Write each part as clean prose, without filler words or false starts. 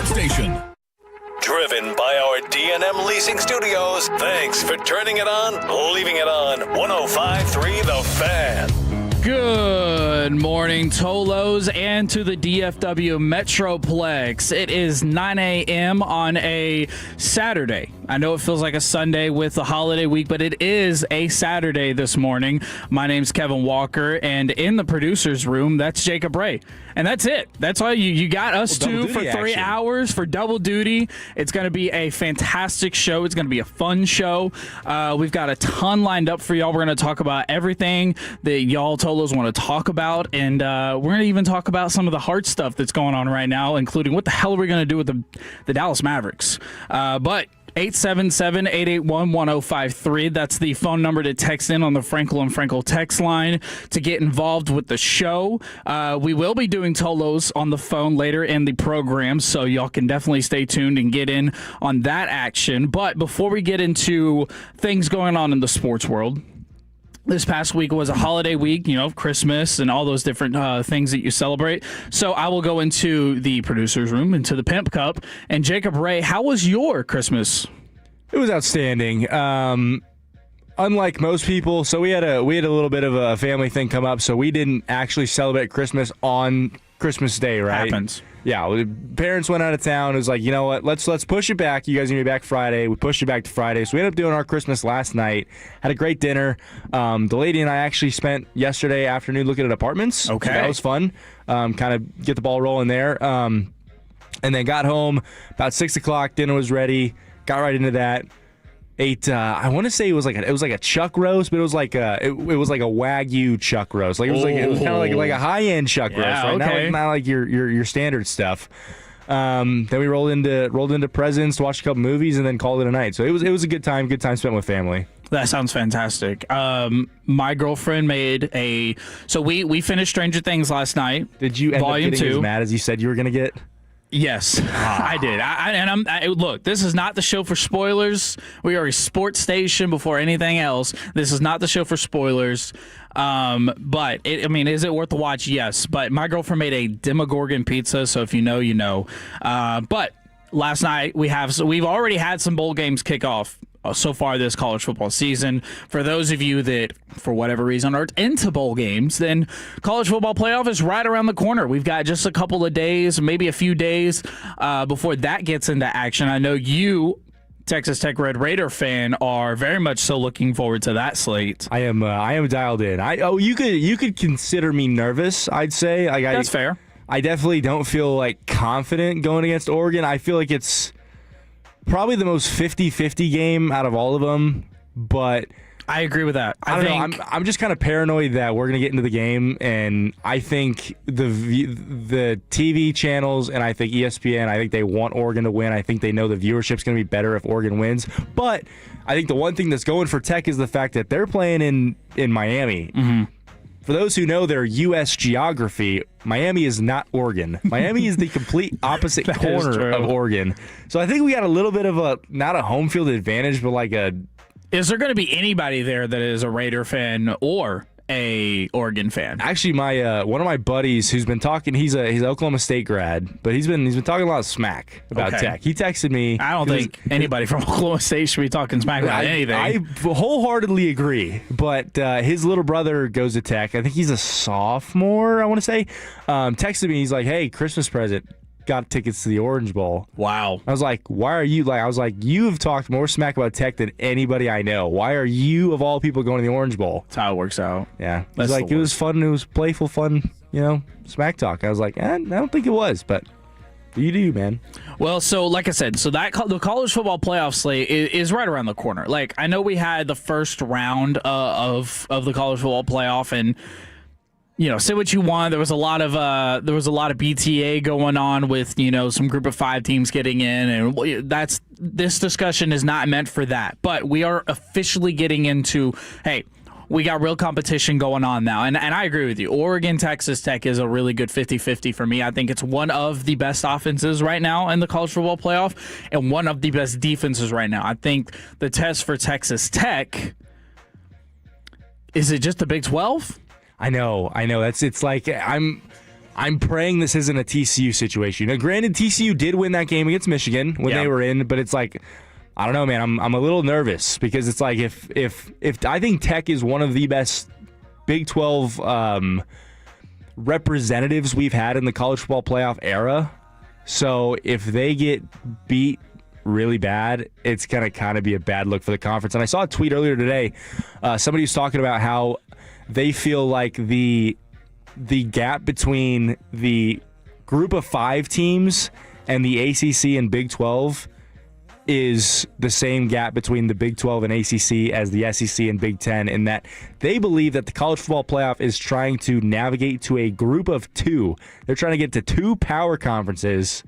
sports station. Driven by our D&M Leasing Studios. Thanks for turning it on, leaving it on. 105.3 The Fan. Good morning, Tolos, and to the DFW Metroplex. It is 9 a.m. on a Saturday. I know it feels like a Sunday with the holiday week, but it is a Saturday this morning. My name's Kevin Walker, and in the producer's room, that's Jacob Ray. And that's it. That's all you got us two for 3 hours for double duty. It's going to be a fantastic show. It's going to be a fun show. We've got a ton lined up for y'all. We're going to talk about everything that y'all Tolos want to talk about, and we're going to even talk about some of the hard stuff that's going on right now, including what the hell are we going to do with the Dallas Mavericks. But 877-881-1053. That's the phone number to text in on the Frankel and Frankel text line to get involved with the show. We will be doing Tolos on the phone later in the program, so y'all can definitely stay tuned and get in on that action. But before we get into things going on in the sports world, this past week was a holiday week, Christmas and all those different things that you celebrate. So I will go into the producer's room, into the Pimp Cup. And Jacob Ray, how was your Christmas? It was outstanding. Unlike most people, so we had a little bit of a family thing come up, so we didn't actually celebrate Christmas on Christmas Day, right? Happens. Yeah, the parents went out of town. It was like, you know what, let's push it back. You guys are going to be back Friday. We pushed it back to Friday. So we ended up doing our Christmas last night. Had a great dinner. The lady and I actually spent yesterday afternoon looking at apartments. Okay. So that was fun. Kind of get the ball rolling there. And then got home about 6 o'clock. Dinner was ready. Got right into that. Ate. I want to say it was like a chuck roast, but it was like a Wagyu chuck roast. Like it was kind of like a high end chuck roast, right? Okay. Not like your standard stuff. Then we rolled into presents, watched a couple movies, and then called it a night. So it was a good time spent with family. That sounds fantastic. My girlfriend made so we finished Stranger Things last night. Did you end up getting as mad as you said you were going to get? Yes, I did. Look, this is not the show for spoilers. We are a sports station before anything else. This is not the show for spoilers. But is it worth the watch? Yes. But my girlfriend made a Demogorgon pizza, so if you know, you know. But last night we've already had some bowl games kick off so far this college football season. For those of you that, for whatever reason, aren't into bowl games, then college football playoff is right around the corner. We've got just a couple of days, maybe a few days before that gets into action. I know you, Texas Tech Red Raider fan, are very much so looking forward to that slate. I am dialed in. You could consider me nervous, I'd say. That's fair. I definitely don't feel like confident going against Oregon. I feel like it's probably the most 50-50 game out of all of them, but I agree with that. I don't know. I'm just kind of paranoid that we're going to get into the game, and I think the TV channels and I think ESPN, I think they want Oregon to win. I think they know the viewership's going to be better if Oregon wins. But I think the one thing that's going for Tech is the fact that they're playing in Miami. Mm-hmm. For those who know their U.S. geography, Miami is not Oregon. Miami is the complete opposite corner of Oregon. So I think we got a little bit of not a home field advantage, but like a... Is there going to be anybody there that is a Raider fan or a Oregon fan? Actually, my one of my buddies who's been talking, he's an Oklahoma State grad, but he's been talking a lot of smack about Tech. He texted me. I don't think anybody from Oklahoma State should be talking smack about anything. I wholeheartedly agree, but his little brother goes to Tech. I think he's a sophomore, I want to say. Texted me, he's like, "Hey, Christmas present. Got tickets to the Orange Bowl." Wow. I was like, why are you you have talked more smack about Tech than anybody I know. Why are you, of all people, going to the Orange Bowl? That's how it works out. Yeah. It was fun. It was playful, fun, smack talk. I was like, I don't think it was, but you do, man. Well, so like I said, the college football playoff slate is right around the corner. Like, I know we had the first round of the college football playoff, and say what you want. There was a lot of BTA going on with some group of 5 teams getting in, and this discussion is not meant for that. But we are officially getting into, hey, we got real competition going on now, and I agree with you. Oregon Texas Tech is a really good 50-50 for me. I think it's one of the best offenses right now in the college football playoff, and one of the best defenses right now. I think the test for Texas Tech, is it just the Big 12? I know. It's like I'm praying this isn't a TCU situation. Now, granted, TCU did win that game against Michigan when they were in, but it's like, I don't know, man. I'm a little nervous because it's like if I think Tech is one of the best Big 12 representatives we've had in the college football playoff era. So if they get beat really bad, it's going to kind of be a bad look for the conference. And I saw a tweet earlier today. Somebody was talking about how they feel like the gap between the group of 5 teams and the ACC and Big 12 is the same gap between the Big 12 and ACC as the SEC and Big 10, in that they believe that the college football playoff is trying to navigate to a group of 2. They're trying to get to 2 power conferences.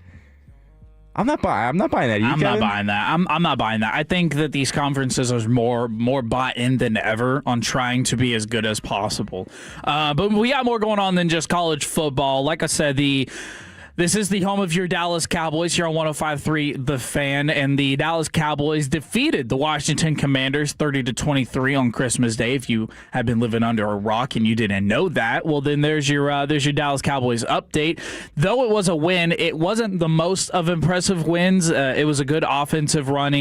I'm not buying that. I'm not buying that. I'm not buying that. I think that these conferences are more bought in than ever on trying to be as good as possible. But we got more going on than just college football. Like I said, this is the home of your Dallas Cowboys here on 105.3 The Fan, and the Dallas Cowboys defeated the Washington Commanders 30-23 on Christmas Day. If you have been living under a rock and you didn't know that, well, then there's your Dallas Cowboys update. Though it was a win, it wasn't the most of impressive wins. It was a good offensive run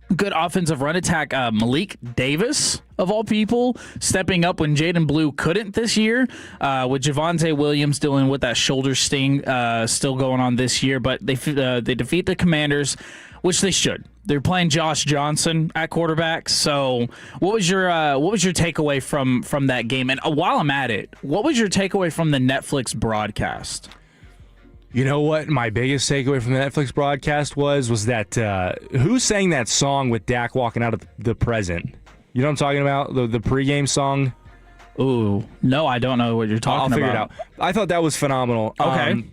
attack. Malik Davis, of all people, stepping up when Jaden Blue couldn't this year, with Javonte Williams dealing with that shoulder sting still going on this year. But they defeat the Commanders, which they should. They're playing Josh Johnson at quarterback. So what was your takeaway from that game? And while I'm at it, what was your takeaway from the Netflix broadcast? You know what my biggest takeaway from the Netflix broadcast was that who sang that song with Dak walking out of the present? You know what I'm talking about? The pregame song? Ooh, no, I don't know what you're talking about. I'll figure it out. I thought that was phenomenal. Okay.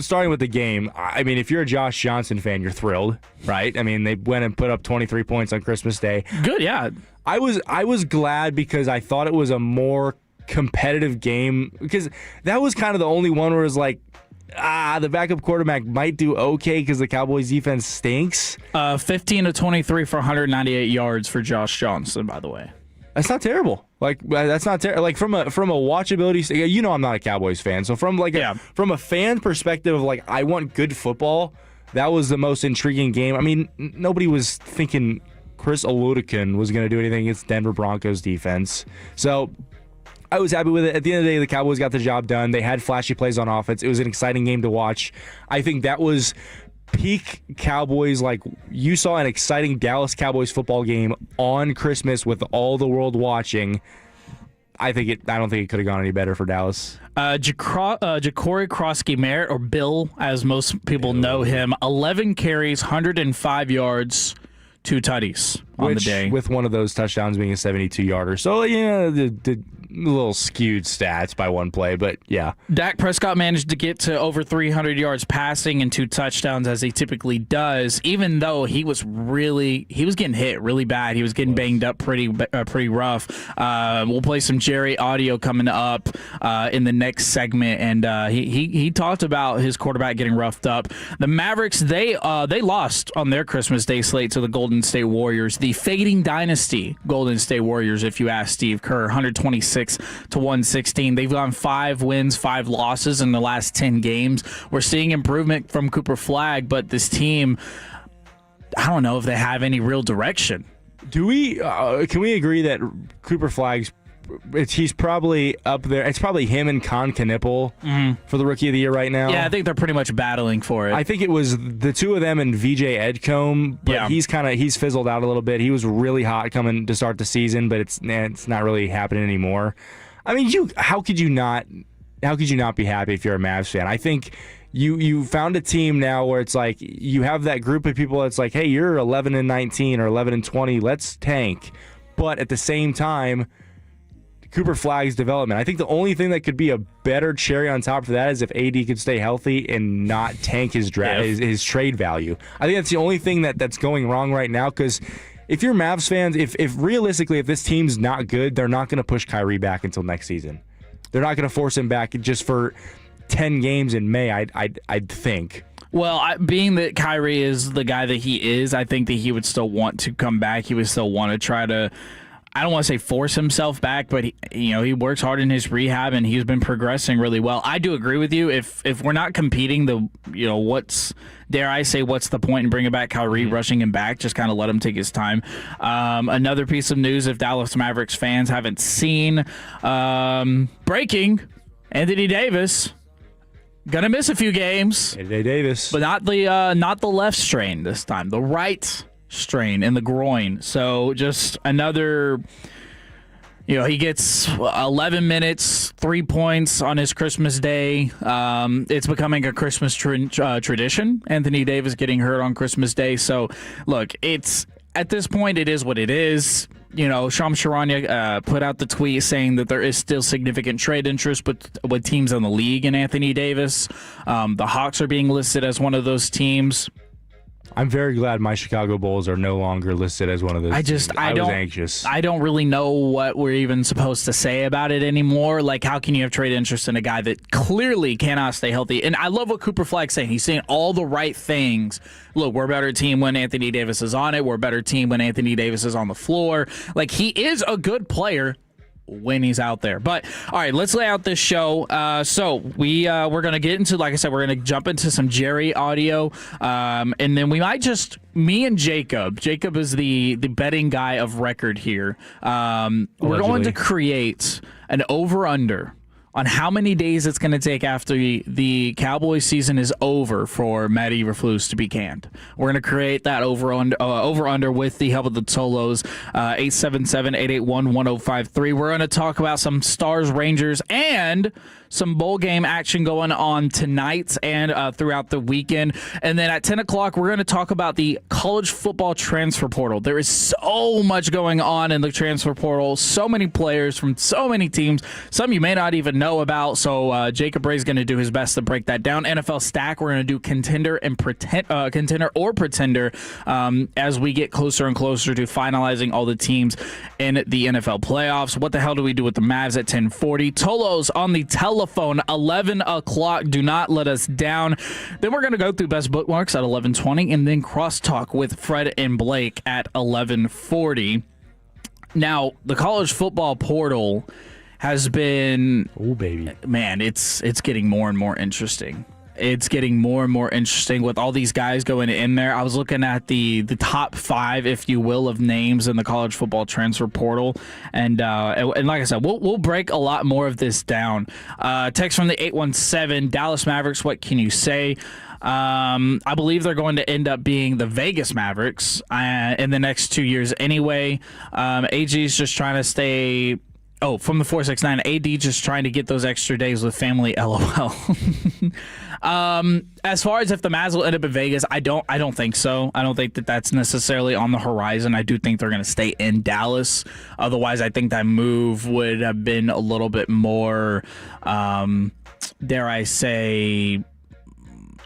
Starting with the game, I mean, if you're a Josh Johnson fan, you're thrilled, right? I mean, they went and put up 23 points on Christmas Day. Good, yeah. I was glad because I thought it was a more competitive game, because that was kind of the only one where it was like, the backup quarterback might do okay because the Cowboys defense stinks. 15-23 for 198 yards for Josh Johnson, by the way. That's not terrible. Like, that's not terrible. Like, from a watchability, you know, I'm not a Cowboys fan, so from a fan perspective of like, I want good football, that was the most intriguing game. I mean, nobody was thinking Chris Oludekin was going to do anything against Denver Broncos defense. So I was happy with it. At the end of the day, the Cowboys got the job done. They had flashy plays on offense. It was an exciting game to watch. I think that was peak Cowboys. Like, you saw an exciting Dallas Cowboys football game on Christmas with all the world watching. I don't think it could have gone any better for Dallas. Ja'Cory Crosby-Merritt, or Bill, as most people know him, 11 carries, 105 yards, 2 tutties on the day. With one of those touchdowns being a 72-yarder. So, yeah, the little skewed stats by one play, but yeah. Dak Prescott managed to get to over 300 yards passing and 2 touchdowns, as he typically does, even though he was getting hit really bad. He was getting banged up pretty rough. We'll play some Jerry audio coming up in the next segment, and he talked about his quarterback getting roughed up. The Mavericks, they lost on their Christmas Day slate to the Golden State Warriors, the fading dynasty Golden State Warriors, if you ask Steve Kerr, 126-116. They've gone 5 wins, 5 losses in the last 10 games. We're seeing improvement from Cooper Flagg, but this team, I don't know if they have any real direction. Do we? Can we agree that Cooper Flagg's? He's probably up there. It's probably him and Con Knipple for the Rookie of the Year right now. Yeah, I think they're pretty much battling for it. I think it was the two of them and VJ Edgecombe, but he's fizzled out a little bit. He was really hot coming to start the season, but it's not really happening anymore. I mean, how could you not be happy if you're a Mavs fan? I think you found a team now where it's like you have that group of people that's like, hey, you're 11-19 or 11-20, let's tank. But at the same time, Cooper Flagg's development. I think the only thing that could be a better cherry on top for that is if AD could stay healthy and not tank his trade value. I think that's the only thing that's going wrong right now, because if you're Mavs fans, if realistically, if this team's not good, they're not going to push Kyrie back until next season. They're not going to force him back just for 10 games in May, I'd think. Well, being that Kyrie is the guy that he is, I think that he would still want to come back. He would still want to try to I don't want to say force himself back, but he works hard in his rehab and he's been progressing really well. I do agree with you. If we're not competing, what's the point in bringing back Kyrie, rushing him back? Just kind of let him take his time. Another piece of news, if Dallas Mavericks fans haven't seen, breaking: Anthony Davis gonna miss a few games. Anthony Davis, but not the left strain this time. The right strain in the groin. So just another, he gets 11 minutes, 3 points on his Christmas day. It's becoming a Christmas tradition. Anthony Davis getting hurt on Christmas Day. So look, at this point, it is what it is. Shams Charania put out the tweet saying that there is still significant trade interest with teams in the league in Anthony Davis. The Hawks are being listed as one of those teams. I'm very glad my Chicago Bulls are no longer listed as one of those. I was anxious. I don't really know what we're even supposed to say about it anymore. Like, how can you have trade interest in a guy that clearly cannot stay healthy? And I love what Cooper Flagg's saying. He's saying all the right things. Look, we're a better team when Anthony Davis is on it. We're a better team when Anthony Davis is on the floor. Like, he is a good player when he's out there. But all right, let's lay out this show. So we're gonna get into, like I said, we're gonna jump into some Jerry audio, and then we might just me and Jacob is the betting guy of record here. We're going to create an over-under on how many days it's going to take after the Cowboys season is over for Matt Eberflus to be canned. We're going to create that over-under with the help of the Tolos, 877-881-1053. We're going to talk about some Stars, Rangers, and some bowl game action going on tonight and throughout the weekend. And then at 10 o'clock, we're going to talk about the college football transfer portal. There is so much going on in the transfer portal, so many players from so many teams, some you may not even know about. So Jacob Ray's going to do his best to break that down. NFL Stack, we're going to do contender and contender or pretender as we get closer and closer to finalizing all the teams in the NFL playoffs. What the hell do we do with the Mavs at 10:40? Tolos on the telephone, 11 o'clock. Do not let us down. Then we're going to go through best bookmarks at 11:20 and then crosstalk with Fred and Blake at 11:40. Now, the college football portal has been, oh baby, man, it's getting more and more interesting. It's getting more and more interesting with all these guys going in there. I was looking at the top 5, if you will, of names in the college football transfer portal, and like I said, we'll break a lot more of this down. Text from the 817, Dallas Mavericks. What can you say? I believe they're going to end up being the Vegas Mavericks in the next 2 years anyway. AG is just trying to stay. Oh, from the 469, AD just trying to get those extra days with family, LOL. As far as if the Mavs will end up in Vegas, I don't think so. I don't think that that's necessarily on the horizon. I do think they're going to stay in Dallas. Otherwise, I think that move would have been a little bit more, dare I say,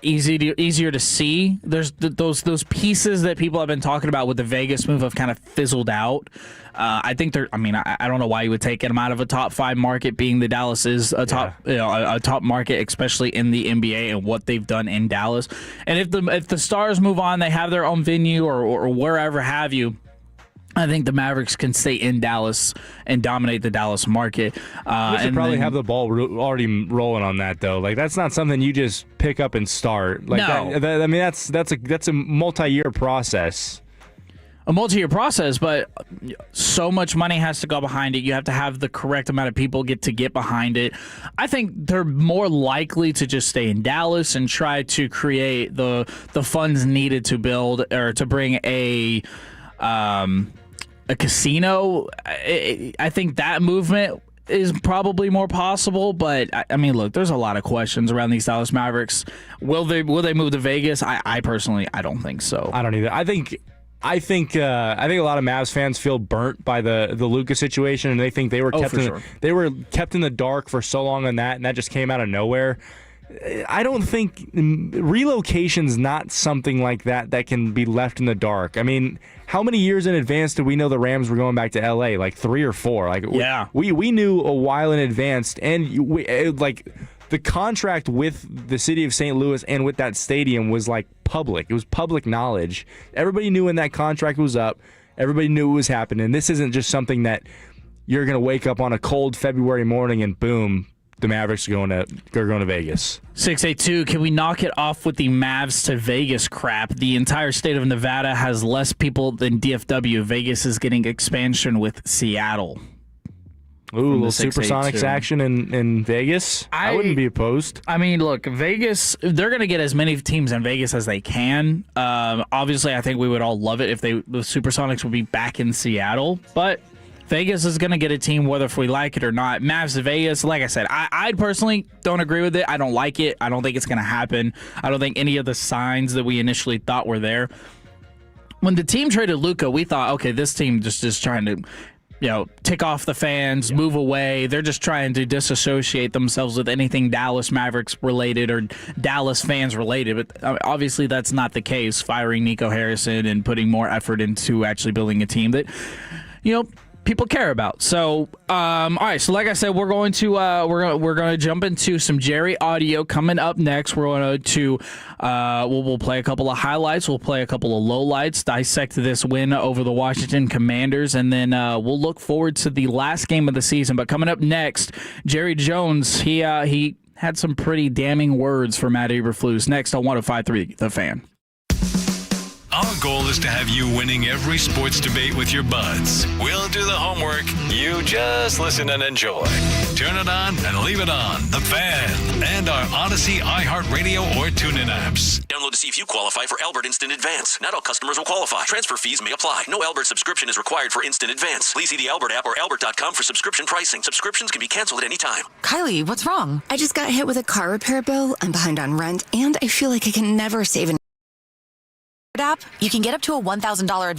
easier to see. There's those pieces that people have been talking about with the Vegas move have kind of fizzled out. I think they're. I mean, I don't know why you would take them out of a top 5 market, being the Dallas is a top, a top market, especially in the NBA and what they've done in Dallas. And if the Stars move on, they have their own venue or wherever have you. I think the Mavericks can stay in Dallas and dominate the Dallas market. You should probably have the ball already rolling on that, though. Like, that's not something you just pick up and start. Like, no. I mean, that's a multi-year process. A multi-year process, but so much money has to go behind it. You have to have the correct amount of people get behind it. I think they're more likely to just stay in Dallas and try to create the funds needed to build or to bring a casino. I think that movement is probably more possible, but I mean, look, there's a lot of questions around these Dallas Mavericks. Will they move to Vegas? I personally, I don't think so. I don't either. I think a lot of Mavs fans feel burnt by the Luka situation, and they think they were kept in the dark for so long on that, and that just came out of nowhere. I don't think relocation's not something like that can be left in the dark. I mean, how many years in advance did we know the Rams were going back to LA? Like 3 or 4. Like, yeah, we knew a while in advance, and the contract with the city of St. Louis and with that stadium was like public. It was public knowledge. Everybody knew when that contract was up. Everybody knew it was happening. This isn't just something that you're going to wake up on a cold February morning and boom, the Mavericks are going to Vegas. 682, can we knock it off with the Mavs to Vegas crap? The entire state of Nevada has less people than DFW. Vegas is getting expansion with Seattle. Ooh, a little Supersonics action in Vegas? I wouldn't be opposed. I mean, look, Vegas, they're going to get as many teams in Vegas as they can. Obviously, I think we would all love it if the Supersonics would be back in Seattle, but Vegas is going to get a team whether if we like it or not. Mavs to Vegas, like I said, I personally don't agree with it. I don't like it. I don't think it's going to happen. I don't think any of the signs that we initially thought were there. When the team traded Luka, we thought, okay, this team just is trying to tick off the fans, move away. They're just trying to disassociate themselves with anything Dallas Mavericks related or Dallas fans related. But obviously that's not the case, firing Nico Harrison and putting more effort into actually building a team that, people care about. So, all right. So, like I said, we're going to jump into some Jerry audio coming up next. We're going to we'll play a couple of highlights. We'll play a couple of lowlights. Dissect this win over the Washington Commanders, and then we'll look forward to the last game of the season. But coming up next, Jerry Jones. He had some pretty damning words for Matt Eberflus. Next on 105.3 The Fan. Our goal is to have you winning every sports debate with your buds. We'll do the homework. You just listen and enjoy. Turn it on and leave it on. The Fan and our Odyssey, iHeartRadio, or TuneIn apps. Download to see if you qualify for Albert Instant Advance. Not all customers will qualify. Transfer fees may apply. No Albert subscription is required for Instant Advance. Please see the Albert app or albert.com for subscription pricing. Subscriptions can be canceled at any time. Kylie, what's wrong? I just got hit with a car repair bill. I'm behind on rent, and I feel like I can never save an app. You can get up to a $1,000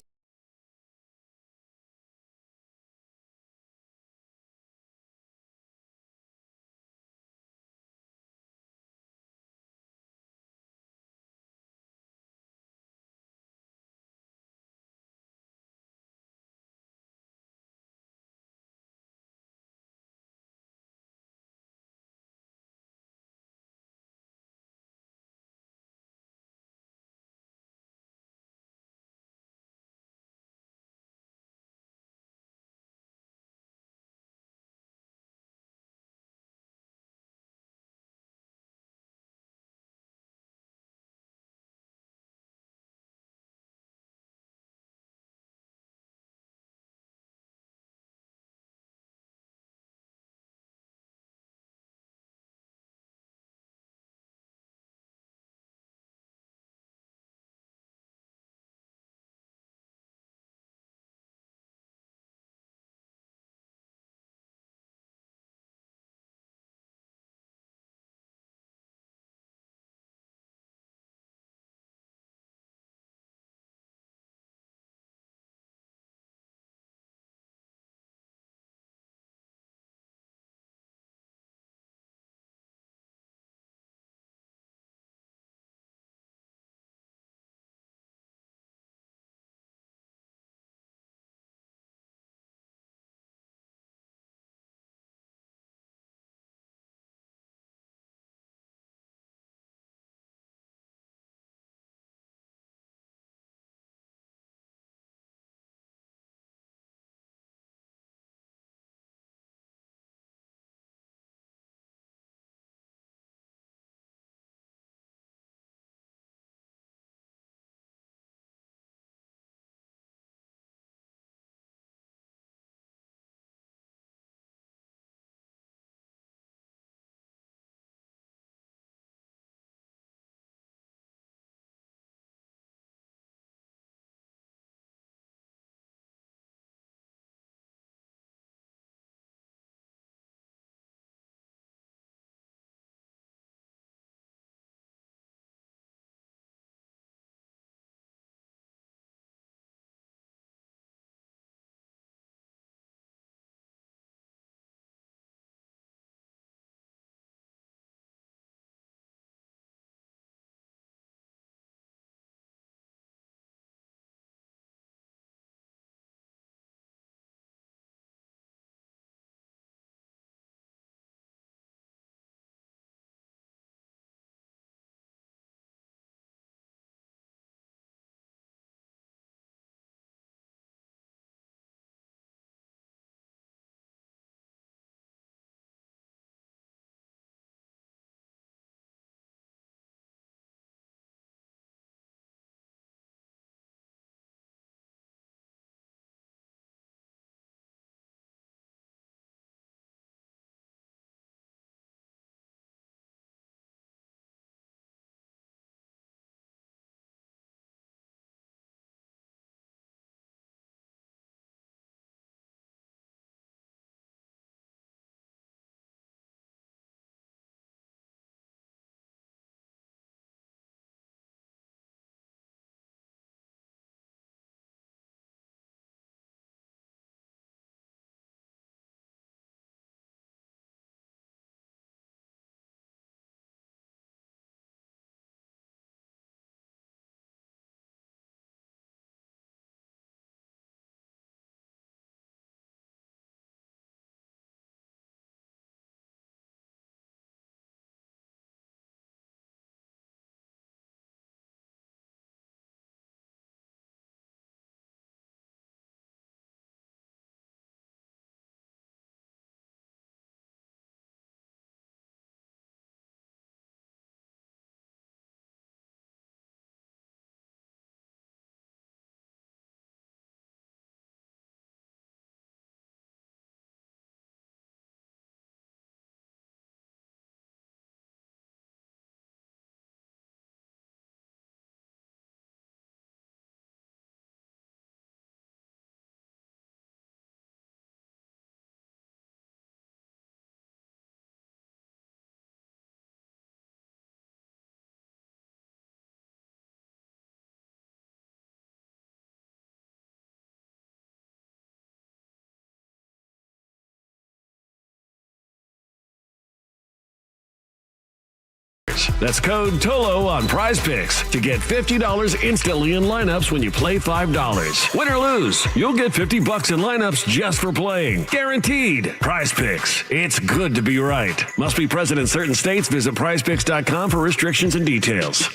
That's code TOLO on Prize Picks to get $50 instantly in lineups when you play $5. Win or lose, you'll get $50 in lineups just for playing. Guaranteed. Prize Picks. It's good to be right. Must be present in certain states. Visit prizepicks.com for restrictions and details.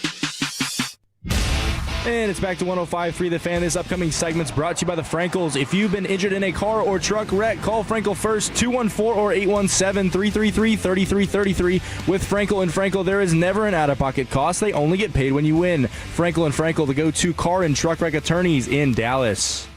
And it's back to 105.3 The Fan. This upcoming segment's brought to you by the Frankels. If you've been injured in a car or truck wreck, call Frankel first, 214 or 817-333-3333. With Frankel and Frankel, there is never an out-of-pocket cost. They only get paid when you win. Frankel and Frankel, the go-to car and truck wreck attorneys in Dallas.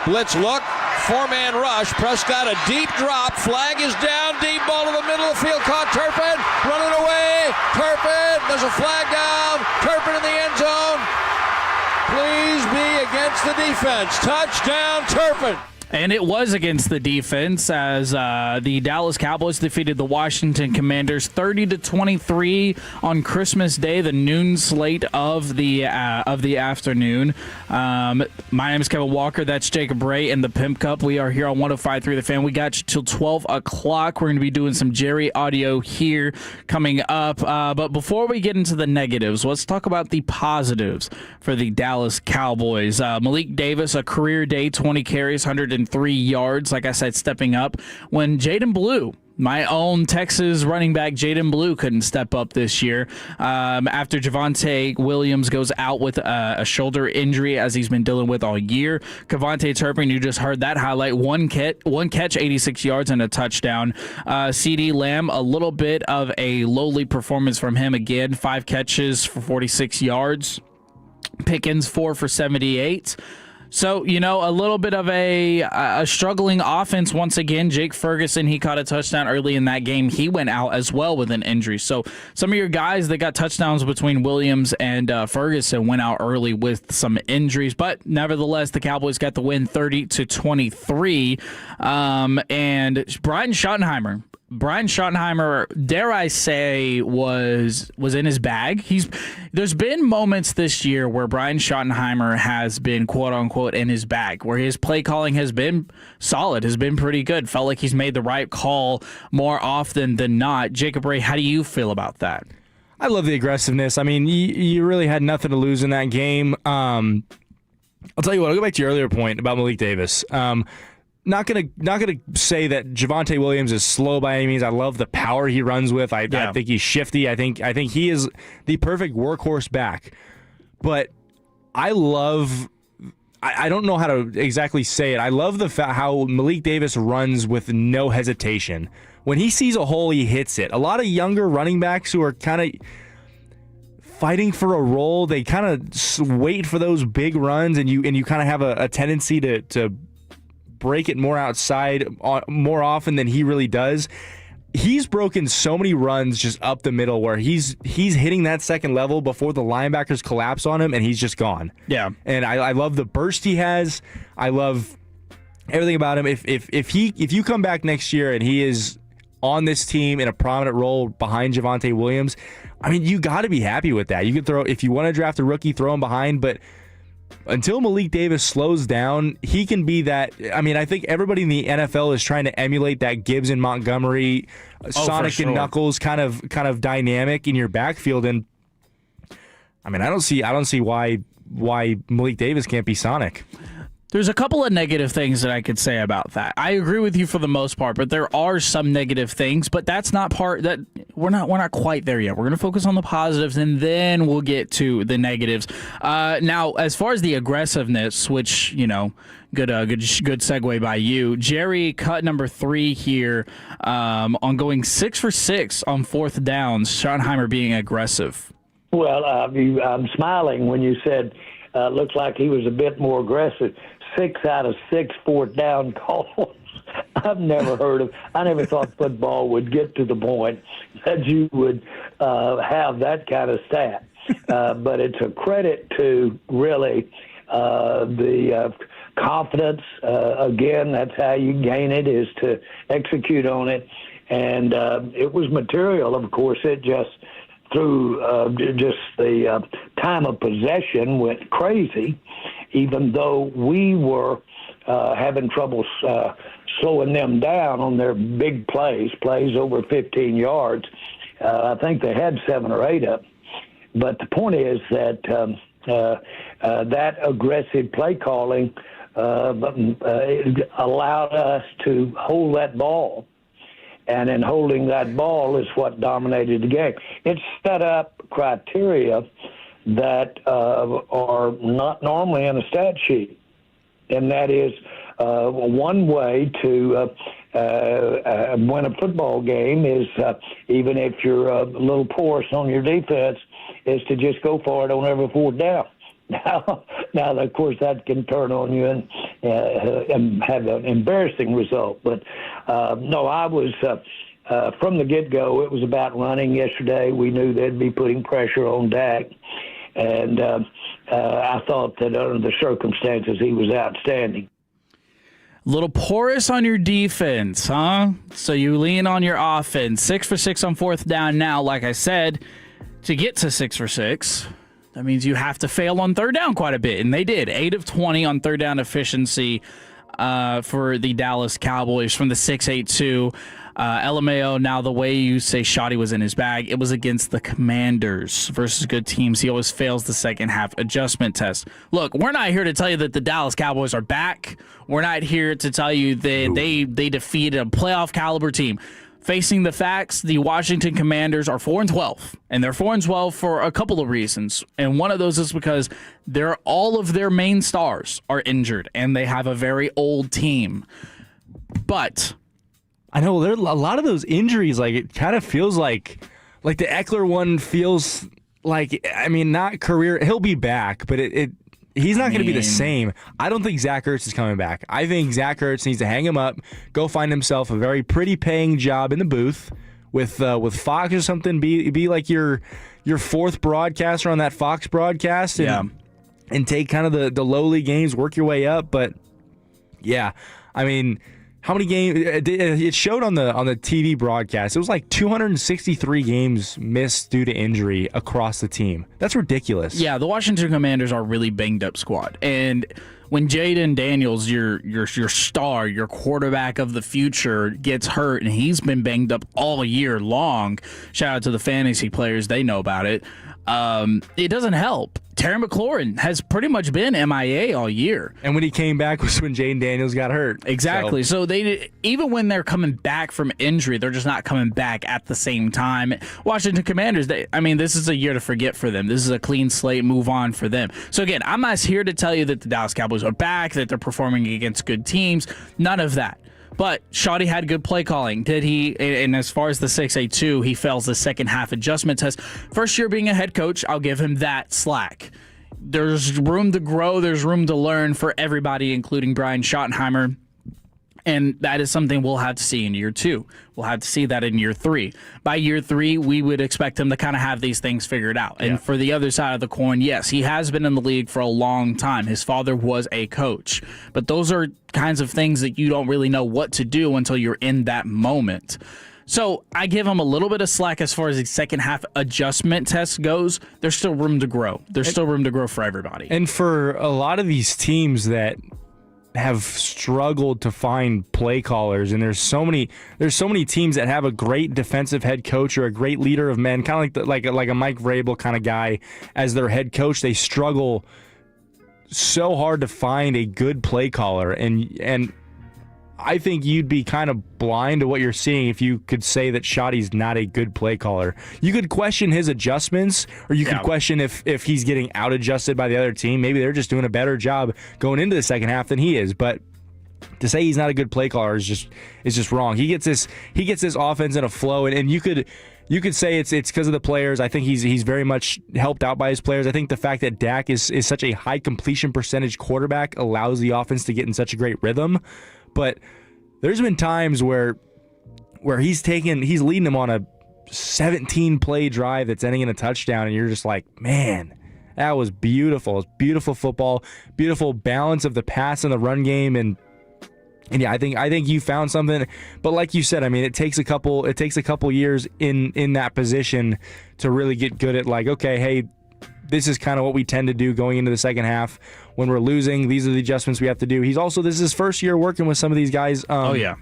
Blitz look, four-man rush. Prescott a deep drop. Flag is down, deep ball to the middle of the field. Caught Turpin, running away. Turpin, there's a flag down. Turpin in the end zone. Please be against the defense. Touchdown, Turpin. And it was against the defense as the Dallas Cowboys defeated the Washington Commanders 30-23 on Christmas Day, the noon slate of the afternoon. My name is Kevin Walker. That's Jacob Ray in the Pimp Cup. We are here on 105.3 The Fan. We got you till 12 o'clock. We're going to be doing some Jerry audio here coming up. But before we get into the negatives, let's talk about the positives for the Dallas Cowboys. Malik Davis, a career day, 20 carries, 103 yards, like I said, stepping up when Jaden Blue, my own Texas running back Jaden Blue, couldn't step up this year after Javonte Williams goes out with a shoulder injury, as he's been dealing with all year. Kevontae Turpin, you just heard that highlight, one catch, 86 yards and a touchdown. CeeDee Lamb, a little bit of a lowly performance from him again, 5 catches for 46 yards. Pickens, 4 for 78. So, a little bit of a struggling offense once again. Jake Ferguson, he caught a touchdown early in that game. He went out as well with an injury. So some of your guys that got touchdowns between Williams and Ferguson went out early with some injuries. But nevertheless, the Cowboys got the win 30-23. And Brian Schottenheimer, dare I say, was in his bag. There's been moments this year where Brian Schottenheimer has been, quote unquote, in his bag, where his play calling has been solid, has been pretty good. Felt like he's made the right call more often than not. Jacob Ray, how do you feel about that? I love the aggressiveness. I mean, you really had nothing to lose in that game. I'll tell you what, I'll go back to your earlier point about Malik Davis. Not gonna say that Javonte Williams is slow by any means. I love the power he runs with. I think he's shifty. I think he is the perfect workhorse back. But I don't know how to exactly say it. I love how Malik Davis runs with no hesitation. When he sees a hole, he hits it. A lot of younger running backs who are kind of fighting for a role, they kind of wait for those big runs, and you kind of have a tendency to break it more outside more often than he really does. He's broken so many runs just up the middle where he's hitting that second level before the linebackers collapse on him, and he's just gone. Yeah. And I love the burst he has. I love everything about him. If you come back next year and he is on this team in a prominent role behind Javonte Williams, I mean, you got to be happy with that. You can throw, if you want to draft a rookie, throw him behind, but until Malik Davis slows down, he can be that. I mean, I think everybody in the NFL is trying to emulate that Gibbs and Montgomery, Sonic and Knuckles kind of dynamic in your backfield. And I mean, I don't see why Malik Davis can't be Sonic. There's a couple of negative things that I could say about that. I agree with you for the most part, but there are some negative things. But that's not part that we're not quite there yet. We're going to focus on the positives, and then we'll get to the negatives. Now, as far as the aggressiveness, which good segue by you, Jerry cut number 3 here on going 6 for 6 on 4th downs. Schottenheimer being aggressive. Well, I'm smiling when you said looked like he was a bit more aggressive. 6 out of 6 4th down calls. I've never heard of. I never thought football would get to the point that you would have that kind of stat. But it's a credit to really the confidence. Again, that's how you gain it, is to execute on it. And it was material, of course. It just through just the time of possession went crazy, even though we were having trouble slowing them down on their big plays over 15 yards. I think they had 7 or 8 up. But the point is that that aggressive play calling allowed us to hold that ball. And in holding that ball is what dominated the game. It set up criteria that are not normally in a stat sheet. And that is one way to win a football game is, even if you're a little porous on your defense, is to just go for it on every fourth down. Now, of course, that can turn on you and have an embarrassing result. But, no, I was from the get-go, it was about running yesterday. We knew they'd be putting pressure on Dak. And I thought that under the circumstances, he was outstanding. A little porous on your defense, huh? So you lean on your offense. 6 for 6 on fourth down now. Like I said, to get to 6 for 6, that means you have to fail on third down quite a bit. And they did. 8 of 20 on third down efficiency for the Dallas Cowboys from the 6-8-2. LMAO, now the way you say Shoddy was in his bag, it was against the Commanders versus good teams. He always fails the second half adjustment test. Look, we're not here to tell you that the Dallas Cowboys are back. We're not here to tell you that they defeated a playoff caliber team. Facing the facts, the Washington Commanders are 4-12, and they're 4-12 for a couple of reasons. And one of those is because all of their main stars are injured, and they have a very old team. But I know there are a lot of those injuries. Like, it kind of feels like the Eckler one feels like, I mean, not career. He'll be back, but he's not going to be the same. I don't think Zach Ertz is coming back. I think Zach Ertz needs to hang him up, go find himself a very pretty paying job in the booth with Fox or something. Be like your fourth broadcaster on that Fox broadcast, and take kind of the lowly games, work your way up. But yeah, I mean, how many games? It showed on the TV broadcast. It was like 263 games missed due to injury across the team. That's ridiculous. Yeah, the Washington Commanders are a really banged up squad, and when Jaden Daniels, your star, your quarterback of the future, gets hurt, and he's been banged up all year long. Shout out to the fantasy players; they know about it. It doesn't help. Terry McLaurin has pretty much been MIA all year. And when he came back was when Jaden Daniels got hurt. Exactly. So they, even when they're coming back from injury, they're just not coming back at the same time. Washington Commanders, this is a year to forget for them. This is a clean slate, move on for them. So again, I'm not here to tell you that the Dallas Cowboys are back, that they're performing against good teams. None of that. But Shoddy had good play calling. Did he? And as far as the 6-8-2, he fails the second half adjustment test. First year being a head coach, I'll give him that slack. There's room to grow. There's room to learn for everybody, including Brian Schottenheimer. And that is something we'll have to see in year 2. We'll have to see that in year 3. By year 3, we would expect him to kind of have these things figured out. And for the other side of the coin, yes, he has been in the league for a long time. His father was a coach. But those are kinds of things that you don't really know what to do until you're in that moment. So I give him a little bit of slack as far as the second half adjustment test goes. There's still room to grow. There's still room to grow for everybody. And for a lot of these teams that have struggled to find play callers, and there's so many teams that have a great defensive head coach or a great leader of men, kind of like a Mike Vrabel kind of guy as their head coach. They struggle so hard to find a good play caller, and I think you'd be kind of blind to what you're seeing if you could say that Shoddy's not a good play caller. You could question his adjustments, or you could question if he's getting out adjusted by the other team. Maybe they're just doing a better job going into the second half than he is. But to say he's not a good play caller is just wrong. He gets this offense in a flow, and you could say it's because of the players. I think he's very much helped out by his players. I think the fact that Dak is such a high completion percentage quarterback allows the offense to get in such a great rhythm. But there's been times where he's leading them on a 17-play drive that's ending in a touchdown, and you're just like, man, that was beautiful. It's beautiful football, beautiful balance of the pass and the run game, and yeah, I think you found something. But like you said, I mean, it takes a couple years in that position to really get good at, like, okay, hey, this is kind of what we tend to do going into the second half. When we're losing, these are the adjustments we have to do. This is his first year working with some of these guys on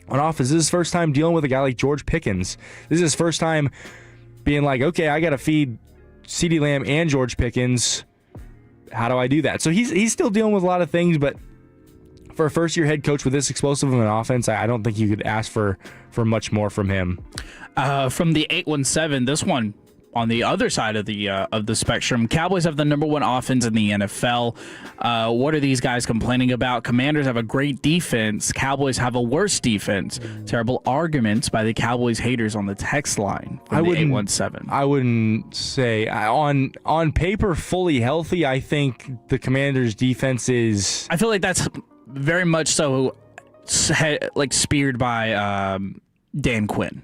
offense. This is his first time dealing with a guy like George Pickens. This is his first time being like, okay, I got to feed CeeDee Lamb and George Pickens. How do I do that? So he's still dealing with a lot of things, but for a first-year head coach with this explosive of an offense, I don't think you could ask for much more from him. From the 817, this one on the other side of the spectrum, Cowboys have the number one offense in the NFL. What are these guys complaining about? Commanders have a great defense. Cowboys have a worse defense. Terrible arguments by the Cowboys haters on the text line from the 817. I wouldn't say on paper fully healthy. I think the Commanders' defense is. I feel like that's very much so, like speared by Dan Quinn.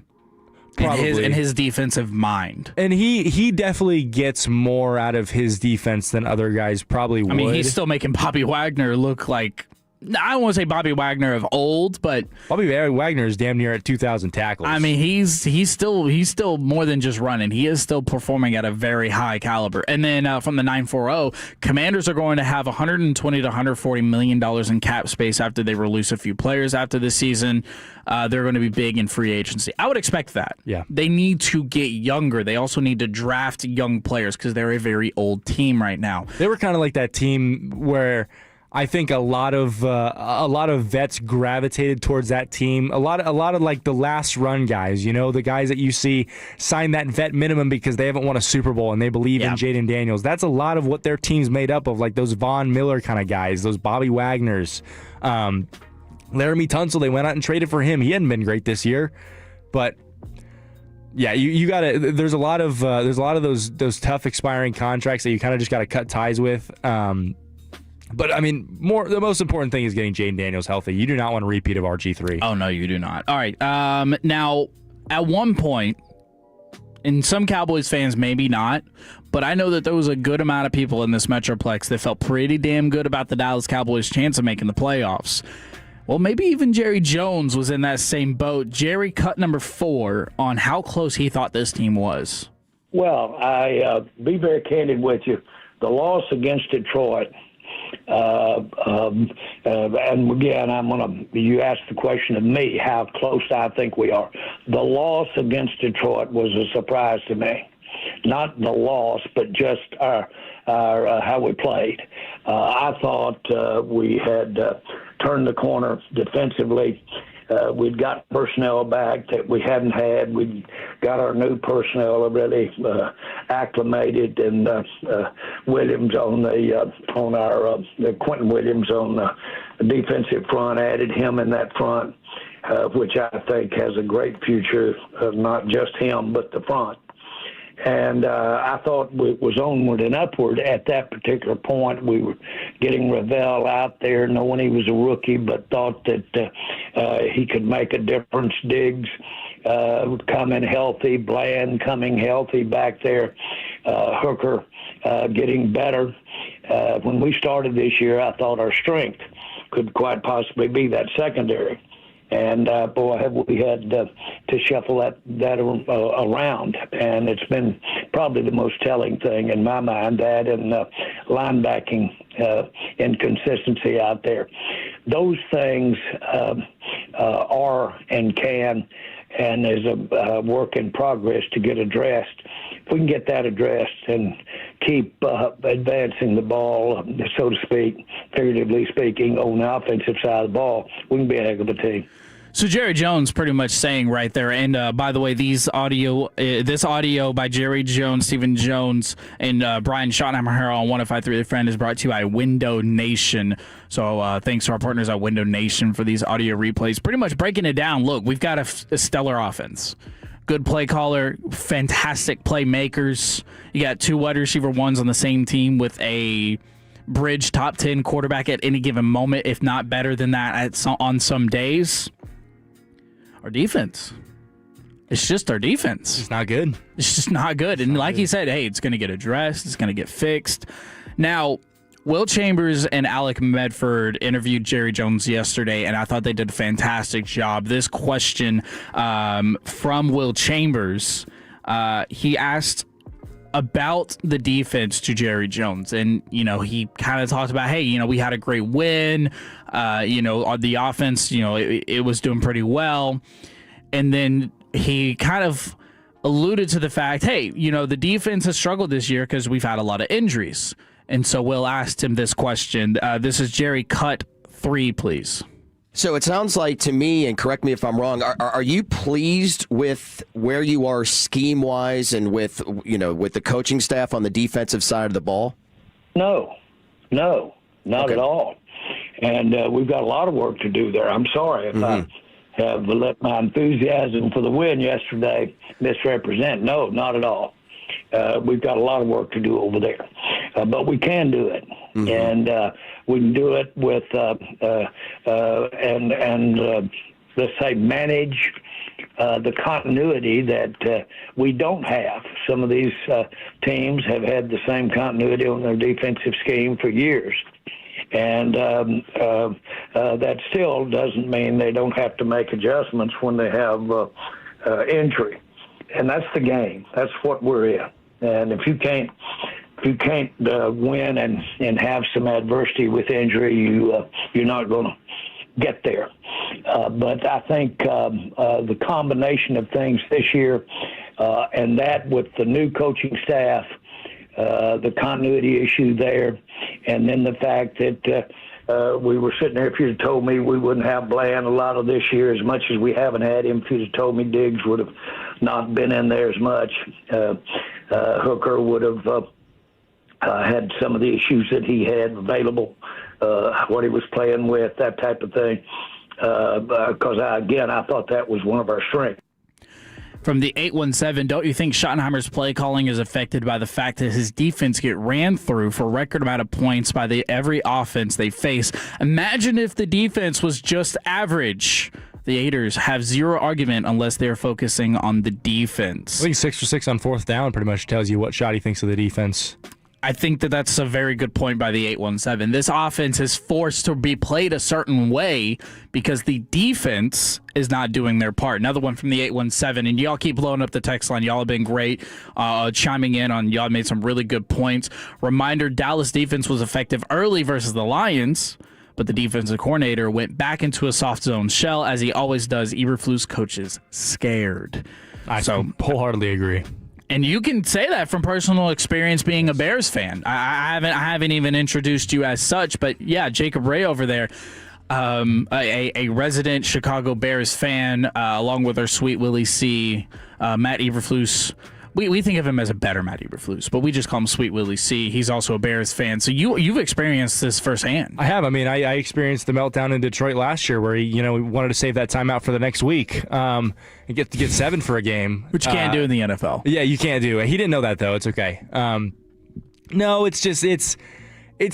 In his defensive mind. And he definitely gets more out of his defense than other guys probably would. I mean, he's still making Bobby Wagner look like, I don't want to say Bobby Wagner of old, but Bobby Wagner is damn near at 2,000 tackles. I mean, he's still more than just running. He is still performing at a very high caliber. And then from the 940, Commanders are going to have $120 to $140 million in cap space after they release a few players after this season. They're going to be big in free agency. I would expect that. Yeah. They need to get younger. They also need to draft young players because they're a very old team right now. They were kind of like that team where I think a lot of vets gravitated towards that team. A lot of like the last run guys, the guys that you see sign that vet minimum because they haven't won a Super Bowl and they believe in Jaden Daniels. That's a lot of what their team's made up of, like those Von Miller kind of guys, those Bobby Wagners. Laramie Tunsil, they went out and traded for him. He hadn't been great this year, but yeah, you got to. There's a lot of those tough expiring contracts that you kind of just got to cut ties with. But I mean, the most important thing is getting Jaden Daniels healthy. You do not want a repeat of RG3. Oh no, you do not. All right. Now, at one point, and some Cowboys fans maybe not, but I know that there was a good amount of people in this Metroplex that felt pretty damn good about the Dallas Cowboys' chance of making the playoffs. Well, maybe even Jerry Jones was in that same boat. Jerry cut number 4 on how close he thought this team was. Well, I be very candid with you. The loss against Detroit, and again, you asked the question of me, how close I think we are. The loss against Detroit was a surprise to me. Not the loss, but just our how we played. I thought we had turned the corner defensively. We'd got personnel back that we hadn't had. We got our new personnel really acclimated, and Williams on Quentin Williams on the defensive front, added him in that front, which I think has a great future, not just him, but the front. And I thought it was onward and upward at that particular point. We were getting Ravel out there, knowing he was a rookie, but thought that he could make a difference. Diggs coming healthy, Bland coming healthy back there, Hooker getting better. When we started this year, I thought our strength could quite possibly be that secondary. And, boy, have we had to shuffle that around. And it's been probably the most telling thing in my mind, that and linebacking inconsistency out there. Those things are and can and is a work in progress to get addressed. If we can get that addressed and keep advancing the ball, so to speak, figuratively speaking, on the offensive side of the ball, we can be a heck of a team. So Jerry Jones pretty much saying right there, and by the way, this audio by Jerry Jones, Stephen Jones, and Brian Schottenheimer here on 105.3 The Friend is brought to you by Window Nation. So thanks to our partners at Window Nation for these audio replays. Pretty much breaking it down. Look, we've got a stellar offense. Good play caller, fantastic playmakers. You got 2 wide receiver ones on the same team with a bridge top 10 quarterback at any given moment, if not better than that on some days. Our defense. It's just our defense. It's not good. It's just not good. And like he said, hey, it's going to get addressed. It's going to get fixed. Now, Will Chambers and Alec Medford interviewed Jerry Jones yesterday, and I thought they did a fantastic job. This question from Will Chambers, he asked about the defense to Jerry Jones. And, he kind of talked about, hey, we had a great win. On the offense, it was doing pretty well. And then he kind of alluded to the fact, hey, the defense has struggled this year because we've had a lot of injuries. And so Will asked him this question. This is Jerry Cut 3, please. So it sounds like to me, and correct me if I'm wrong, are you pleased with where you are scheme-wise and with the coaching staff on the defensive side of the ball? No, not at all. And we've got a lot of work to do there. I'm sorry if I have let my enthusiasm for the win yesterday misrepresent. No, not at all. We've got a lot of work to do over there, but we can do it, and we can do it with let's say manage the continuity that we don't have. Some of these teams have had the same continuity on their defensive scheme for years. And that still doesn't mean they don't have to make adjustments when they have injury. And that's the game. That's what we're in. And if you can't win and have some adversity with injury, you're not going to get there. But I think the combination of things this year, and that with the new coaching staff, the continuity issue there, and then the fact that we were sitting there, if you'd have told me we wouldn't have Bland a lot of this year as much as we haven't had him, if you'd have told me Diggs would have not been in there as much, Hooker would have had some of the issues that he had available, what he was playing with, that type of thing, because, I thought that was one of our strengths. From the 817, don't you think Schottenheimer's play calling is affected by the fact that his defense get ran through for a record amount of points by every offense they face? Imagine if the defense was just average. The Aiders have zero argument unless they're focusing on the defense. I think 6 for 6 on fourth down pretty much tells you what Schotty thinks of the defense. I think that's a very good point by the 817. This offense is forced to be played a certain way because the defense is not doing their part. Another one from the 817, and y'all keep blowing up the text line. Y'all have been great chiming in on. Y'all made some really good points. Reminder, Dallas defense was effective early versus the Lions, but the defensive coordinator went back into a soft zone shell, as he always does. Eberflus coaches scared. I wholeheartedly agree. And you can say that from personal experience being a Bears fan. I haven't even introduced you as such, but yeah, Jacob Ray over there, a resident Chicago Bears fan, along with our sweet Willie C, Matt Eberflus. We think of him as a better Matt Eberflus, but we just call him Sweet Willie C. He's also a Bears fan. So you've experienced this firsthand. I have. I mean, I experienced the meltdown in Detroit last year where he wanted to save that timeout for the next week and get 7 for a game. Which you can't do in the NFL. Yeah, you can't do it. He didn't know that, though. It's okay. No, it's just it's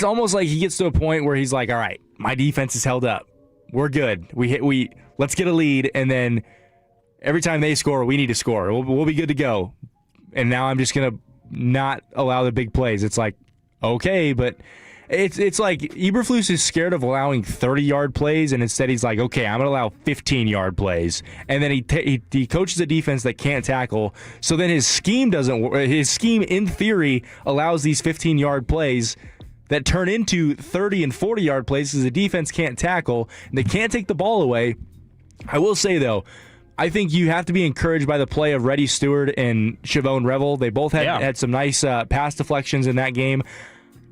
almost like he gets to a point where he's like, all right, my defense is held up. We're good. Let's get a lead, and then every time they score, we need to score. We'll be good to go. And now I'm just going to not allow the big plays. It's like, okay, but it's like Eberflus is scared of allowing 30-yard plays, and instead he's like, okay, I'm going to allow 15-yard plays. And then he coaches a defense that can't tackle, so then his scheme doesn't work. His scheme, in theory, allows these 15-yard plays that turn into 30 and 40-yard plays because the defense can't tackle, and they can't take the ball away. I will say, though, I think you have to be encouraged by the play of Reddy Stewart and Chavone Revel. They both had some nice pass deflections in that game.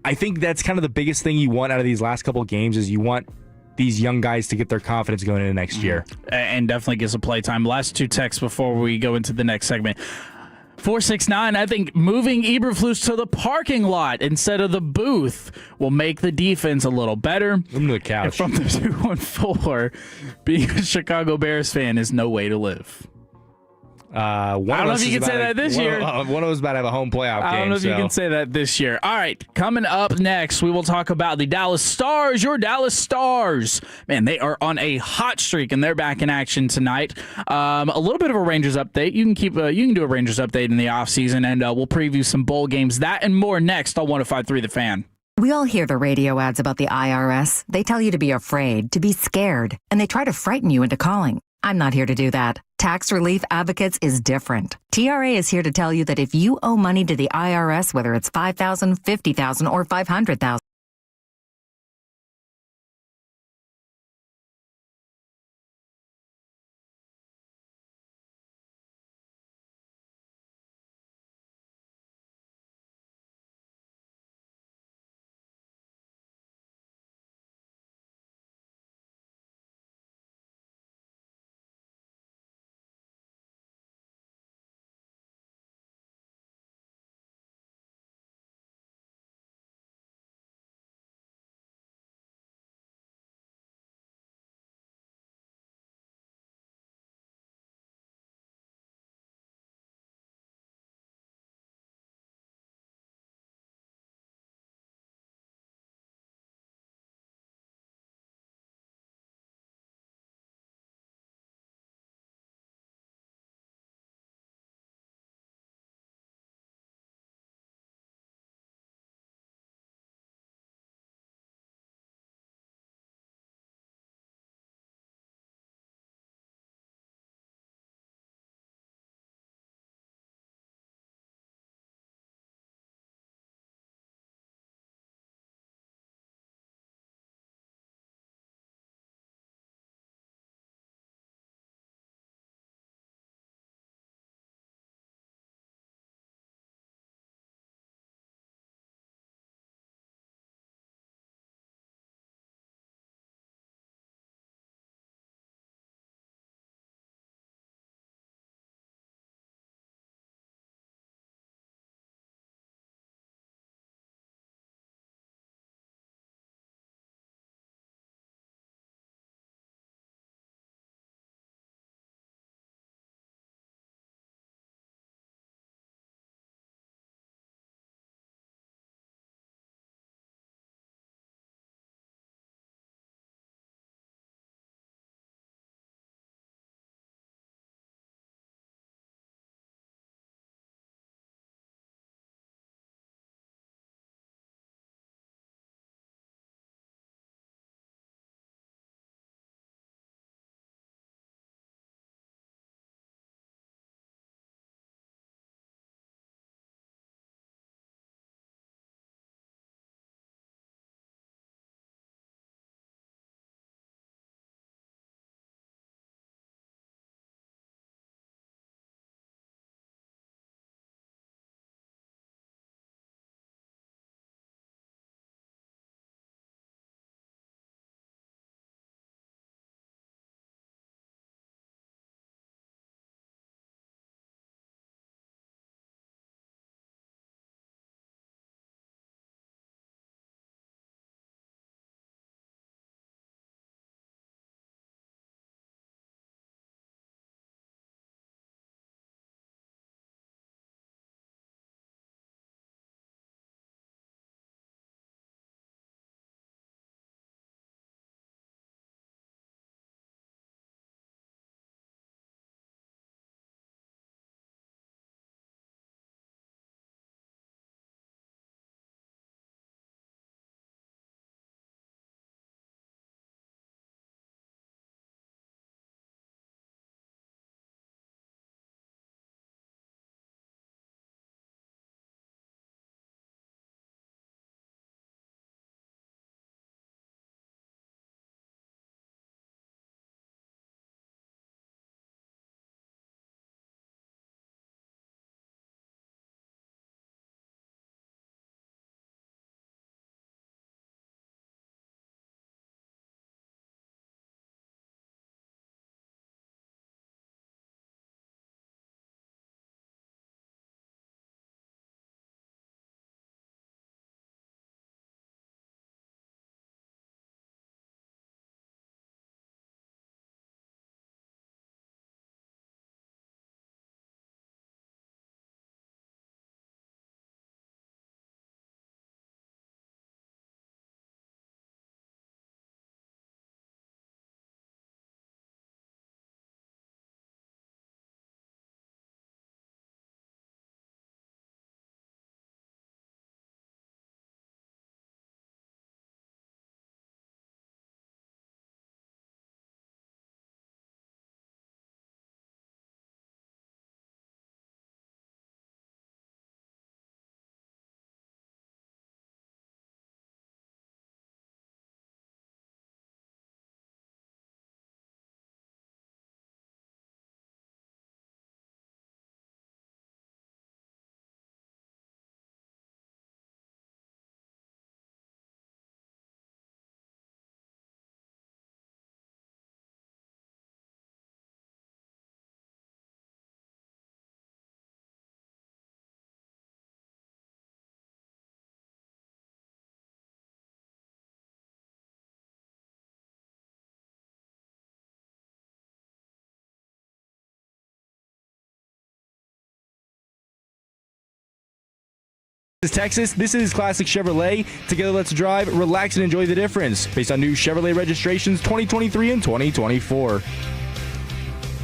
I think that's kind of the biggest thing you want out of these last couple of games is you want these young guys to get their confidence going into next year. And definitely get some play time. Last two texts before we go into the next segment. 469, I think moving Eberflus to the parking lot instead of the booth will make the defense a little better. From the couch. And from the 214, being a Chicago Bears fan is no way to live. I don't know if you can say that this year. One of us about to have a home playoff game. I don't know if you can say that this year. All right, coming up next, we will talk about the Dallas Stars. Your Dallas Stars. Man, they are on a hot streak, and they're back in action tonight. A little bit of a Rangers update. You can do a Rangers update in the offseason, and we'll preview some bowl games. That and more next on 105.3 The Fan. We all hear the radio ads about the IRS. They tell you to be afraid, to be scared, and they try to frighten you into calling. I'm not here to do that. Tax Relief Advocates is different. TRA is here to tell you that if you owe money to the IRS, whether it's $5,000, $50,000, or $500,000, Texas. This is Classic Chevrolet. Together, let's drive, relax, and enjoy the difference. Based on new Chevrolet registrations 2023 and 2024.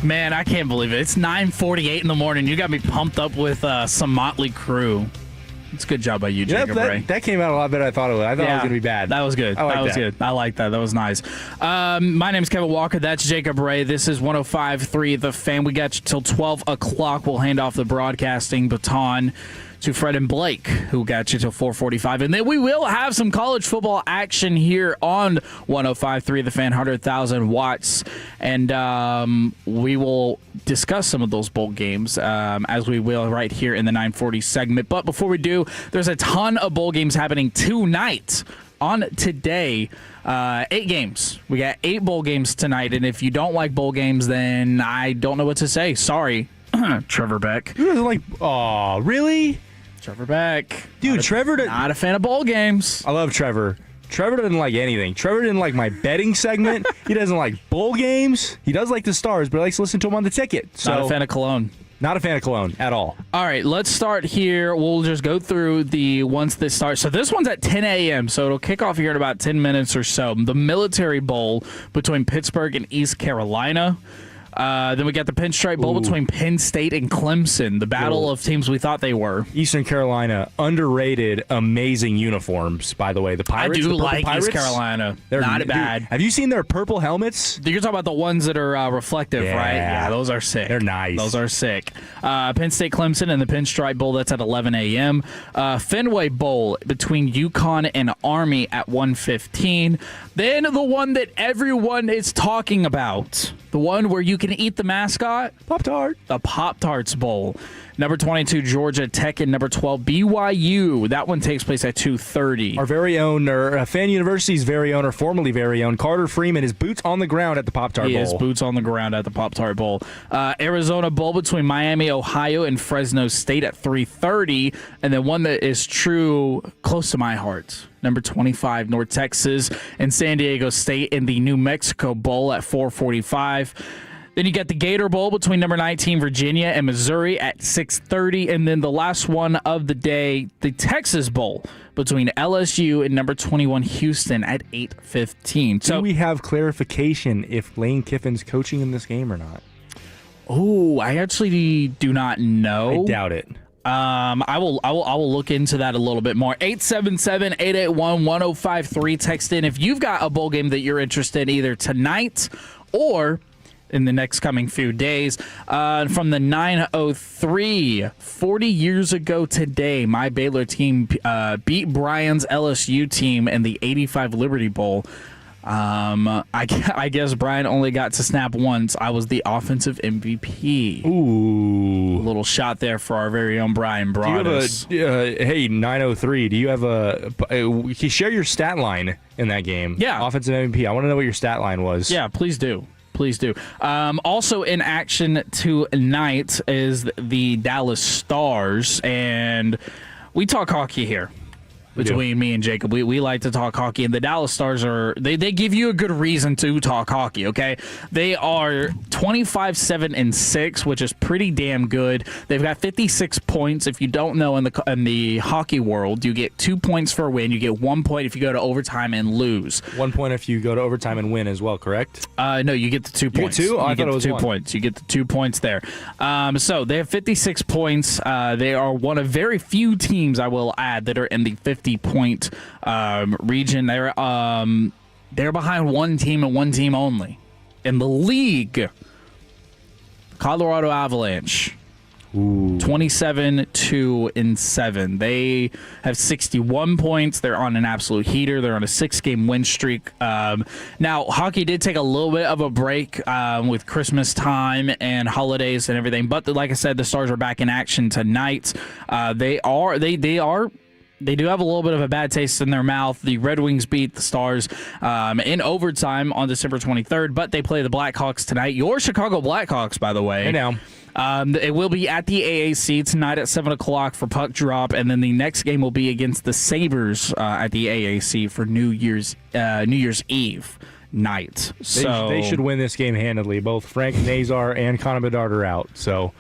Man, I can't believe it. It's 9:48 in the morning. You got me pumped up with some Motley Crue. It's a good job by you, Jacob Ray. That came out a lot better than I thought it would. I thought it was going to be bad. That was good. That was good. I like that. That was nice. My name's Kevin Walker. That's Jacob Ray. This is 105.3 The Fan. We got you till 12 o'clock. We'll hand off the broadcasting baton to Fred and Blake, who got you till 4:45. And then we will have some college football action here on 105.3 The Fan, 100,000 watts. And we will discuss some of those bowl games as we will right here in the 940 segment. But before we do, there's a ton of bowl games happening tonight. On today, 8 games. We got 8 bowl games tonight. And if you don't like bowl games, then I don't know what to say. Sorry, Trevor Beck. Who doesn't like... Oh, really? Trevor Beck. Dude, Trevor... Not a fan of bowl games. I love Trevor. Trevor doesn't like anything. Trevor didn't like my betting segment. He doesn't like bowl games. He does like the Stars, but he likes to listen to them on the ticket. So, not a fan of Cologne. Not a fan of Cologne at all. All right, let's start here. We'll just go through the ones that start. So this one's at 10 a.m., so it'll kick off here in about 10 minutes or so. The Military Bowl between Pittsburgh and East Carolina. Then we got the Pinstripe Bowl between Penn State and Clemson, the battle of teams we thought they were. Eastern Carolina, underrated, amazing uniforms, by the way. The Pirates, I do the like Pirates, East Carolina. They're not bad. Dude, have you seen their purple helmets? You're talking about the ones that are reflective, right? Yeah, those are sick. They're nice. Those are sick. Penn State Clemson and the Pinstripe Bowl, that's at 11 a.m. Fenway Bowl between UConn and Army at 1:15. Then the one that everyone is talking about, the one where you can eat the mascot, Pop-Tart. The Pop-Tarts Bowl. Number 22, Georgia Tech, and number 12, BYU. That one takes place at 2:30. Our very own, or Fan University's very own, or formerly very own, Carter Freeman is boots on the ground at the Pop-Tart Bowl. He is boots on the ground at the Pop-Tart Bowl. Arizona Bowl between Miami, Ohio, and Fresno State at 3:30. And then one that is true, close to my heart. Number 25, North Texas and San Diego State in the New Mexico Bowl at 4:45. Then you got the Gator Bowl between number 19, Virginia, and Missouri at 6:30. And then the last one of the day, the Texas Bowl between LSU and number 21, Houston at 8:15. So, do we have clarification if Lane Kiffin's coaching in this game or not? Oh, I actually do not know. I doubt it. I will look into that a little bit more. 877-881-1053. Text in if you've got a bowl game that you're interested in either tonight or in the next coming few days. From the 903, 40 years ago today, my Baylor team beat Brian's LSU team in the 85 Liberty Bowl. I guess Brian only got to snap once. I was the offensive MVP. Ooh. A little shot there for our very own Brian Broaddus. Hey, 903, do you have share your stat line in that game? Yeah. Offensive MVP. I want to know what your stat line was. Yeah, please do. Please do. Also in action tonight is the Dallas Stars, and we talk hockey here. Between me and Jacob, we like to talk hockey, and the Dallas Stars they give you a good reason to talk hockey. Okay, they are 25-7-6, which is pretty damn good. They've got 56 points. If you don't know, in the hockey world, you get 2 points for a win. You get 1 point if you go to overtime and lose. 1 point if you go to overtime and win as well. Correct? No, you get the 2 points. You get 2? I thought it was 2 1. points. You get the 2 points there. So they have 56 points. They are one of very few teams, I will add, that are in the 50-point region. They're behind one team and one team only in the league. Colorado Avalanche. 27-2-7. They have 61 points. They're on an absolute heater. They're on a 6-game win streak. Now, hockey did take a little bit of a break with Christmas time and holidays and everything. But like I said, the Stars are back in action tonight. They do have a little bit of a bad taste in their mouth. The Red Wings beat the Stars in overtime on December 23rd, but they play the Blackhawks tonight. Your Chicago Blackhawks, by the way. Hey now. It will be at the AAC tonight at 7 o'clock for puck drop, and then the next game will be against the Sabres at the AAC for New Year's Eve night. They should win this game handily. Both Frank Nazar and Connor Bedard are out. So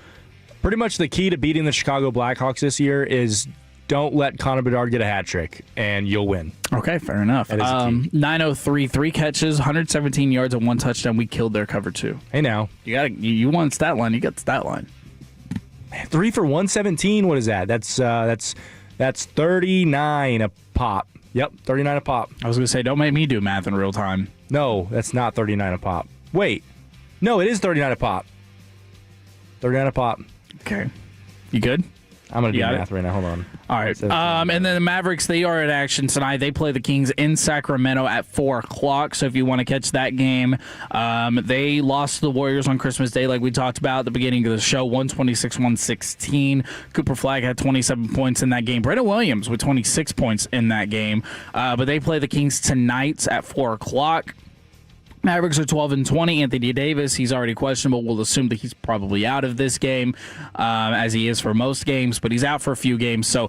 pretty much the key to beating the Chicago Blackhawks this year is don't let Connor Bedard get a hat trick, and you'll win. Okay, fair enough. 903, 3 catches, 117 yards, and 1 touchdown. We killed their cover 2. Hey, now. You want stat line. You got the stat line. 3 for 117. What is that? That's 39 a pop. Yep, 39 a pop. I was going to say, don't make me do math in real time. No, that's not 39 a pop. Wait. No, it is 39 a pop. 39 a pop. Okay. You good? I'm going to do math right now. Hold on. All right. And then the Mavericks, they are in action tonight. They play the Kings in Sacramento at 4 o'clock. So if you want to catch that game, they lost to the Warriors on Christmas Day, like we talked about at the beginning of the show, 126-116. Cooper Flagg had 27 points in that game. Brandon Williams with 26 points in that game. But they play the Kings tonight at 4 o'clock. Mavericks are 12-20. Anthony Davis, he's already questionable. We'll assume that he's probably out of this game, as he is for most games, but he's out for a few games. So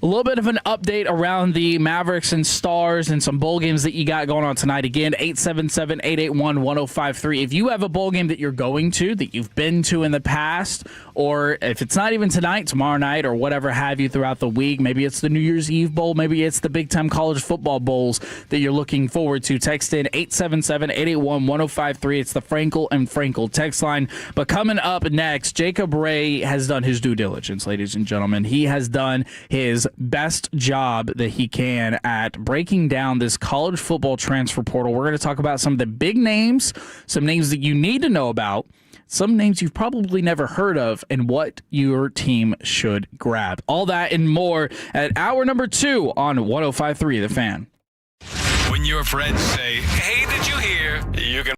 a little bit of an update around the Mavericks and Stars and some bowl games that you got going on tonight. Again, 877-881-1053. If you have a bowl game that you're going to, that you've been to in the past, or if it's not even tonight, tomorrow night, or whatever have you throughout the week, maybe it's the New Year's Eve Bowl, maybe it's the big-time college football bowls that you're looking forward to, text in 877-881-1053. It's the Frankel and Frankel text line. But coming up next, Jacob Ray has done his due diligence, ladies and gentlemen. He has done his best job that he can at breaking down this college football transfer portal. We're going to talk about some of the big names, some names that you need to know about, some names you've probably never heard of, and what your team should grab. All that and more at hour number 2 on 105.3 The Fan. When your friends say, "Hey, did you hear?" You can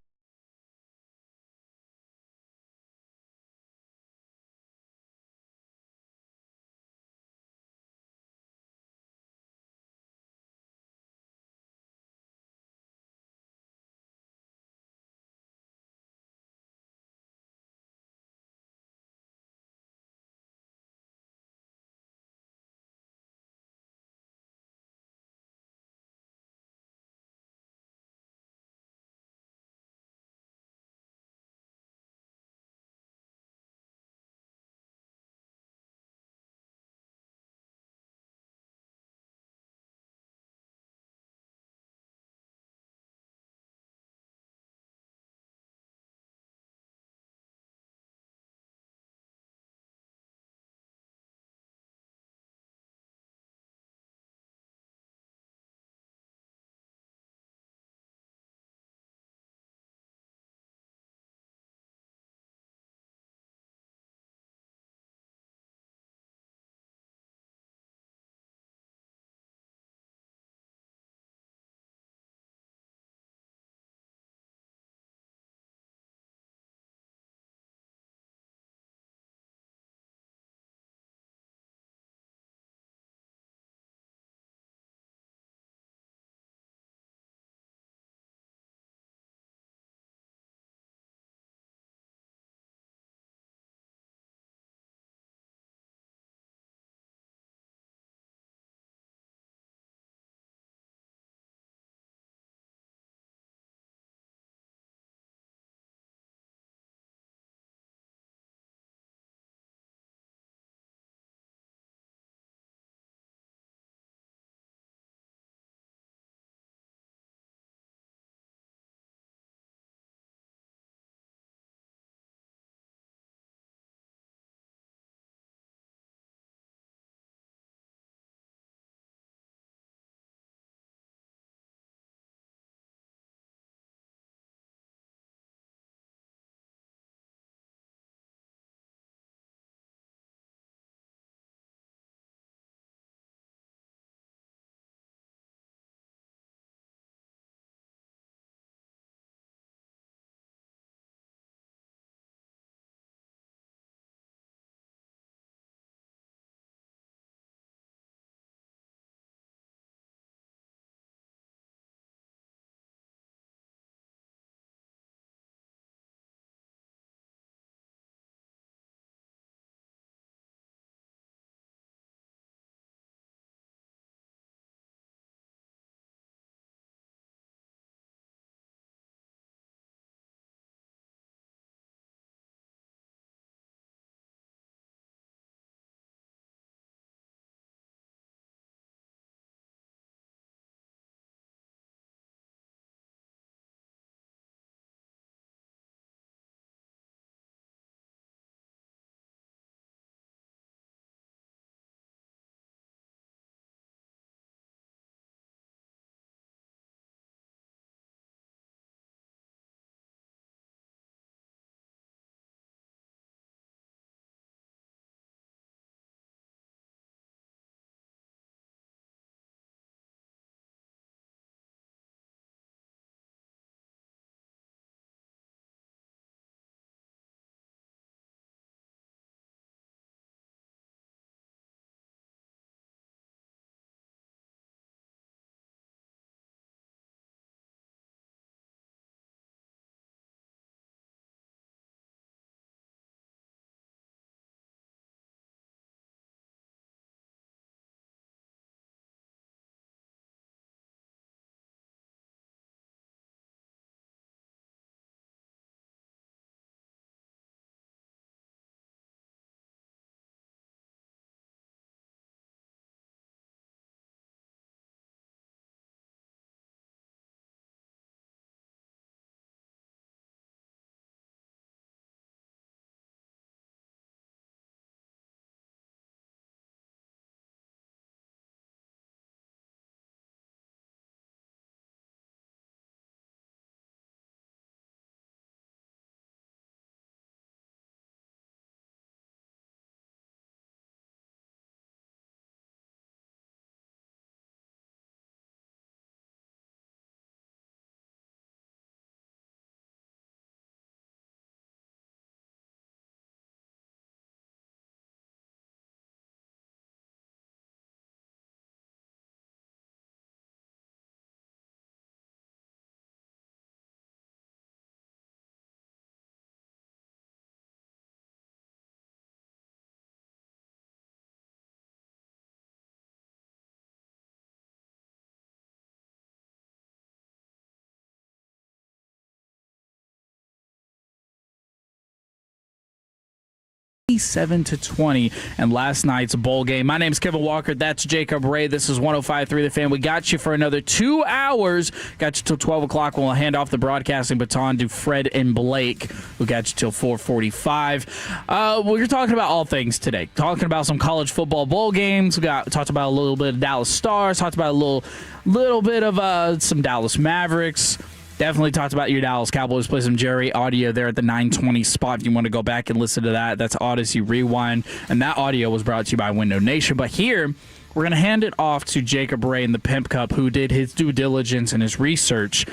27-20 in last night's bowl game. My name's Kevin Walker. That's Jacob Ray. This is 105.3 The Fan. We got you for another 2 hours. Got you till 12 o'clock. We'll hand off the broadcasting baton to Fred and Blake, who got you till 4:45. We're talking about all things today. Talking about some college football bowl games. Talked about a little bit of Dallas Stars. Talked about a little bit of some Dallas Mavericks. Definitely talked about your Dallas Cowboys. Play some Jerry audio there at the 9:20 spot if you want to go back and listen to that. That's Odyssey Rewind. And that audio was brought to you by Window Nation. But here, we're going to hand it off to Jacob Ray in the Pimp Cup, who did his due diligence and his research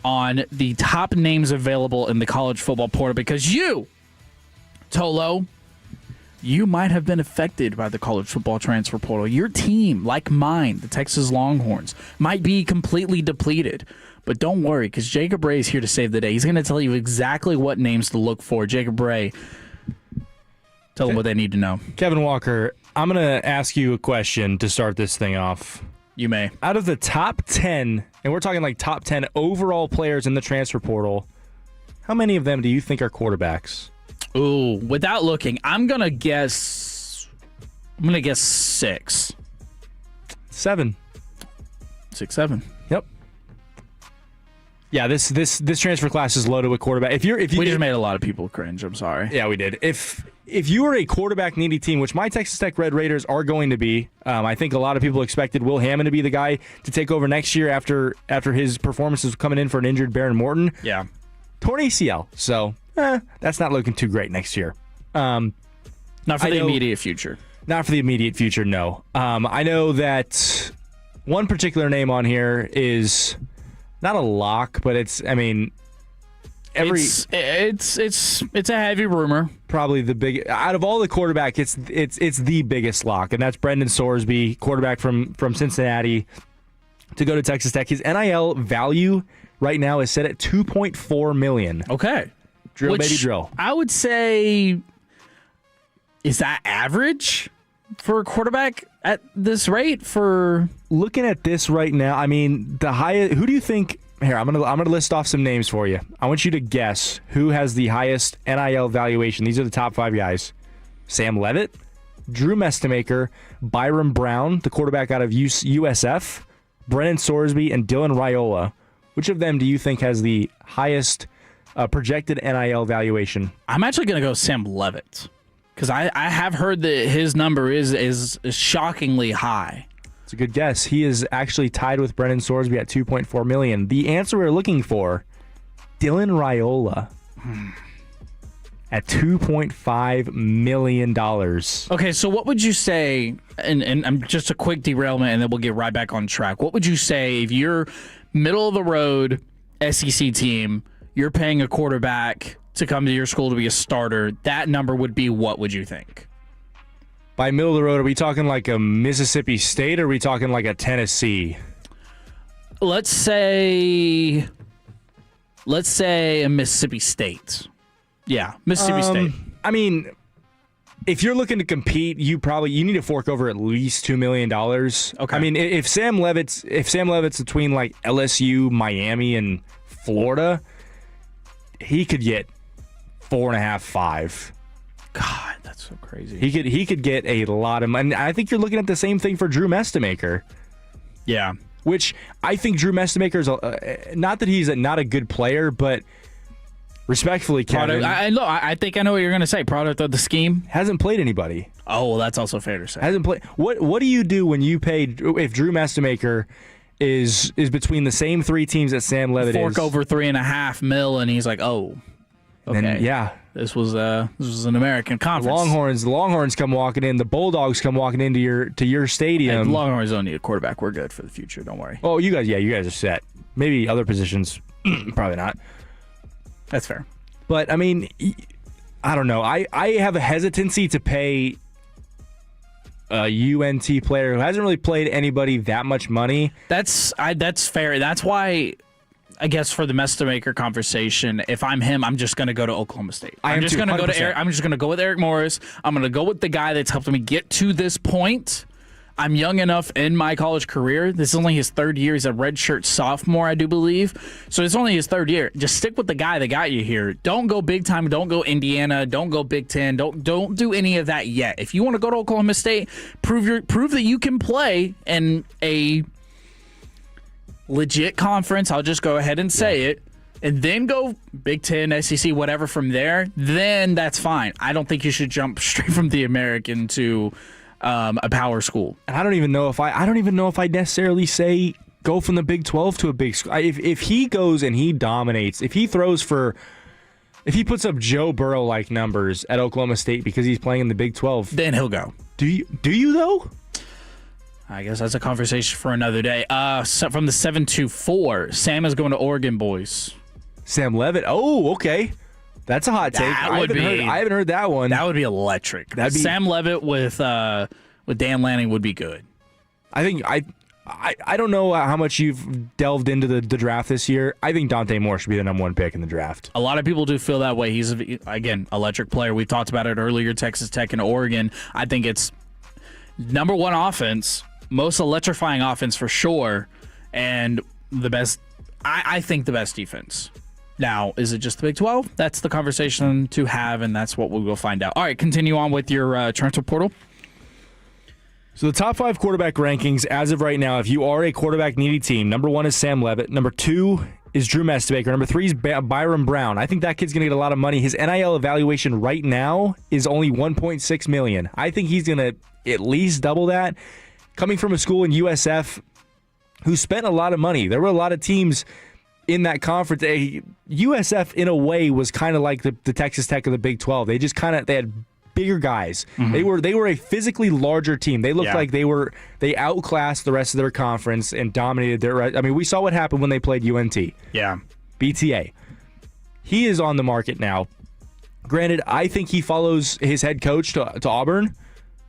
on the top names available in the college football portal. Because you, Tolo, you might have been affected by the college football transfer portal. Your team, like mine, the Texas Longhorns, might be completely depleted. But don't worry, because Jacob Ray is here to save the day. He's going to tell you exactly what names to look for. Jacob Ray, tell them what they need to know. Kevin Walker, I'm going to ask you a question to start this thing off. You may. Out of the top 10, and we're talking like top 10 overall players in the transfer portal, how many of them do you think are quarterbacks? Ooh, without looking, I'm going to guess 6. 7. 6, 7. Yep. Yeah, this transfer class is loaded with quarterback. We just made a lot of people cringe. I'm sorry. Yeah, we did. If you are a quarterback needy team, which my Texas Tech Red Raiders are going to be, I think a lot of people expected Will Hammond to be the guy to take over next year after his performances coming in for an injured Baron Morton. Yeah, torn ACL. So that's not looking too great next year. Not for the immediate future. Not for the immediate future. No. I know that one particular name on here is not a lock, but it's a heavy rumor. Probably the big out of all the quarterback, it's the biggest lock, and that's Brendan Sorsby, quarterback from Cincinnati, to go to Texas Tech. His NIL value right now is set at $2.4 million. Okay, drill baby drill. I would say, is that average for a quarterback at this rate? For looking at this right now, I mean, the highest. Who do you think? Here, I'm gonna list off some names for you. I want you to guess who has the highest NIL valuation. These are the top 5 guys: Sam Levitt, Drew Mestemaker, Byron Brown, the quarterback out of USF, Brennan Sorsby, and Dylan Raiola. Which of them do you think has the highest projected NIL valuation? I'm actually gonna go Sam Levitt, because I have heard that his number is shockingly high. It's a good guess. He is actually tied with Brennan Sorsby at $2.4 million. The answer we're looking for, Dylan Raiola at $2.5 million. Okay, so what would you say, and I'm just a quick derailment and then we'll get right back on track. What would you say if you're middle of the road SEC team, you're paying a quarterback to come to your school to be a starter, that number would be what would you think? By middle of the road, are we talking like a Mississippi State or are we talking like a Tennessee? Let's say a Mississippi State. Yeah, Mississippi State. I mean, if you're looking to compete, you need to fork over at least $2 million. Okay. I mean, if Sam Levitt's between like LSU, Miami, and Florida, he could get 4.5, 5. God, that's so crazy. He could get a lot of money. I think you're looking at the same thing for Drew Mestemaker. Yeah. Which I think Drew Mestemaker is not that he's not a good player, but respectfully, Kevin, I think I know what you're going to say. Product of the scheme. Hasn't played anybody. Oh, well, that's also fair to say. Hasn't played. What do you do when you pay if Drew Mestemaker is between the same 3 teams that Sam Levitt is? Fork over $3.5 million, and he's like, oh, okay, and yeah. This was an American conference. The Longhorns come walking in. The Bulldogs come walking into your stadium. Hey, the Longhorns don't need a quarterback. We're good for the future. Don't worry. Oh, you guys are set. Maybe other positions, probably not. That's fair. But I mean, I don't know. I have a hesitancy to pay a UNT player who hasn't really played anybody that much money. That's fair. That's why, I guess, for the Mestemaker conversation, if I'm him, I'm just going to go to Oklahoma State. I'm just going to go with Eric Morris. I'm going to go with the guy that's helped me get to this point. I'm young enough in my college career. This is only his third year. He's a redshirt sophomore, I do believe. So it's only his third year. Just stick with the guy that got you here. Don't go big time. Don't go Indiana. Don't go Big Ten. Don't do any of that yet. If you want to go to Oklahoma State, prove that you can play in a legit conference. I'll just go ahead and say it. And then go Big Ten, SEC, whatever from there. Then that's fine. I don't think you should jump straight from the American to a power school. And I don't even know if I'd necessarily say go from the Big 12 to a big school. If he goes and he dominates, if he puts up Joe Burrow like numbers at Oklahoma State because he's playing in the Big 12, then he'll go. Do you though? I guess that's a conversation for another day. From the 724, Sam is going to Oregon, boys. Sam Levitt. Oh, okay. That's a hot take. I haven't heard that one. That would be electric. Sam Levitt with Dan Lanning would be good. I think I don't know how much you've delved into the draft this year. I think Dante Moore should be the number one pick in the draft. A lot of people do feel that way. He's, again, electric player. We've talked about it earlier, Texas Tech and Oregon. I think it's number one offense, most electrifying offense for sure, and the best, I think the best defense. Now, is it just the Big 12? That's the conversation to have, and that's what we will find out. All right, continue on with your transfer portal. So the top 5 quarterback rankings as of right now, if you are a quarterback-needy team, number 1 is Sam Levitt. Number 2 is Drew Mestebaker. Number 3 is Byron Brown. I think that kid's going to get a lot of money. His NIL evaluation right now is only $1.6 million. I think he's going to at least double that. Coming from a school in USF who spent a lot of money. There were a lot of teams in that conference. USF, in a way, was kind of like the Texas Tech of the Big 12. They had bigger guys. Mm-hmm. They were a physically larger team. They looked like they outclassed the rest of their conference and dominated their. I mean, we saw what happened when they played UNT. Yeah, BTA. He is on the market now. Granted, I think he follows his head coach to Auburn.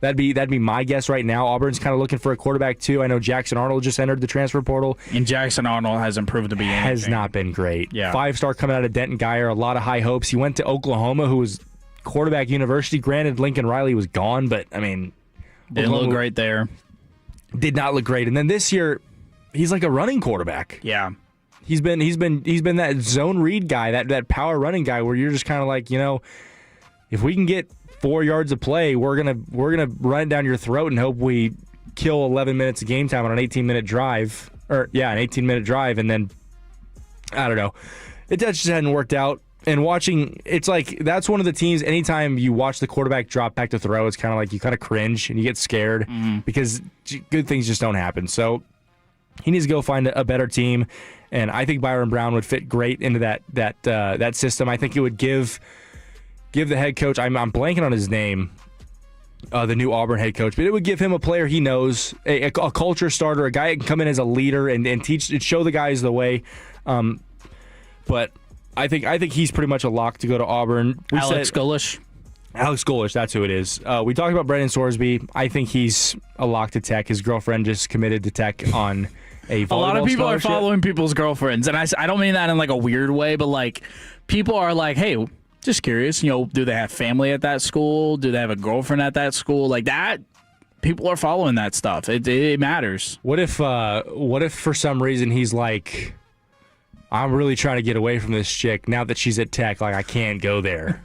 That'd be my guess right now. Auburn's kind of looking for a quarterback too. I know Jackson Arnold just entered the transfer portal. And Jackson Arnold hasn't proved to be anything. Has not been great. Yeah. 5-star coming out of Denton Guyer, a lot of high hopes. He went to Oklahoma, who was quarterback university. Granted, Lincoln Riley was gone, but I mean, didn't look great there. Did not look great. And then this year, he's like a running quarterback. Yeah. He's been that zone read guy, that power running guy where you're just kind of like, if we can get 4 yards of play, we're gonna run it down your throat and hope we kill 11 minutes of game time on an 18-minute drive. An 18-minute drive, and then I don't know. That just hadn't worked out. And watching, it's like that's one of the teams. Anytime you watch the quarterback drop back to throw, it's kind of like you kind of cringe and you get scared because good things just don't happen. So he needs to go find a better team, and I think Byron Brown would fit great into that system. I think it would give the head coach, I'm blanking on his name, the new Auburn head coach, but it would give him a player he knows, a culture starter, a guy that can come in as a leader and teach and show the guys the way. But I think he's pretty much a lock to go to Auburn. Alex Golesh, that's who it is. We talked about Brendan Sorsby. I think he's a lock to Tech. His girlfriend just committed to Tech on a volleyball A lot of people scholarship. are following people's girlfriends, and I don't mean that in like a weird way, but like people are like, hey, just curious, do they have family at that school? Do they have a girlfriend at that school? Like that, people are following that stuff. It matters. What if for some reason he's like, I'm really trying to get away from this chick now that she's at Tech. Like I can't go there.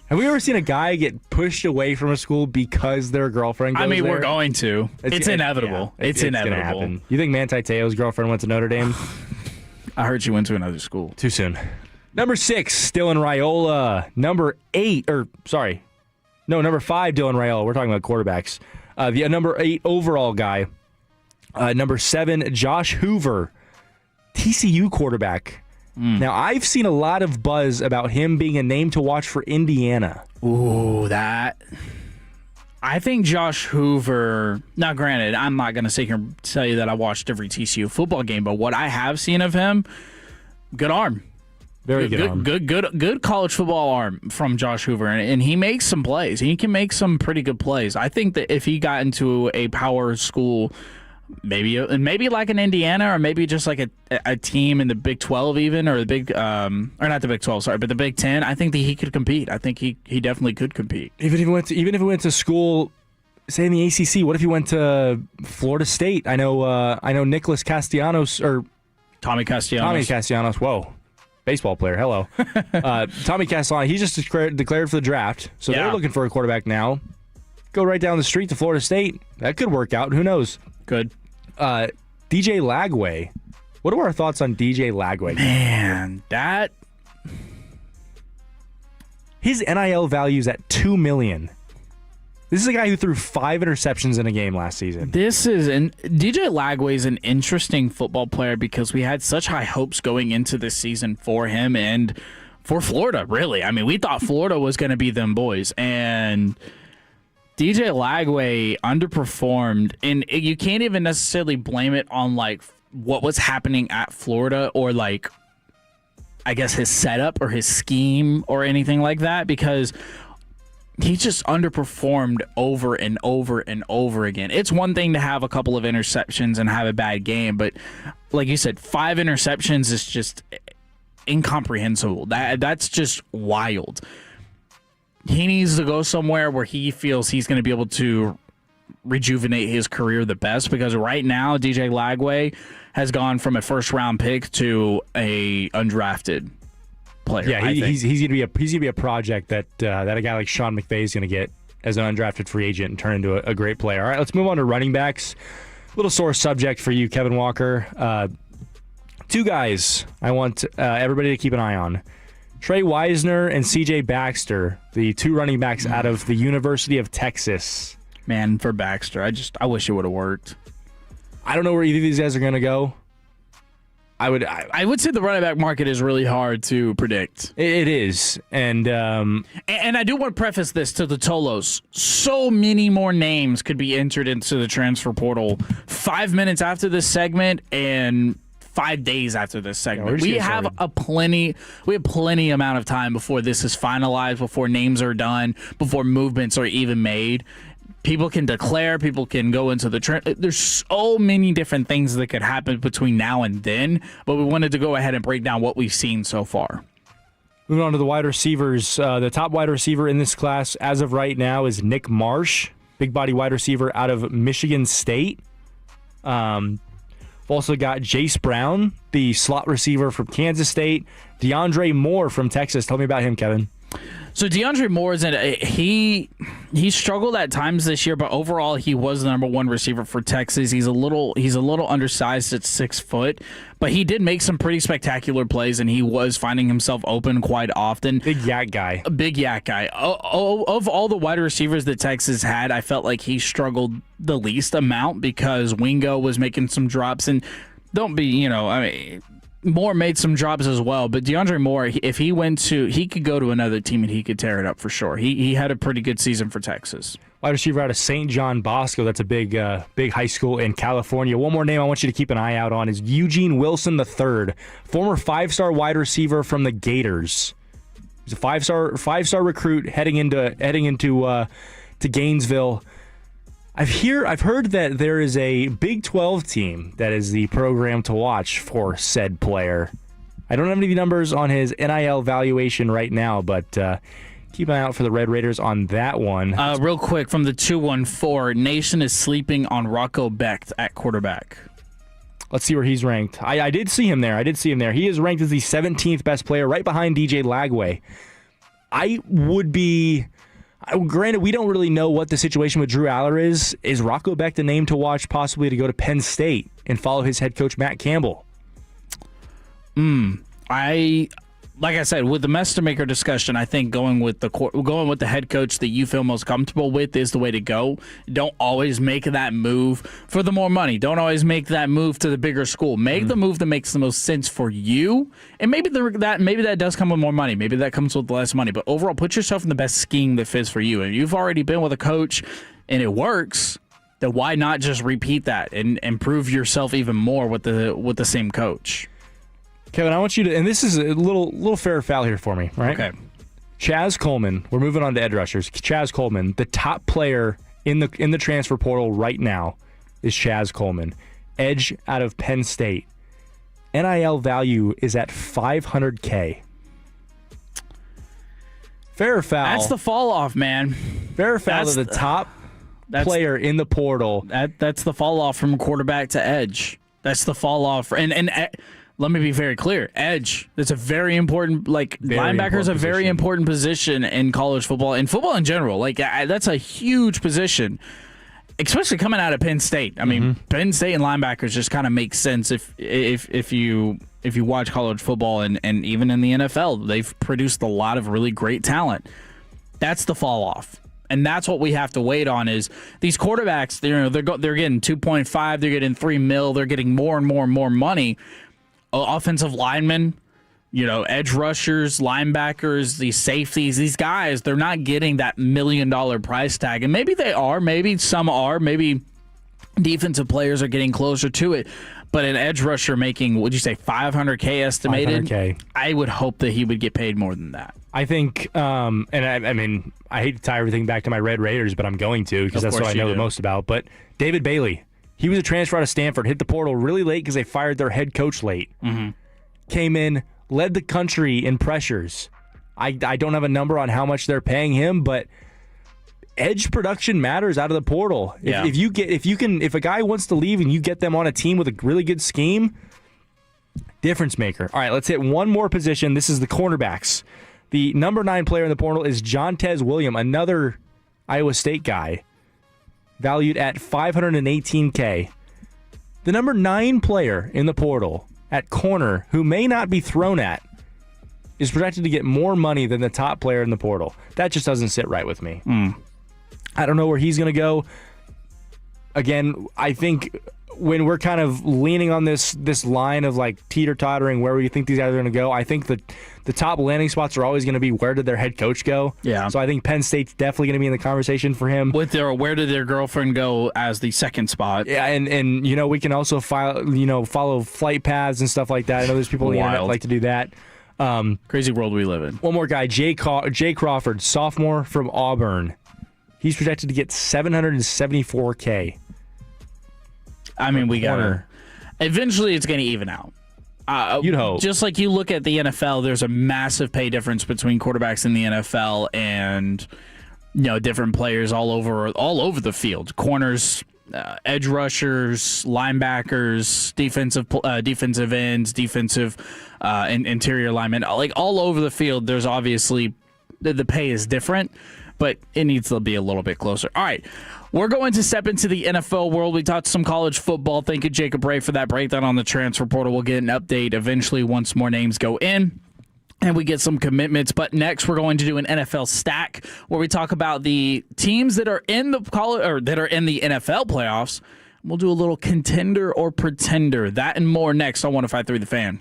Have we ever seen a guy get pushed away from a school because their girlfriend goes there? We're going to. It's inevitable. Yeah, it's inevitable. Gonna happen. You think Manti Te'o's girlfriend went to Notre Dame? I heard she went to another school. Too soon. Number 6, Dylan Raiola. Number 5, Dylan Raiola. We're talking about quarterbacks. The number 8 overall guy. Number 7, Josh Hoover, TCU quarterback. Now, I've seen a lot of buzz about him being a name to watch for Indiana. Ooh, I think Josh Hoover, now granted, I'm not going to sit here and tell you that I watched every TCU football game, but what I have seen of him, good arm. Very good arm. Good college football arm from Josh Hoover, and he makes some plays. He can make some pretty good plays. I think that if he got into a power school, maybe like an Indiana, or maybe just like a team in the Big 12 even, or the Big or not the Big 12, sorry, but the Big 10, I think that he could compete. I think he definitely could compete. Even if he went to school say in the ACC, what if he went to Florida State? I know Nicholas Castellanos or Tommy Castellanos. Whoa, baseball player. Hello, Tommy Castellanos. He just declared for the draft, so they're looking for a quarterback now. Go right down the street to Florida State. That could work out. Who knows? Good. DJ Lagway. What are our thoughts on DJ Lagway? Man, his NIL value is at $2 million. This is a guy who threw 5 interceptions in a game last season. DJ Lagway is an interesting football player because we had such high hopes going into this season for him and for Florida, really. I mean, we thought Florida was going to be them boys, and DJ Lagway underperformed, and you can't even necessarily blame it on like what was happening at Florida or like I guess his setup or his scheme or anything like that, because he just underperformed over and over and over again. It's one thing to have a couple of interceptions and have a bad game, but like you said, 5 interceptions is just incomprehensible. That's just wild. He needs to go somewhere where he feels he's going to be able to rejuvenate his career the best, because right now DJ Lagway has gone from a first-round pick to a undrafted player. Yeah, he's gonna be a project that a guy like Sean McVay is gonna get as an undrafted free agent and turn into a great player. All right, let's move on to running backs. A little sore subject for you, Kevin Walker. 2 guys I want everybody to keep an eye on: Trey Wisner and C.J. Baxter, the 2 running backs out of the University of Texas. Man, for Baxter, I wish it would have worked. I don't know where either of these guys are going to go. I would say the running back market is really hard to predict. It is. And I do want to preface this to the Tolos. So many more names could be entered into the transfer portal 5 minutes after this segment and 5 days after this segment. We have plenty amount of time before this is finalized, before names are done, before movements are even made. People can declare, people can go into the there's so many different things that could happen between now and then, but we wanted to go ahead and break down what we've seen so far. Moving on to the wide receivers. The top wide receiver in this class as of right now is Nick Marsh, big body wide receiver out of Michigan State. We've also got Jace Brown, the slot receiver from Kansas State. DeAndre Moore from Texas. Tell me about him, Kevin. So DeAndre Moore he struggled at times this year, but overall he was the number 1 receiver for Texas. He's a little undersized at 6 foot, but he did make some pretty spectacular plays, and he was finding himself open quite often. Big yak guy. A big yak guy. Of all the wide receivers that Texas had, I felt like he struggled the least amount because Wingo was making some drops, and Moore made some drops as well, but DeAndre Moore, if he could go to another team and he could tear it up for sure. He had a pretty good season for Texas. Wide receiver out of St. John Bosco. That's a big high school in California. One more name I want you to keep an eye out on is Eugene Wilson III, former 5-star wide receiver from the Gators. He's a 5-star recruit heading into Gainesville. I've heard that there is a Big 12 team that is the program to watch for said player. I don't have any numbers on his NIL valuation right now, but keep an eye out for the Red Raiders on that one. Real quick, from the 214, Nation is sleeping on Rocco Becht at quarterback. Let's see where he's ranked. I did see him there. He is ranked as the 17th best player, right behind DJ Lagway. Granted, we don't really know what the situation with Drew Aller is. Is Rocco Becht a name to watch, possibly to go to Penn State and follow his head coach, Matt Campbell? Like I said, with the Mester-Maker discussion, I think going with the head coach that you feel most comfortable with is the way to go. Don't always make that move for the more money. Don't always make that move to the bigger school. Make the move that makes the most sense for you. And maybe that does come with more money. Maybe that comes with less money. But overall, put yourself in the best scheme that fits for you. And you've already been with a coach and it works, then why not just repeat that and improve yourself even more with the same coach? Kevin, I want you to, and this is a little fair or foul here for me, right? Okay. Chaz Coleman, we're moving on to edge rushers. Chaz Coleman, the top player in the transfer portal right now is Chaz Coleman, edge out of Penn State. NIL value is at $500K. Fair or foul? That's the fall off, man. Fair or foul to the top player in the portal. That's the fall off from quarterback to edge. That's the fall off. And let me be very clear. Edge. That's a very important. Linebacker is a very important position in college football and football in general. That's a huge position, especially coming out of Penn State. I mean, Penn State and linebackers just kind of make sense if you watch college football and even in the NFL, they've produced a lot of really great talent. That's the fall off. And that's what we have to wait on is these quarterbacks, they're getting 2.5, they're getting $3 million, they're getting more and more and more money. Offensive linemen, edge rushers, linebackers, these safeties, these guys, they're not getting that $1 million price tag. And maybe they are, maybe some are, maybe defensive players are getting closer to it. But an edge rusher making, would you say, $500K estimated? $500K. I would hope that he would get paid more than that. I think, I hate to tie everything back to my Red Raiders, but I'm going to because that's what I know the most about. But David Bailey, he was a transfer out of Stanford, hit the portal really late because they fired their head coach late. Came in, led the country in pressures. I don't have a number on how much they're paying him, but edge production matters out of the portal. If a guy wants to leave and you get them on a team with a really good scheme, difference maker. All right, let's hit one more position. This is the cornerbacks. The number 9 player in the portal is Jontez Williams, another Iowa State guy, valued at $518K. The number 9 player in the portal at corner, who may not be thrown at, is projected to get more money than the top player in the portal. That just doesn't sit right with me. I don't know where he's going to go. Again, I think when we're kind of leaning on this line of teeter-tottering where we think these guys are going to go, I think that the top landing spots are always going to be where did their head coach go? Yeah. So I think Penn State's definitely going to be in the conversation for him. Where did their girlfriend go as the second spot? Yeah, and we can also follow flight paths and stuff like that. I know there's people on the internet that like to do that. Crazy world we live in. One more guy, Jay Crawford, sophomore from Auburn. He's projected to get $774K. I mean, eventually it's going to even out. You'd hope. Just like you look at the NFL, there's a massive pay difference between quarterbacks in the NFL and different players all over the field. Corners, edge rushers, linebackers, defensive ends, defensive and interior linemen. All over the field, there's obviously the pay is different, but it needs to be a little bit closer. All right. We're going to step into the NFL world. We talked some college football. Thank you, Jacob Ray, for that breakdown on the transfer portal. We'll get an update eventually once more names go in and we get some commitments. But next, we're going to do an NFL stack where we talk about the teams that are in the NFL playoffs. We'll do a little contender or pretender. That and more next on 105.3 The Fan.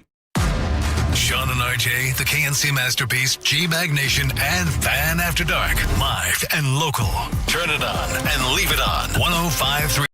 Sean and RJ, the KNC Masterpiece, G-Bag Nation, and Fan After Dark. Live and local. Turn it on and leave it on. 105.3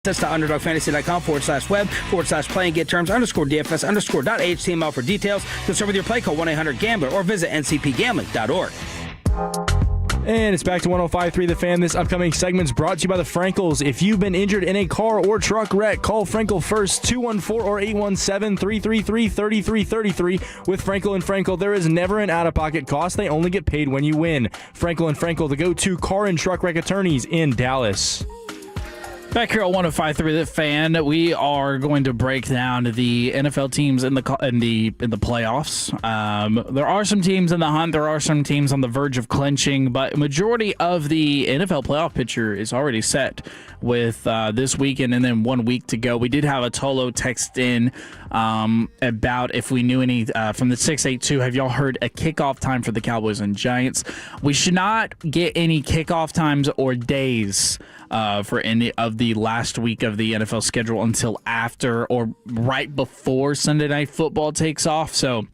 That's to underdogfantasy.com/web/play and get terms _DFS_.html for details. Concern with your play, call 1-800-GAMBLER or visit ncpgambling.org. And it's back to 105.3 The Fan. This upcoming segment's brought to you by the Frankels. If you've been injured in a car or truck wreck, call Frankel first, 214 or 817-333-3333. With Frankel and Frankel, there is never an out-of-pocket cost. They only get paid when you win. Frankel and Frankel, the go-to car and truck wreck attorneys in Dallas. Back here at 105.3 The Fan, we are going to break down the NFL teams in the playoffs. There are some teams in the hunt. There are some teams on the verge of clinching, but majority of the NFL playoff picture is already set with this weekend and then 1 week to go. We did have a Tolo text in about if we knew any from the 682. Have y'all heard a kickoff time for the Cowboys and Giants? We should not get any kickoff times or days for any of the last week of the NFL schedule until after or right before Sunday Night Football takes off. So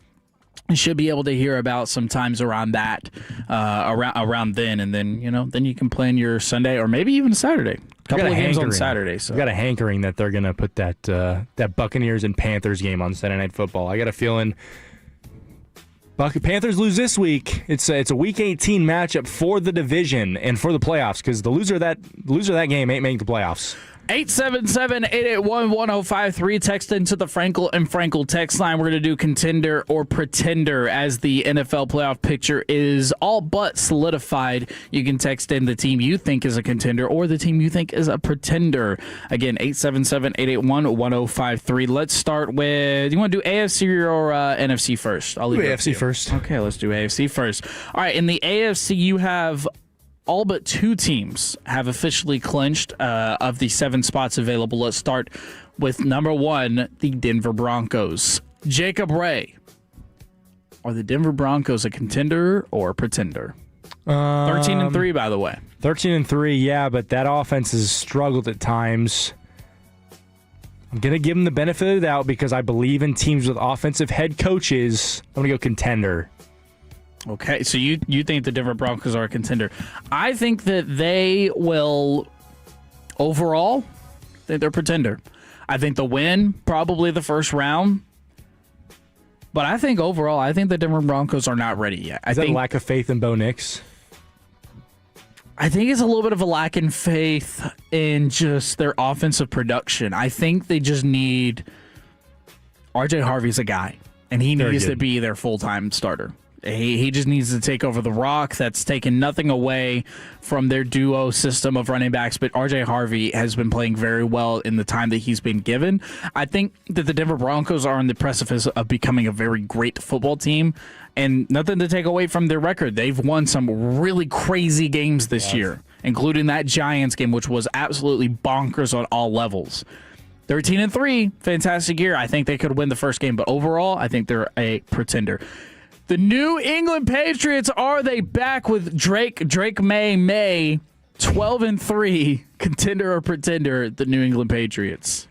you should be able to hear about some times around that, around then, and then then you can plan your Sunday or maybe even Saturday. A couple of games on Saturday. So I've got a hankering that they're gonna put that Buccaneers and Panthers game on Sunday Night Football. I got a feeling Panthers lose this week. It's a Week 18 matchup for the division and for the playoffs because the loser of that game ain't making the playoffs. 877-881-1053. Text into the Frankel and Frankel text line. We're going to do contender or pretender as the NFL playoff picture is all but solidified. You can text in the team you think is a contender or the team you think is a pretender. Again, 877-881-1053. Let's start with, you want to do AFC or NFC first? I'll leave it AFC first. Okay, let's do AFC first. All right, in the AFC, you have all but two teams have officially clinched of the 7 spots available. Let's start with number 1, the Denver Broncos. Jacob Ray, are the Denver Broncos a contender or a pretender? 13-3, by the way. 13-3, yeah, but that offense has struggled at times. I'm going to give them the benefit of the doubt because I believe in teams with offensive head coaches. I'm going to go contender. Okay, so you think the Denver Broncos are a contender. I think that they will, overall, I think they're a pretender. I think they'll win probably the first round. But I think overall, I think the Denver Broncos are not ready yet. Is that a lack of faith in Bo Nix? I think it's a little bit of a lack in faith in just their offensive production. I think they just need RJ Harvey's a guy, and he needs to be their full-time starter. He just needs to take over the rock. That's taken nothing away from their duo system of running backs, but RJ Harvey has been playing very well in the time that he's been given. I think that the Denver Broncos are on the precipice of becoming a very great football team, and nothing to take away from their record. They've won some really crazy games this year, including that Giants game, which was absolutely bonkers on all levels. 13-3, fantastic year. I think they could win the first game, but overall, I think they're a pretender. The New England Patriots, are they back with Drake May, 12-3, contender or pretender, the New England Patriots?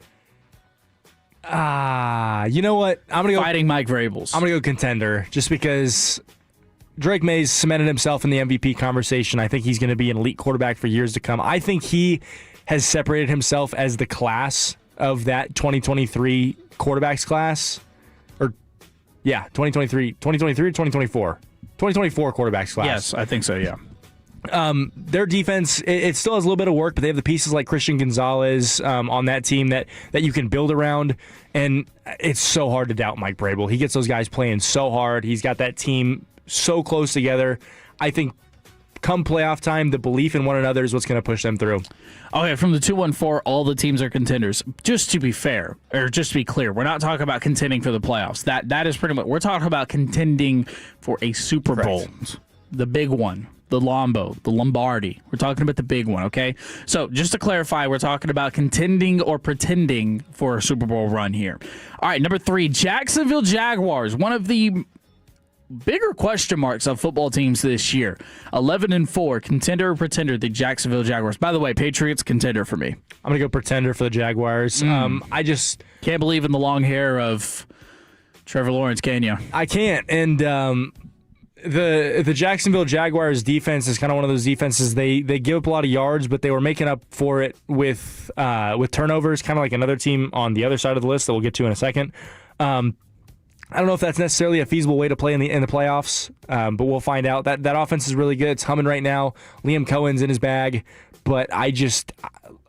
You know what? I'm gonna go fighting Mike Vrabels. I'm gonna go contender just because Drake May's cemented himself in the MVP conversation. I think he's gonna be an elite quarterback for years to come. I think he has separated himself as the class of that 2023 quarterbacks class. 2023 or 2024? 2024 quarterbacks class. Yes, I think so, yeah. Their defense, it still has a little bit of work, but they have the pieces like Christian Gonzalez on that team that you can build around, and it's so hard to doubt Mike Vrabel. He gets those guys playing so hard. He's got that team so close together. I think come playoff time, the belief in one another is what's going to push them through. Okay, from the 214, all the teams are contenders. Just to be fair, or just to be clear, we're not talking about contending for the playoffs. That is pretty much, we're talking about contending for a Super Bowl. The big one, the Lombardi. We're talking about the big one, okay? So just to clarify, we're talking about contending or pretending for a Super Bowl run here. All right, number 3, Jacksonville Jaguars, one of the bigger question marks of football teams this year. 11-4, contender or pretender, the Jacksonville Jaguars. By the way, Patriots, contender for me. I'm going to go pretender for the Jaguars. I just can't believe in the long hair of Trevor Lawrence, can you? I can't. And The Jacksonville Jaguars defense is kind of one of those defenses. They give up a lot of yards, but they were making up for it with turnovers, kind of like another team on the other side of the list that we'll get to in a second. I don't know if that's necessarily a feasible way to play in the playoffs, but we'll find out. That offense is really good. It's humming right now. Liam Cohen's in his bag, but I just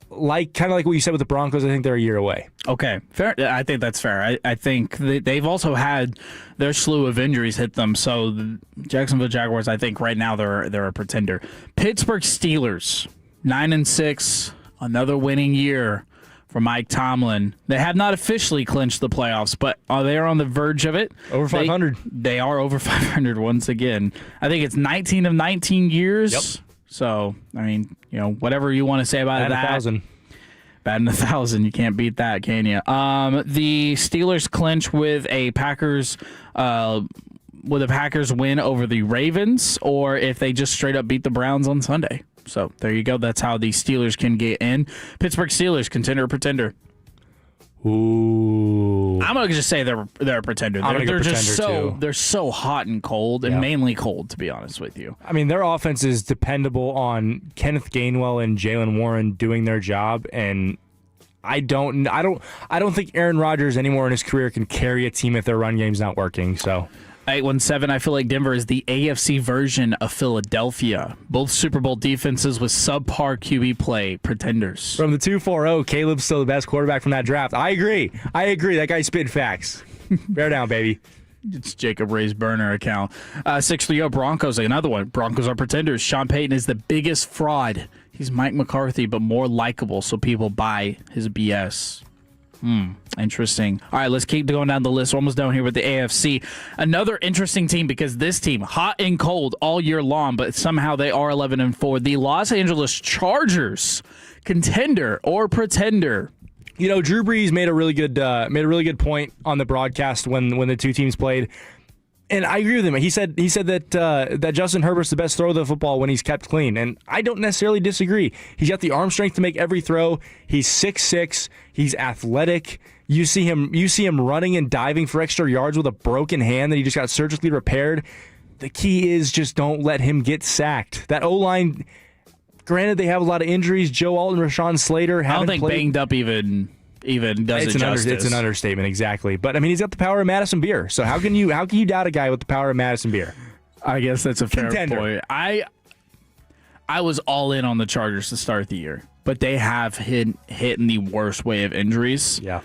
kind of like what you said with the Broncos. I think they're a year away. Okay, fair. I think that's fair. I think they've also had their slew of injuries hit them. So the Jacksonville Jaguars, I think right now they're a pretender. Pittsburgh Steelers 9-6, another winning year for Mike Tomlin. They have not officially clinched the playoffs, but they are on the verge of it. Over 500. They are over 500 once again. I think it's 19 of 19 years. Yep. So, I mean, whatever you want to say about that. 1,000. Batting 1,000. You can't beat that, can you? The Steelers clinch with a Packers win over the Ravens, or if they just straight up beat the Browns on Sunday. So there you go. That's how the Steelers can get in. Pittsburgh Steelers, contender or pretender? Ooh. I'm gonna just say they're a pretender. They're just they're so hot and cold, and mainly cold, to be honest with you. I mean, their offense is dependable on Kenneth Gainwell and Jalen Warren doing their job, and I don't think Aaron Rodgers anymore in his career can carry a team if their run game's not working. So 817, I feel like Denver is the AFC version of Philadelphia. Both Super Bowl defenses with subpar QB play, pretenders. From the 2-4-0, Caleb's still the best quarterback from that draft. I agree. That guy spit facts. Bear down, baby. It's Jacob Ray's burner account. 630 Broncos, another one. Broncos are pretenders. Sean Payton is the biggest fraud. He's Mike McCarthy, but more likable, so people buy his BS. Interesting. All right, let's keep going down the list. We're almost done here with the AFC. Another interesting team, because this team, hot and cold all year long, but somehow they are 11-4. The Los Angeles Chargers, contender or pretender? Drew Brees made a really good point on the broadcast when the two teams played. And I agree with him. He said that Justin Herbert's the best thrower of the football when he's kept clean, and I don't necessarily disagree. He's got the arm strength to make every throw. He's 6'6". He's athletic. You see him running and diving for extra yards with a broken hand that he just got surgically repaired. The key is just don't let him get sacked. That O-line, granted they have a lot of injuries. Joe Alton, Rashawn Slater haven't I don't think played. Banged up even does it justice. It's an understatement, exactly. But I mean, he's got the power of Madison Beer. So how can you doubt a guy with the power of Madison Beer? I guess that's a fair Contender. point. I was all in on the Chargers to start the year, but they have hit in the worst way of injuries. Yeah.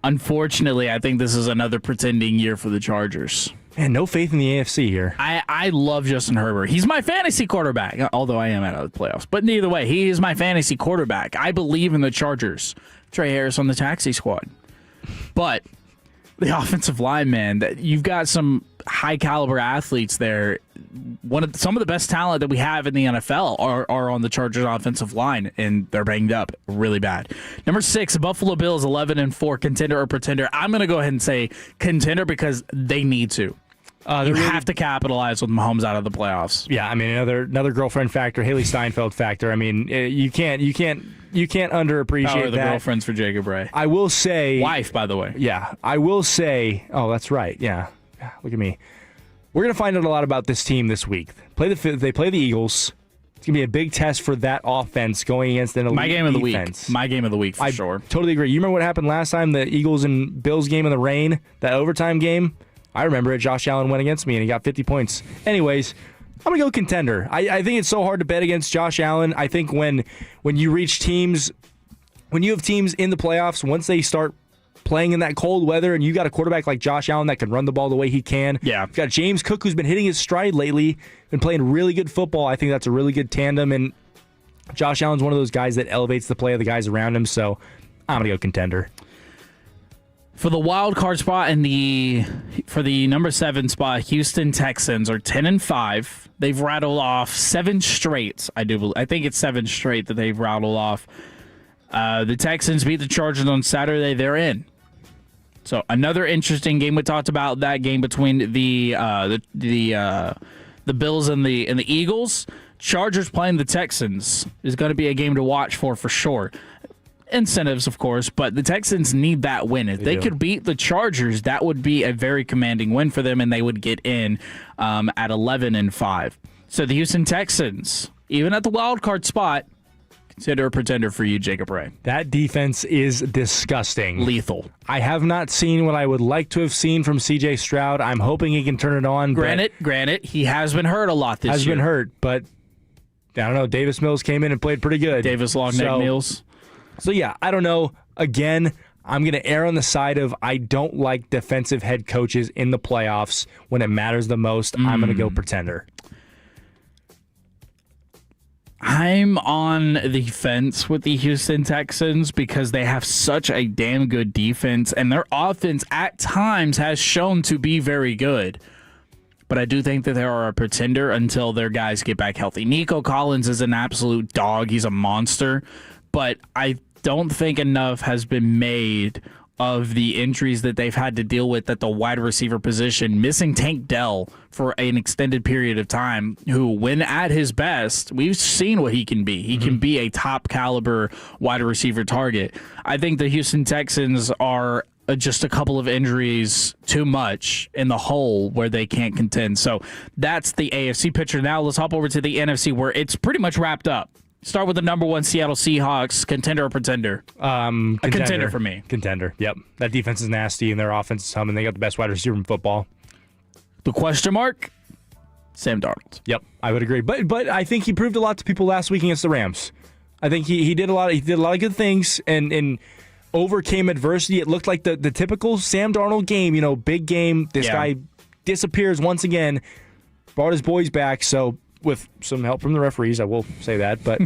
Unfortunately, I think this is another pretending year for the Chargers. Man, no faith in the AFC here. I love Justin Herbert. He's my fantasy quarterback, although I am out of the playoffs. But either way, he is my fantasy quarterback. I believe in the Chargers. Trey Harris on the taxi squad. But the offensive line, man, you've got some high caliber athletes there. Some of the best talent that we have in the NFL are on the Chargers offensive line, and they're banged up really bad. Number 6, Buffalo Bills, 11-4, contender or pretender. I'm going to go ahead and say contender because they need to. You have to capitalize with Mahomes out of the playoffs. Yeah, I mean another girlfriend factor, Haley Steinfeld factor. I mean you can't underappreciate Power of the that. girlfriends for Jacob Ray. I will say, wife, by the way. Yeah, I will say. Oh, that's right. Yeah, look at me. We're gonna find out a lot about this team this week. They play the Eagles. It's gonna be a big test for that offense going against an elite My game of the defense. week. My game of the week for sure. Totally agree. You remember what happened last time? The Eagles and Bills game in the rain, that overtime game. I remember it. Josh Allen went against me, and he got 50 points. Anyways, I'm going to go contender. I think it's so hard to bet against Josh Allen. I think when you reach teams, when you have teams in the playoffs, once they start playing in that cold weather, and you got a quarterback like Josh Allen that can run the ball the way he can. Yeah. You've got James Cook, who's been hitting his stride lately, been playing really good football. I think that's a really good tandem, and Josh Allen's one of those guys that elevates the play of the guys around him, so I'm going to go contender. For the wild card spot for the number 7 spot, Houston Texans are 10-5. They've rattled off 7 straight. I think it's 7 straight that they've rattled off. The Texans beat the Chargers on Saturday. They're in. So another interesting game. We talked about that game between the Bills and the Eagles. Chargers playing the Texans is going to be a game to watch for sure. incentives, of course, but the Texans need that win. If they could beat the Chargers, that would be a very commanding win for them, and they would get in at 11-5. So the Houston Texans, even at the wild card spot, consider a pretender for you, Jacob Ray. That defense is disgusting. Lethal. I have not seen what I would like to have seen from C.J. Stroud. I'm hoping he can turn it on. Granted, he has been hurt a lot this year. Has been hurt, but I don't know. Davis Mills came in and played pretty good. Davis Longneck Mills. So, yeah, I don't know. Again, I'm going to err on the side of I don't like defensive head coaches in the playoffs when it matters the most. I'm going to go pretender. I'm on the fence with the Houston Texans because they have such a damn good defense, and their offense at times has shown to be very good. But I do think that they are a pretender until their guys get back healthy. Nico Collins is an absolute dog. He's a monster. But I don't think enough has been made of the injuries that they've had to deal with at the wide receiver position, missing Tank Dell for an extended period of time, who, when at his best, we've seen what he can be. He can be a top caliber wide receiver target. I think the Houston Texans are just a couple of injuries too much in the hole where they can't contend. So that's the AFC picture. Now let's hop over to the NFC, where it's pretty much wrapped up. Start with the number one Seattle Seahawks. Contender or pretender? A contender for me. Contender, yep. That defense is nasty, and their offense is humming. They got the best wide receiver in football. The question mark? Sam Darnold. Yep, I would agree. But I think he proved a lot to people last week against the Rams. I think he did a lot. He did a lot of good things and overcame adversity. It looked like the typical Sam Darnold game. Big game. This guy disappears once again. Brought his boys back. So, with some help from the referees, I will say that. But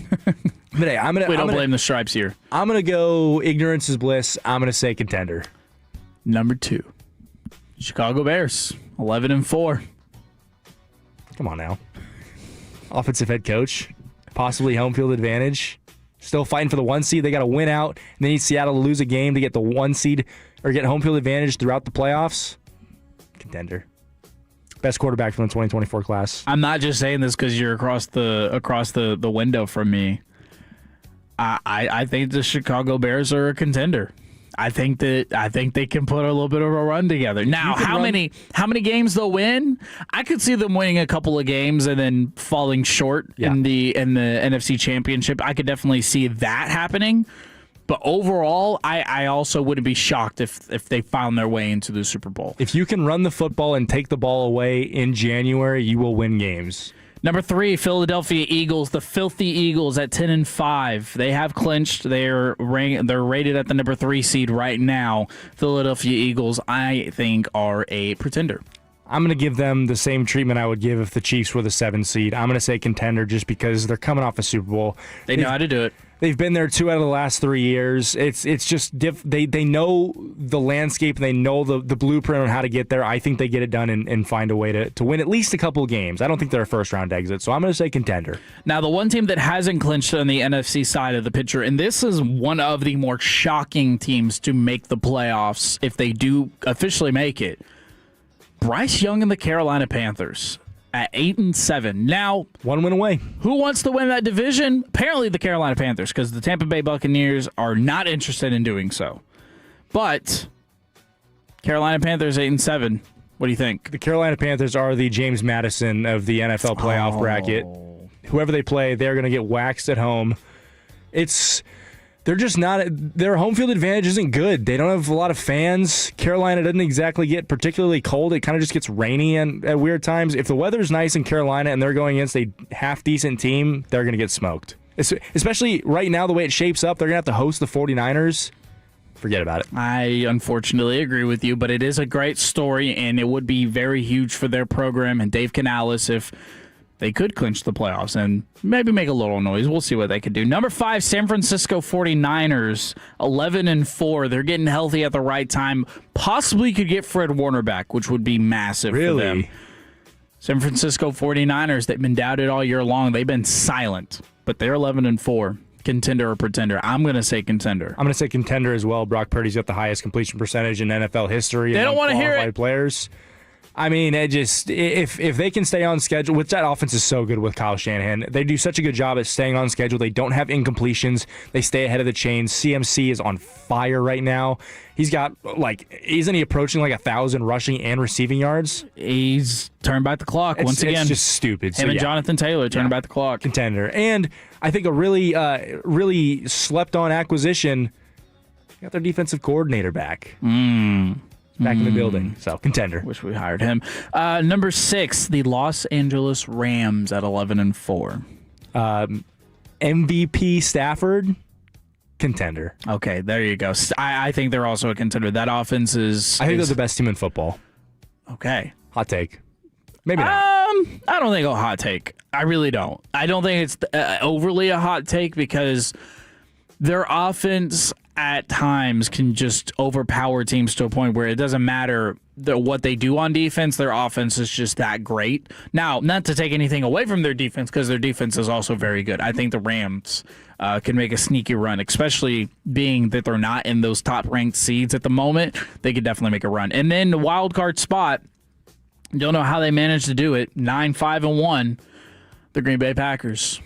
hey, we don't blame the stripes here. I'm gonna go ignorance is bliss. I'm gonna say contender. Number 2, Chicago Bears, 11-4. Come on now, offensive head coach, possibly home field advantage. Still fighting for the 1 seed. They got to win out, and they need Seattle to lose a game to get the 1 seed or get home field advantage throughout the playoffs. Contender. Best quarterback from the 2024 class. I'm not just saying this because you're across the window from me. I think the Chicago Bears are a contender. I think they can put a little bit of a run together. Now, how many games they'll win? I could see them winning a couple of games and then falling short in the NFC Championship. I could definitely see that happening. But overall, I also wouldn't be shocked if they found their way into the Super Bowl. If you can run the football and take the ball away in January, you will win games. Number 3, Philadelphia Eagles, the filthy Eagles at 10-5. They have clinched. They're rated at the number 3 seed right now. Philadelphia Eagles, I think, are a pretender. I'm going to give them the same treatment I would give if the Chiefs were the 7 seed. I'm going to say contender just because they're coming off a Super Bowl. They know how to do it. They've been there 2 out of the last 3 years. It's just they know the landscape and they know the blueprint on how to get there. I think they get it done and find a way to win at least a couple of games. I don't think they're a first-round exit, so I'm going to say contender. Now, the one team that hasn't clinched on the NFC side of the picture, and this is one of the more shocking teams to make the playoffs if they do officially make it, Bryce Young and the Carolina Panthers at 8-7. Now, 1 win away. Who wants to win that division? Apparently the Carolina Panthers, because the Tampa Bay Buccaneers are not interested in doing so. But Carolina Panthers 8-7. What do you think? The Carolina Panthers are the James Madison of the NFL playoff bracket. Whoever they play, they're going to get waxed at home. They're just not. Their home field advantage isn't good. They don't have a lot of fans. Carolina doesn't exactly get particularly cold. It kind of just gets rainy at weird times. If the weather's nice in Carolina and they're going against a half-decent team, they're going to get smoked. Especially right now, the way it shapes up, they're going to have to host the 49ers. Forget about it. I unfortunately agree with you, but it is a great story, and it would be very huge for their program and Dave Canales if they could clinch the playoffs and maybe make a little noise. We'll see what they could do. Number 5, San Francisco 49ers, 11-4. They're getting healthy at the right time. Possibly could get Fred Warner back, which would be massive for them. San Francisco 49ers, they've been doubted all year long. They've been silent, but they're 11-4. Contender or pretender? I'm going to say contender. I'm going to say contender as well. Brock Purdy's got the highest completion percentage in NFL history. They don't want to hear it. Players. I mean, it just if they can stay on schedule, which that offense is so good with Kyle Shanahan, they do such a good job at staying on schedule. They don't have incompletions. They stay ahead of the chains. CMC is on fire right now. He's got isn't he approaching 1,000 rushing and receiving yards? He's turned back the clock once again. It's just stupid. Him and Jonathan Taylor turning back the clock. Contender, and I think a really slept on acquisition. Got their defensive coordinator back. Back in the building. So, contender. Wish we hired him. Number 6, the Los Angeles Rams at 11-4. MVP Stafford, contender. Okay, there you go. I think they're also a contender. That offense is... I think they're the best team in football. Okay. Hot take. Maybe not. I don't think a hot take. I really don't. I don't think it's overly a hot take because their offense at times can just overpower teams to a point where it doesn't matter what they do on defense. Their offense is just that great. Now, not to take anything away from their defense because their defense is also very good. I think the Rams can make a sneaky run, especially being that they're not in those top-ranked seeds at the moment. They could definitely make a run. And then the wild card spot, don't know how they managed to do it, 9-5-1, the Green Bay Packers,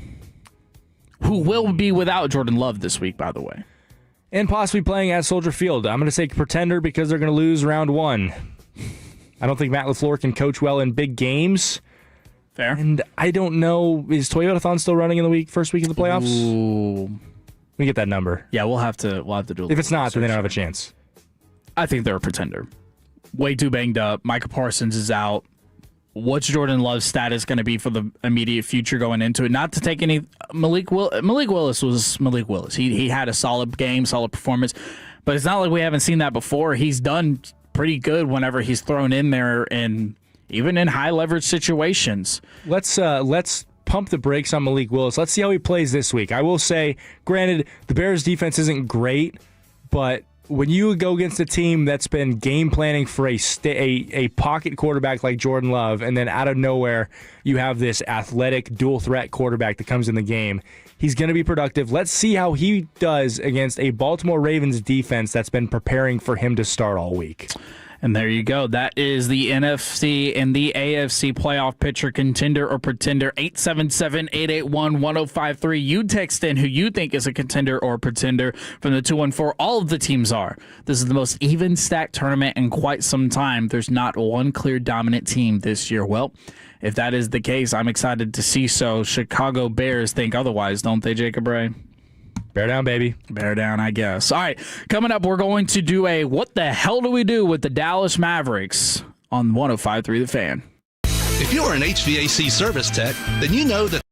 who will be without Jordan Love this week, by the way. And possibly playing at Soldier Field. I'm going to say pretender because they're going to lose round 1. I don't think Matt LaFleur can coach well in big games. Fair. And I don't know, is Toyotathon still running in the first week of the playoffs? Ooh. We get that number. Yeah, we'll have to do a little If it's not, then they don't have a chance. I think they're a pretender. Way too banged up. Micah Parsons is out. What's Jordan Love's status going to be for the immediate future going into it? Not to take any... Malik Willis was Malik Willis. He had a solid game, solid performance, but it's not like we haven't seen that before. He's done pretty good whenever he's thrown in there, and even in high leverage situations. Let's pump the brakes on Malik Willis. Let's see how he plays this week. I will say, granted, the Bears' defense isn't great, but when you go against a team that's been game planning for a pocket quarterback like Jordan Love, and then out of nowhere you have this athletic dual threat quarterback that comes in the game, he's going to be productive. Let's see how he does against a Baltimore Ravens defense that's been preparing for him to start all week. And there you go. That is the NFC and the AFC playoff picture, contender or pretender. 877-881-1053. You text in who you think is a contender or pretender from the 214. All of the teams are. This is the most even stacked tournament in quite some time. There's not one clear dominant team this year. Well, if that is the case, I'm excited to see so. Chicago Bears think otherwise, don't they, Jacob Ray? Bear down, baby. Bear down, I guess. All right, coming up, we're going to do a what the hell do we do with the Dallas Mavericks on 105.3 The Fan. If you're an HVAC service tech, then you know that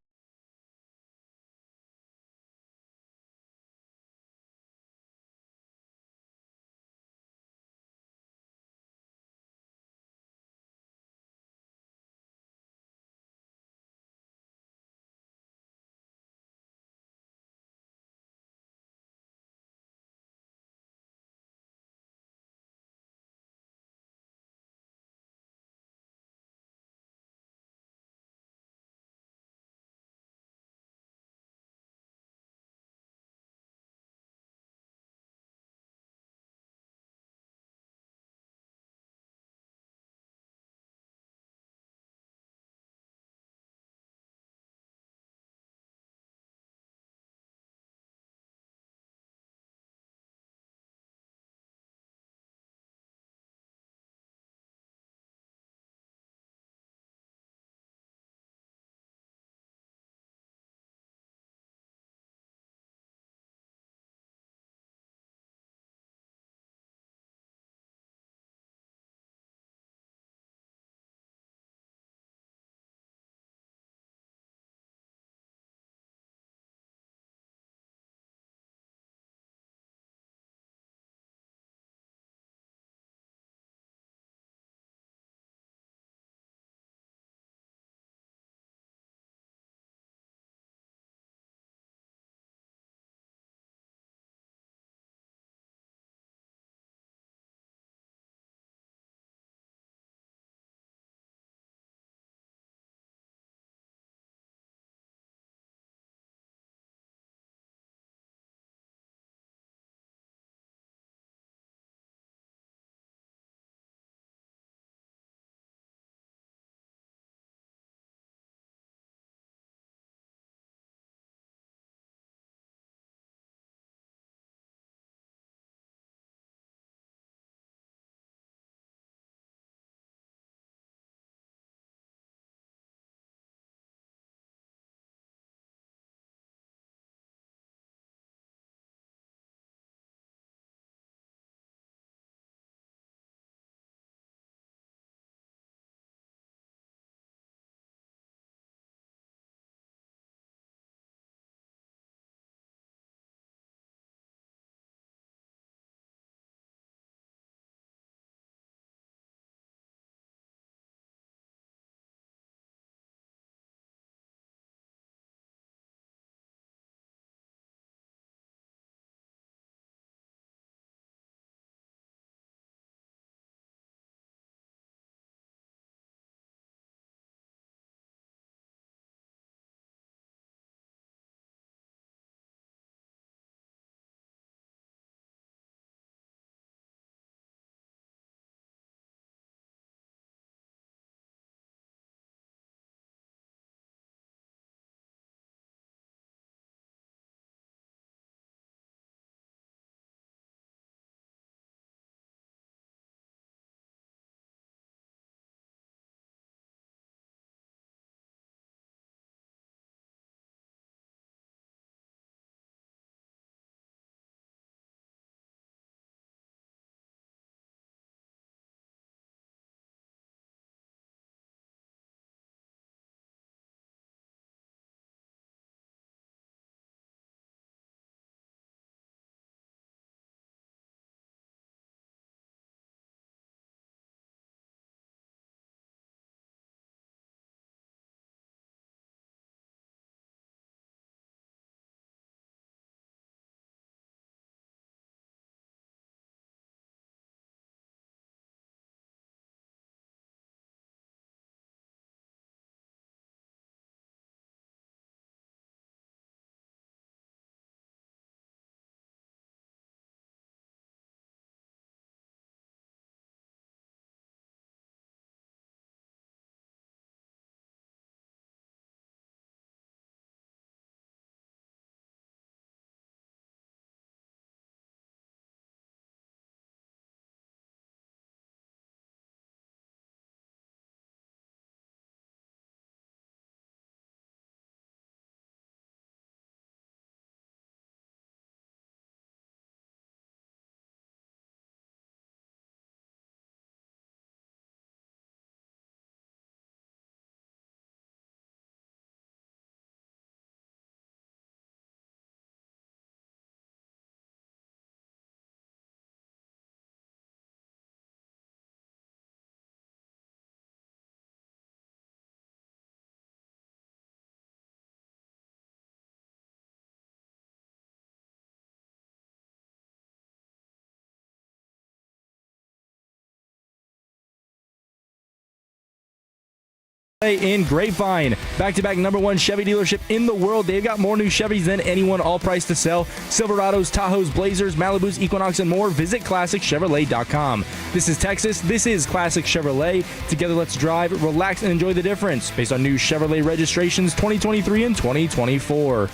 In Grapevine, back-to-back #1 Chevy dealership in the world. They've got more new Chevys than anyone, all priced to sell. Silverados, Tahoes, Blazers, Malibus, Equinox, and more. Visit ClassicChevrolet.com. This is Texas. This is Classic Chevrolet. Together, let's drive, relax, and enjoy the difference based on new Chevrolet registrations 2023 and 2024.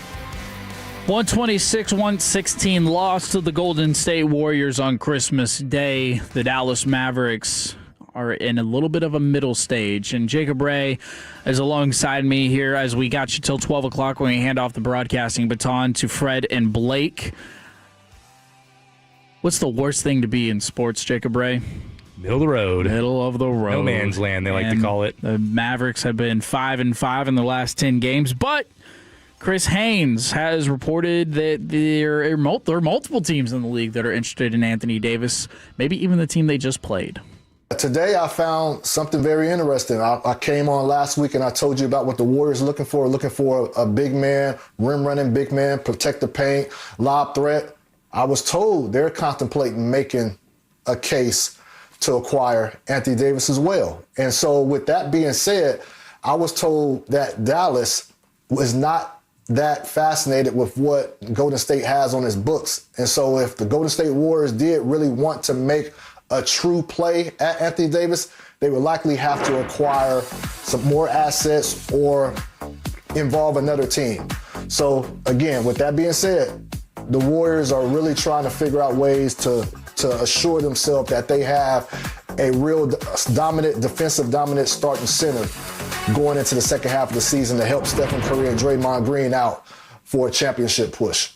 126-116 loss to the Golden State Warriors on Christmas Day. The Dallas Mavericks are in a little bit of a middle stage, and Jacob Ray is alongside me here as we got you till 12 o'clock when we hand off the broadcasting baton to Fred and Blake. What's the worst thing to be in sports, Jacob Ray? Middle of the road. Middle of the road. No man's land, they like to call it. The Mavericks have been 5-5 in the last 10 games, but Chris Haynes has reported that there are multiple teams in the league that are interested in Anthony Davis, maybe even the team they just played. Today I found something very interesting. I came on last week and I told you about what the Warriors are looking for a big man, rim-running big man, protect the paint, lob threat. I was told they're contemplating making a case to acquire Anthony Davis as well. And so with that being said, I was told that Dallas was not that fascinated with what Golden State has on its books. And so if the Golden State Warriors did really want to make a true play at Anthony Davis, they would likely have to acquire some more assets or involve another team. So again, with that being said, the Warriors are really trying to figure out ways to assure themselves that they have a real defensive dominant starting center going into the second half of the season to help Stephen Curry and Draymond Green out for a championship push.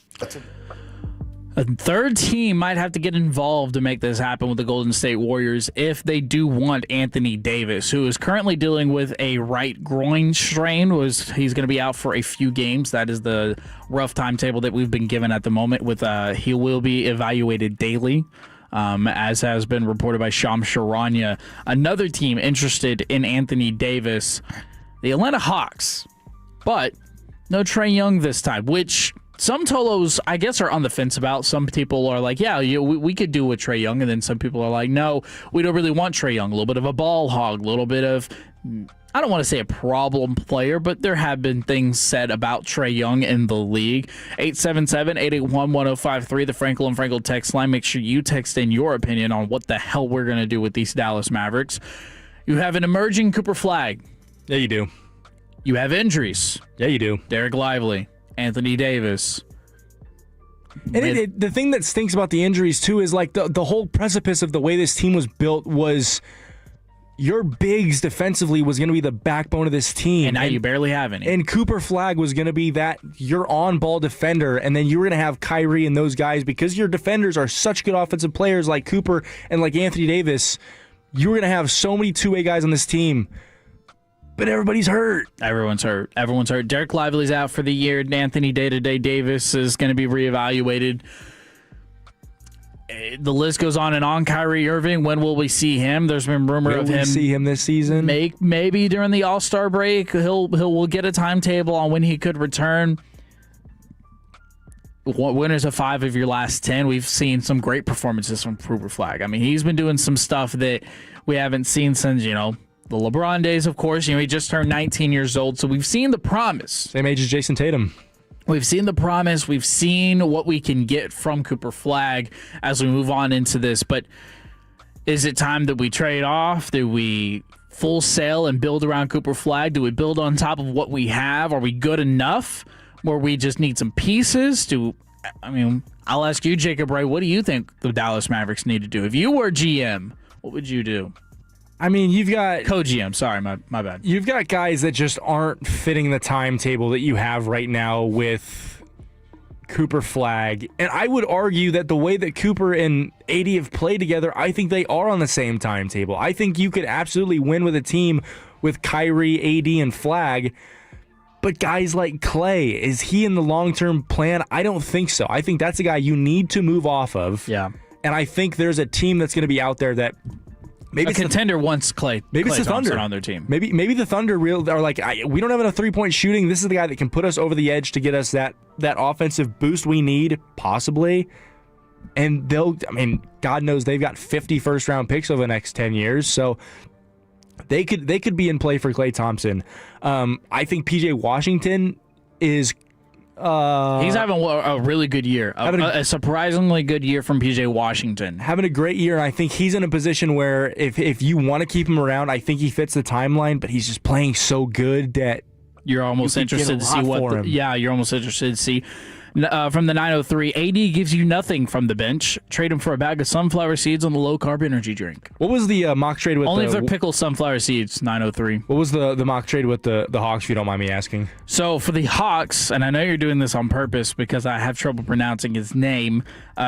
A third team might have to get involved to make this happen with the Golden State Warriors if they do want Anthony Davis, who is currently dealing with a right groin strain. He's going to be out for a few games. That is the rough timetable that we've been given at the moment. He will be evaluated daily, as has been reported by Shams Charania. Another team interested in Anthony Davis, the Atlanta Hawks, but no Trae Young this time, which some Tolos, I guess, are on the fence about. Some people are like, yeah, we could do with Trae Young. And then some people are like, no, we don't really want Trae Young. A little bit of a ball hog, a little bit of, I don't want to say a problem player, but there have been things said about Trae Young in the league. 877-881-1053, the Frankel and Frankel text line. Make sure you text in your opinion on what the hell we're going to do with these Dallas Mavericks. You have an emerging Cooper Flagg. Yeah, you do. You have injuries. Yeah, you do. Derek Lively. Anthony Davis. And the thing that stinks about the injuries, too, is like the whole precipice of the way this team was built was your bigs defensively was going to be the backbone of this team. And now you barely have any. And Cooper Flagg was going to be that your on-ball defender, and then you were going to have Kyrie and those guys because your defenders are such good offensive players like Cooper and like Anthony Davis. You were going to have so many two-way guys on this team. But everybody's hurt. Everyone's hurt. Derek Lively's out for the year. Anthony Day-to-Day Davis is going to be reevaluated. The list goes on and on. Kyrie Irving, when will we see him? There's been rumor of him. Will we see him this season? Maybe during the All-Star break. We'll get a timetable on when he could return. Winners of 5 of your last 10. We've seen some great performances from Cooper Flagg. I mean, he's been doing some stuff that we haven't seen since, the LeBron days, of course. He just turned 19 years old, so we've seen the promise. Same age as Jason Tatum. We've seen the promise. We've seen what we can get from Cooper Flagg as we move on into this. But is it time that we trade off? Do we full sail and build around Cooper Flagg? Do we build on top of what we have? Are we good enough where we just need some pieces? I'll ask you, Jacob Ray, what do you think the Dallas Mavericks need to do? If you were GM, what would you do? You've got co-GM. Sorry, my bad. You've got guys that just aren't fitting the timetable that you have right now with Cooper Flagg. And I would argue that the way that Cooper and AD have played together, I think they are on the same timetable. I think you could absolutely win with a team with Kyrie, AD, and Flagg. But guys like Clay, is he in the long-term plan? I don't think so. I think that's a guy you need to move off of. Yeah. And I think there's a team that's going to be out there that maybe a contender wants Clay. Maybe Clay it's the Thunder on their team. Maybe the Thunder are like, we don't have enough 3-point shooting. This is the guy that can put us over the edge to get us that offensive boost we need, possibly. And God knows they've got 50 first-round picks over the next 10 years. So They could be in play for Klay Thompson. I think PJ Washington is. He's having a really good year. A surprisingly good year from PJ Washington. Having a great year. And I think he's in a position where if you want to keep him around, I think he fits the timeline. But he's just playing so good that you're almost interested to see you're almost interested to see. From the 903, AD gives you nothing from the bench. Trade him for a bag of sunflower seeds on the low-carb energy drink. What was the mock trade with Only if they're pickled sunflower seeds, 903. What was the mock trade with the Hawks, if you don't mind me asking? So for the Hawks, and I know you're doing this on purpose because I have trouble pronouncing his name,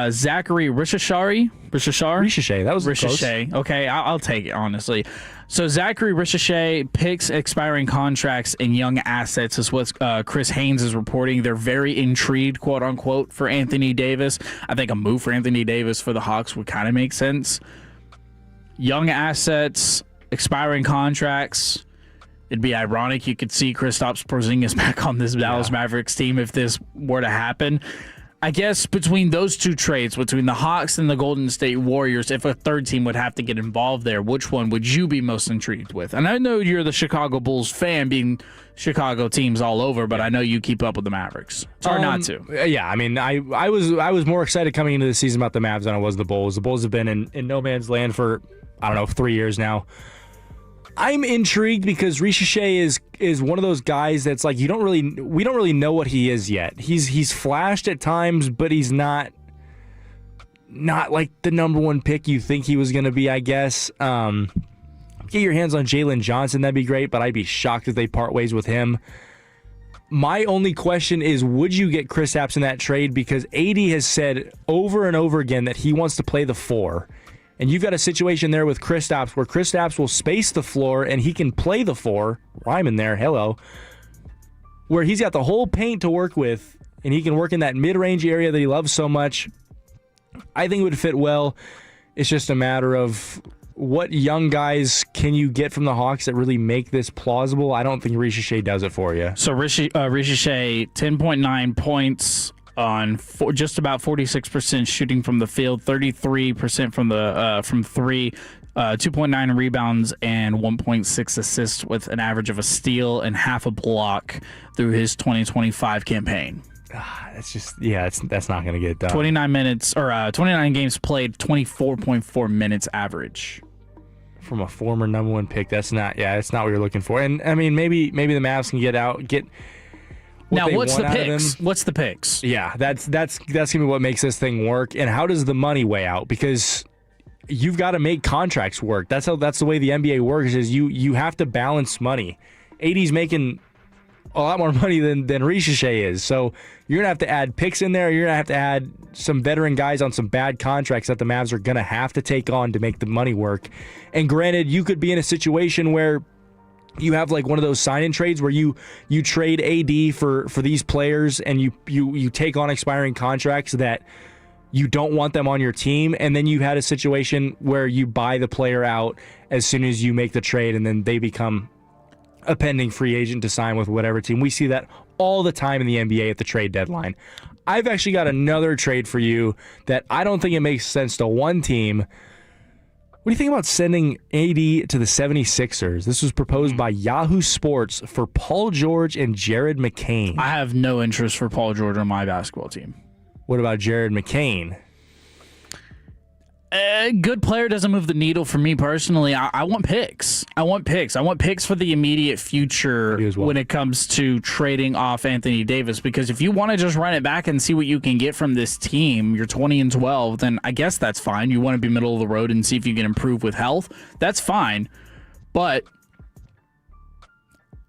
Zachary Rishashari? Ricochet, that was Ricochet. Close. Okay, I'll take it, honestly. So Zachary Ricochet picks expiring contracts and young assets is what Chris Haynes is reporting. They're very intrigued, quote unquote, for Anthony Davis. I think a move for Anthony Davis for the Hawks would kind of make sense. Young assets, expiring contracts. It'd be ironic you could see Kristaps Porzingis back on this Dallas Mavericks team if this were to happen. I guess between those two trades, between the Hawks and the Golden State Warriors, if a third team would have to get involved there, which one would you be most intrigued with? And I know you're the Chicago Bulls fan, being Chicago teams all over, but I know you keep up with the Mavericks. It's hard not to. Yeah, I mean, I was more excited coming into the season about the Mavs than I was the Bulls. The Bulls have been in no man's land for, 3 years now. I'm intrigued because Ricochet is one of those guys that's like we don't really know what he is yet. He's flashed at times, but he's not like the number one pick you think he was going to be, I guess. Get your hands on Jalen Johnson, that'd be great, but I'd be shocked if they part ways with him. My only question is, would you get Kristaps in that trade? Because AD has said over and over again that he wants to play the 4. And you've got a situation there with Kristaps where Kristaps will space the floor and he can play the 4. Rhyme in there, hello. Where he's got the whole paint to work with and he can work in that mid-range area that he loves so much. I think it would fit well. It's just a matter of what young guys can you get from the Hawks that really make this plausible. I don't think Ricochet does it for you. So Ricochet, 10.9 points on just about 46% shooting from the field, 33% from three, 2.9 rebounds and 1.6 assists with an average of a steal and half a block through his 2025 campaign. That's not going to get done. 29 games played, 24.4 minutes average. From a former number one pick, that's not what you're looking for. And I mean, maybe the Mavs can get. Now, what's the picks? What's the picks? Yeah, that's gonna be what makes this thing work. And how does the money weigh out? Because you've got to make contracts work. That's the way the NBA works. Is you have to balance money. AD's making a lot more money than Ricochet is, so you're gonna have to add picks in there. You're gonna have to add some veteran guys on some bad contracts that the Mavs are gonna have to take on to make the money work. And granted, you could be in a situation where you have like one of those sign-in trades where you trade AD for these players and you take on expiring contracts that you don't want them on your team, and then you had a situation where you buy the player out as soon as you make the trade and then they become a pending free agent to sign with whatever team. We see that all the time in the NBA at the trade deadline. I've actually got another trade for you that I don't think it makes sense to one team. What do you think about sending AD to the 76ers? This was proposed by Yahoo Sports for Paul George and Jared McCain. I have no interest for Paul George on my basketball team. What about Jared McCain? A good player doesn't move the needle for me personally. I want picks. I want picks for the immediate future when it comes to trading off Anthony Davis. Because if you want to just run it back and see what you can get from this team, you're 20-12, then I guess that's fine. You want to be middle of the road and see if you can improve with health. That's fine. But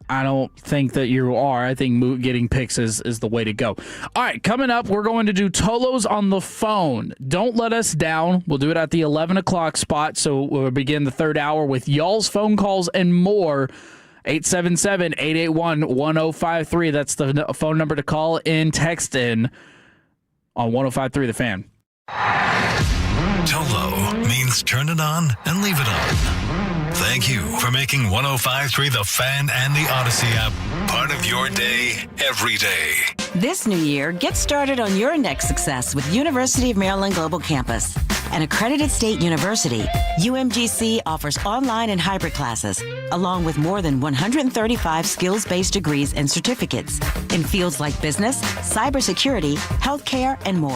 I don't think that you are. I think getting picks is the way to go. All right, coming up, we're going to do Tolos on the phone. Don't let us down. We'll do it at the 11 o'clock spot, so we'll begin the third hour with y'all's phone calls and more. 877-881-1053. That's the phone number to call in, text in on 1053 The Fan. Tolo means turn it on and leave it on. Thank you for making 105.3 The Fan and the Odyssey app part of your day every day. This new year, get started on your next success with University of Maryland Global Campus. An accredited state university, UMGC offers online and hybrid classes, along with more than 135 skills-based degrees and certificates in fields like business, cybersecurity, healthcare, and more.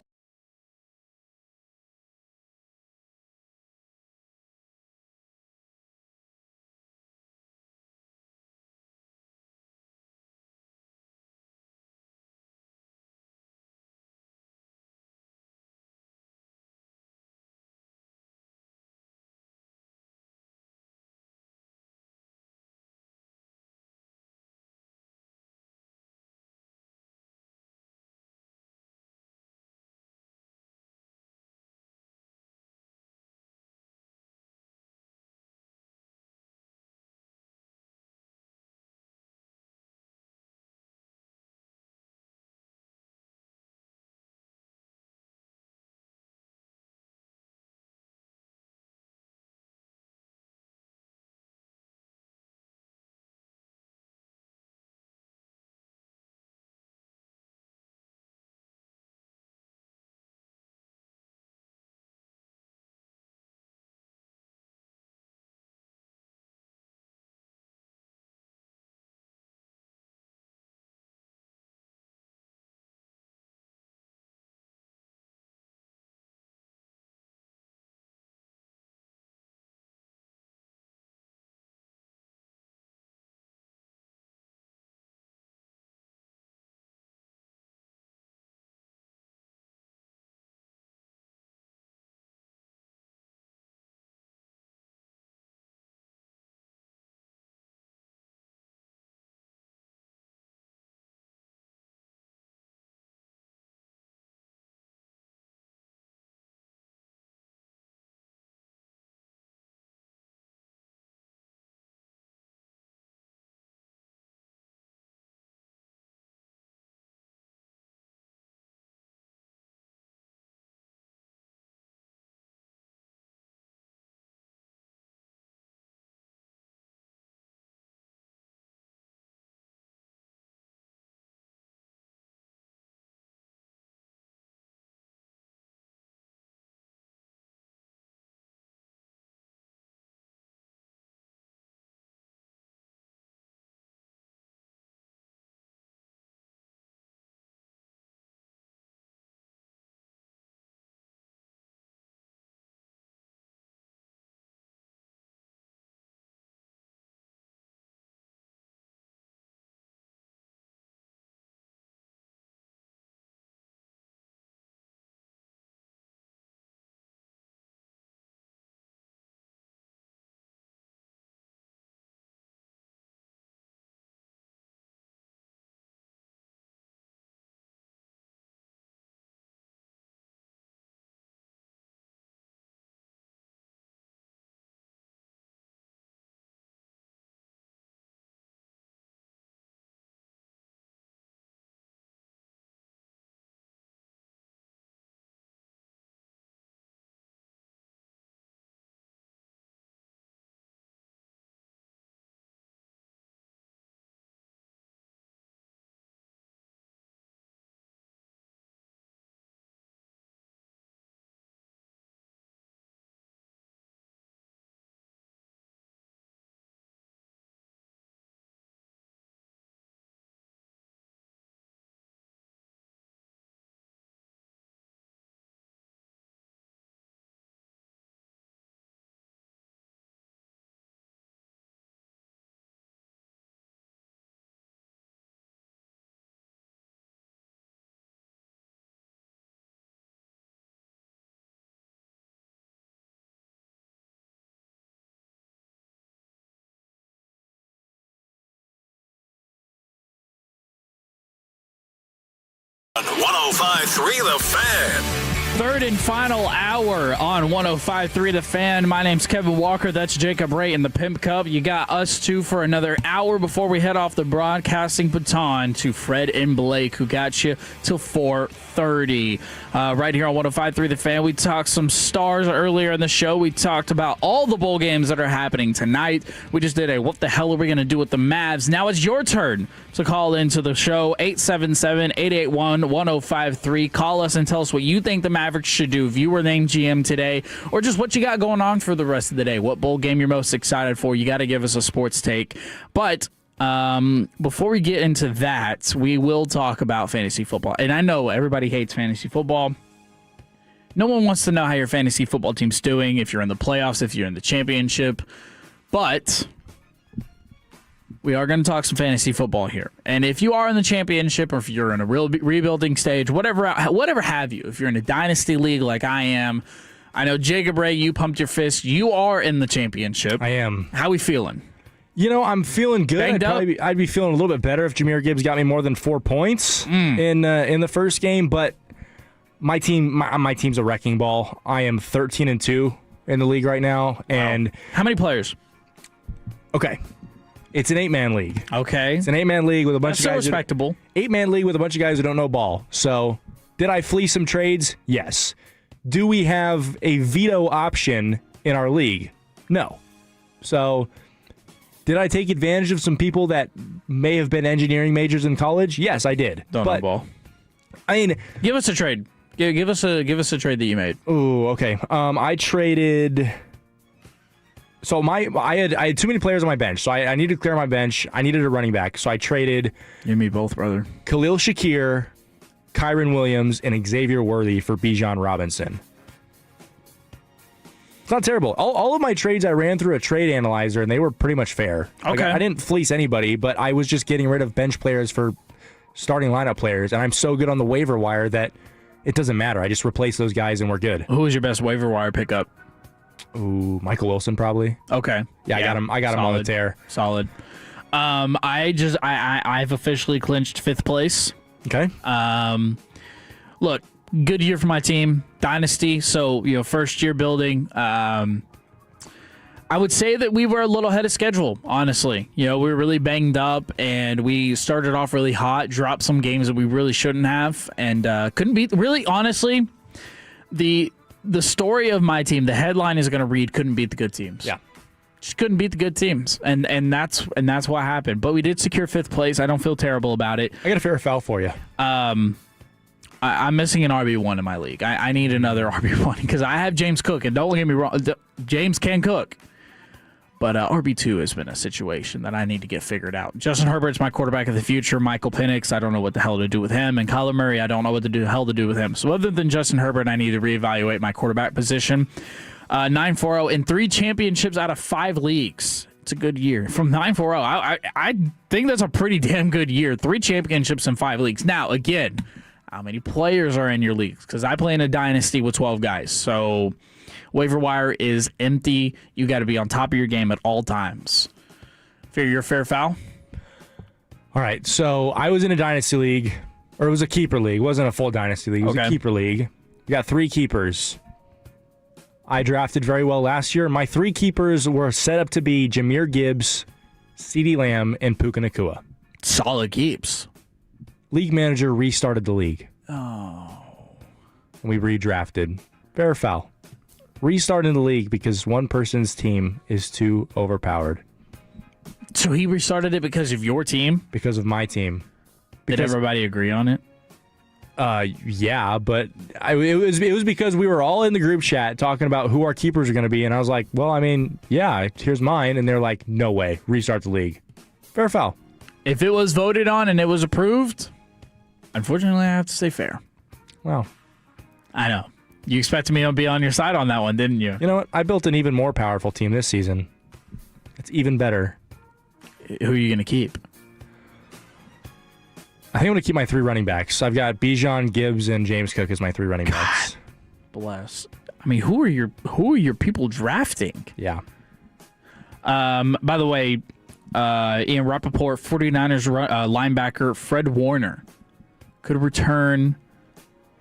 On 105.3 The Fan. Third and final hour on 105.3 The Fan. My name's Kevin Walker. That's Jacob Ray in the Pimp Cup. You got us two for another hour before we head off the broadcasting baton to Fred and Blake, who got you till 4:30. Right here on 105.3 The Fan. We talked some stars earlier in the show. We talked about all the bowl games that are happening tonight. We just did a what the hell are we going to do with the Mavs? Now it's your turn to call into the show. 877-881-1053. Call us and tell us what you think the Mavs Mavericks should do if you were named GM today, or just what you got going on for the rest of the day. What bowl game you're most excited for? You got to give us a sports take. But before we get into that, we will talk about fantasy football. And I know everybody hates fantasy football. No one wants to know how your fantasy football team's doing, if you're in the playoffs, if you're in the championship. But we are going to talk some fantasy football here. And if you are in the championship, or if you're in a real rebuilding stage, whatever have you, if you're in a dynasty league like I am, I know Jacob Ray, you pumped your fist. You are in the championship. I am. How we feeling? I'm feeling good. I'd be feeling a little bit better if Jahmyr Gibbs got me more than 4 points in the first game. But my team's a wrecking ball. I am 13-2 in the league right now. Wow. And how many players? Okay. It's an 8-man league. Okay. It's an 8-man league with a bunch of guys. So respectable. 8-man league with a bunch of guys who don't know ball. So, did I fleece some trades? Yes. Do we have a veto option in our league? No. So, did I take advantage of some people that may have been engineering majors in college? Yes, I did. Don't know ball. I mean, give us a trade. Give us a trade that you made. Ooh, okay. I traded. So I had too many players on my bench, so I needed to clear my bench. I needed a running back, so I traded. You and me both, brother. Khalil Shakir, Kyron Williams, and Xavier Worthy for Bijan Robinson. It's not terrible. All of my trades I ran through a trade analyzer, and they were pretty much fair. Okay. I didn't fleece anybody, but I was just getting rid of bench players for starting lineup players, and I'm so good on the waiver wire that it doesn't matter. I just replace those guys, and we're good. Who was your best waiver wire pickup? Ooh, Michael Wilson probably. Okay. Yeah, I got him. I got him on the tear. Solid. I've officially clinched 5th place. Okay. Look, good year for my team, dynasty. So first year building. I would say that we were a little ahead of schedule. Honestly, we were really banged up, and we started off really hot. Dropped some games that we really shouldn't have, and couldn't beat. Really, honestly, the story of my team, the headline is going to read, couldn't beat the good teams. Yeah. Just couldn't beat the good teams. And that's what happened. But we did secure 5th place. I don't feel terrible about it. I got a fair foul for you. I'm missing an RB1 in my league. I need another RB1 because I have James Cook. And don't get me wrong, James can cook. But RB2 has been a situation that I need to get figured out. Justin Herbert's my quarterback of the future. Michael Penix, I don't know what the hell to do with him. And Kyler Murray, I don't know what the hell to do with him. So other than Justin Herbert, I need to reevaluate my quarterback position. 9-4-0 in 3 championships out of 5 leagues. It's a good year. From 9-4-0, I think that's a pretty damn good year. 3 championships in 5 leagues. Now, again, how many players are in your leagues? Because I play in a dynasty with 12 guys. So waiver wire is empty. You got to be on top of your game at all times. Fear your fair foul? All right. So I was in a dynasty league, or it was a keeper league. It wasn't a full dynasty league. It was a keeper league. You got 3 keepers. I drafted very well last year. My 3 keepers were set up to be Jahmyr Gibbs, CeeDee Lamb, and Puka Nacua. Solid keeps. League manager restarted the league. Oh. And we redrafted. Fair foul. Restarting the league because one person's team is too overpowered. So he restarted it because of your team? Because of my team. Did everybody agree on it? Yeah, but it was because we were all in the group chat talking about who our keepers are going to be, and I was like, well, I mean, yeah, here's mine, and they're like, no way, restart the league. Fair foul. If it was voted on and it was approved, unfortunately, I have to say fair. Well, I know. You expected me to be on your side on that one, didn't you? You know what? I built an even more powerful team this season. It's even better. Who are you going to keep? I think I'm going to keep my 3 running backs. I've got Bijan, Gibbs, and James Cook as my 3 running backs. Bless. I mean, who are your people drafting? Yeah. By the way, Ian Rappaport, 49ers linebacker Fred Warner could return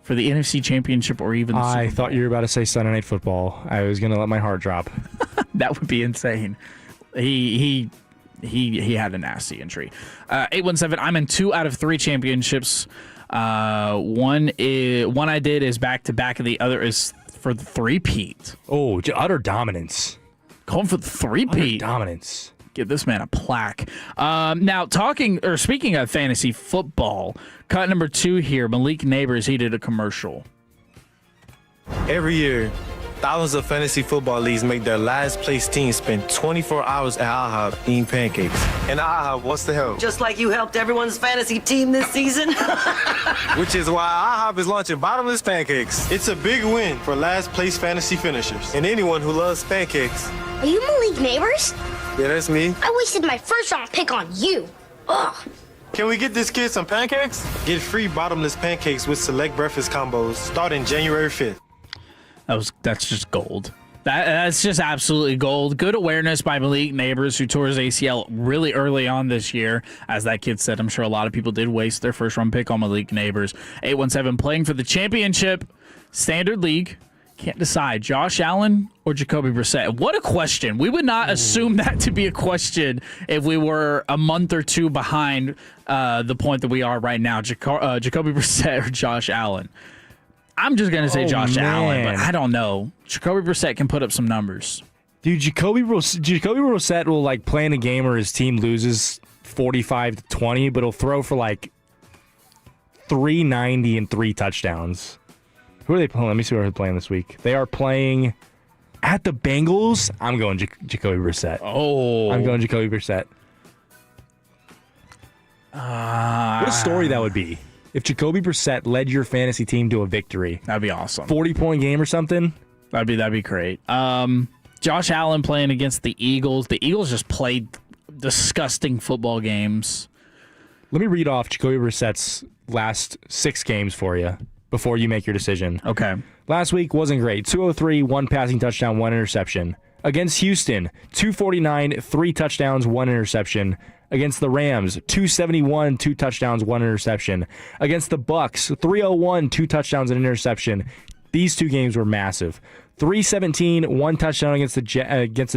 for the NFC Championship or even the Super Bowl. I thought you were about to say Sunday Night Football. I was going to let my heart drop. That would be insane. He had a nasty injury. 817. I'm in 2 out of 3 championships. One I did is back to back, and the other is for the 3-peat. Oh, utter dominance. Going for the 3-peat. Utter dominance. Give this man a plaque. Now, speaking of fantasy football, cut number 2 here. Malik Neighbors, he did a commercial. Every year, thousands of fantasy football leagues make their last place team spend 24 hours at IHOP eating pancakes. And IHOP wants to help. Just like you helped everyone's fantasy team this season. Which is why IHOP is launching bottomless pancakes. It's a big win for last place fantasy finishers and anyone who loves pancakes. Are you Malik Neighbors? Yeah, that's me. I wasted my first round pick on you. Ugh. Can we get this kid some pancakes? Get free bottomless pancakes with select breakfast combos starting January 5th. That's just gold. That's just absolutely gold. Good awareness by Malik Neighbors, who tore his ACL really early on this year. As that kid said, I'm sure a lot of people did waste their first-round pick on Malik Neighbors. 817 playing for the championship. Standard League. Can't decide. Josh Allen or Jacoby Brissett? What a question. We would not assume that to be a question if we were a month or two behind the point that we are right now. Jacoby Brissett or Josh Allen? I'm just going to say Josh Allen, but I don't know. Jacoby Brissett can put up some numbers. Dude, Jacoby Brissett will like play in a game where his team loses 45-20, but he'll throw for like 390 and 3 touchdowns. Who are they playing? Let me see who they're playing this week. They are playing at the Bengals. I'm going Jacoby Brissett. Oh. I'm going Jacoby Brissett. What a story that would be. If Jacoby Brissett led your fantasy team to a victory. That'd be awesome. 40-point game or something. That'd be great. Josh Allen playing against the Eagles. The Eagles just played disgusting football games. Let me read off Jacoby Brissett's last 6 games for you before you make your decision. Okay. Last week wasn't great. 203, 1 passing touchdown, 1 interception. Against Houston, 249, 3 touchdowns, 1 interception. Against the Rams, 271, 2 touchdowns, 1 interception. Against the Bucks, 301, 2 touchdowns, and an interception. These 2 games were massive. 317, 1 touchdown against the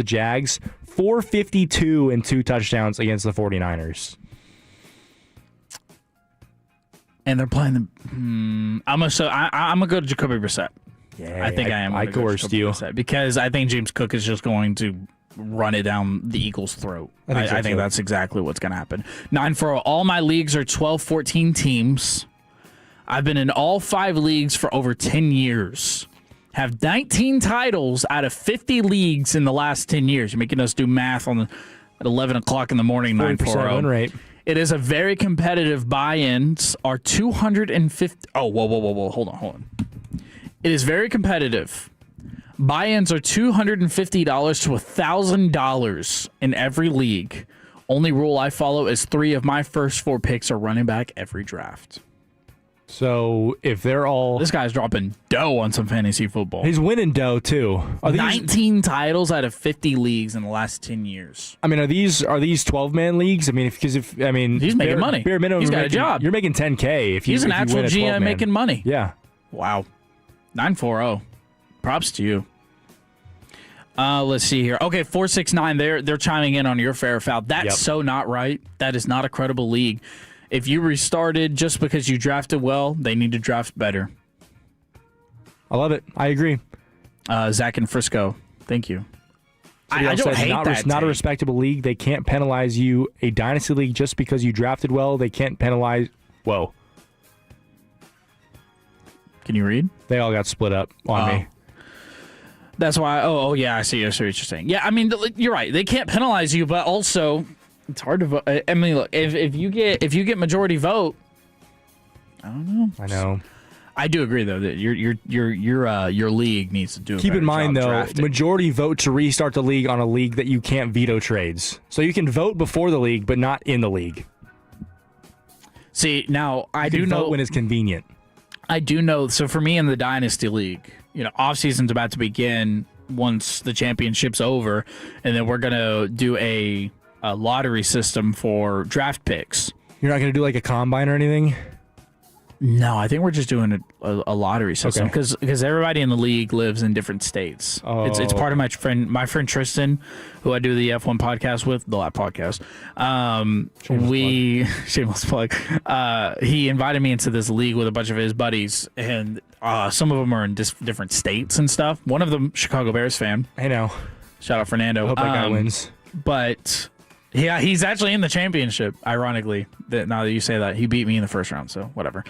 Jags. 452 and 2 touchdowns against the 49ers. And they're playing the. I'm gonna go to Jacoby Brissett. Yeah, I think I am. I coerced you because I think James Cook is just going to run it down the Eagles' throat. I think that's exactly what's going to happen. 9-4. All my leagues are 12-14 teams. I've been in all 5 leagues for over 10 years. Have 19 titles out of 50 leagues in the last 10 years. You're making us do math at 11 o'clock in the morning. 9-4 win rate. It is a very competitive. Buy-ins are 250. Oh, whoa. Hold on. It is very competitive. Buy-ins are $250 to $1,000 in every league. Only rule I follow is 3 of my first 4 picks are running back every draft. So if they're all... This guy's dropping dough on some fantasy football. He's winning dough, too. 19 titles out of 50 leagues in the last 10 years. I mean, are these 12-man leags? I mean, he's making money. Bare minimum, he's got a job. You're making $10K if you. He's an actual win a GM making money. Yeah. Wow. 9-4-0. Props to you. Let's see here. Okay, 469. They're chiming in on your fair or foul. That's so not right. That is not a credible league. If you restarted just because you drafted well, they need to draft better. I love it. I agree. Zach in Frisco. Thank you. I don't hate that. Not a respectable league. They can't penalize you. A dynasty league just because you drafted well. They can't penalize. Whoa. Can you read? They all got split up on me. That's why. Oh, yeah. I see what you're saying. Yeah, I mean, you're right. They can't penalize you, but also it's hard to vote. I mean, look, if you get majority vote, I don't know. I know. I do agree though that your league needs to do. Keep in mind though, drafting. Majority vote to restart the league on a league that you can't veto trades. So you can vote before the league, but not in the league. See, now I you do can know vote when it's convenient. I do know. So for me in the Dynasty League, off season's about to begin once the championship's over, and then we're gonna do a lottery system for draft picks. You're not gonna do like a combine or anything? No, I think we're just doing a lottery system because everybody in the league lives in different states. Oh. It's part of my friend Tristan, who I do the F1 podcast with, the Lap podcast. Shameless plug. He invited me into this league with a bunch of his buddies, and some of them are in different states and stuff. One of them, Chicago Bears fan. I know. Shout out Fernando. I hope that guy wins. But yeah, he's actually in the championship. Ironically, now that you say that, he beat me in the first round. So whatever.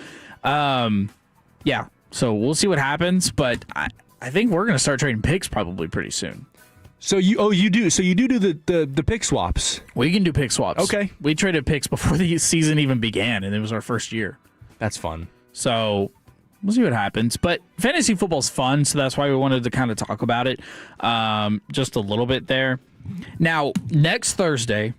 Yeah. So we'll see what happens, but I think we're going to start trading picks probably pretty soon. So you do the pick swaps. We can do pick swaps. Okay. We traded picks before the season even began, and it was our first year. That's fun. So we'll see what happens. But fantasy football's fun, so that's why we wanted to kind of talk about it just a little bit there. Now, next Thursday,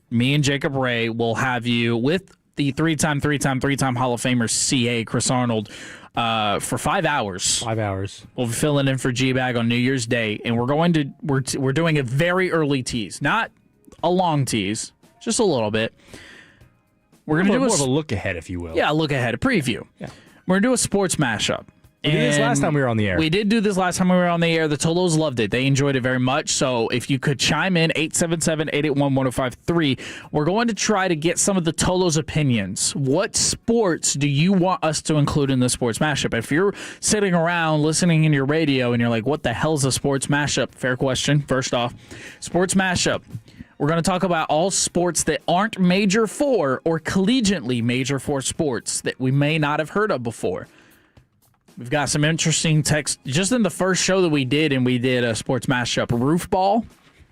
me and Jacob Ray will have you with the three-time Hall of Famer CA, Chris Arnold, for 5 hours. 5 hours. We'll be filling in for G-Bag on New Year's Day, and we're doing a very early tease, not a long tease, just a little bit. We're going to do more of a look ahead, if you will. Yeah, a look ahead, a preview. Yeah. We're going to do a sports mashup. We did this last time we were on the air. We did do this last time we were on the air. The Tolos loved it. They enjoyed it very much. So if you could chime in, 877-881-1053. We're going to try to get some of the Tolos' opinions. What sports do you want us to include in the sports mashup? If you're sitting around listening in your radio and you're like, what the hell's a sports mashup? Fair question, first off. Sports mashup. We're going to talk about all sports that aren't Major 4 or collegiately Major 4 sports that we may not have heard of before. We've got some interesting text just in the first show that we did, and we did a sports mashup. Roof ball,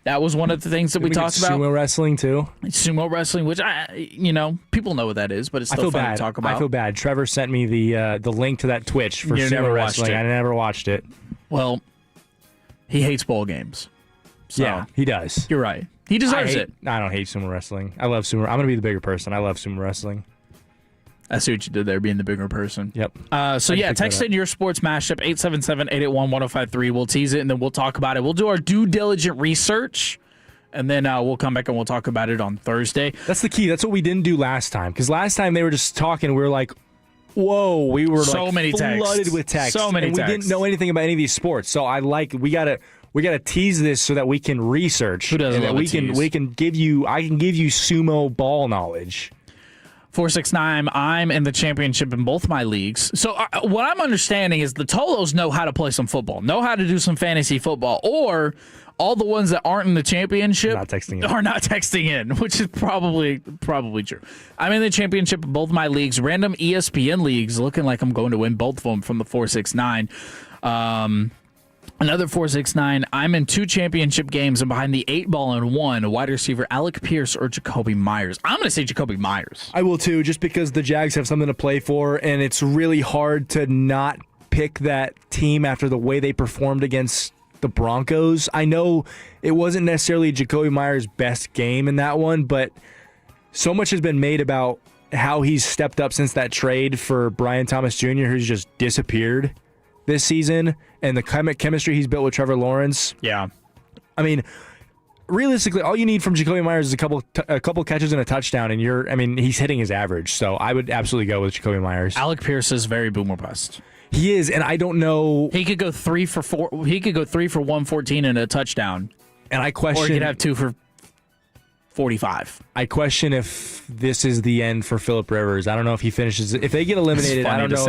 that was one of the things that we talked about. Sumo wrestling too. Sumo wrestling, which people know what that is, but it's still fun to talk about. I feel bad. Trevor sent me the link to that Twitch for sumo wrestling. I never watched it. Well, he hates bowl games. So yeah, he does. You're right. He deserves it. I don't hate sumo wrestling. I love sumo. I'm going to be the bigger person. I love sumo wrestling. I see what you did there, being the bigger person. Yep. Text in your sports mashup, 877-881-1053. We'll tease it, and then we'll talk about it. We'll do our due diligent research, and then we'll come back and we'll talk about it on Thursday. That's the key. That's what we didn't do last time, because last time they were just talking, and we were like, whoa, we were flooded with text. So many and texts. We didn't know anything about any of these sports. So we gotta tease this so that we can research. Who doesn't love a tease? I can give you sumo ball knowledge. 469, I'm in the championship in both my leagues. So what I'm understanding is the Tolos know how to play some football, know how to do some fantasy football, or all the ones that aren't in the championship are not texting in, which is probably true. I'm in the championship in both my leagues, random ESPN leagues, looking like I'm going to win both of them from the 469. Another 469, I'm in 2 championship games and behind the 8 ball and 1, wide receiver Alec Pierce or Jacoby Myers. I'm going to say Jacoby Myers. I will too, just because the Jags have something to play for, and it's really hard to not pick that team after the way they performed against the Broncos. I know it wasn't necessarily Jacoby Myers' best game in that one, but so much has been made about how he's stepped up since that trade for Brian Thomas Jr., who's just disappeared this season, and the chemistry he's built with Trevor Lawrence. Yeah. I mean, realistically, all you need from Jacoby Myers is a couple catches and a touchdown, and he's hitting his average. So I would absolutely go with Jacoby Myers. Alec Pierce is very boomer bust. He is, and I don't know. He could go 3 for 4. He could go 3 for 114 and a touchdown. And I question, or he could have 2 for 45. I question if this is the end for Phillip Rivers. I don't know if he finishes. If they get eliminated, I don't know.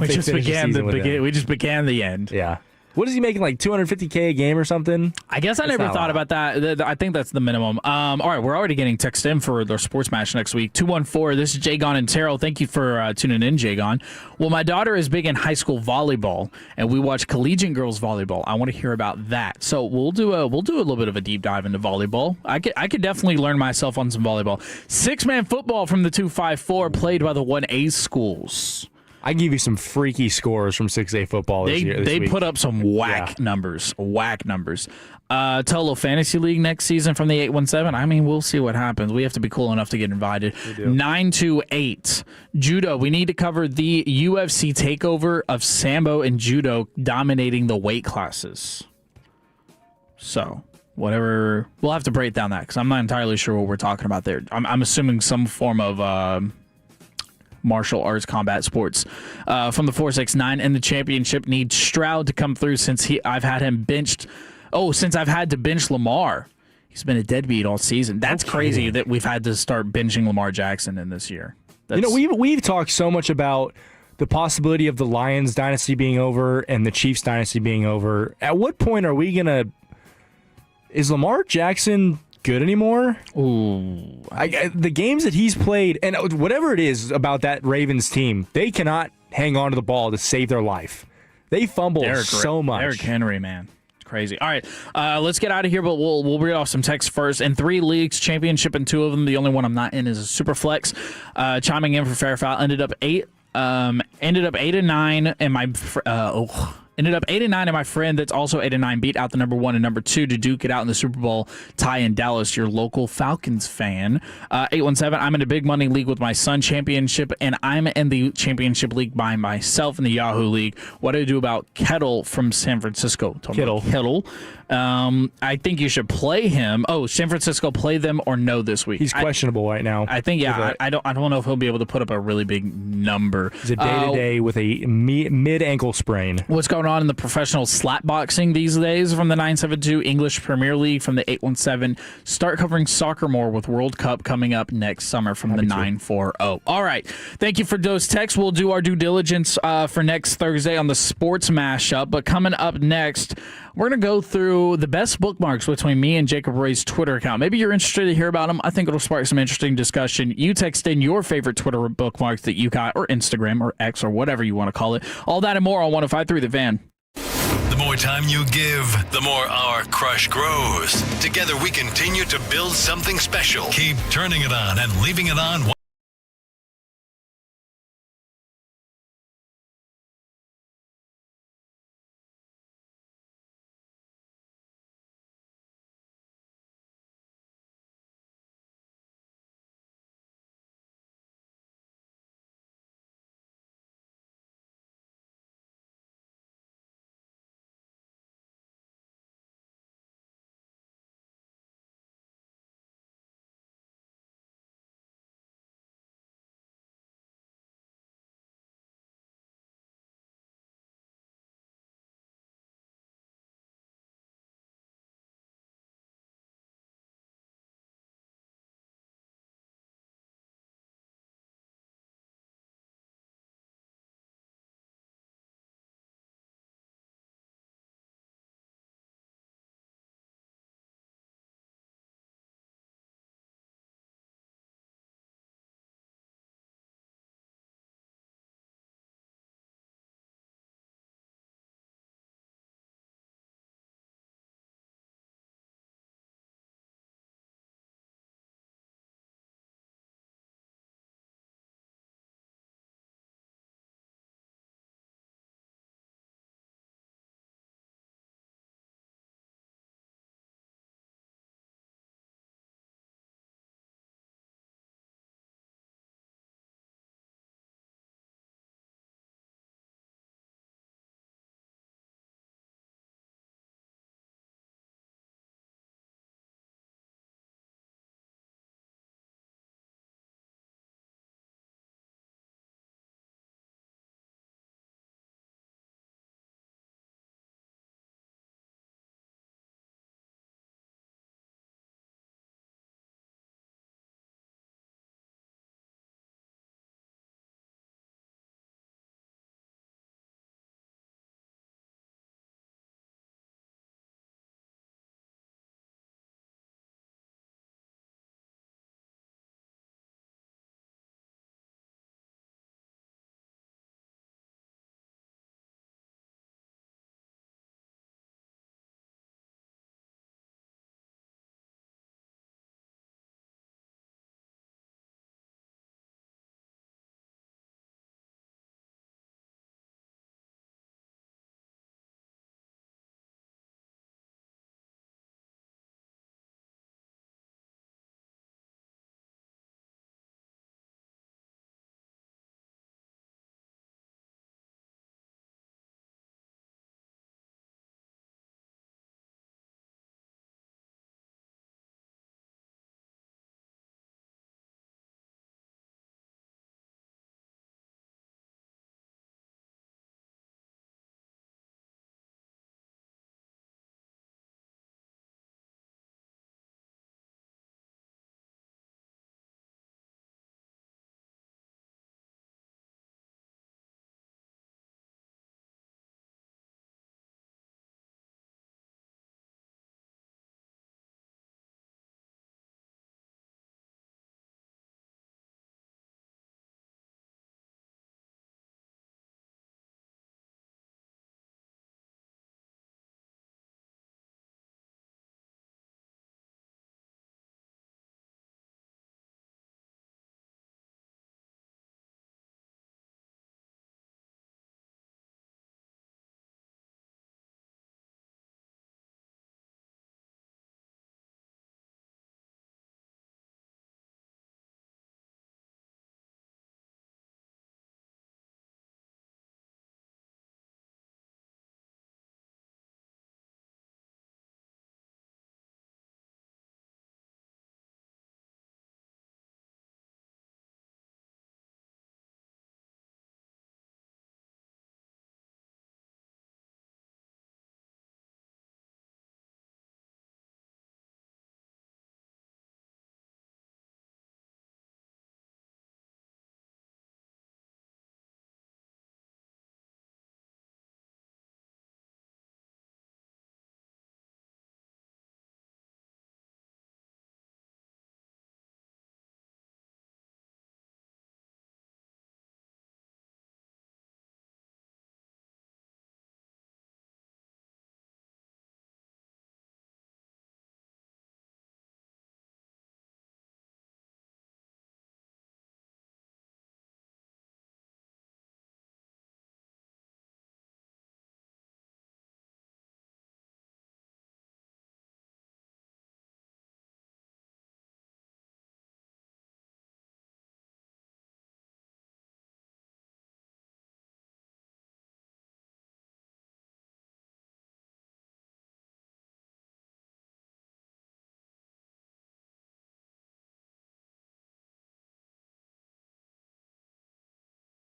We just began the end. Yeah. What is he making, like $250K a game or something? I guess I never thought about that. I think that's the minimum. All right, we're already getting text in for the sports match next week. 214, this is Jagon and Terrell. Thank you for tuning in, Jagon. Well, my daughter is big in high school volleyball, and we watch collegiate girls volleyball. I want to hear about that. So we'll do a little bit of a deep dive into volleyball. I could definitely learn myself on some volleyball. 6-man football from the 254, played by the 1A schools. I can give you some freaky scores from 6A football this year. They put up some whack numbers. Tolo Fantasy League next season from the 817. We'll see what happens. We have to be cool enough to get invited. 928. Judo. We need to cover the UFC takeover of Sambo and Judo dominating the weight classes. So, whatever. We'll have to break down that because I'm not entirely sure what we're talking about there. I'm assuming some form of martial arts combat sports. From the 469, and the championship needs Stroud to come through since I've had him benched. Since I've had to bench Lamar. He's been a deadbeat all season. That's crazy that we've had to start benching Lamar Jackson in this year. We've talked so much about the possibility of the Lions dynasty being over and the Chiefs dynasty being over. At what point are we gonna? Is Lamar Jackson good anymore? Ooh, the games that he's played, and whatever it is about that Ravens team, they cannot hang on to the ball to save their life. They fumble so much. Derrick Henry, man. Crazy. All right, let's get out of here, but we'll read off some texts first. In 3 leagues, championship in 2 of them. The only one I'm not in is a super flex. Chiming in for Fairfowl, ended up 8-9, and my ended up 8-9, and my friend that's also 8-9 beat out the number 1 and number 2 to duke it out in the Super Bowl tie in Dallas. Your local Falcons fan. 817. I'm in a big money league with my son championship, and I'm in the championship league by myself in the Yahoo League. What do I do about Kettle from San Francisco? Kittle. I think you should play him. Oh, San Francisco play them or no this week? He's questionable right now. I think I don't know if he'll be able to put up a really big number. He's a day-to-day with a mid-ankle sprain. What's going on in the professional slap boxing these days from the 972 English Premier League from the 817? Start covering soccer more with World Cup coming up next summer from the 940. All right. Thank you for those texts. We'll do our due diligence for next Thursday on the sports mashup. But coming up next, we're going to go through the best bookmarks between me and Jacob Ray's Twitter account. Maybe you're interested to hear about them. I think it'll spark some interesting discussion. You text in your favorite Twitter bookmarks that you got, or Instagram, or X, or whatever you want to call it. All that and more on 105.3 The Fan. The more time you give, the more our crush grows. Together we continue to build something special. Keep turning it on and leaving it on.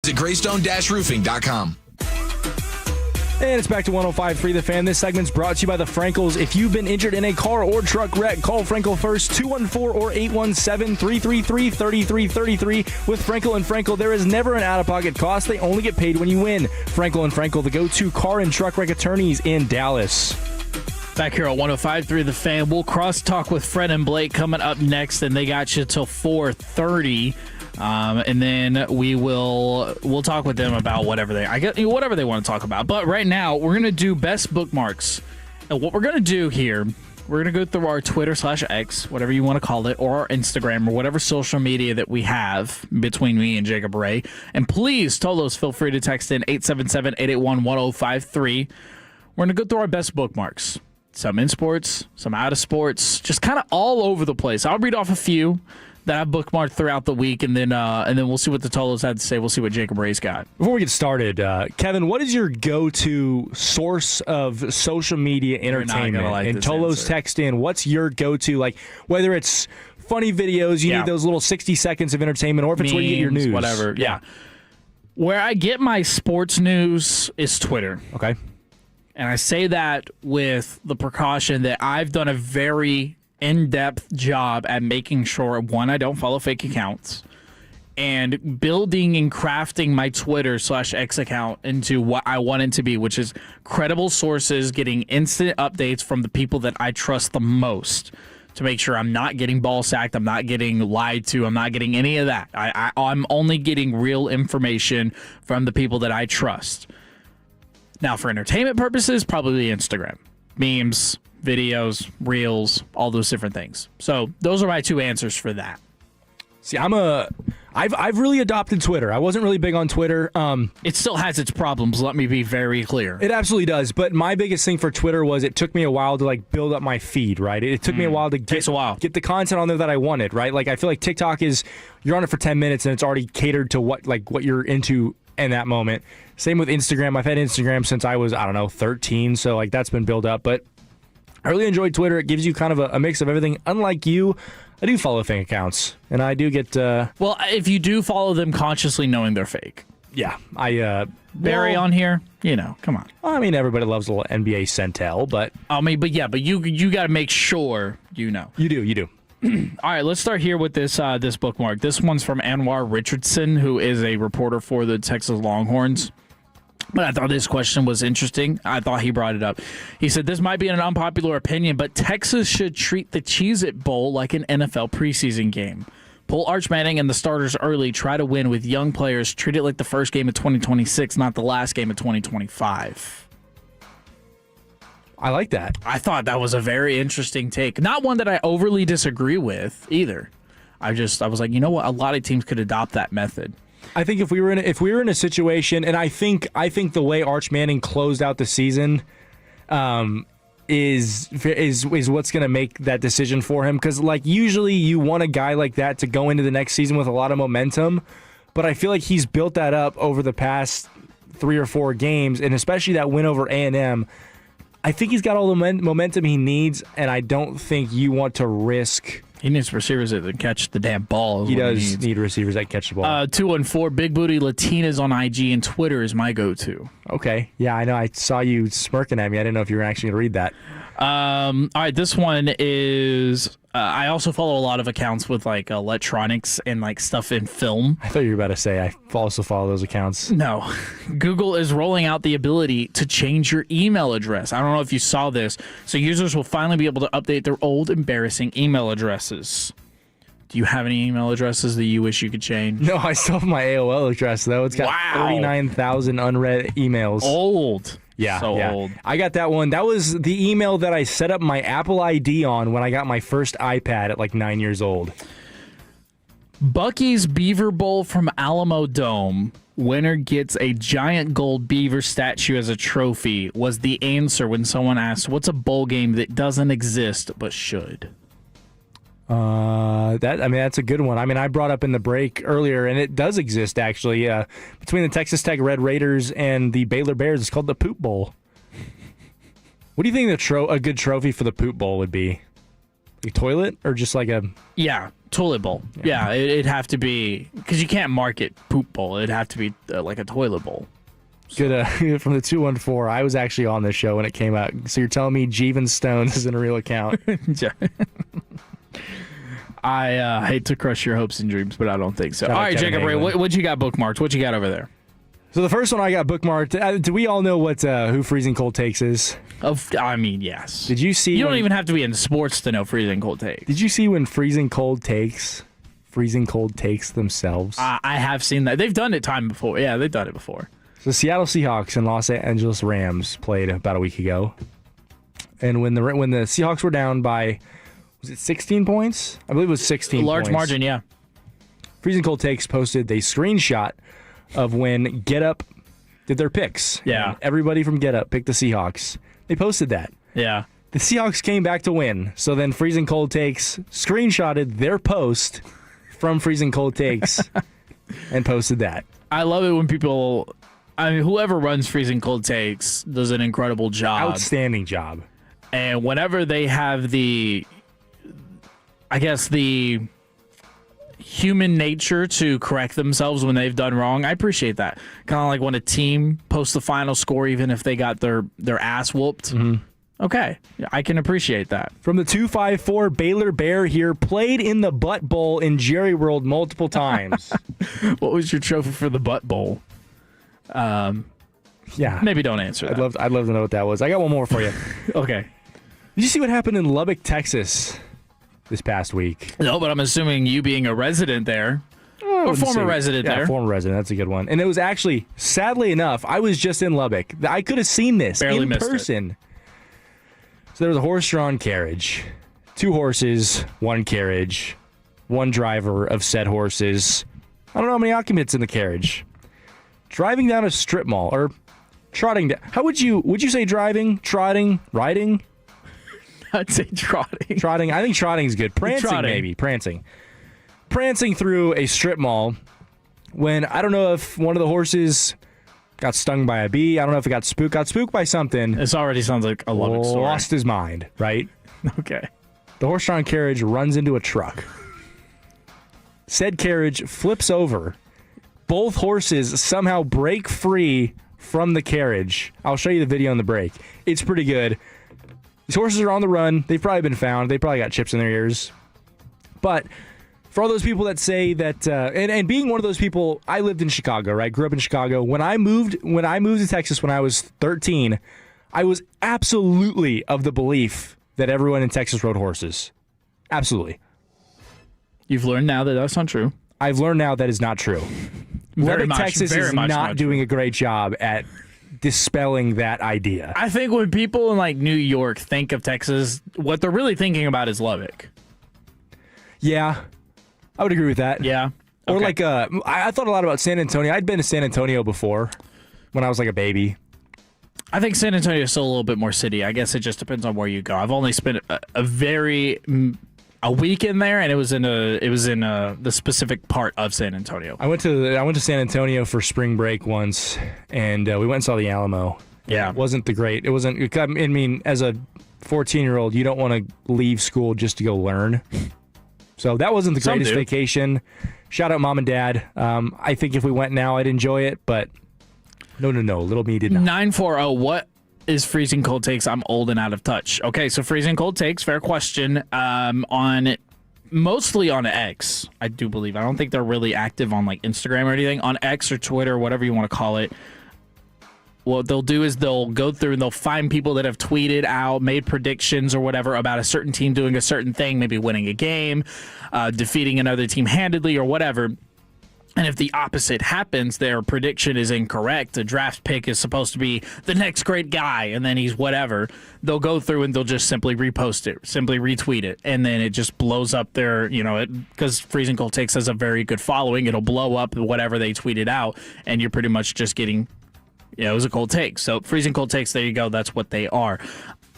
Visit greystone-roofing.com. And it's back to 105.3 The Fan. This segment's brought to you by the Frankels. If you've been injured in a car or truck wreck, call Frankel first, 214 or 817-333-3333. With Frankel and Frankel, there is never an out-of-pocket cost. They only get paid when you win. Frankel and Frankel, the go-to car and truck wreck attorneys in Dallas. Back here at 105.3 The Fan. We'll cross-talk with Fred and Blake coming up next, and they got you till 4:30. And then we'll talk with them about whatever they want to talk about. But right now, we're going to do best bookmarks. And what we're going to do here, we're going to go through our Twitter/X, whatever you want to call it, or our Instagram, or whatever social media that we have between me and Jacob Ray. And please, Tolos, feel free to text in 877-881-1053. We're going to go through our best bookmarks. Some in sports, some out of sports, just kind of all over the place. I'll read off a few that I've bookmarked throughout the week, and then we'll see what the Tolos had to say. We'll see what Jacob Ray's got. Before we get started, Kevin, what is your go-to source of social media entertainment? And Tolos text in, what's your go-to, like, whether it's funny videos, you need those little 60 seconds of entertainment, or if it's where you get your news. Whatever, yeah. Where I get my sports news is Twitter. Okay. And I say that with the precaution that I've done a very in-depth job at making sure, one, I don't follow fake accounts, and building and crafting my Twitter/X account into what I want it to be, which is credible sources, getting instant updates from the people that I trust the most, to make sure I'm not getting ball sacked, I'm not getting lied to, I'm not getting any of that. I'm only getting real information from the people that I trust. Now, for entertainment purposes, probably Instagram. Memes, videos, reels, all those different things. So those are my two answers for that. See, I've really adopted Twitter. I wasn't really big on Twitter. It still has its problems, let me be very clear. It absolutely does. But my biggest thing for Twitter was it took me a while to like build up my feed, right? It took me a while to get the content on there that I wanted, right? Like I feel like TikTok is, you're on it for 10 minutes and it's already catered to what you're into in that moment. Same with Instagram. I've had Instagram since I was, 13, so like that's been built up. But I really enjoyed Twitter. It gives you kind of a mix of everything. Unlike you, I do follow fake accounts, and I do get... Well, if you do follow them consciously knowing they're fake. Yeah, I... Barry on here, come on. I mean, everybody loves a little NBA Centel, but... but you got to make sure you know. You do. All right, let's start here with this this bookmark. This one's from Anwar Richardson, who is a reporter for the Texas Longhorns. But I thought this question was interesting. I thought he brought it up. He said, this might be an unpopular opinion, but Texas should treat the Cheez-It Bowl like an NFL preseason game. Pull Arch Manning and the starters early. Try to win with young players. Treat it like the first game of 2026, not the last game of 2025. I like that. I thought that was a very interesting take. Not one that I overly disagree with either. I was like, you know what? A lot of teams could adopt that method. I think if we were in a situation, and I think the way Arch Manning closed out the season, is what's going to make that decision for him. Because like usually you want a guy like that to go into the next season with a lot of momentum, but I feel like he's built that up over the past 3 or 4 games, and especially that win over A&M. I think he's got all the momentum he needs, and I don't think you want to risk. He needs receivers that catch the damn ball. He does need receivers that catch the ball. 214, Big Booty Latinas on IG and Twitter is my go-to. Okay. Yeah, I know. I saw you smirking at me. I didn't know if you were actually going to read that. All right, this one is... I also follow a lot of accounts with like electronics and like stuff in film. I thought you were about to say I also follow those accounts. No. Google is rolling out the ability to change your email address. I don't know if you saw this. So users will finally be able to update their old embarrassing email addresses. Do you have any email addresses that you wish you could change? No, I still have my AOL address though. It's got 39,000 unread emails. Old. Yeah, old. I got that one. That was the email that I set up my Apple ID on when I got my first iPad at like 9 years old. Bucky's Beaver Bowl from Alamo Dome. Winner gets a giant gold beaver statue as a trophy was the answer when someone asked, what's a bowl game that doesn't exist but should? That's a good one. I mean, I brought up in the break earlier, and it does exist actually. Between the Texas Tech Red Raiders and the Baylor Bears, it's called the Poop Bowl. What do you think a good trophy for the Poop Bowl would be? A toilet or just like a... Yeah, toilet bowl. Yeah, it'd have to be, because you can't market poop bowl. It'd have to be like a toilet bowl. Good from the 214. I was actually on this show when it came out. So you're telling me Jeevan Stones isn't a real account? I hate to crush your hopes and dreams, but I don't think so. All right, Jacob Ray, what you got bookmarked? What you got over there? So the first one I got bookmarked. Do we all know what who Freezing Cold Takes is? I mean, yes. Did you see? You don't even have to be in sports to know Freezing Cold Takes. Did you see when Freezing Cold Takes themselves? I have seen that. They've done it before. Yeah, they've done it before. So Seattle Seahawks and Los Angeles Rams played about a week ago, and when the Seahawks were down by, was it 16 points? I believe it was 16. Large margin, yeah. Freezing Cold Takes posted a screenshot of when Get Up did their picks. Yeah. And everybody from Get Up picked the Seahawks. They posted that. Yeah. The Seahawks came back to win. So then Freezing Cold Takes screenshotted their post from Freezing Cold Takes and posted that. I love it when people, whoever runs Freezing Cold Takes does an incredible job. Outstanding job. And whenever they have the human nature to correct themselves when they've done wrong, I appreciate that. Kind of like when a team posts the final score even if they got their ass whooped. Mm-hmm. Okay, I can appreciate that. From the 254, Baylor Bear here, played in the Butt Bowl in Jerry World multiple times. What was your trophy for the Butt Bowl? Yeah. Maybe don't answer that. I'd love to know what that was. I got one more for you. Okay. Did you see what happened in Lubbock, Texas this past week? No, but I'm assuming you being a resident there, or former resident there. Yeah, former resident. That's a good one. And it was actually, sadly enough, I was just in Lubbock. I could have seen this Barely in missed person. So there was a horse-drawn carriage. 2 horses, 1 carriage, 1 driver of said horses. I don't know how many occupants in the carriage. Driving down a strip mall, or trotting down. How would you say driving, trotting, riding? I'd say trotting. Trotting. I think trotting's good. Prancing, maybe. Prancing. Prancing through a strip mall when, I don't know if one of the horses got stung by a bee. I don't know if it got spooked. Got spooked by something. This already sounds like a Lubbock story. Lost his mind, right? Okay. The horse-drawn carriage runs into a truck. Said carriage flips over. Both horses somehow break free from the carriage. I'll show you the video in the break. It's pretty good. These horses are on the run. They've probably been found. They probably got chips in their ears. But for all those people that say that, and being one of those people, I lived in Chicago, right? Grew up in Chicago. When I moved to Texas when I was 13, I was absolutely of the belief that everyone in Texas rode horses. Absolutely. You've learned now that that's not true. I've learned now that is not true. Lubbock, Texas is not doing a great job at dispelling that idea. I think when people in like New York think of Texas, what they're really thinking about is Lubbock. Yeah, I would agree with that. Yeah. Or okay. like, I thought a lot about San Antonio. I'd been to San Antonio before when I was like a baby. I think San Antonio is still a little bit more city. I guess it just depends on where you go. I've only spent a week in there, and it was in the specific part of San Antonio. I went to San Antonio for spring break once, and we went and saw the Alamo. Yeah, it wasn't the great. It wasn't. I mean, as a 14-year-old, you don't want to leave school just to go learn. So that wasn't the greatest vacation. Shout out mom and dad. I think if we went now, I'd enjoy it, but no. Little me did not. 940. What is Freezing Cold Takes? I'm old and out of touch. Okay, so Freezing Cold Takes, fair question. Mostly on X, I do believe. I don't think they're really active on like Instagram or anything. On X or Twitter, whatever you want to call it. What they'll do is they'll go through and they'll find people that have tweeted out, made predictions or whatever about a certain team doing a certain thing, maybe winning a game, defeating another team handedly or whatever. And if the opposite happens, their prediction is incorrect. A draft pick is supposed to be the next great guy, and then he's whatever. They'll go through and they'll just simply repost it, simply retweet it, and then it just blows up their, because Freezing Cold Takes has a very good following. It'll blow up whatever they tweeted out, and you're pretty much just getting, it was a cold take. So Freezing Cold Takes, there you go. That's what they are.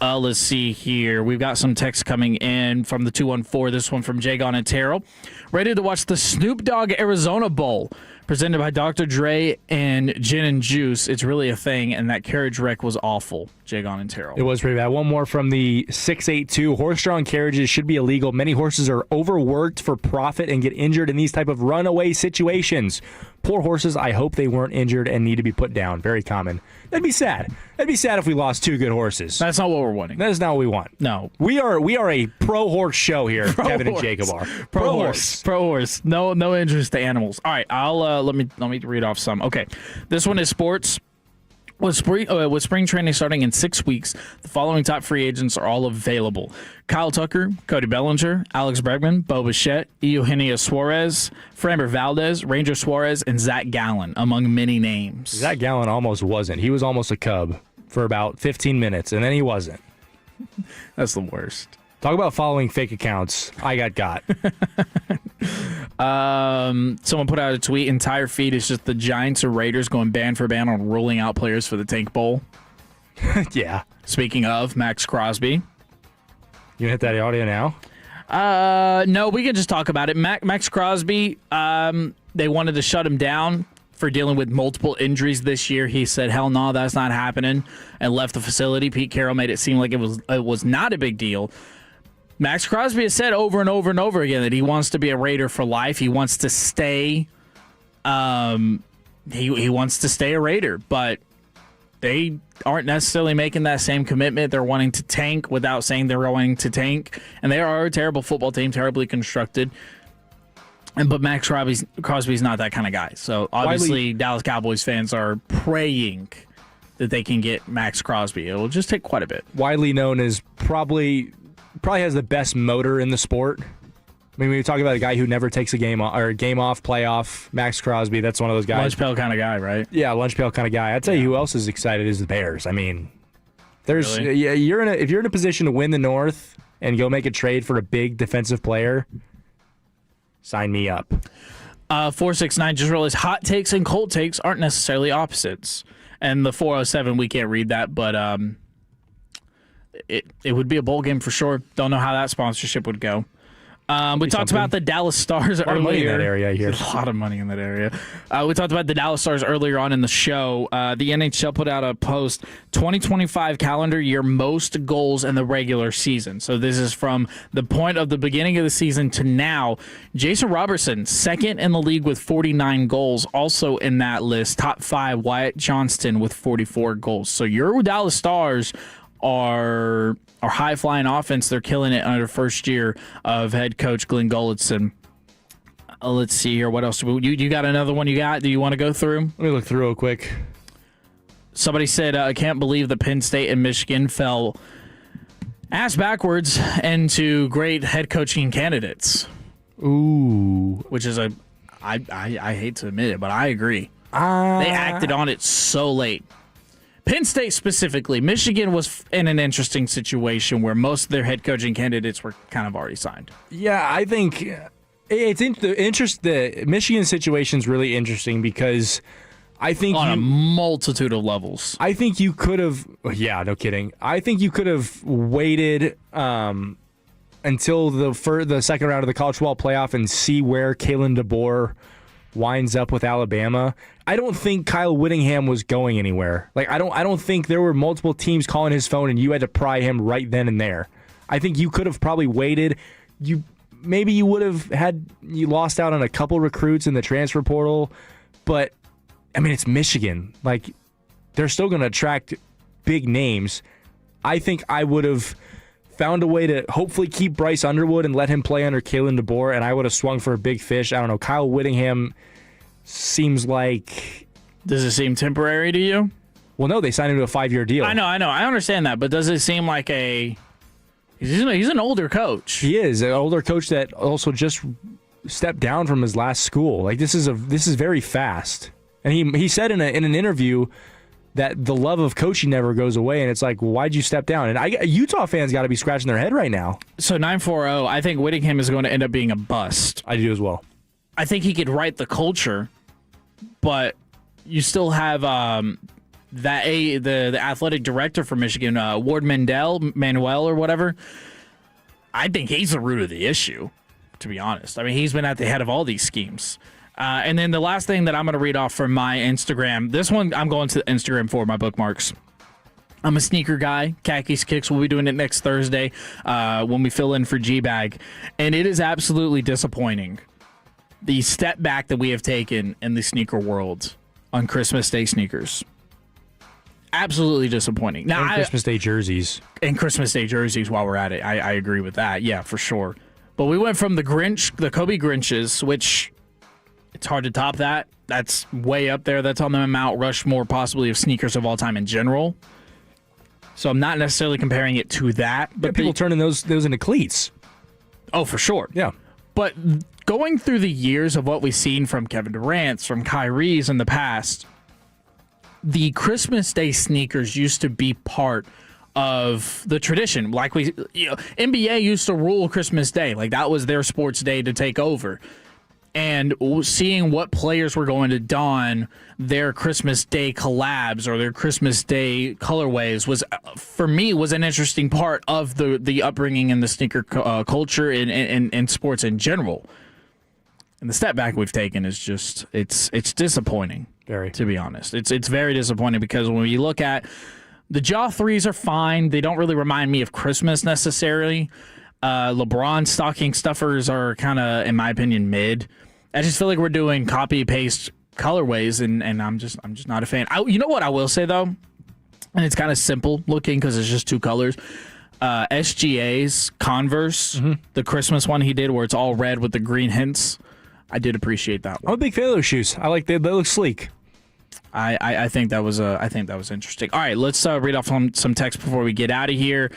Let's see here. We've got some text coming in from the 214. This one from Jagon and Terrell. Ready to watch the Snoop Dogg Arizona Bowl. Presented by Dr. Dre and Gin and Juice. It's really a thing, and that carriage wreck was awful. Jagon and Terrell. It was pretty bad. One more from the 682. Horse-drawn carriages should be illegal. Many horses are overworked for profit and get injured in these type of runaway situations. Poor horses, I hope they weren't injured and need to be put down. Very common. That'd be sad. That'd be sad if we lost 2 good horses. That's not what we're wanting. That is not what we want. No. We are a pro-horse show here, Kevin and Jacob are. Pro-horse. Pro-horse. No interest to animals. All right, I'll let me read off some. Okay, this one is sports. With spring training starting in 6 weeks, the following top free agents are all available: Kyle Tucker, Cody Bellinger, Alex Bregman, Bo Bichette, Eugenio Suarez, Framber Valdez, Ranger Suarez, and Zach Gallen, among many names. Zach Gallen almost wasn't. He was almost a Cub for about 15 minutes, and then he wasn't. That's the worst. Talk about following fake accounts. I got. Someone put out a tweet. Entire feed is just the Giants or Raiders going band for band on ruling out players for the Tank Bowl. Yeah. Speaking of Max Crosby. You hit that audio now? No, we can just talk about it. Max Crosby, they wanted to shut him down for dealing with multiple injuries this year. He said, hell no, that's not happening, and left the facility. Pete Carroll made it seem like it was not a big deal. Max Crosby has said over and over and over again that he wants to be a Raider for life. He wants to stay. He wants to stay a Raider, but they aren't necessarily making that same commitment. They're wanting to tank without saying they're wanting to tank, and they are a terrible football team, terribly constructed. But Max Crosby's not that kind of guy. So obviously, Dallas Cowboys fans are praying that they can get Max Crosby. It will just take quite a bit. Widely known as probably has the best motor in the sport. I mean, when you talk about a guy who never takes a game off, playoff, Max Crosby, that's one of those guys. Lunch pail kind of guy, right? Yeah, lunch pail kind of guy. I'd tell you who else is excited is the Bears. I mean, if you're in a position to win the North and go make a trade for a big defensive player, sign me up. 469 just realized hot takes and cold takes aren't necessarily opposites. And the 407, we can't read that, but it would be a bowl game for sure. Don't know how that sponsorship would go. We talked about the Dallas Stars earlier. A lot of money in that area, I hear. A lot of money in that area. We talked about the Dallas Stars earlier on in the show. The NHL put out a post, 2025 calendar year most goals in the regular season. So this is from the point of the beginning of the season to now. Jason Robertson, second in the league with 49 goals. Also in that list, top 5, Wyatt Johnston with 44 goals. So your Dallas Stars are high-flying offense. They're killing it under first year of head coach Glenn Gulletson. Let's see here. What else? You got another one you got? Do you want to go through? Let me look through real quick. Somebody said, I can't believe the Penn State and Michigan fell ass backwards into great head coaching candidates. Ooh. Which is I hate to admit it, but I agree. They acted on it so late. Penn State specifically. Michigan was in an interesting situation where most of their head coaching candidates were kind of already signed. Yeah, I think the Michigan situation is really interesting because I think on a multitude of levels. I think you could have. Yeah, no kidding. I think you could have waited until the second round of the college football playoff and see where Kalen DeBoer winds up with Alabama. I don't think Kyle Whittingham was going anywhere. Like I don't think there were multiple teams calling his phone and you had to pry him right then and there. I think you could have probably waited. Maybe you would have you lost out on a couple recruits in the transfer portal, but I mean it's Michigan. Like they're still going to attract big names. I think I would have found a way to hopefully keep Bryce Underwood and let him play under Kalen DeBoer, and I would have swung for a big fish. I don't know. Kyle Whittingham seems like... Does it seem temporary to you? Well, no, they signed him to a 5-year deal. I know. I understand that, but does it seem like he's an older coach? He is an older coach that also just stepped down from his last school. Like this is very fast. And he said in an interview that the love of coaching never goes away, and it's like, well, why'd you step down? And Utah fans got to be scratching their head right now. So 940, I think Whittingham is going to end up being a bust. I do as well. I think he could write the culture, but you still have the athletic director for Michigan, Ward Manuel or whatever. I think he's the root of the issue, to be honest. I mean, he's been at the head of all these schemes. And then the last thing that I'm going to read off from my Instagram, this one I'm going to Instagram for my bookmarks. I'm a sneaker guy. Khakis Kicks. We'll be doing it next Thursday when we fill in for G-Bag. And it is absolutely disappointing, the step back that we have taken in the sneaker world on Christmas Day sneakers. Absolutely disappointing. Now, and Christmas Day jerseys. And Christmas Day jerseys while we're at it. I agree with that. Yeah, for sure. But we went from the Kobe Grinches, which it's hard to top that. That's way up there. That's on the Mount Rushmore possibly of sneakers of all time in general. So I'm not necessarily comparing it to that. But people turning those into cleats. Oh, for sure. Yeah. But going through the years of what we've seen from Kevin Durant's, from Kyrie's in the past, the Christmas Day sneakers used to be part of the tradition. Like NBA used to rule Christmas Day. Like that was their sports day to take over. And seeing what players were going to don their Christmas Day collabs or their Christmas Day colorways was, for me, was an interesting part of the upbringing in the sneaker culture and sports in general. And the step back we've taken is just it's disappointing. Very, to be honest, it's very disappointing because when you look at the Jaw 3s are fine. They don't really remind me of Christmas necessarily. LeBron stocking stuffers are kind of, in my opinion, mid. I just feel like we're doing copy paste colorways, and I'm just not a fan. You know what I will say though, and it's kind of simple looking because it's just two colors. SGA's Converse, the Christmas one he did where it's all red with the green hints. I did appreciate that one. I'm a big fan of those shoes. I like they look sleek. I think that was interesting. All right, let's read off some text before we get out of here.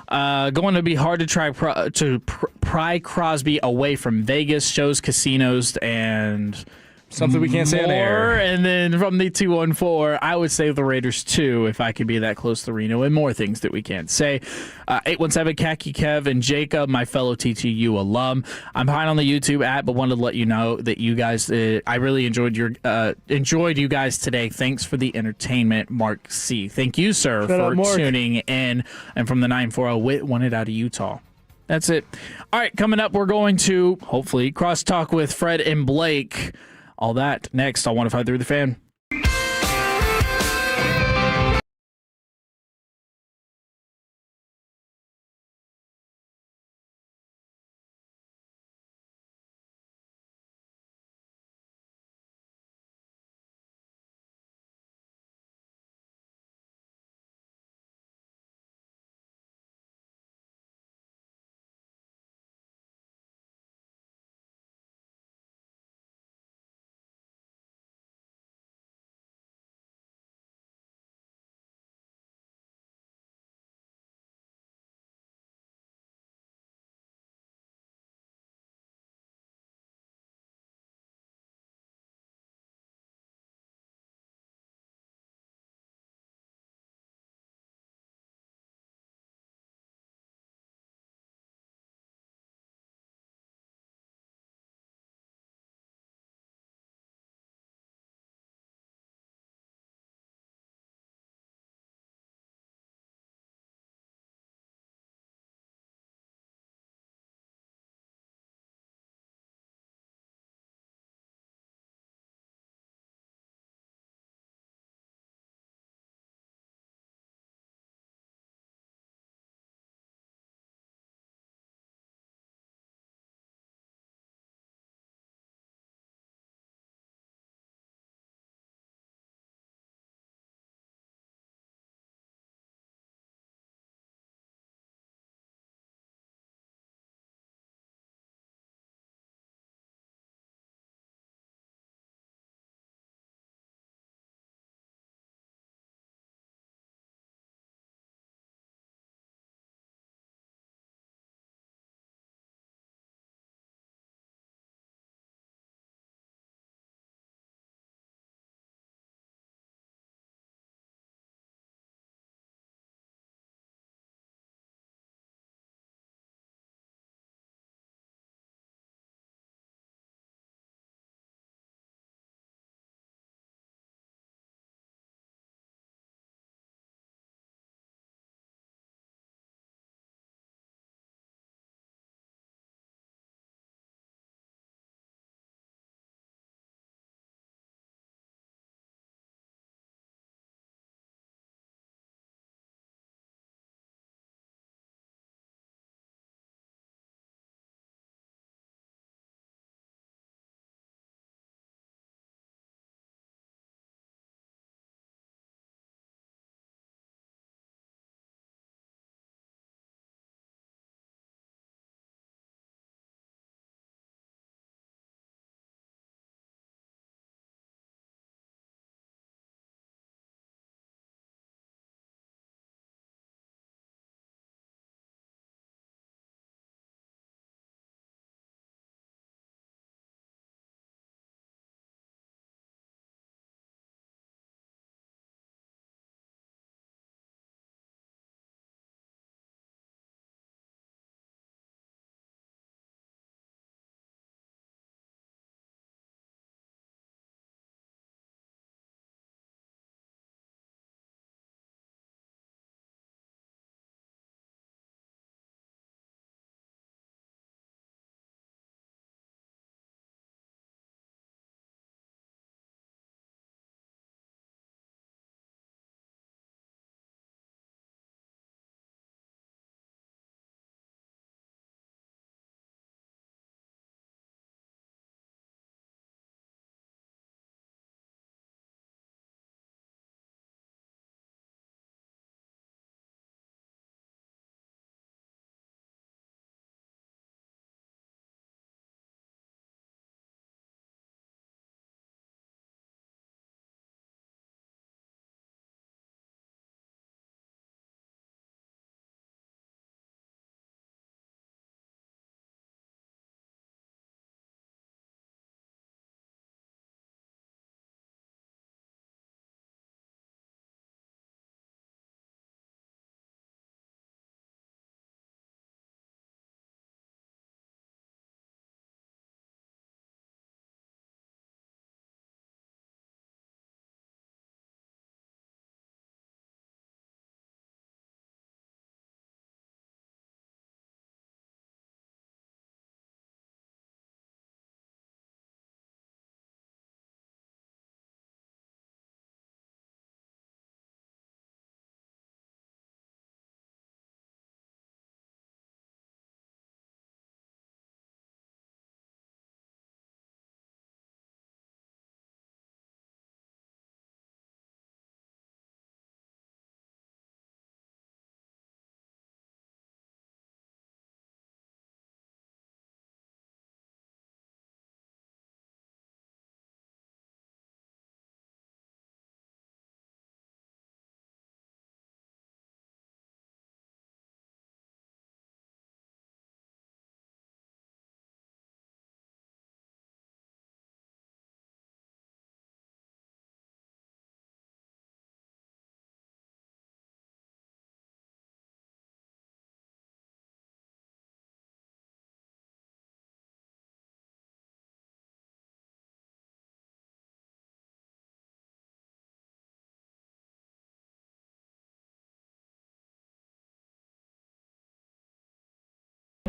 Going to be hard to pry Crosby away from Vegas, shows, casinos, and something we can't say on air. And then from the 214, I would say the Raiders too, if I could be that close to Reno, and more things that we can't say. 817 Khaki Kev and Jacob, my fellow TTU alum. I'm behind on the YouTube app, but wanted to let you know that you guys, I really enjoyed you guys today. Thanks for the entertainment, Mark C. Thank you, sir, for tuning in. And from the 940, Wit wanted out of Utah. That's it. All right, coming up, we're going to hopefully crosstalk with Fred and Blake. All that next on 105.3 The Fan.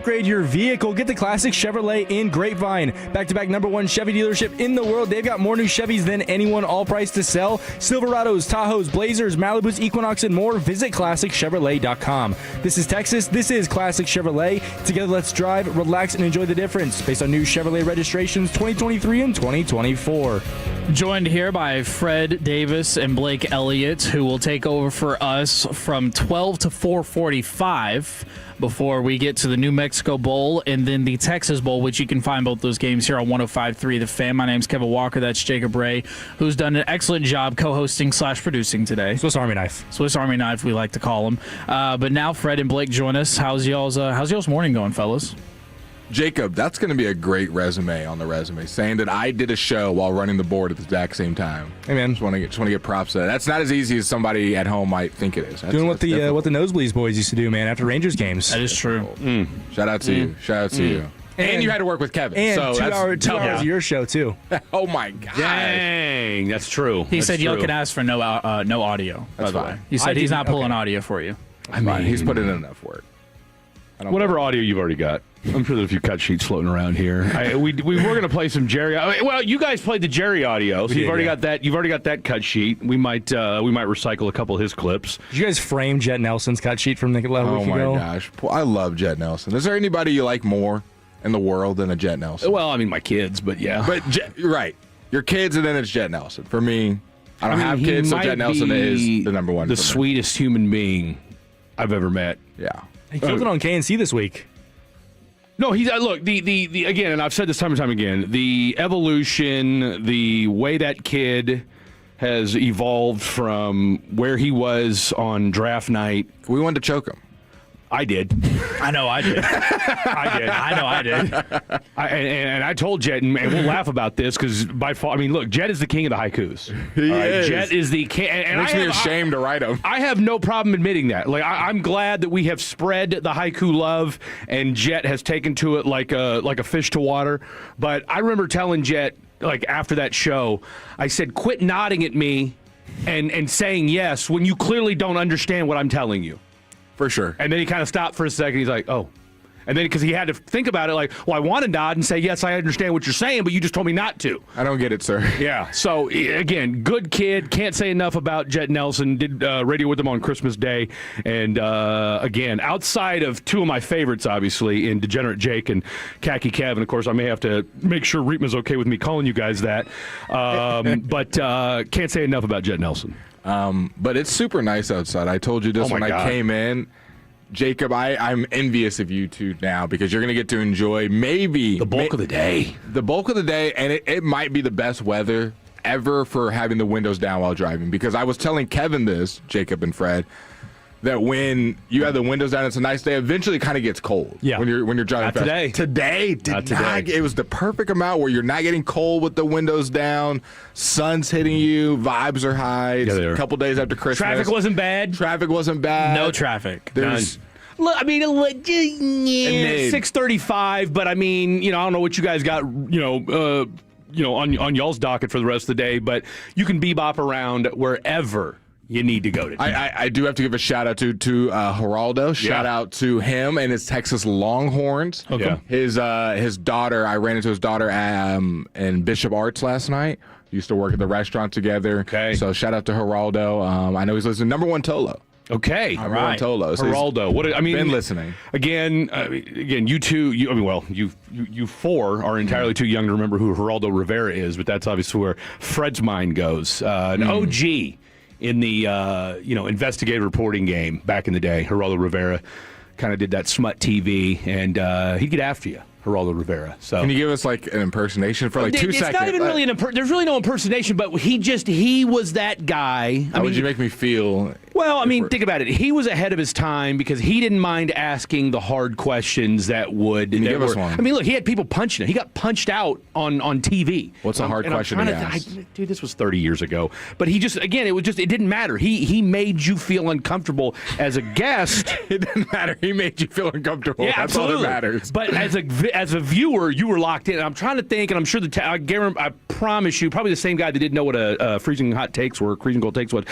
upgrade your vehicle, get the classic Chevrolet in Grapevine. Back-to-back #1 Chevy dealership in the world. They've got more new Chevys than anyone, all priced to sell. Silverados, Tahoes, Blazers, Malibus, Equinox, and more. Visit ClassicChevrolet.com. This is Texas. This is Classic Chevrolet. Together, let's drive, relax, and enjoy the difference based on new Chevrolet registrations 2023 and 2024. Joined here by Fred Davis and Blake Elliott, who will take over for us from 12 to 4:45 before we get to the New Mexico Bowl and then the Texas Bowl, which you can find both those games here on 105.3 The Fan. My name's Kevin Walker. That's Jacob Ray, who's done an excellent job co-hosting / producing today. Swiss Army knife. Swiss Army knife, we like to call him. But now Fred and Blake join us. How's y'all's morning going, fellas? Jacob, that's going to be a great resume on the resume, saying that I did a show while running the board at the exact same time. Hey, man. Just want to get props to that. That's not as easy as somebody at home might think it is. Doing what the Nosebleeds boys used to do, man, after Rangers games. That is true. Shout out to you. Shout out to you. And you had to work with Kevin. And so 2 hours of your show, too. Oh, my God. Dang, that's true. He said y'all can ask for no audio, by the way. He said he's not pulling audio for you. I mean, he's put in enough work. Whatever audio you've already got. I'm sure there's a few cut sheets floating around here. We were going to play some Jerry. Well, you guys played the Jerry audio, so you've already got that. You've already got that cut sheet. We might recycle a couple of his clips. Did you guys frame Jet Nelson's cut sheet from the week ago? Oh my gosh, I love Jet Nelson. Is there anybody you like more in the world than a Jet Nelson? Well, I mean my kids, but yeah. But right, your kids, and then it's Jet Nelson. For me, I don't have kids, so Jet Nelson is the #1. The sweetest human being I've ever met. Yeah, he killed it on KNC this week. No, he's look the again, and I've said this time and time again. The evolution, the way that kid has evolved from where he was on draft night. We wanted to choke him. I did. I know I did. I did. And I told Jet, and we'll laugh about this because by far, I mean, look, Jet is the king of the haikus. He is. Jet is the king. And makes me ashamed to write them. I have no problem admitting that. Like, I'm glad that we have spread the haiku love, and Jet has taken to it like a fish to water. But I remember telling Jet, like after that show, I said, quit nodding at me and saying yes when you clearly don't understand what I'm telling you. For sure. And then he kind of stopped for a second. He's like, oh. And then because he had to think about it, like, well, I want to nod and say, yes, I understand what you're saying, but you just told me not to. I don't get it, sir. Yeah. So, again, good kid. Can't say enough about Jet Nelson. Did radio with him on Christmas Day. And, again, outside of 2 of my favorites, obviously, in Degenerate Jake and Khaki Kev, and, of course, I may have to make sure Reetma's okay with me calling you guys that. But can't say enough about Jet Nelson. But it's super nice outside. I told you this when I came in. Jacob, I'm envious of you two now because you're going to get to enjoy maybe the bulk of the day. The bulk of the day, and it might be the best weather ever for having the windows down while driving. Because I was telling Kevin this, Jacob and Fred, that when you have the windows down, it's a nice day. Eventually, it kind of gets cold. Yeah. When you're driving Not fast. today. Today did not. It was the perfect amount where you're not getting cold with the windows down. Sun's hitting you. Vibes are high. It's a couple days after Christmas. Traffic wasn't bad. No traffic. There's. Look, I mean, 6:35, but I mean, I don't know what you guys got, on y'all's docket for the rest of the day, but you can bebop around wherever you need to go today. I do have to give a shout out to Geraldo. Shout out to him and his Texas Longhorns. Okay. His daughter, I ran into his daughter in Bishop Arts last night. Used to work at the restaurant together. Okay. So shout out to Geraldo. I know he's listening. #1 Tolo. Okay, all right. Tolo. So Geraldo. Been listening again. You two. You 4 are entirely too young to remember who Geraldo Rivera is, but that's obviously where Fred's mind goes. An OG in the investigative reporting game back in the day. Geraldo Rivera kind of did that smut TV, and he'd get after you. Geraldo Rivera. So can you give us like an impersonation for like 2 seconds? It's not even really there's really no impersonation, but he was that guy. How would you make me feel? Well, I mean, think about it. He was ahead of his time because he didn't mind asking the hard questions that would. Give us one. I mean, look, he had people punching him. He got punched out on TV. What's a hard question he asked? Dude, this was 30 years ago. But he just, again, it didn't matter. He made you feel uncomfortable as a guest. It didn't matter. He made you feel uncomfortable. Yeah, That's absolutely. all that matters. But as a viewer, you were locked in. And I'm trying to think, and I'm sure I promise you, probably the same guy that didn't know what a freezing hot takes were, freezing cold takes was.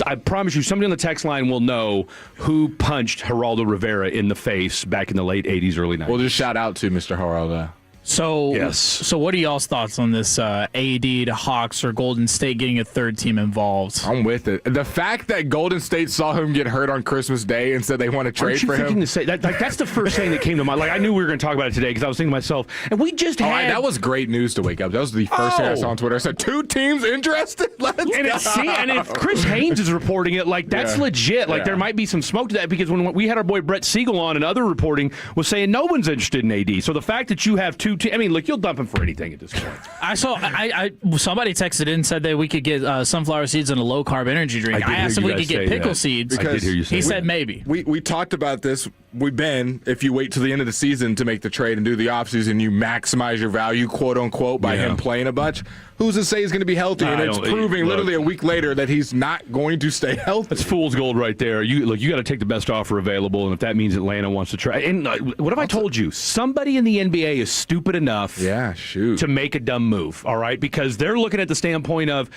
I promise you, some somebody on the text line will know who punched Geraldo Rivera in the face back in the late 80s, early 90s. We'll just shout out to Mr. Geraldo. So, Yes. So what are y'all's thoughts on this AD to Hawks or Golden State getting a third team involved? I'm with it. The fact that Golden State saw him get hurt on Christmas Day and said they want to trade for him. To say that, that's the first thing that came to mind. Like, I knew we were going to talk about it today because I was thinking to myself, and we just had... that was great news to wake up. That was the first thing I saw on Twitter. I said, 2 teams interested? Let's go. And if Chris Haynes is reporting it, like, that's legit. Like, there might be some smoke to that because when we had our boy Brett Siegel on and other reporting was saying no one's interested in AD. So the fact that you have 2 teams... I mean, look, you'll dump him for anything at this point. Somebody texted in and said that we could get sunflower seeds and a low-carb energy drink. I asked if we could get pickle seeds. I did hear you say he that. said maybe. We talked about this. If you wait till the end of the season to make the trade and do the offseason, you maximize your value, quote unquote, by him playing a bunch. Who's to say he's going to be healthy? And it's proving literally a week later that he's not going to stay healthy. That's fool's gold right there. You got to take the best offer available, and if that means Atlanta wants to try. And what have I told you? Somebody in the NBA is stupid enough to make a dumb move, all right? Because they're looking at the standpoint of,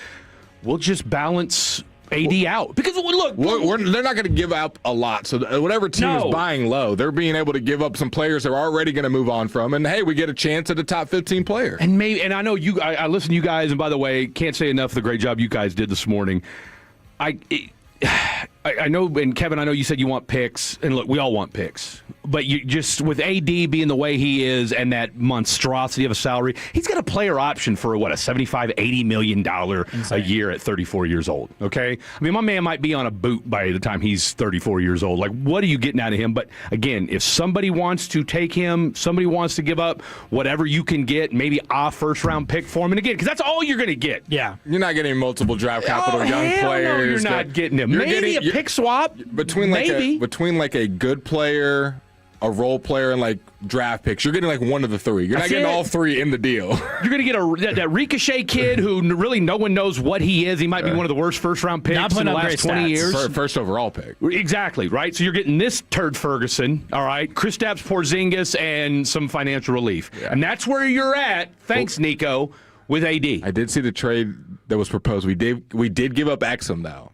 we'll just balance AD out. Because, look, they're not going to give up a lot. So whatever team is buying low, they're being able to give up some players they're already going to move on from. And, hey, we get a chance at a top 15 player. And I know I listen to you guys, and by the way, can't say enough the great job you guys did this morning. I know, and Kevin, I know you said you want picks, and look, we all want picks. But you just, with AD being the way he is and that monstrosity of a salary, he's got a player option for, a $75, $80 million a year at 34 years old, okay? I mean, my man might be on a boot by the time he's 34 years old. Like, what are you getting out of him? But, again, if somebody wants to take him, somebody wants to give up whatever you can get, maybe a first-round pick for him, and again, because that's all you're going to get. Yeah. You're not getting multiple draft capital young players. No, you're not getting him. Maybe a pick swap. Between like a good player, a role player, and like draft picks, you're getting like one of the 3. You're not getting all 3 in the deal. You're going to get that Ricochet kid who really no one knows what he is. He might be one of the worst first-round picks in the last 20 years. First overall pick. Exactly, right? So you're getting this turd Ferguson, all right, Kristaps Porzingis, and some financial relief. Yeah. And that's where you're at, thanks, Nico, with AD. I did see the trade that was proposed. We did give up Exum, though.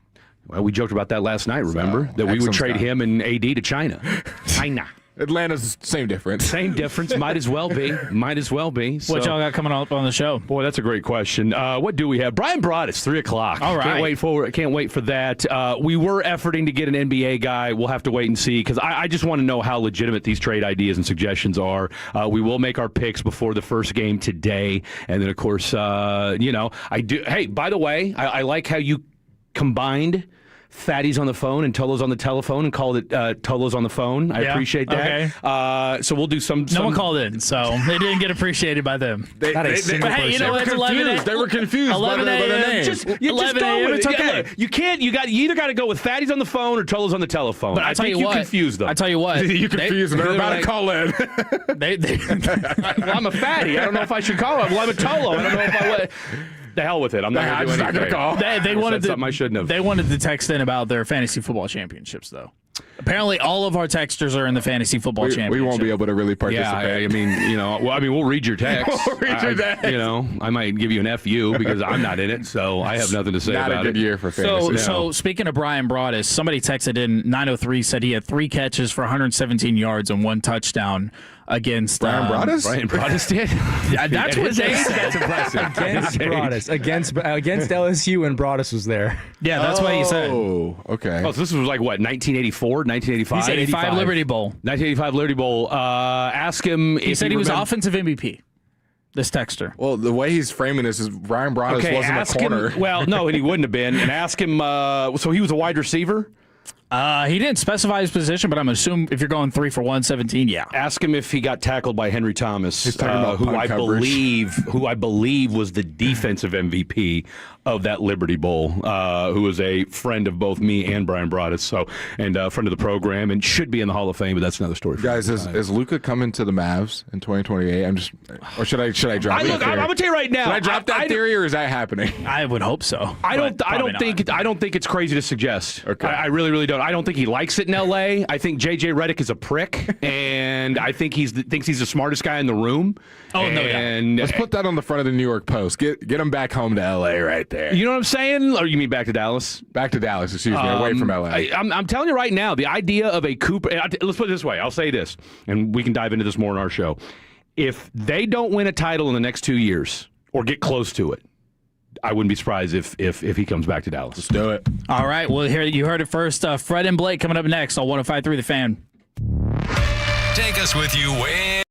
Well, we joked about that last night, remember? That we would trade him and AD to China. China. Atlanta's same difference. Same difference. Might as well be. Might as well be. What y'all got coming up on the show? Boy, that's a great question. What do we have? Brian Broaddus, 3 o'clock. All right. Can't wait for that. We were efforting to get an NBA guy. We'll have to wait and see because I just want to know how legitimate these trade ideas and suggestions are. We will make our picks before the first game today. And then, of course, I do. Hey, by the way, I like how you combined Fatty's on the phone and Tolo's on the telephone and called it Tolo's on the phone. I appreciate that. Okay. So we'll do some. No one called in, so they didn't get appreciated by them. Hey, you know, it's 11 They were confused by the name. Just go with it. It's okay. You either got to go with Fatty's on the phone or Tolo's on the telephone. But I tell you what, confused them. I tell you what, you confused them. They're about to call in. Well, I'm a Fatty. I don't know if I should call him. Well, I'm a Tolo. I don't know if I would. The hell with it. I'm not going to call. They wanted to. I shouldn't have. They wanted to text in about their fantasy football championships, though. Apparently, all of our texters are in the fantasy football championship. We won't be able to really participate. Yeah, we'll read your text. We'll read your text. I might give you an FU because I'm not in it, so I have nothing to say about it. Not a good year for fantasy. So speaking of Brian Broaddus, somebody texted in 903 said he had 3 catches for 117 yards and 1 touchdown against Brian Broaddus. Brian Broaddus did. That's what they said. That's impressive. Against Broaddus, against LSU, and Broaddus was there. Yeah, that's what he said. Oh, okay. Oh, so this was like what, 1984, 1985? He said 85 Liberty Bowl. 1985 Liberty Bowl. Ask him. He said he was offensive MVP. This texter. Well, the way he's framing this is Brian Broaddus wasn't a corner. Well, no, and he wouldn't have been. And ask him. So he was a wide receiver. He didn't specify his position, but I'm assuming if you're going 3 for 117, yeah. Ask him if he got tackled by Henry Thomas, who I believe was the defensive MVP of that Liberty Bowl, who was a friend of both me and Brian Broaddus, and a friend of the program, and should be in the Hall of Fame, but that's another story. Guys, is Luka coming to the Mavs in 2028? Or should I drop that theory? I'm gonna tell you right now. Should I drop that theory, or is that happening? I would hope so. I don't think it's crazy to suggest. Okay. I really don't. I don't think he likes it in L.A. I think J.J. Redick is a prick, and I think thinks he's the smartest guy in the room. Oh, no doubt. And let's put that on the front of the New York Post. Get him back home to L.A. right there. You know what I'm saying? Or you mean back to Dallas? Back to Dallas, excuse me, away from L.A. I'm telling you right now, the idea of a Cooper. Let's put it this way. I'll say this, and we can dive into this more in our show. If they don't win a title in the next 2 years or get close to it, I wouldn't be surprised if he comes back to Dallas. Let's do it. All right. Well, you heard it first. Fred and Blake coming up next on 105.3 The Fan. Take us with you way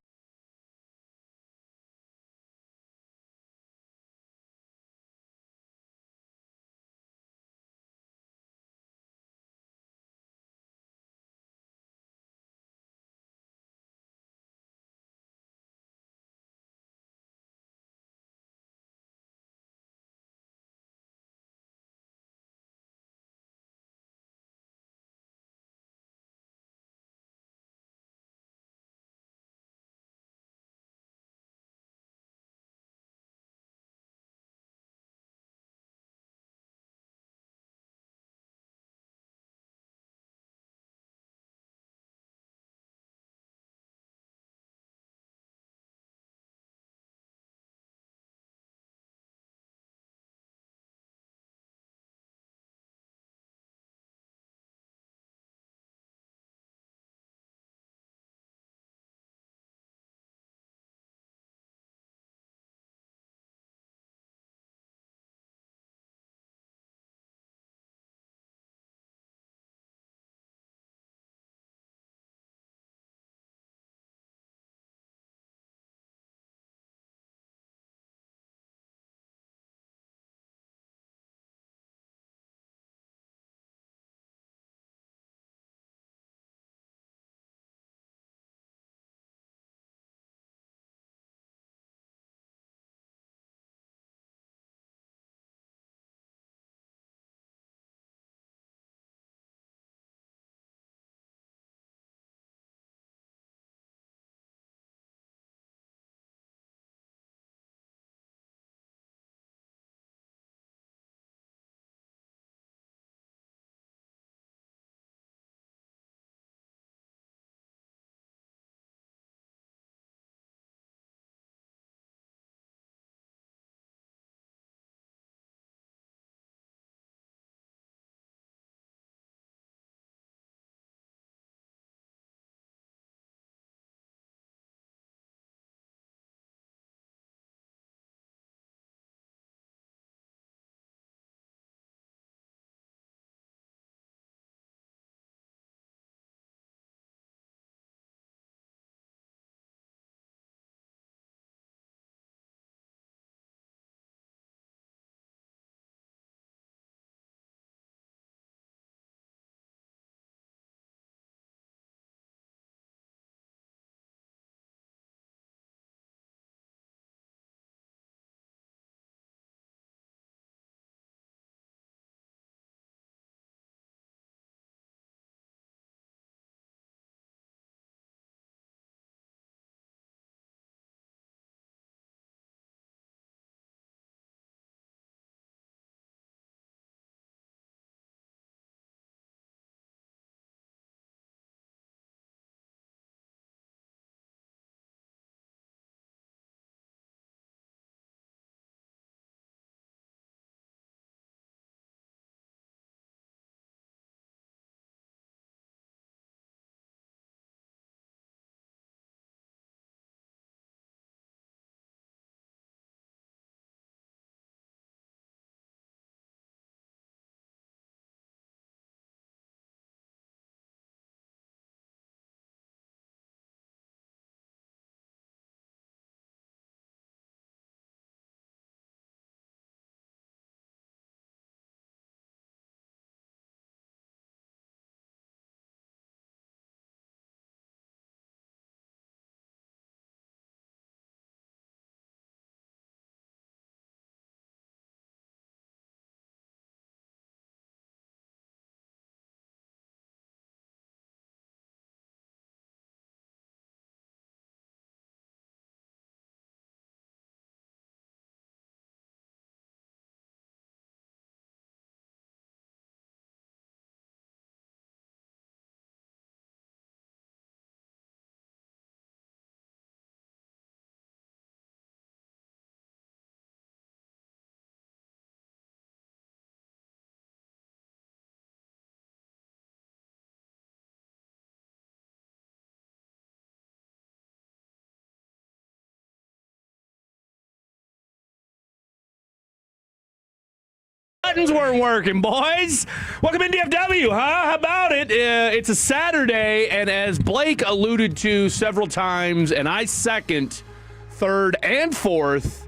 buttons weren't working, boys. Welcome in DFW, huh? How about it? It's a Saturday, and as Blake alluded to several times, and I second, third, and fourth,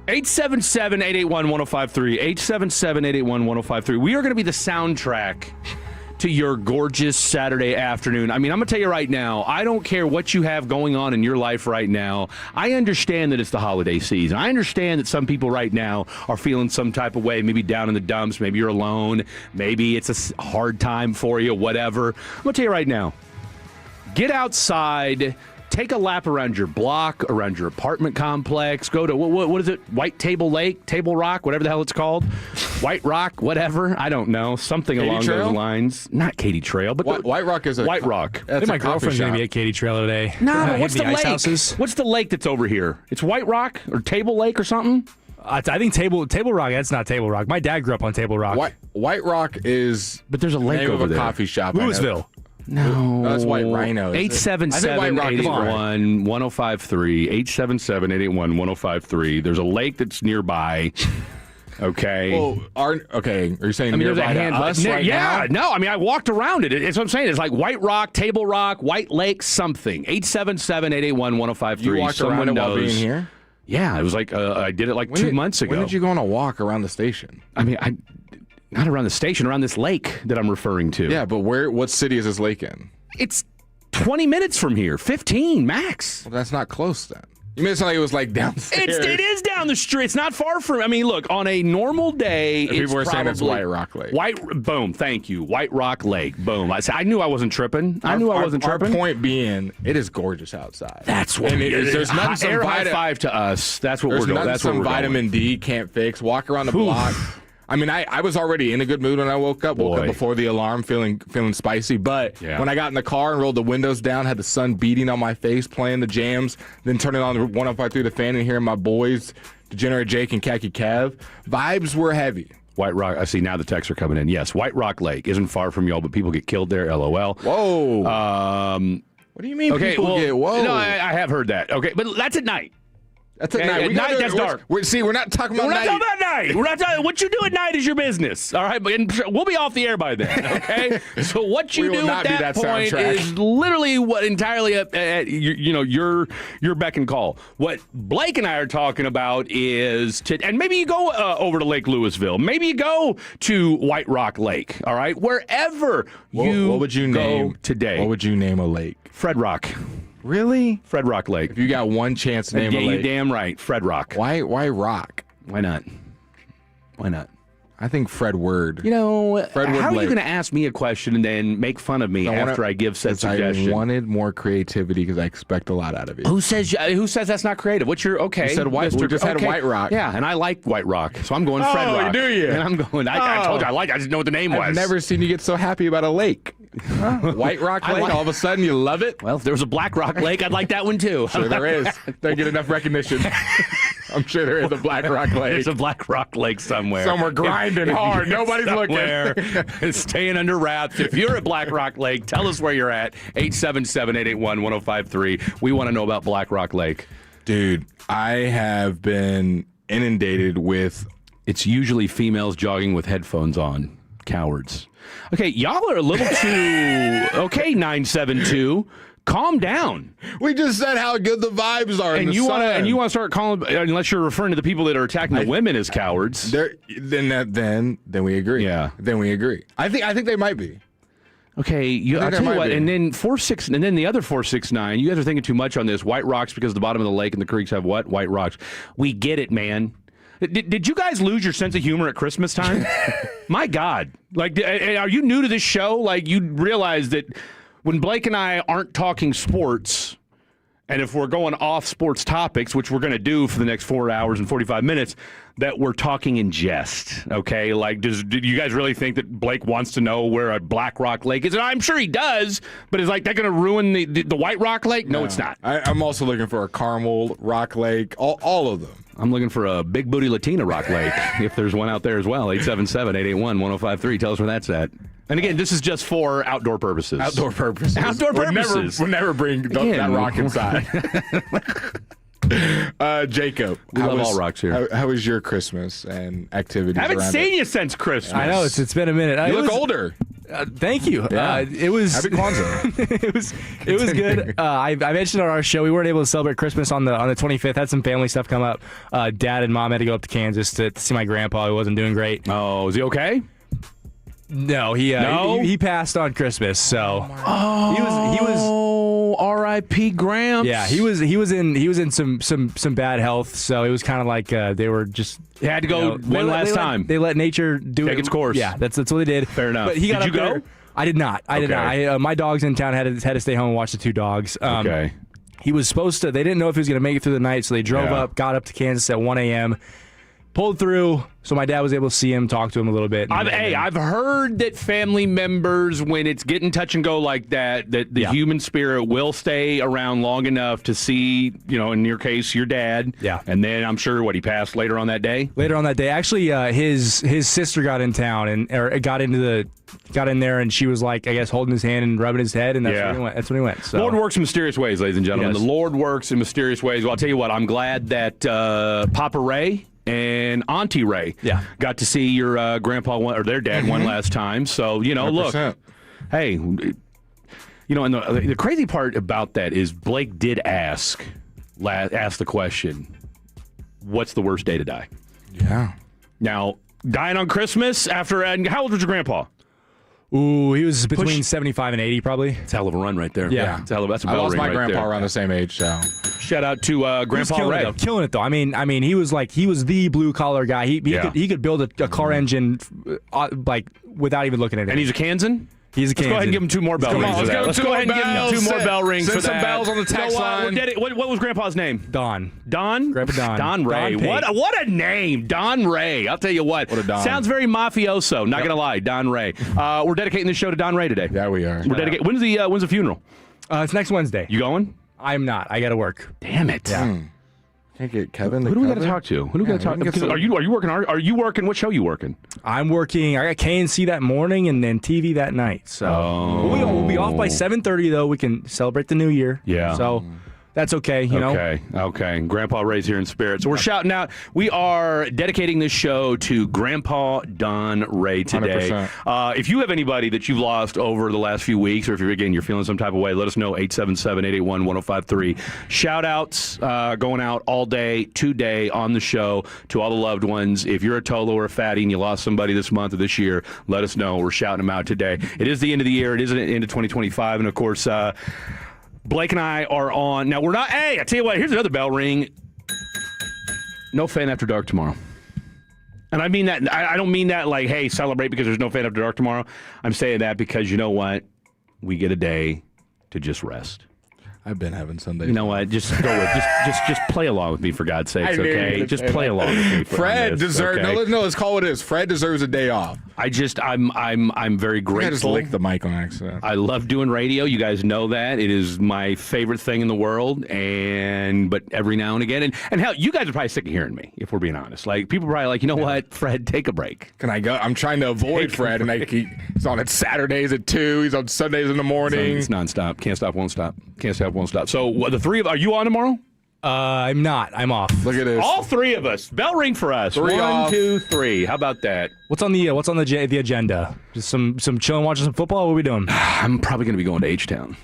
877-881-1053, 877-881-1053. We are going to be the soundtrack to your gorgeous Saturday afternoon. I mean, I'm going to tell you right now, I don't care what you have going on in your life right now. I understand that it's the holiday season. I understand that some people right now are feeling some type of way, maybe down in the dumps, maybe you're alone, maybe it's a hard time for you, whatever. I'm going to tell you right now, get outside, take a lap around your block, around your apartment complex. Go to, what is it, White Table Lake, Table Rock, whatever the hell it's called. White Rock, whatever. I don't know. Something Katy along Trail? those lines. Not Katy Trail, but White Rock is a White Rock. I think my girlfriend's going to be at Katy Trail today. No, what's the ice lake? houses. What's the lake that's over here? It's White Rock or Table Lake or something? I think Table Rock, that's not Table Rock. My dad grew up on Table Rock. White Rock is but there's a lake name over of a there. coffee shop. Louisville. No. That's White Rhino. 877-881-1053. 877-881-1053. There's a lake that's nearby. Okay. Well, are you saying there's nearby to us right now? No. I mean, I walked around it. It's what I'm saying. It's like White Rock, Table Rock, White Lake, something. 877-881-1053. You walked around it while being here? Yeah, it was like I did it 2 months ago. When did you go on a walk around the station? I mean, not around the station, around this lake that I'm referring to. Yeah, but what city is this lake in? It's 20 minutes from here, 15 max. Well, that's not close then. You made it sound like it was like downstairs. It is down the street. It's not far from. I mean, look, on a normal day, people were saying it's White Rock Lake. Boom. Thank you. White Rock Lake. Boom. I knew I wasn't tripping. I wasn't tripping. Our point being, it is gorgeous outside. That's what. There's nothing some high five to us. That's what we're doing. That's what some we're vitamin D can't fix. Walk around the block. I mean, I was already in a good mood when I woke up. Woke up before the alarm, feeling spicy. But when I got in the car and rolled the windows down, had the sun beating on my face, playing the jams, then turning on the 105.3 The Fan and hearing my boys, Degenerate Jake and Khaki Cav, vibes were heavy. White Rock. I see now the texts are coming in. Yes, White Rock Lake isn't far from y'all, but people get killed there. LOL. Whoa. What do you mean people get? Whoa. No, I have heard that. Okay, but that's at night. That's at night. At night, that's dark. We're not talking about night. We're not talking about night. We're not talking. What you do at night is your business. All right, but we'll be off the air by then. Okay. So what you do at that point is literally what entirely at your beck and call. What Blake and I are talking about is and maybe you go over to Lake Louisville. Maybe you go to White Rock Lake. All right, wherever what would you go name today? What would you name a lake? Fred Rock. Really? Fred Rock Lake. If you got one chance to name a lake. You're damn right. Fred Rock. Why Rock? Why not? Why not? I think Fred Word. How are you Lake. going to ask me a question and then make fun of me after I give said suggestion? I wanted more creativity because I expect a lot out of you. Who says that's not creative? What's your okay? You said White. We just had White Rock. Yeah, and I like White Rock, so I'm going Fred Rock. Do you? And I'm going. I told you I like. I just know what the name was. I've never seen you get so happy about a lake. White Rock Lake. All of a sudden, you love it. Well, if there was a Black Rock Lake, I'd like that one too. Sure, there is. They get enough recognition. I'm sure there is a Black Rock Lake. There's a Black Rock Lake somewhere. Somewhere grinding hard. Nobody's somewhere looking. Staying under wraps. If you're at Black Rock Lake, tell us where you're at. 877-881-1053. We want to know about Black Rock Lake. Dude, I have been inundated with... It's usually females jogging with headphones on. Cowards. Okay, y'all are a little too... Okay, 972. Calm down. We just said how good the vibes are. And you want to start calling, unless you're referring to the people that are attacking the women as cowards. Then we agree. Yeah. Then we agree. I think they might be. Okay, I'll tell you what, and then the other 469, you guys are thinking too much on this. White rocks because the bottom of the lake and the creeks have what? White rocks. We get it, man. Did you guys lose your sense of humor at Christmas time? My God. Like, are you new to this show? Like, you realize that when Blake and I aren't talking sports, and if we're going off sports topics, which we're going to do for the next 4 hours and 45 minutes, that we're talking in jest, okay? Like, do you guys really think that Blake wants to know where a Black Rock Lake is? And I'm sure he does, but is that going to ruin the White Rock Lake? No, it's not. I'm also looking for a Carmel Rock Lake, all of them. I'm looking for a Big Booty Latina Rock Lake, if there's one out there as well. 877-881-1053. Tell us where that's at. And again, this is just for outdoor purposes. Outdoor purposes. We'll never bring that rock inside. Jacob, we love all rocks here. How was your Christmas and activities? I haven't around seen it? you since Christmas. I know it's been a minute. You look older. Thank you. Yeah. It was Happy Kwanzaa. it was good. I mentioned on our show we weren't able to celebrate Christmas on the 25th. Had some family stuff come up. Dad and Mom had to go up to Kansas to see my grandpa, who wasn't doing great. Oh, is he okay? No, he passed on Christmas. So he was R.I.P. Gramps. Yeah, he was in some bad health. So it was kind of like they were just. He had to go one last time. They let nature take its course. Yeah, that's what they did. Fair enough. But he got did you up go? There. I did not. I did not. My dogs in town had to stay home and watch the two dogs. Okay. He was supposed to. They didn't know if he was going to make it through the night, so they drove up, got up to Kansas at 1 a.m., pulled through. So my dad was able to see him, talk to him a little bit. I've heard that family members, when it's getting touch and go like that the human spirit will stay around long enough to see, in your case, your dad. Yeah. And then I'm sure he passed later on that day. Later on that day, actually, his sister got in town got in there, and she was like, I guess, holding his hand and rubbing his head, and that's when he went. So. Lord works in mysterious ways, ladies and gentlemen. Yes. The Lord works in mysterious ways. Well, I'll tell you what. I'm glad that Papa Ray and Auntie Ray got to see your grandpa or their dad one last time. So, 100%. Look, hey, and the crazy part about that is Blake did ask the question, what's the worst day to die? Yeah. Now, dying on Christmas and how old was your grandpa? Ooh, he was between 75 and 80, probably. It's a hell of a run right there. Yeah. That's a I bell lost ring my right grandpa there. around the same age, so. Shout out to Grandpa Ray. Killing it though. I mean, he was the blue collar guy. He could build a car engine without even looking at it. And he's a Kansan? He's a Kansan. Let's go ahead and give him two more bell rings. Let's go ahead and give him two more bell rings for that. Send some bells on the text line. What was Grandpa's name? Don. Grandpa Don. Don Ray. Don what a name. Don Ray. I'll tell you what. What a Don. Sounds very mafioso. Not going to lie. Don Ray. We're dedicating this show to Don Ray today. Yeah, we are. We're dedicating. When's the funeral? It's next Wednesday. You going? I'm not. I got to work. Damn it. Yeah. Can't get Kevin. Who do we got to talk to? Who do we got to talk to? Are you working? Are you working? What show are you working? I'm working. I got KNC that morning and then TV that night. So we'll be off by 7:30 though. We can celebrate the new year. Yeah. So that's okay. You know. Okay. Grandpa Ray's here in spirit. So we're shouting out. We are dedicating this show to Grandpa Don Ray today. 100%. If you have anybody that you've lost over the last few weeks, or if you're feeling some type of way, let us know. 877-881-1053. Shout outs going out all day today on the show to all the loved ones. If you're a Tolo or a Fatty and you lost somebody this month or this year, let us know. We're shouting them out today. It is the end of the year. It is the end of 2025, and of course. Blake and I are on. Now, we're not. Hey, I tell you what, here's another bell ring. No Fan After Dark tomorrow. And I mean that. I don't mean that like, hey, celebrate because there's no Fan After Dark tomorrow. I'm saying that because you know what? We get a day to just rest. I've been having Sundays. You know what? Just go with just play along with me for God's sakes, okay? Just play along with me. Fred deserves. Okay? No, let's call it is. Fred deserves a day off. I'm very grateful. I just licked the mic on accident. I love doing radio. You guys know that. It is my favorite thing in the world. But every now and again, and hell, you guys are probably sick of hearing me, if we're being honest. Like, people are probably like, you know what, Fred, take a break. Can I go? I'm trying to avoid Fred, and he's on Saturdays at 2. He's on Sundays in the morning. It's nonstop. Can't stop, won't stop. Can't stop, won't stop. So the three of are you on tomorrow? I'm not. I'm off. Look at this. All three of us. Bell ring for us. 1, 2, 3. How about that? What's on the agenda? Just some chilling, watching some football. What are we doing? I'm probably going to be going to H-Town.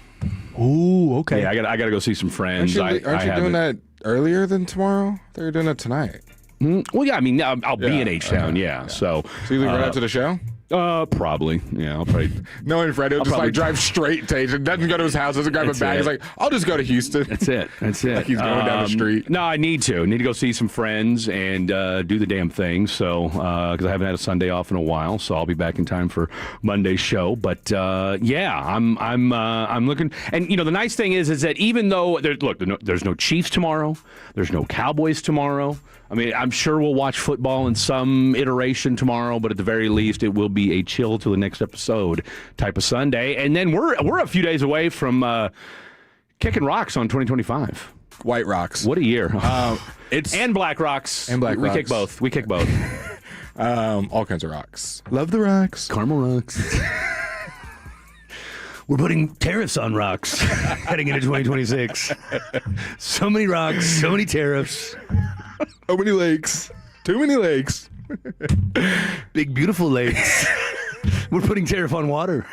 Ooh, okay. Yeah, I got to go see some friends. Aren't you doing that earlier than tomorrow? They were doing it tonight. Well, yeah. I mean, I'll be in H-Town. Yeah. So you leave right after the show? Probably. Yeah, I'll probably. Knowing Fred, he'll just drive straight to H. Doesn't go to his house, doesn't grab a bag. He's like, I'll just go to Houston. That's it. Like he's going down the street. No, I need to go see some friends and do the damn thing. So, because I haven't had a Sunday off in a while, so I'll be back in time for Monday's show. But yeah, I'm looking. And the nice thing is that even though there's no Chiefs tomorrow, there's no Cowboys tomorrow. I mean, I'm sure we'll watch football in some iteration tomorrow, but at the very least, it will be a chill till the next episode type of Sunday. And then we're a few days away from kicking rocks on 2025. White rocks. What a year! And black rocks. And black we rocks. We kick both. All kinds of rocks. Love the rocks. Caramel rocks. We're putting tariffs on rocks heading into 2026. So many rocks, so many tariffs. So many lakes. Too many lakes. Big, beautiful lakes. We're putting tariff on water.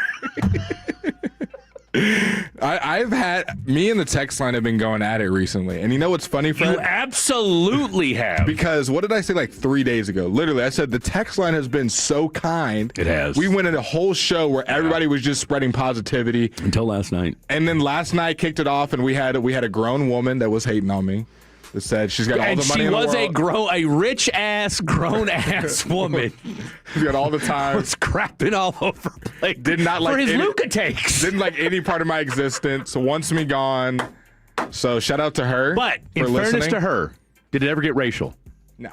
I've had me and the text line have been going at it recently, and you know what's funny, Fred? You absolutely have. Because what did I say like 3 days ago? Literally, I said the text line has been so kind. It has. We went in a whole show where everybody was just spreading positivity until last night, and then last night kicked it off, and we had a grown woman that was hating on me. That said she's got all the money in the world. And she was a rich ass, grown ass woman. She's got all the time. Was crapping all over. Like, did not like for his any, Luka takes. Didn't like any part of my existence. Wants me gone. So shout out to her. But in fairness to her, did it ever get racial? No.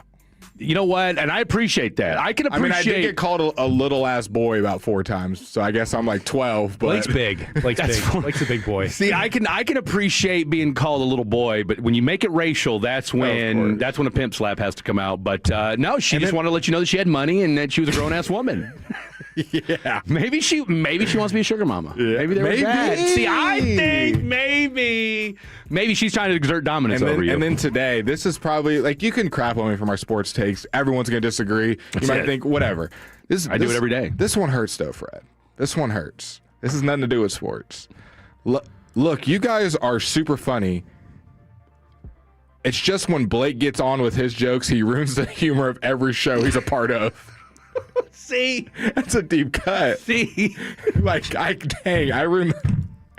You know what? And I appreciate that. I can appreciate. I did get called a little ass boy about 4 times, so I guess I'm like 12. But Blake's big. Blake's a big boy. See, I can appreciate being called a little boy, but when you make it racial, that's when a pimp slap has to come out. But no, she just wanted to let you know that she had money and that she was a grown ass woman. Yeah. Maybe she wants to be a sugar mama. Yeah. Maybe there was that. See, I think maybe she's trying to exert dominance over you. And then today, this is probably like you can crap on me from our sports takes. Everyone's going to disagree. You might think whatever. I do it every day. This one hurts though, Fred. This one hurts. This has nothing to do with sports. Look, you guys are super funny. It's just when Blake gets on with his jokes, he ruins the humor of every show he's a part of. See? That's a deep cut. See? I ruin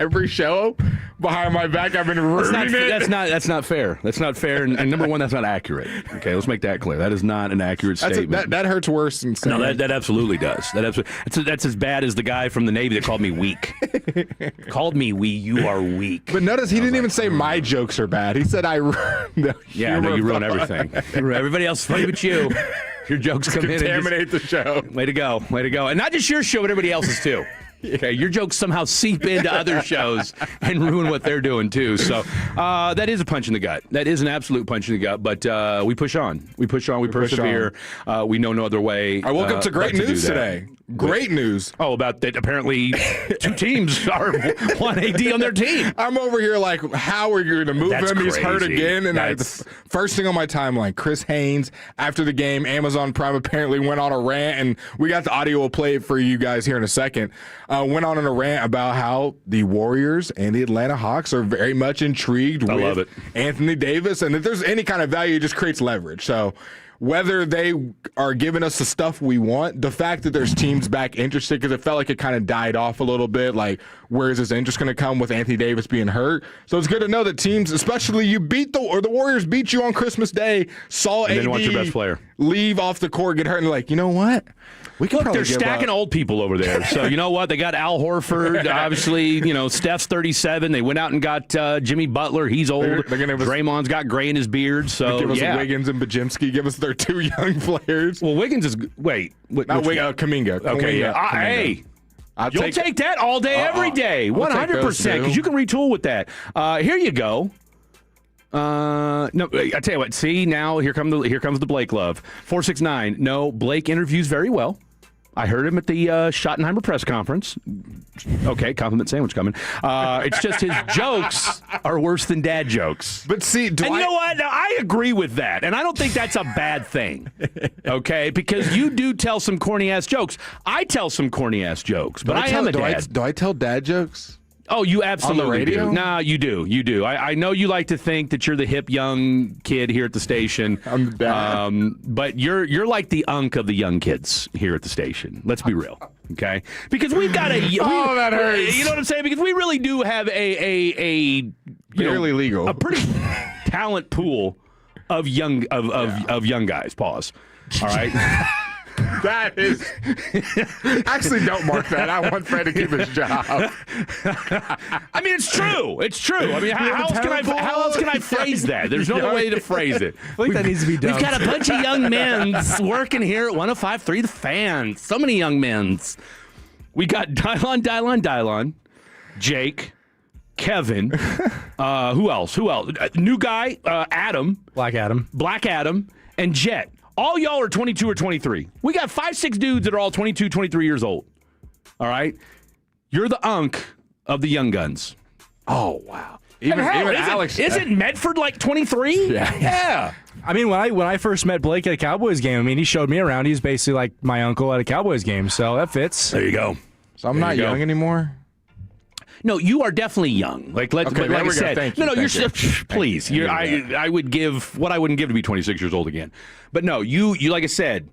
every show behind my back. I've been ruining it. That's not fair. That's not fair. And number one, that's not accurate. Okay, let's make that clear. That is not an accurate statement. That hurts worse than saying. No, that absolutely does. That's as bad as the guy from the Navy that called me weak. Called me you are weak. But notice he didn't even say my jokes are bad. He said I ruin the humor. You ruin everything. Everybody else is funny but you. Your jokes come in and contaminate the show. Way to go. And not just your show, but everybody else's too. Okay, your jokes somehow seep into other shows and ruin what they're doing too. So that is a punch in the gut. That is an absolute punch in the gut. But we push on. We persevere. We know no other way. I woke up to great news today. Great news. Oh, about that apparently 2 teams are 1 AD on their team. I'm over here like, how are you going to move him? Crazy. He's hurt again. And the first thing on my timeline, Chris Haynes, after the game, Amazon Prime apparently went on a rant, and we got the audio. We'll play it for you guys here in a second. Went on in a rant about how the Warriors and the Atlanta Hawks are very much intrigued with Anthony Davis. And if there's any kind of value, it just creates leverage. So whether they are giving us the stuff we want, the fact that there's teams back interested, because it felt like it kind of died off a little bit, like where is this interest going to come with Anthony Davis being hurt? So it's good to know that teams, especially the Warriors beat you on Christmas Day, saw and AD then watch your best player leave off the court, get hurt, and like, you know what? They're stacking old people over there. So you know what? They got Al Horford. Obviously, Steph's 37. They went out and got Jimmy Butler. He's old. They're gonna Draymond's got gray in his beard. So give us Wiggins and Bajimski. Give us their 2 young players. Well, Wiggins is Kuminga. Okay, hey. You'll take that all day, every day, 100%, because you can retool with that. Here you go. No, I tell you what. See, now here comes the Blake love. 469. No, Blake interviews very well. I heard him at the Schottenheimer press conference. Okay, compliment sandwich coming. It's just his jokes are worse than dad jokes. But see, you know what? Now, I agree with that, and I don't think that's a bad thing. Okay, because you do tell some corny ass jokes. I tell some corny ass jokes, but I am a dad. Do I tell dad jokes? Oh, you absolutely on the radio? do. Nah, you do. I know you like to think that you're the hip young kid here at the station. I'm the dad. But you're like the unk of the young kids here at the station. Let's be real, okay? Because we've got that hurts. You know what I'm saying? Because we really do have a barely legal, a pretty talent pool of young guys. Pause. All right. That is actually, don't mark that. I want Fred to keep his job. I mean, it's true. It's true. I mean, how else can I phrase that? There's no other way to phrase it. I think that needs to be done. We've got a bunch of young men working here at 105.3 The Fan. So many young men. We got Dylon, Jake, Kevin. Who else? New guy, Adam. Black Adam, and Jet. All y'all are 22 or 23. We got 5-6 dudes that are all 22, 23 years old. All right? You're the unk of the young guns. Oh, wow. Even Alex. Isn't Medford like 23? Yeah. I mean, when I first met Blake at a Cowboys game, I mean, he showed me around. He's basically like my uncle at a Cowboys game, so that fits. There you go. So I'm not young anymore? No, you are definitely young. Like I said, Thank you. Please. I would give what I wouldn't give to be 26 years old again. But no, you like I said,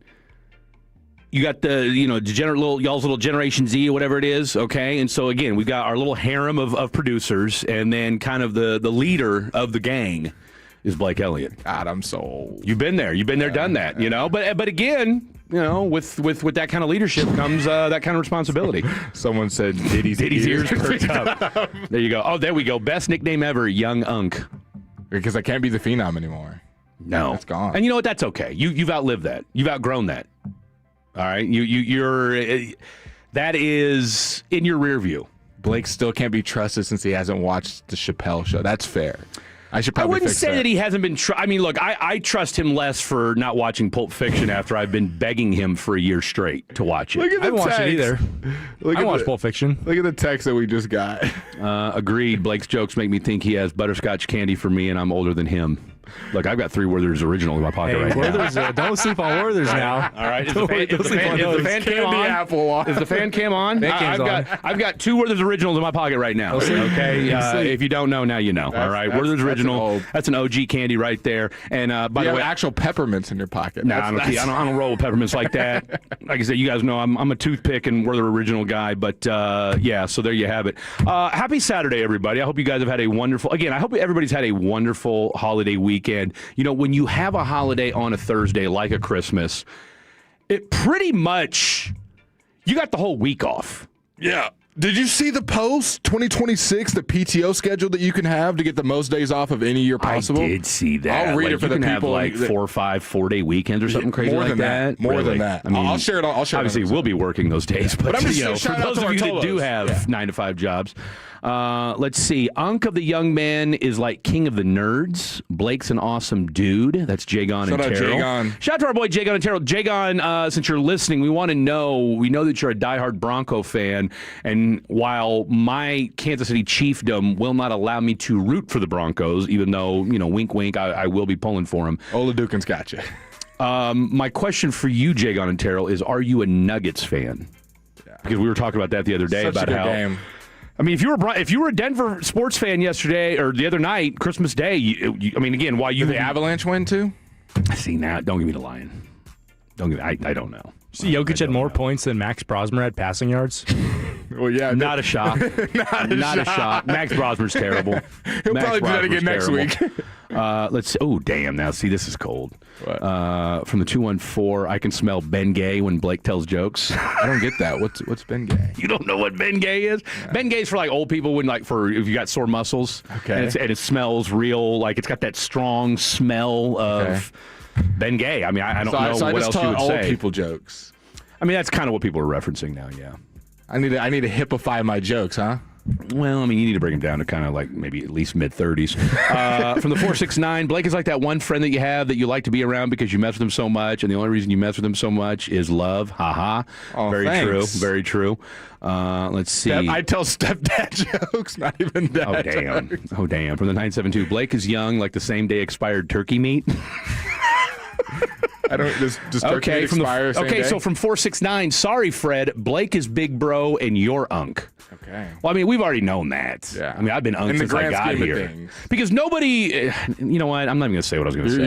you got the degenerate y'all's little Generation Z or whatever it is, okay? And so again, we've got our little harem of producers, and then kind of the leader of the gang is Blake Elliott. God, I'm so old. You've been there, done that, But again, with that kind of leadership comes that kind of responsibility. Someone said Diddy's ears perked up. There you go. Oh, there we go. Best nickname ever, Young Unk. Because I can't be the phenom anymore. No, it's gone. And you know what? That's okay. You've outlived that. You've outgrown that. All right, you're that is in your rear view. Blake still can't be trusted since he hasn't watched the Chappelle show. That's fair. I wouldn't say that he hasn't been. I mean, look, I trust him less for not watching Pulp Fiction after I've been begging him for a year straight to watch it. Look at the I haven't watched it either. I watched Pulp Fiction. Look at the text that we just got. Agreed. Blake's jokes make me think he has butterscotch candy for me, and I'm older than him. Look, I've got 3 Werther's Original in my pocket right now. Don't sleep on Werther's now. All right, is the fan cam on? Is the fan cam on? I've got 2 Werther's Originals in my pocket right now. Okay, if you don't know, now you know. All right, Werther's Original. That's an OG candy right there. And by the way, actual peppermints in your pocket. No, I don't roll with peppermints like that. Like I said, you guys know I'm a toothpick and Werther Original guy. But yeah, so there you have it. Happy Saturday, everybody. I hope you guys have had a wonderful. Again, I hope everybody's had a wonderful holiday weekend. When you have a holiday on a Thursday like a Christmas, it pretty much you got the whole week off. Yeah. Did you see the post 2026, the PTO schedule that you can have to get the most days off of any year possible? I did see that. I'll read it for the people. You can have 4 or 5 4-day weekends or something crazy like that. More than that. I mean, I'll share it. Obviously, we'll be working those days, but I'm just for those of you that do have 9 to 5 jobs. Let's see. Unk of the young man is like king of the nerds. Blake's an awesome dude. That's Jagon and Terrell. Shout out to our boy Jagon and Terrell. Jagon, since you're listening, we know that you're a diehard Bronco fan, and while my Kansas City chiefdom will not allow me to root for the Broncos, even though, wink, wink, I will be pulling for them. Ola Dukin's got you. My question for you, Jagon and Terrell, is are you a Nuggets fan? Yeah. Because we were talking about that the other day. Such about a good how game. I mean, if you were a Denver sports fan yesterday or the other night, Christmas Day, did the Avalanche win too? See, now, don't give me the lion. I don't know. See, Jokic had more points than Max Brosmer had passing yards. Well, yeah, not a shock. not a shock. Max Brosmer's terrible. He'll probably do that again next week. Let's see. Oh, damn. Now, see, this is cold. What? From the 214, I can smell Ben Gay when Blake tells jokes. I don't get that. What's Ben Gay? You don't know what Ben Gay is? Yeah. Ben Gay's for like old people if you got sore muscles. Okay. And it smells real. Like it's got that strong smell of Ben Gay. I mean, I don't know what else you would say. Old people jokes. I mean, that's kind of what people are referencing now. Yeah. I need to hippify my jokes, huh? Well, I mean, you need to bring them down to kind of like maybe at least mid-30s. From the 469, Blake is like that one friend that you have that you like to be around because you mess with him so much, and the only reason you mess with him so much is love. Ha-ha. Oh, very thanks. True. Very true. Let's see. I tell stepdad jokes, not even dad Oh, damn. jokes. Oh, damn. From the 972, Blake is young like the same day expired turkey meat. I don't. Does turkey meat expire same day? So from 469, sorry, Fred. Blake is big bro and you're unk. Okay. Well, I mean, we've already known that. Yeah. I mean, I've been unk since I got here. Because nobody, you know what? I'm not even going to say what I was going to say.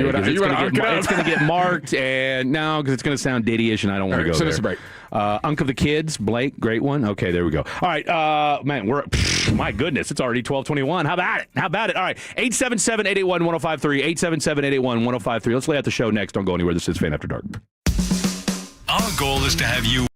It's going to get marked, and no, because it's going to sound Diddy-ish, and I don't want to go there. Send us a break. Unk of the kids, Blake, great one. Okay, there we go. All right, man, my goodness, it's already 12:21. How about it? All right, 877-881-1053, 877-881-1053. Let's lay out the show next. Don't go anywhere. This is Fan After Dark. Our goal is to have you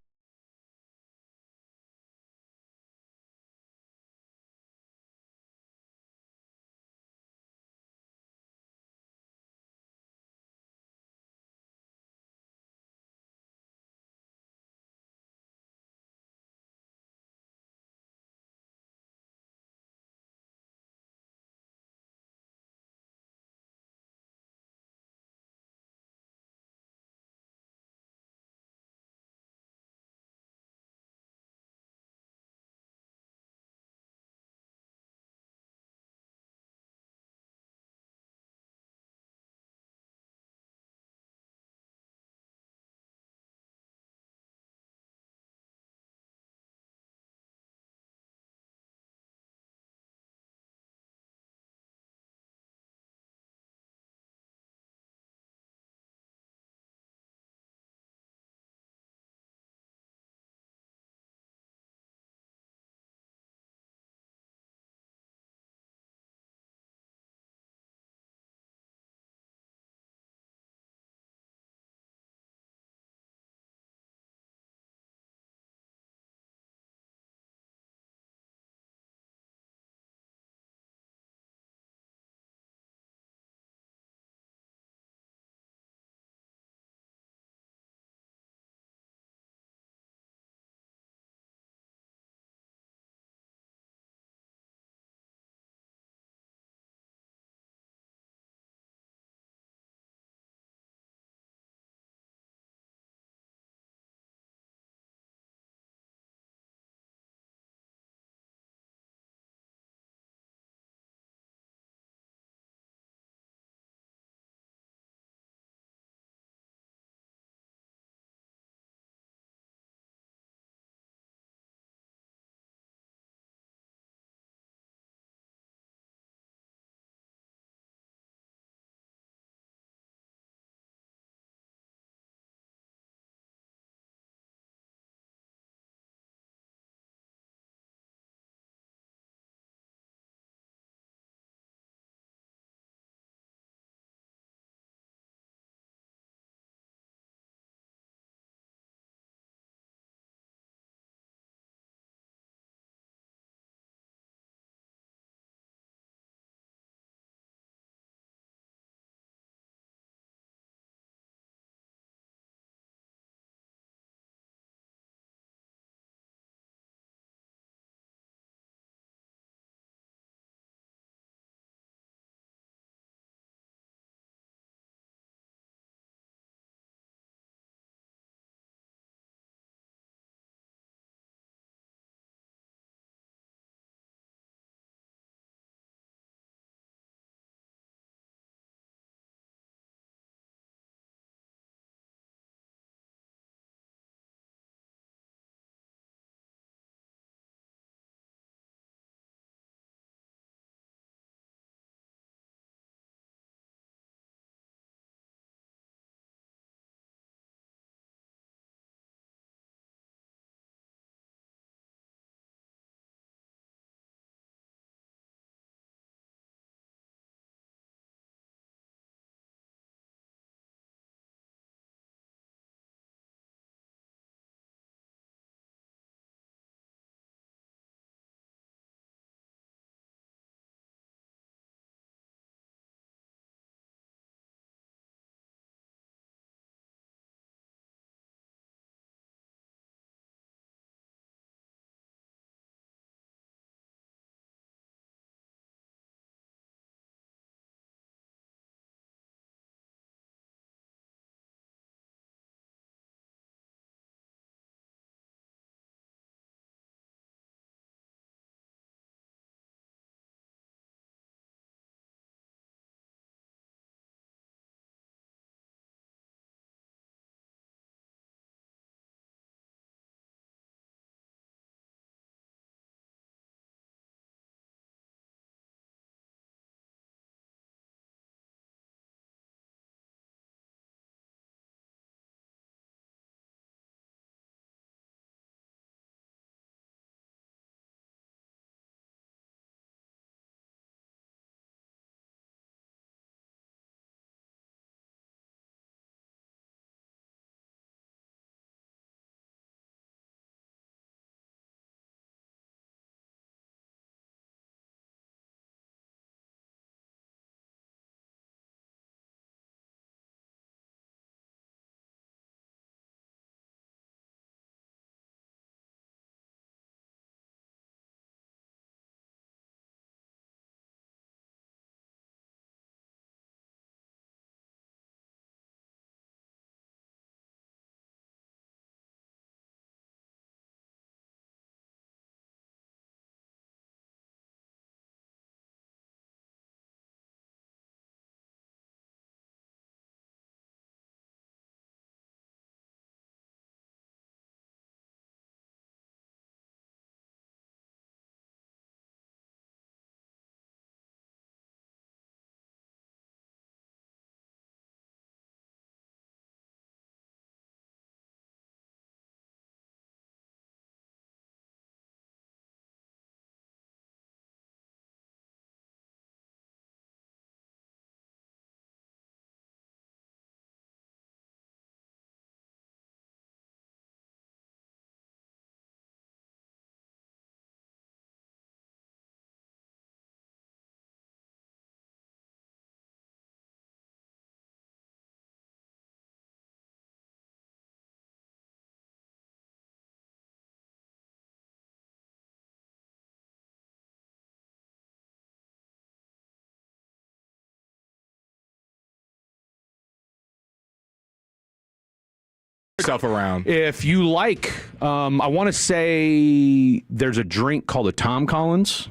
yourself around. If you like, I want to say there's a drink called a Tom Collins,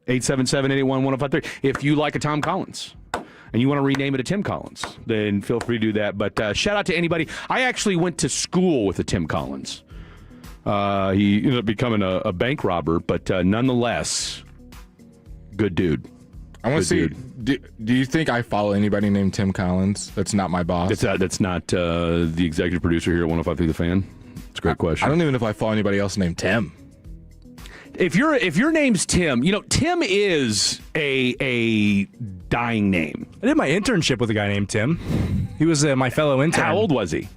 877-881-1053. If you like a Tom Collins and you want to rename it a Tim Collins, then feel free to do that. But shout out to anybody. I actually went to school with a Tim Collins. He ended up becoming a bank robber, but nonetheless, good dude. I want to see. Do you think I follow anybody named Tim Collins? That's not my boss. That's not the executive producer here at 105.3 The Fan. It's a great question. I don't even know if I follow anybody else named Tim. If your name's Tim, Tim is a dying name. I did my internship with a guy named Tim. He was my fellow intern. How old was he?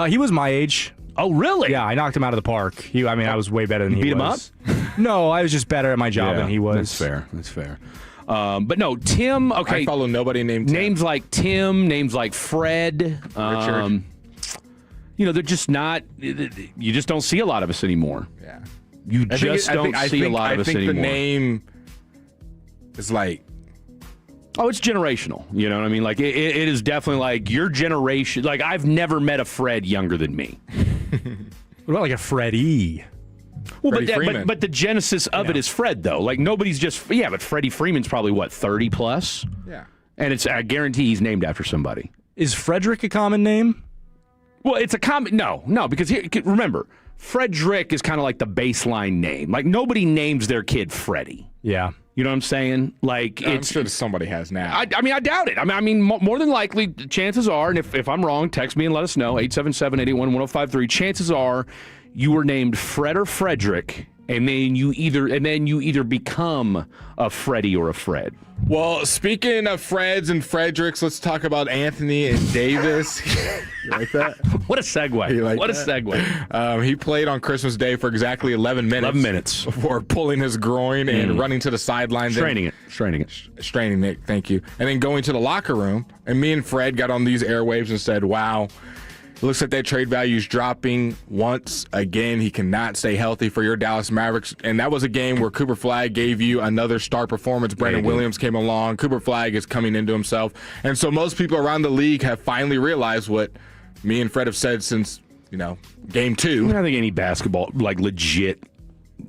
He was my age. Oh, really? Yeah, I knocked him out of the park. I was way better than he was. Beat him up? No, I was just better at my job than he was. That's fair. But no, Tim. Okay, I follow nobody named Tim. Names like Tim, names like Fred. Richard. They're just not. You just don't see a lot of us anymore. Yeah. You just don't see a lot of us anymore. I think the name is like. Oh, it's generational. You know what I mean? Like it is definitely like your generation. Like I've never met a Fred younger than me. What about like a Freddie? Well, but the genesis of it is Fred, though. Like, nobody's just... Yeah, but Freddie Freeman's probably, 30 plus? Yeah. And I guarantee he's named after somebody. Is Frederick a common name? Well, it's a common... No, because remember, Frederick is kind of like the baseline name. Like, nobody names their kid Freddie. Yeah. You know what I'm saying? Like, I'm sure somebody has now. I mean, I doubt it. I mean, more than likely, chances are, and if I'm wrong, text me and let us know, 877-881-1053. Chances are you were named Fred or Frederick, and then you either become a Freddie or a Fred. Well, speaking of Freds and Fredericks, let's talk about Anthony and Davis. You like that? What a segue. What a segue. He played on Christmas Day for exactly 11 minutes. 11 minutes. Before pulling his groin and running to the sidelines. Straining it. Thank you. And then going to the locker room. And me and Fred got on these airwaves and said, wow, it looks like that trade value is dropping once again. He cannot stay healthy for your Dallas Mavericks. And that was a game where Cooper Flagg gave you another star performance. Brandon Williams came along. Cooper Flagg is coming into himself. And so most people around the league have finally realized what me and Fred have said since, game 2. I don't think any basketball, legit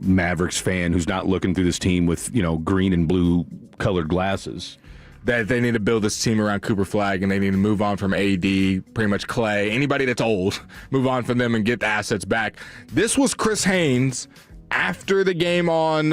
Mavericks fan who's not looking through this team with, green and blue colored glasses, that they need to build this team around Cooper Flagg, and they need to move on from AD, pretty much Clay, anybody that's old, move on from them and get the assets back. This was Chris Haynes after the game on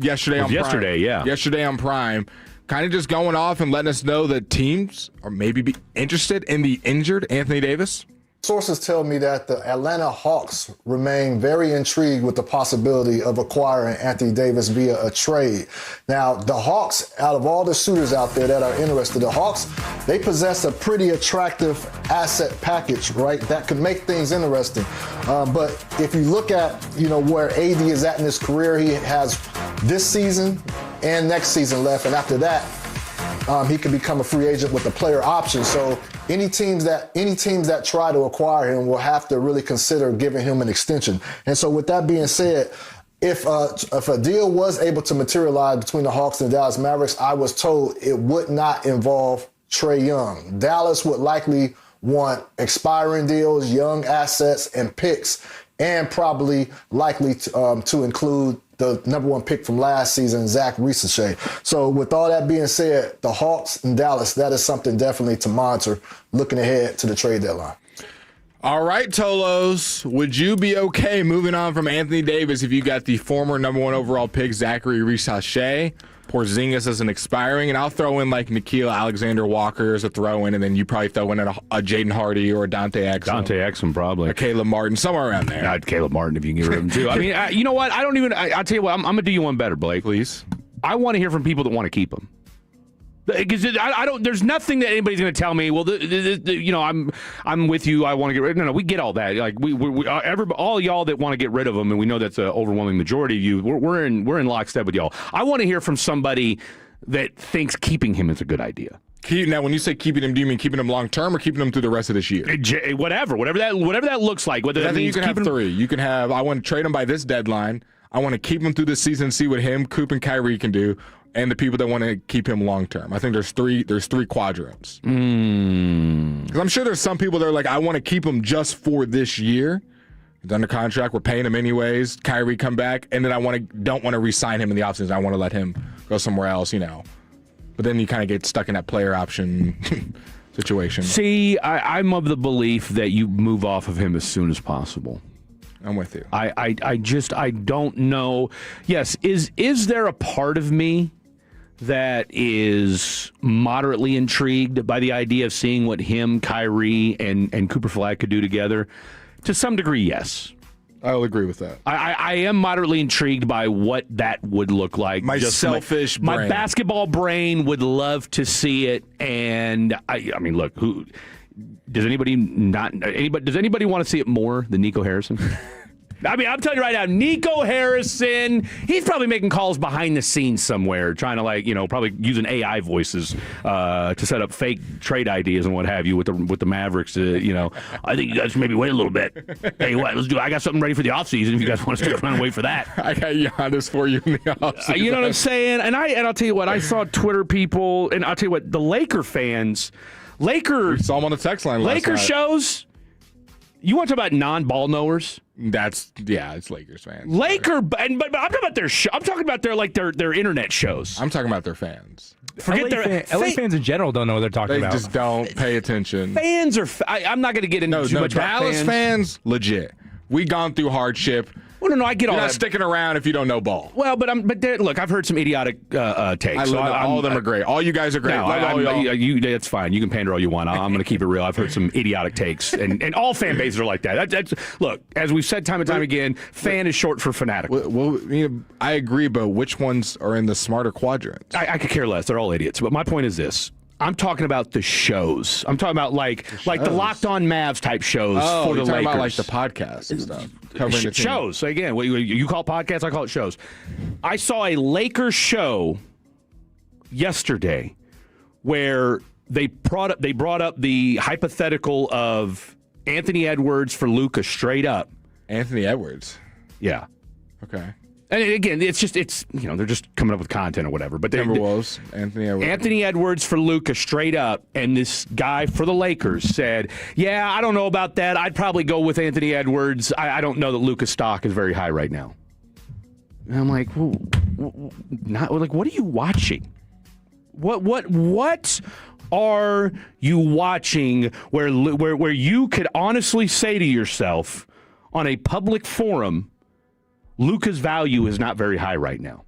yesterday on Prime. Yesterday on Prime, kind of just going off and letting us know that teams are maybe be interested in the injured Anthony Davis. Sources tell me that the Atlanta Hawks remain very intrigued with the possibility of acquiring Anthony Davis via a trade. Now, the Hawks, out of all the suitors out there that are interested, the Hawks, they possess a pretty attractive asset package, right, that could make things interesting. But if you look at, where AD is at in his career, he has this season and next season left, and after that, he could become a free agent with a player option. So any teams that try to acquire him will have to really consider giving him an extension. And so with that being said, if a deal was able to materialize between the Hawks and the Dallas Mavericks, I was told it would not involve Trae Young. Dallas would likely want expiring deals, young assets, and picks, and probably likely to include the number 1 pick from last season, Zach Research. So with all that being said, the Hawks and Dallas, that is something definitely to monitor looking ahead to the trade deadline. All right, Tolos, would you be okay moving on from Anthony Davis if you got the former number 1 overall pick, Zachary Research, Porzingis as an expiring, and I'll throw in Nickeil Alexander-Walker as a throw-in, and then you probably throw in a Jaden Hardy or a Dante Exum. Dante Exum, probably. Or Caleb Martin, somewhere around there. I'd Caleb Martin if you can get rid of him, too. I mean, you know what? I'll tell you what, I'm going to do you one better, Blake. Please. I want to hear from people that want to keep him. Because there's nothing that anybody's going to tell me. Well, I'm with you. I want to get rid. No, we get all that. Like all y'all that want to get rid of them, and we know that's an overwhelming majority of you. We're in lockstep with y'all. I want to hear from somebody that thinks keeping him is a good idea. Now, when you say keeping him, do you mean keeping him long term or keeping him through the rest of this year? Whatever that looks like. Whether that means you can have 3. You can have. I want to trade him by this deadline. I want to keep him through this season, see what him, Coop, and Kyrie can do. and the people that want to keep him long term. I think there's three quadrants. Because I'm sure there's some people that are like, I want to keep him just for this year. He's under contract. We're paying him anyways. Kyrie come back, and then don't want to re-sign him in the offseason. I want to let him go somewhere else, But then you kind of get stuck in that player option situation. See, I'm of the belief that you move off of him as soon as possible. I'm with you. I don't know. Yes, is there a part of me that is moderately intrigued by the idea of seeing what him, Kyrie, and Cooper Flag could do together? To some degree, yes. I'll agree with that. I am moderately intrigued by what that would look like. My selfish brain. My basketball brain would love to see it. And I mean, look, does anybody want to see it more than Nico Harrison? I mean, I'm telling you right now, Nico Harrison, he's probably making calls behind the scenes somewhere, trying to probably using AI voices to set up fake trade ideas and what have you with the Mavericks. I think you guys should maybe wait a little bit. Hey, what? Let's do. I got something ready for the offseason if you guys want to stick around and wait for that. I got Giannis for you in the offseason. You know what I'm saying? And I'll tell you what, I saw Twitter people, and I'll tell you what, the Laker fans, we saw them on the text line last night. shows. You want to talk about non-ball knowers? It's Lakers fans. But I'm talking about their show. I'm talking about their internet shows. I'm talking about their fans. Forget LA fans in general don't know what they're talking about. They just don't pay attention. Fans are. I'm not going to get into too much about Dallas fans. Legit. We gone through hardship. Well, no, I get all You're that. not sticking around if you don't know ball. Well, but look, I've heard some idiotic takes. All of them are great. All you guys are great. That's fine. You can pander all you want. I'm going to keep it real. I've heard some idiotic takes, and all fan bases are like that. Look, as we've said time and time again, fan is short for fanatical. Well, I agree, but which ones are in the smarter quadrant? I could care less. They're all idiots. But my point is this. I'm talking about the shows. I'm talking about like the Locked On Mavs type shows for the Lakers. About like the podcasts and stuff. Covering the shows. Again, what you call podcasts, I call it shows. I saw a Lakers show yesterday where they brought up the hypothetical of Anthony Edwards for Luka straight up. Anthony Edwards? Yeah. Okay. And again, they're just coming up with content or whatever. But Timberwolves, Anthony Edwards. Anthony Edwards for Luka straight up, and this guy for the Lakers said, "Yeah, I don't know about that. I'd probably go with Anthony Edwards. I don't know that Luka's stock is very high right now." And I'm like, what are you watching? What are you watching where you could honestly say to yourself on a public forum, Luka's value is not very high right now?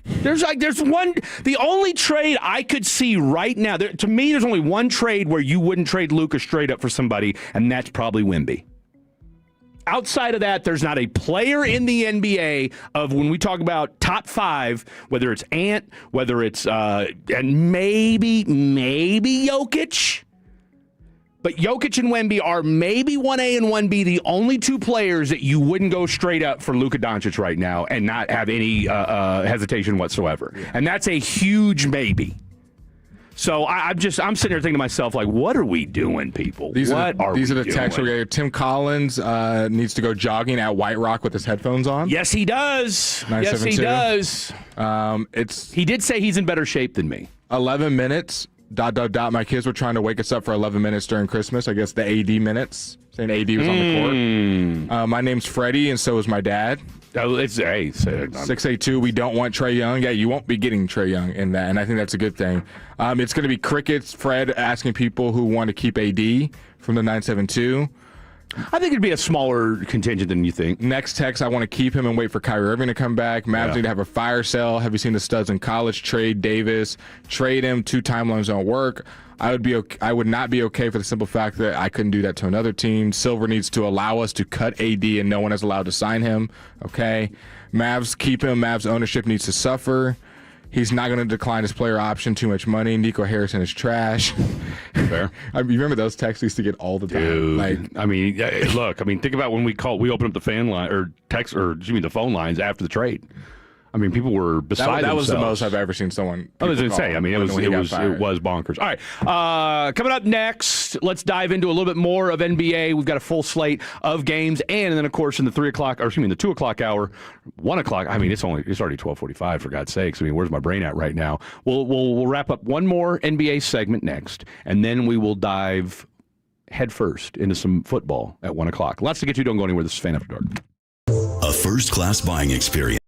There's one. The only trade I could see right now, to me, there's only one trade where you wouldn't trade Luka straight up for somebody, and that's probably Wemby. Outside of that, there's not a player in the NBA of when we talk about top five, whether it's Ant, whether it's and maybe Jokic. But Jokic and Wemby are maybe 1A and 1B, the only two players that you wouldn't go straight up for Luka Doncic right now and not have any hesitation whatsoever. Yeah. And that's a huge maybe. So I'm sitting here thinking to myself, like, what are we doing, people? These are the texts we get. Tim Collins needs to go jogging at White Rock with his headphones on. Yes, he does. Yes, he does. He did say he's in better shape than me. 11 minutes. ... My kids were trying to wake us up for 11 minutes during Christmas. I guess the AD minutes, saying AD was on the court. My name's Freddie, and so is my dad. It's 682. We don't want Trae Young. Yeah, you won't be getting Trae Young in that, and I think that's a good thing. It's going to be crickets. Fred asking people who want to keep AD from the 972. I think it'd be a smaller contingent than you think. Next text, I want to keep him and wait for Kyrie Irving to come back. Mavs need to have a fire sale. Have you seen the studs in college? Trade Davis. Trade him. 2 timelines don't work. I would not be okay for the simple fact that I couldn't do that to another team. Silver needs to allow us to cut AD, and no one is allowed to sign him. Okay. Mavs keep him. Mavs ownership needs to suffer. He's not going to decline his player option. Too much money. Nico Harrison is trash. Fair. You remember those texts we used to get all the time? Dude, think about when we opened up the fan line or text, or the phone lines after the trade. I mean, people were beside that was the themselves. most I've ever seen someone. I was going to call say. I mean, it was bonkers. All right, coming up next, let's dive into a little bit more of NBA. We've got a full slate of games, and then of course in the 2 o'clock hour, 1 o'clock. I mean, it's already 12:45 for God's sakes. I mean, where's my brain at right now? We'll wrap up one more NBA segment next, and then we will dive head first into some football at 1 o'clock. Lots to get to. Don't go anywhere. This is Fan After Dark. A first-class buying experience.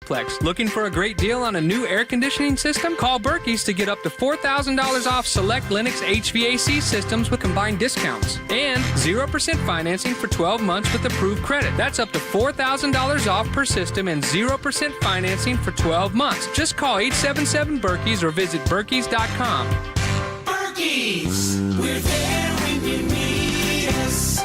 Plex. Looking for a great deal on a new air conditioning system? Call Berkey's to get up to $4,000 off select Lennox HVAC systems with combined discounts. And 0% financing for 12 months with approved credit. That's up to $4,000 off per system and 0% financing for 12 months. Just call 877-BERKEYS or visit Berkeys.com. Berkey's, we're there when you need us.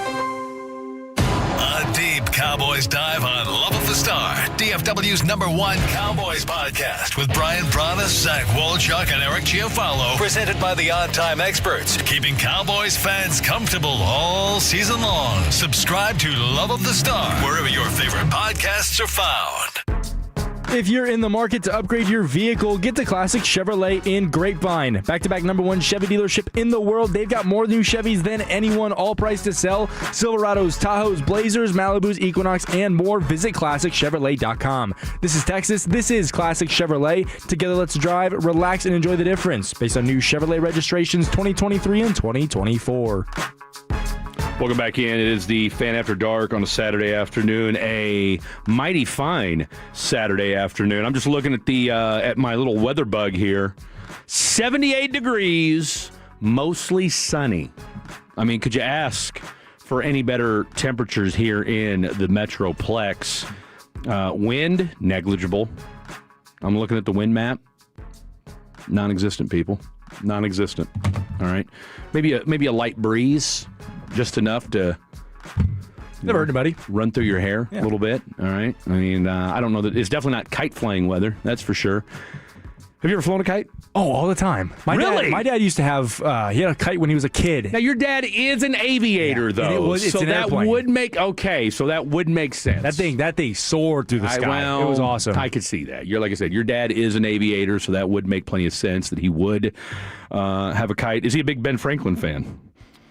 A deep Cowboys dive on Love of the Star, DFW's #1 Cowboys podcast with Brian Broaddus, Zach Wolchuk, and Eric Chiafalo. Presented by the On Time Experts, keeping Cowboys fans comfortable all season long. Subscribe to Love of the Star wherever your favorite podcasts are found. If you're in the market to upgrade your vehicle, get to Classic Chevrolet in Grapevine. Back-to-back #1 Chevy dealership in the world. They've got more new Chevys than anyone, all priced to sell. Silverados, Tahoes, Blazers, Malibus, Equinox, and more. Visit ClassicChevrolet.com. This is Texas. This is Classic Chevrolet. Together, let's drive, relax, and enjoy the difference based on new Chevrolet registrations 2023 and 2024. Welcome back in. It is the Fan After Dark on a Saturday afternoon, a mighty fine Saturday afternoon. I'm just looking at the at my little weather bug here. 78 degrees, mostly sunny. I mean, could you ask for any better temperatures here in the Metroplex? Wind, negligible. I'm looking at the wind map. Non-existent, people. Non-existent. All right. Maybe a light breeze. Just enough to never hurt anybody. Run through your hair a little bit. All right. I mean, I don't know that it's definitely not kite flying weather. That's for sure. Have you ever flown a kite? Oh, all the time. My dad used to have. He had a kite when he was a kid. Now your dad is an aviator, though, it's so an that airplane. would make So that would make sense. That thing soared through the sky. It was awesome. I could see that. Like I said, your dad is an aviator, so that would make plenty of sense that he would have a kite. Is he a big Ben Franklin fan?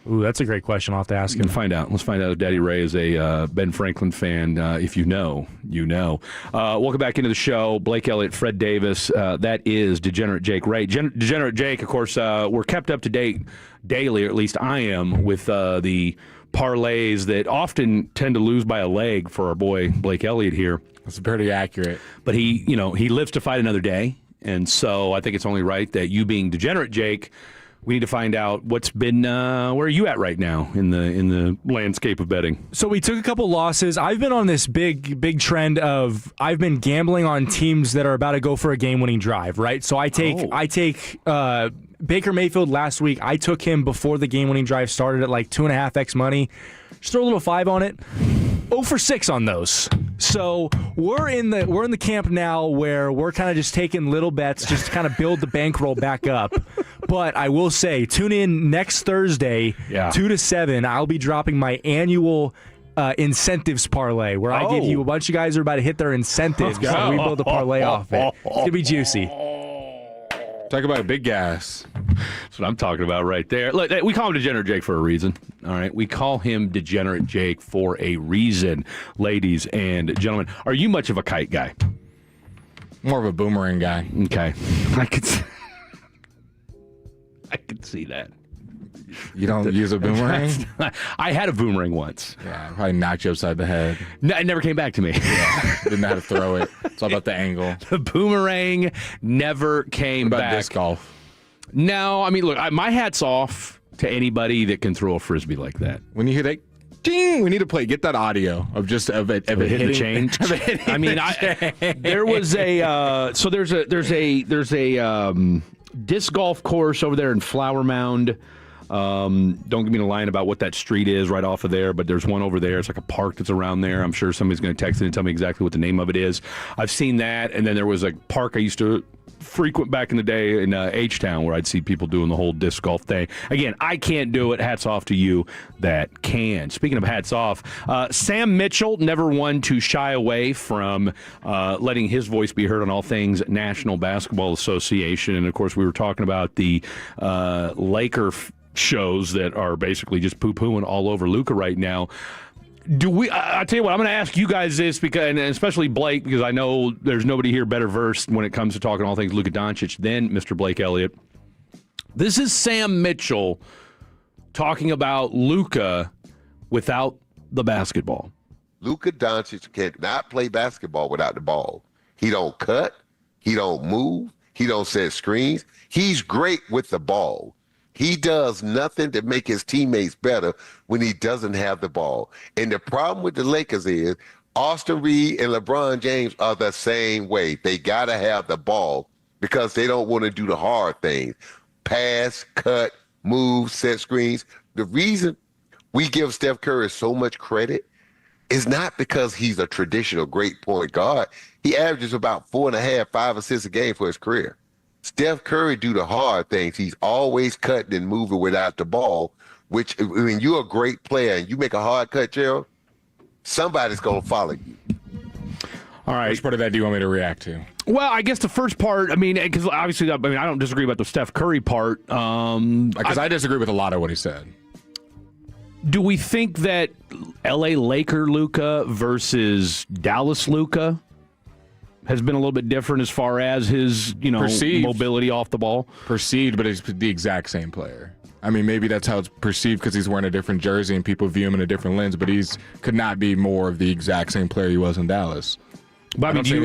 Ooh, that's a great question. I'll have to ask him. Let's find out if Daddy Ray is a Ben Franklin fan. If you know, you know. Welcome back into the show. Blake Elliott, Fred Davis. That is Degenerate Jake Ray. Degenerate Jake, of course, we're kept up to date daily, or at least I am, with the parlays that often tend to lose by a leg for our boy Blake Elliott here. That's pretty accurate. But he lives to fight another day, and so I think it's only right that you, being Degenerate Jake, we need to find out what's been where are you at right now in the landscape of betting. So we took a couple losses. I've been on this big trend of I've been gambling on teams that are about to go for a game-winning drive, right? So I take Baker Mayfield last week. I took him before the game-winning drive started at like 2.5x money. Just throw a little 5 on it. 0 for 6 on those. So we're in the camp now where we're kind of just taking little bets just to kind of build the bankroll back up. But I will say, tune in next Thursday, 2 to 7. I'll be dropping my annual incentives parlay where I give you a bunch of guys who are about to hit their incentives. So we build a parlay off it. It's going to be juicy. Talk about big gas. That's what I'm talking about right there. Look, we call him Degenerate Jake for a reason. All right, we call him Degenerate Jake for a reason, ladies and gentlemen. Are you much of a kite guy? More of a boomerang guy. Okay, I could see that. You don't use a boomerang? I had a boomerang once. Yeah, probably knocked you upside the head. No, it never came back to me. Yeah, didn't know how to throw it. It's all about the angle. The boomerang never came back. What about disc golf? No, I mean, look, my hat's off to anybody that can throw a frisbee like that. When you hit it, ding! We need to get that audio of it hitting the chain. I mean, there was a there's a disc golf course over there in Flower Mound. Don't give me the line about what that street is right off of there, but there's one over there. It's like a park that's around there. I'm sure somebody's going to text in and tell me exactly what the name of it is. I've seen that, and then there was a park I used to frequent back in the day in H-Town where I'd see people doing the whole disc golf thing. Again, I can't do it. Hats off to you that can. Speaking of hats off, Sam Mitchell, never one to shy away from letting his voice be heard on all things National Basketball Association. And, of course, we were talking about the Laker shows that are basically just poo-pooing all over Luka right now. I tell you what, I'm going to ask you guys this, because, and especially Blake, because I know there's nobody here better versed when it comes to talking all things Luka Doncic than Mr. Blake Elliott. This is Sam Mitchell talking about Luka without the basketball. Luka Doncic cannot play basketball without the ball. He don't cut. He don't move. He don't set screens. He's great with the ball. He does nothing to make his teammates better when he doesn't have the ball. And the problem with the Lakers is Austin Reed and LeBron James are the same way. They got to have the ball because they don't want to do the hard things. Pass, cut, move, set screens. The reason we give Steph Curry so much credit is not because he's a traditional great point guard. He averages about 4.5, 5 assists a game for his career. Steph Curry do the hard things. He's always cutting and moving without the ball, which when you're a great player and you make a hard cut, Gerald, somebody's going to follow you. All right. Which part of that do you want me to react to? Well, I guess the first part, because obviously, I don't disagree about the Steph Curry part. Because I disagree with a lot of what he said. Do we think that L.A. Laker Luka versus Dallas Luka has been a little bit different as far as his, Perceived. mobility off the ball? Perceived, but he's the exact same player. I mean, maybe that's how it's perceived because he's wearing a different jersey and people view him in a different lens, but could not be more of the exact same player he was in Dallas. But do you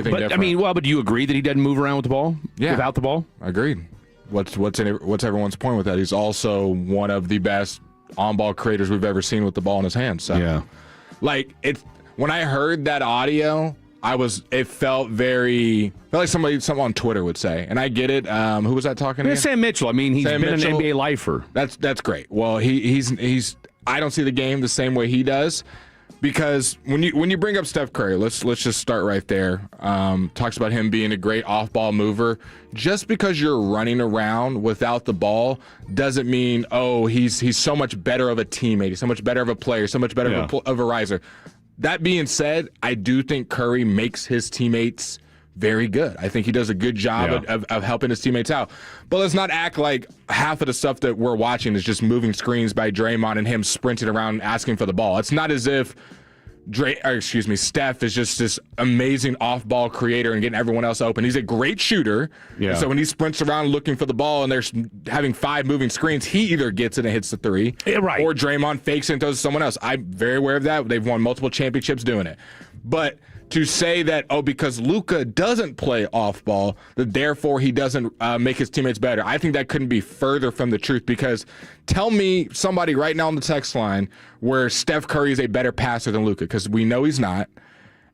agree that he doesn't move around with the ball? Yeah. Without the ball? Agreed. What's everyone's point with that? He's also one of the best on-ball creators we've ever seen with the ball in his hands. So, yeah. When I heard that audio, it felt like something on Twitter would say, and I get it. Who was that talking to? Sam Mitchell. He's been an NBA lifer. That's great. Well, he's. I don't see the game the same way he does, because when you bring up Steph Curry, let's just start right there. Talks about him being a great off-ball mover. Just because you're running around without the ball doesn't mean he's so much better of a teammate. He's so much better of a player. So much better of a riser. That being said, I do think Curry makes his teammates very good. I think he does a good job of helping his teammates out. But let's not act like half of the stuff that we're watching is just moving screens by Draymond and him sprinting around asking for the ball. It's not as if Steph is just this amazing off-ball creator and getting everyone else open. He's a great shooter. Yeah. So when he sprints around looking for the ball and they're having 5 moving screens, he either gets it and hits the 3, or Draymond fakes it and throws it to someone else. I'm very aware of that. They've won multiple championships doing it. But to say that, because Luka doesn't play off-ball, that therefore he doesn't make his teammates better, I think that couldn't be further from the truth, because tell me somebody right now on the text line where Steph Curry is a better passer than Luka, because we know he's not.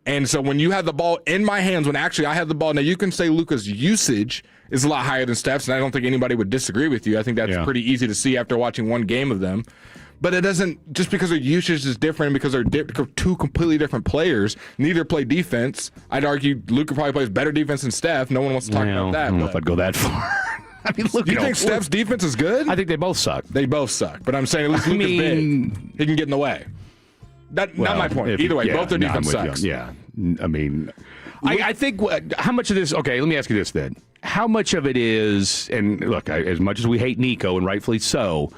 And so when you have the ball in my hands, when actually I have the ball, now you can say Luka's usage is a lot higher than Steph's, and I don't think anybody would disagree with you. I think that's pretty easy to see after watching one game of them. But it doesn't, just because their usage is different, because they're two completely different players, neither play defense. I'd argue Luka probably plays better defense than Steph. No one wants to talk about that. I don't know if I'd go that far. Look, you think Steph's defense is good? I think they both suck. They both suck. But I'm saying at least Luka's big. He can get in the way. Not my point. Either way, both their defense sucks. Yeah. I think how much of this, let me ask you this then. How much of it is, and look, as much as we hate Nico, and rightfully so,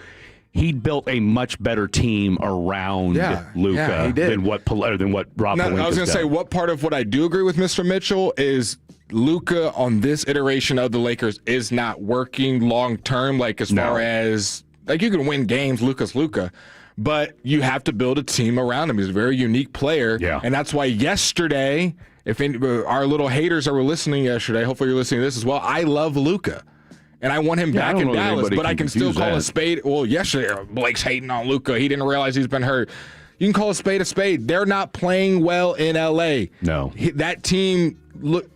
he built a much better team around Luka than what Rob Pelinka's I was going to say, what part of what I do agree with Mr. Mitchell is Luka on this iteration of the Lakers is not working long term, far as you can win games, Luka's Luka, but you have to build a team around him. He's a very unique player, and that's why yesterday, if our little haters that were listening yesterday, hopefully you're listening to this as well, I love Luka. And I want him back in Dallas, but I can still call a spade. Well, yesterday, Blake's hating on Luka. He didn't realize he's been hurt. You can call a spade a spade. They're not playing well in L.A. No. That team, look,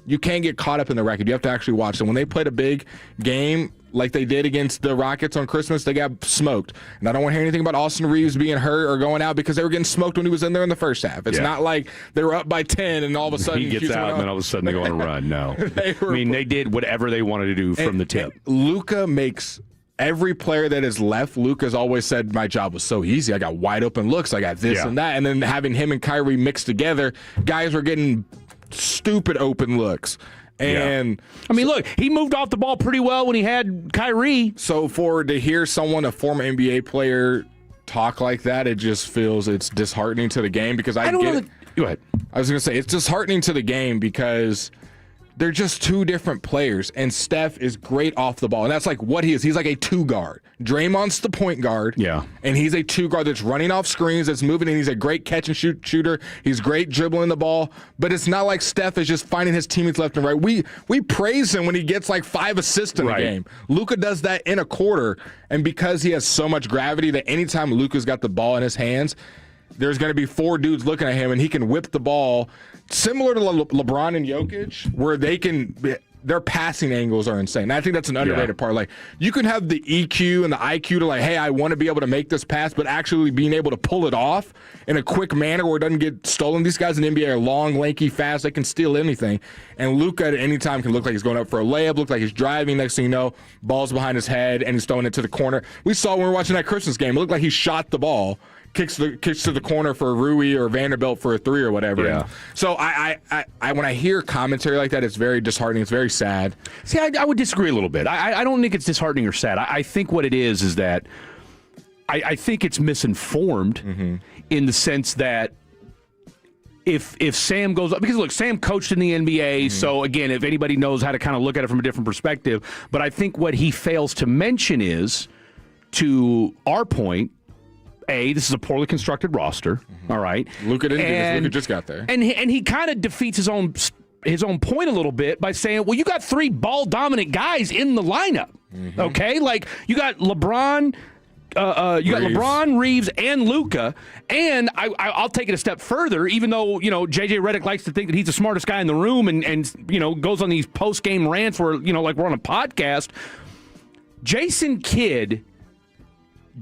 you can't get caught up in the record. You have to actually watch them. When they played a big game like they did against the Rockets on Christmas, they got smoked. And I don't want to hear anything about Austin Reeves being hurt or going out, because they were getting smoked when he was in there in the first half. It's not like they were up by 10 and all of a sudden he gets out and then all of a sudden they go on a run. No. They did whatever they wanted to do from the tip. Luka makes every player that has left, Luka's always said, my job was so easy. I got wide open looks. I got this and that. And then having him and Kyrie mixed together, guys were getting stupid open looks. And look, he moved off the ball pretty well when he had Kyrie. So to hear a former NBA player talk like that, it just feels it's disheartening to the game, because I get it. Go ahead. I was going to say it's disheartening to the game because they're just two different players, and Steph is great off the ball, and that's like what he is. He's like a two guard. Draymond's the point guard, and he's a two guard that's running off screens, that's moving, and he's a great catch and shoot shooter. He's great dribbling the ball, but it's not like Steph is just finding his teammates left and right. We praise him when he gets like 5 assists in a game. Luka does that in a quarter, and because he has so much gravity that anytime Luka's got the ball in his hands, there's going to be 4 dudes looking at him, and he can whip the ball. Similar to LeBron and Jokic, where their passing angles are insane. And I think that's an underrated part. Like, you can have the EQ and the IQ to like, hey, I want to be able to make this pass, but actually being able to pull it off in a quick manner where it doesn't get stolen. These guys in the NBA are long, lanky, fast. They can steal anything. And Luka at any time can look like he's going up for a layup, look like he's driving. Next thing you know, ball's behind his head, and he's throwing it to the corner. We saw when we were watching that Christmas game, it looked like he shot the ball. Kicks to the corner for Rui or Vanderbilt for a 3 or whatever. Yeah. So I when I hear commentary like that, it's very disheartening. It's very sad. See, I would disagree a little bit. I don't think it's disheartening or sad. I think what it is that I think it's misinformed in the sense that if Sam goes up, because look, Sam coached in the NBA, so again, if anybody knows how to kind of look at it from a different perspective, but I think what he fails to mention is, to our point, this is a poorly constructed roster. All right, Luka didn't do this. Luka just got there, and he kind of defeats his own point a little bit by saying, "Well, you got 3 ball dominant guys in the lineup. Okay, like you got LeBron." Got LeBron, Reeves, and Luka, and I'll take it a step further. Even though JJ Redick likes to think that he's the smartest guy in the room, and goes on these post game rants where like we're on a podcast. Jason Kidd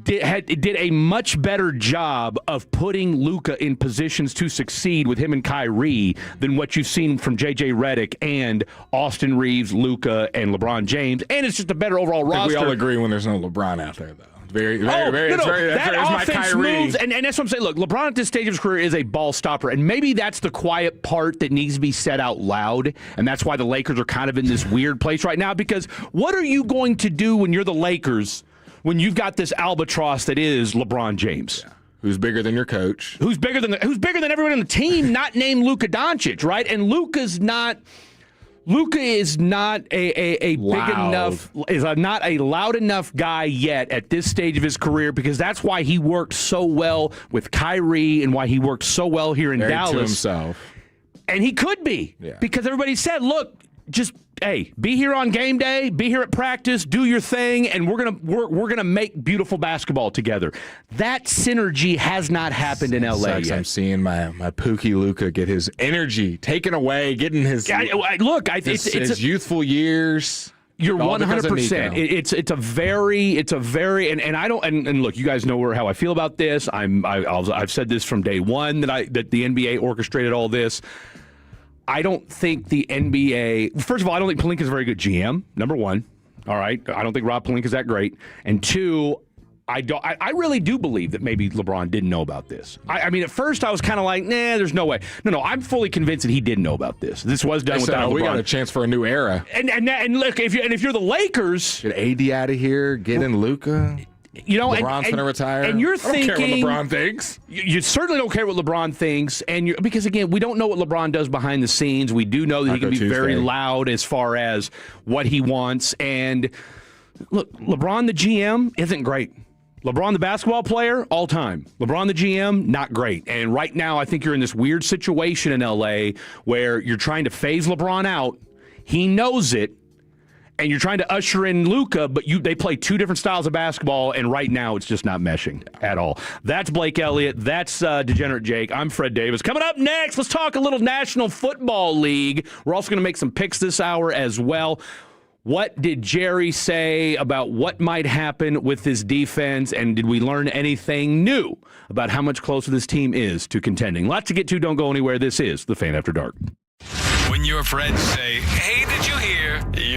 did a much better job of putting Luka in positions to succeed with him and Kyrie than what you've seen from J.J. Redick and Austin Reeves, Luka, and LeBron James. And it's just a better overall roster. We all agree when there's no LeBron out there, though. That offense moves, and that's what I'm saying. Look, LeBron at this stage of his career is a ball stopper, and maybe that's the quiet part that needs to be said out loud, and that's why the Lakers are kind of in this weird place right now, because what are you going to do when you're the Lakers when you've got this albatross that is LeBron James? Yeah. Who's bigger than your coach? Who's bigger than everyone on the team, not named Luka Doncic, right? And Luka is not a big enough, not a loud enough guy yet at this stage of his career, because that's why he worked so well with Kyrie and why he worked so well here in Dallas. To himself. And he could be, because everybody said, look, just be here on game day, be here at practice, do your thing, and we're gonna make beautiful basketball together. That synergy has not happened in LA yet. I'm seeing my Pookie Luka get his energy taken away, getting his it's youthful years. You're 100%. It's a very and I don't and look, you guys know how I feel about this. I've said this from day one that the NBA orchestrated all this. I don't think the NBA. First of all, I don't think Pelinka's a very good GM. Number one, all right. I don't think Rob Pelinka's that great. And 2, I really do believe that maybe LeBron didn't know about this. I mean, at first I was kind of like, nah, there's no way. No, I'm fully convinced that he did know about this. This was done without LeBron. We got a chance for a new era. And look, if you're the Lakers, get AD out of here, get in Luka. LeBron's going to retire. And you're thinking, I don't care what LeBron thinks. You certainly don't care what LeBron thinks, because again, we don't know what LeBron does behind the scenes. We do know that he can be very loud as far as what he wants. And look, LeBron the GM isn't great. LeBron the basketball player, all time. LeBron the GM, not great. And right now, I think you're in this weird situation in LA where you're trying to phase LeBron out. He knows it. And you're trying to usher in Luka, but they play 2 different styles of basketball, and right now it's just not meshing at all. That's Blake Elliott. That's Degenerate Jake. I'm Fred Davis. Coming up next, let's talk a little National Football League. We're also going to make some picks this hour as well. What did Jerry say about what might happen with this defense, and did we learn anything new about how much closer this team is to contending? Lots to get to. Don't go anywhere. This is The Fan After Dark. When your friends say, hey, did you hear?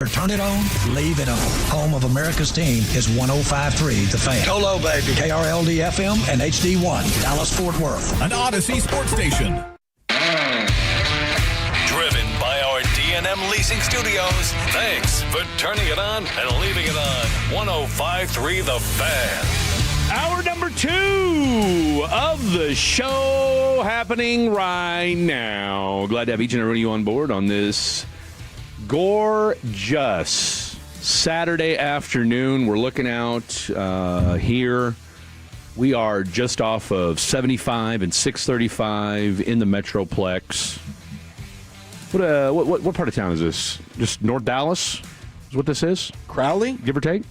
Turn it on, leave it on. Home of America's team is 105.3 The Fan. Hello, baby. KRLD-FM and HD1, Dallas-Fort Worth. An Odyssey sports station. Driven by our D&M Leasing Studios. Thanks for turning it on and leaving it on. 105.3 The Fan. Hour number 2 of the show happening right now. Glad to have each and every one of you on board on this gorgeous Saturday afternoon. We're looking out here. We are just off of 75 and 635 in the Metroplex. What part of town is this? Just North Dallas is what this is? Crowley? Give or take?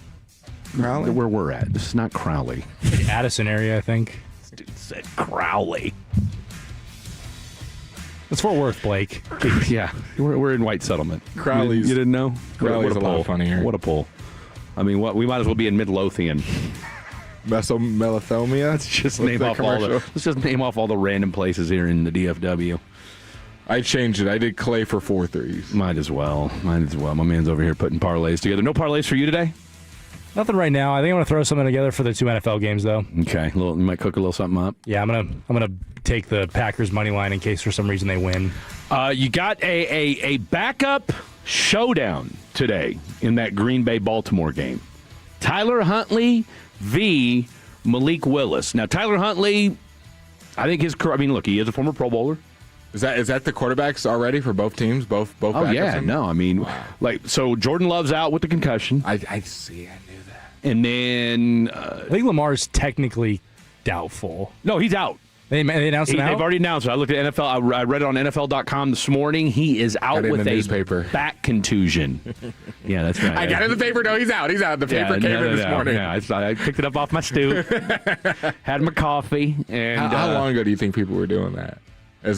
Crowley? Where we're at. This is not Crowley. Addison area, I think. This dude said Crowley. It's Fort Worth, Blake. Yeah, we're in White Settlement. Crowley's. You didn't know? Crowley's what a lot funnier. What a pull. I mean, we might as well be in Midlothian. Mesothelioma? Let's just name off all the random places here in the DFW. I changed it. I did Clay for 4 threes. Might as well. My man's over here putting parlays together. No parlays for you today? Nothing right now. I think I'm going to throw something together for the 2 NFL games, though. Okay. You might cook a little something up. Yeah, I'm gonna take the Packers money line in case for some reason they win. You got a backup showdown today in that Green Bay-Baltimore game. Tyler Huntley v. Malik Willis. Now, Tyler Huntley, I think look, he is a former Pro Bowler. Is that the quarterbacks already for both teams? Both Oh, backups? yeah. No, I mean, so Jordan Love's out with the concussion. I see. I knew that. And then I think Lamar's technically doubtful. No, he's out. They announced him out? They've already announced it. I looked at NFL. I read it on NFL.com this morning. He is out with a back contusion. Yeah, that's right. I got it in the paper. No, he's out. He's out. The paper came in this morning. Yeah, I picked it up off my stoop, had my coffee. And how long ago do you think people were doing that? I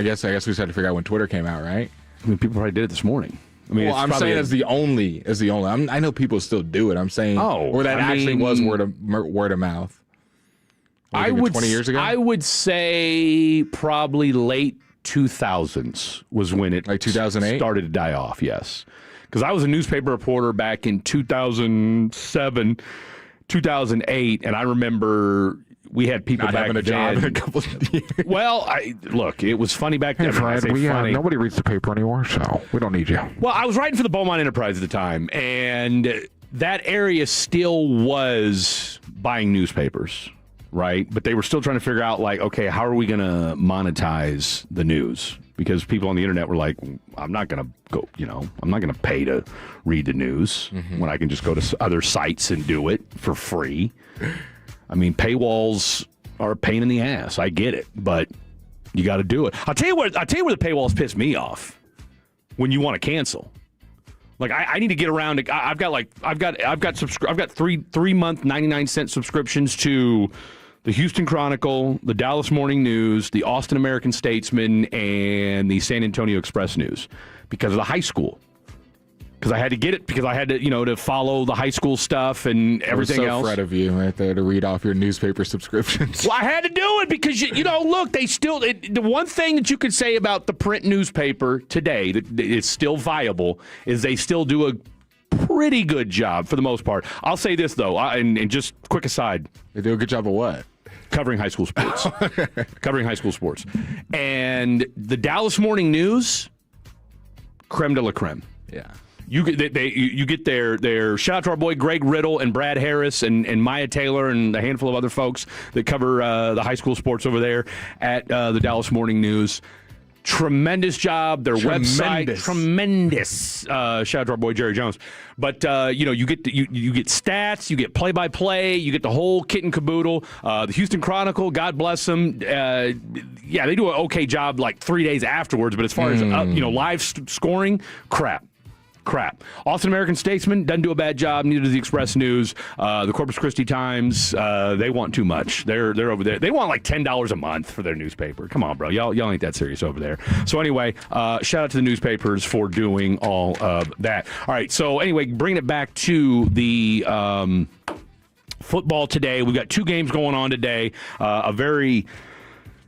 guess we just had to figure out when Twitter came out, right? I mean, people probably did it this morning. I mean, I'm saying as the only. I know people still do it. I'm saying, or that actually was word of mouth. I would 20 years ago. I would say probably late 2000s was when it 2008 started to die off. Yes, because I was a newspaper reporter back in 2007, 2008, and I remember we had people not back having a then. job in a couple of years. Well, look, it was funny back then. Nobody reads the paper anymore, so we don't need you. Well, I was writing for the Beaumont Enterprise at the time, and that area still was buying newspapers. Right, but they were still trying to figure out, okay, how are we going to monetize the news? Because people on the internet were like, I'm not going to go, I'm not going to pay to read the news when I can just go to other sites and do it for free. I mean, paywalls are a pain in the ass. I get it, but you got to do it. I'll tell you where the paywalls piss me off. When you want to cancel. I need to get around to, I've got 3-month 99-cent subscriptions to the Houston Chronicle, the Dallas Morning News, the Austin American-Statesman, and the San Antonio Express News because of the high school. Because I had to get it because I had to, to follow the high school stuff and everything else. So proud of you right there to read off your newspaper subscriptions. Well, I had to do it because, look, they still, the one thing that you could say about the print newspaper today that is still viable is they still do a pretty good job for the most part. I'll say this, though, and just quick aside. They do a good job of what? Covering high school sports. Covering high school sports. And the Dallas Morning News, creme de la creme. Yeah. You get their shout out to our boy Greg Riddle and Brad Harris and Maya Taylor and a handful of other folks that cover the high school sports over there at the Dallas Morning News. Tremendous job. Their website, tremendous. Shout out to our boy Jerry Jones. But you get stats, you get play-by-play, you get the whole kit and caboodle. The Houston Chronicle, God bless them. They do an okay job 3 days afterwards. But as far as live scoring, crap. Austin American-Statesman doesn't do a bad job. Neither does the Express News. The Corpus Christi Times, they want too much. They're over there. They want $10 a month for their newspaper. Come on, bro. Y'all ain't that serious over there. So anyway, shout out to the newspapers for doing all of that. All right. So anyway, bringing it back to the football today. We've got 2 games going on today. A very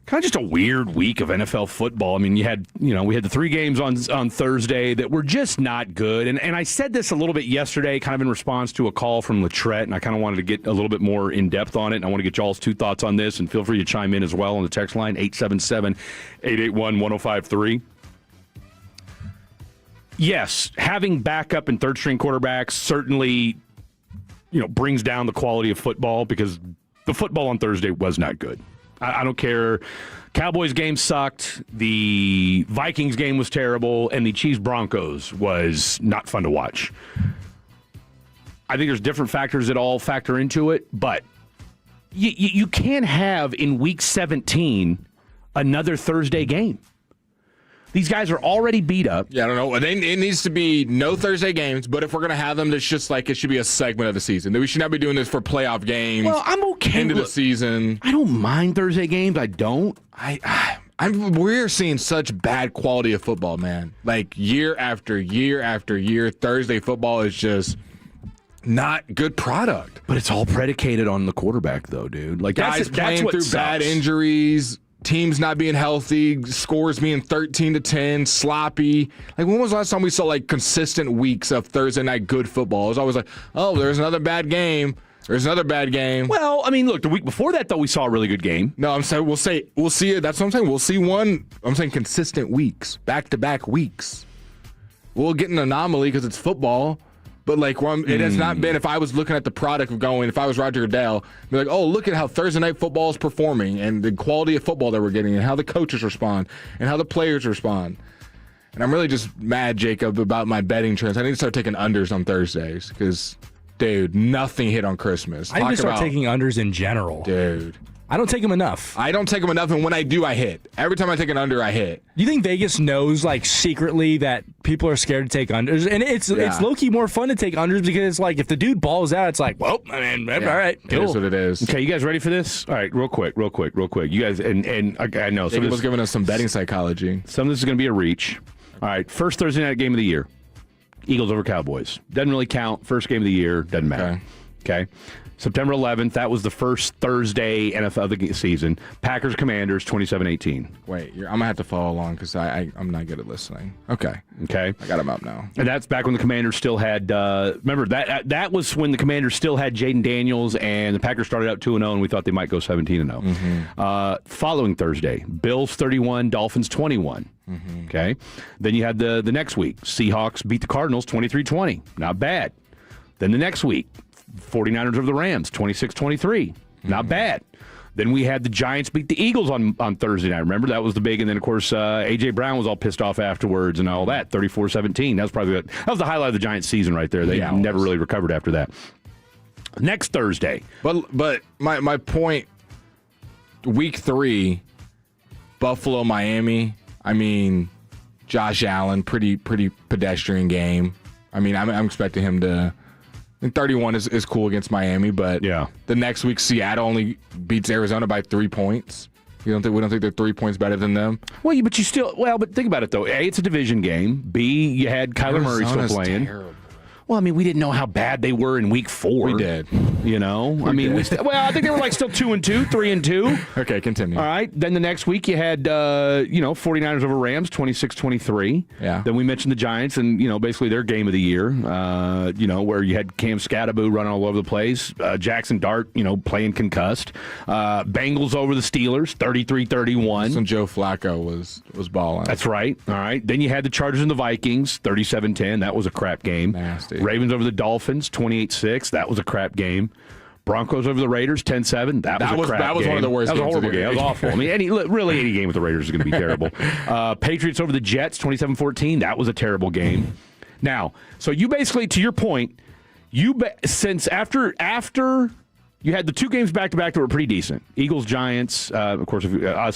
kind of just a weird week of NFL football. I mean, we had the 3 games on Thursday that were just not good. And I said this a little bit yesterday, kind of in response to a call from Latrette, and I kind of wanted to get a little bit more in depth on it. And I want to get y'all's 2 thoughts on this, and feel free to chime in as well on the text line, 877-881-1053. Yes, having backup and third-string quarterbacks certainly, brings down the quality of football, because the football on Thursday was not good. I don't care. Cowboys game sucked. The Vikings game was terrible. And the Chiefs-Broncos was not fun to watch. I think there's different factors that all factor into it. But you can't have, in Week 17, another Thursday game. These guys are already beat up. Yeah, I don't know. It needs to be no Thursday games, but if we're going to have them, it's just like it should be a segment of the season. We should not be doing this for playoff games. Well, I'm okay. Into the season. I don't mind Thursday games. I don't. We're seeing such bad quality of football, man. Like year after year after year, Thursday football is just not good product. But it's all predicated on the quarterback, though, dude. Like guys playing what through sucks. bad injuries. Teams not being healthy, scores being 13-10, sloppy. Like, when was the last time we saw, like, consistent weeks of Thursday night good football? It was always like, oh, there's another bad game. There's another bad game. Well, I mean, look, the week before that, though, we saw a really good game. No, I'm saying we'll see it. That's what I'm saying. We'll see one. I'm saying consistent weeks, back-to-back weeks. We'll get an anomaly because it's football. But, like, it has not been, if I was looking at the product of going, if I was Roger Goodell, be like, oh, look at how Thursday night football is performing and the quality of football that we're getting and how the coaches respond and how the players respond. And I'm really just mad, Jacob, about my betting trends. I need to start taking unders on Thursdays because, dude, nothing hit on Christmas. I need to start taking unders in general. Dude. I don't take them enough. I don't take them enough, and when I do, I hit. Every time I take an under, I hit. Do you think Vegas knows, like, secretly that people are scared to take unders? And it's low-key more fun to take unders because it's like, if the dude balls out, it's like, well, I mean, all right. Cool. It is what it is. Okay, you guys ready for this? All right, real quick. You guys, and I know. Jacob was giving us some betting psychology. Some of this is going to be a reach. All right, first Thursday night game of the year. Eagles over Cowboys. Doesn't really count. First game of the year. Doesn't matter. Okay. September 11th, that was the first Thursday NFL of the season. Packers-Commanders, 27-18. Wait, I'm going to have to follow along because I'm not good at listening. Okay. I got them up now. And that's back when the Commanders still had, remember, that was when the Commanders still had Jaden Daniels, and the Packers started out 2-0, and we thought they might go 17-0. Following Thursday, Bills 31, Dolphins 21. Okay. Then you had the next week, Seahawks beat the Cardinals 23-20. Not bad. Then the next week, 49ers over the Rams, 26-23. Not bad. Then we had the Giants beat the Eagles on Thursday night. Remember, that was the big. And then, of course, A.J. Brown was all pissed off afterwards and all that, 34-17. That was the highlight of the Giants' season right there. They never really recovered after that. Next Thursday. But my point, week 3, Buffalo, Miami. I mean, Josh Allen, pretty pedestrian game. I mean, I'm expecting him to. I think 31 is cool against Miami, but the next week Seattle only beats Arizona by 3 points. We don't think they're 3 points better than them. But think about it though. A, it's a division game. B, you had Kyler Murray still playing. Terrible. Well, I mean, we didn't know how bad they were in week 4. We did. I think they were like still 2-2, 3-2. Okay, continue. All right. Then the next week you had 49ers over Rams, 26-23. Yeah. Then we mentioned the Giants and basically their game of the year. Where you had Cam Scatterbo running all over the place, Jackson Dart, playing concussed. Bengals over the Steelers, 33-31. And Joe Flacco was balling. That's right. All right. Then you had the Chargers and the Vikings, 37-10. That was a crap game. Nasty. Ravens over the Dolphins, 28-6. That was a crap game. Broncos over the Raiders, 10-7. That was a crap game. That was one of the worst games. That was a horrible game. That was awful. I mean, any game with the Raiders is going to be terrible. Patriots over the Jets, 27-14. That was a terrible game. Now, so you basically, to your point, since after you had the 2 games back-to-back that were pretty decent. Eagles, Giants. Of course,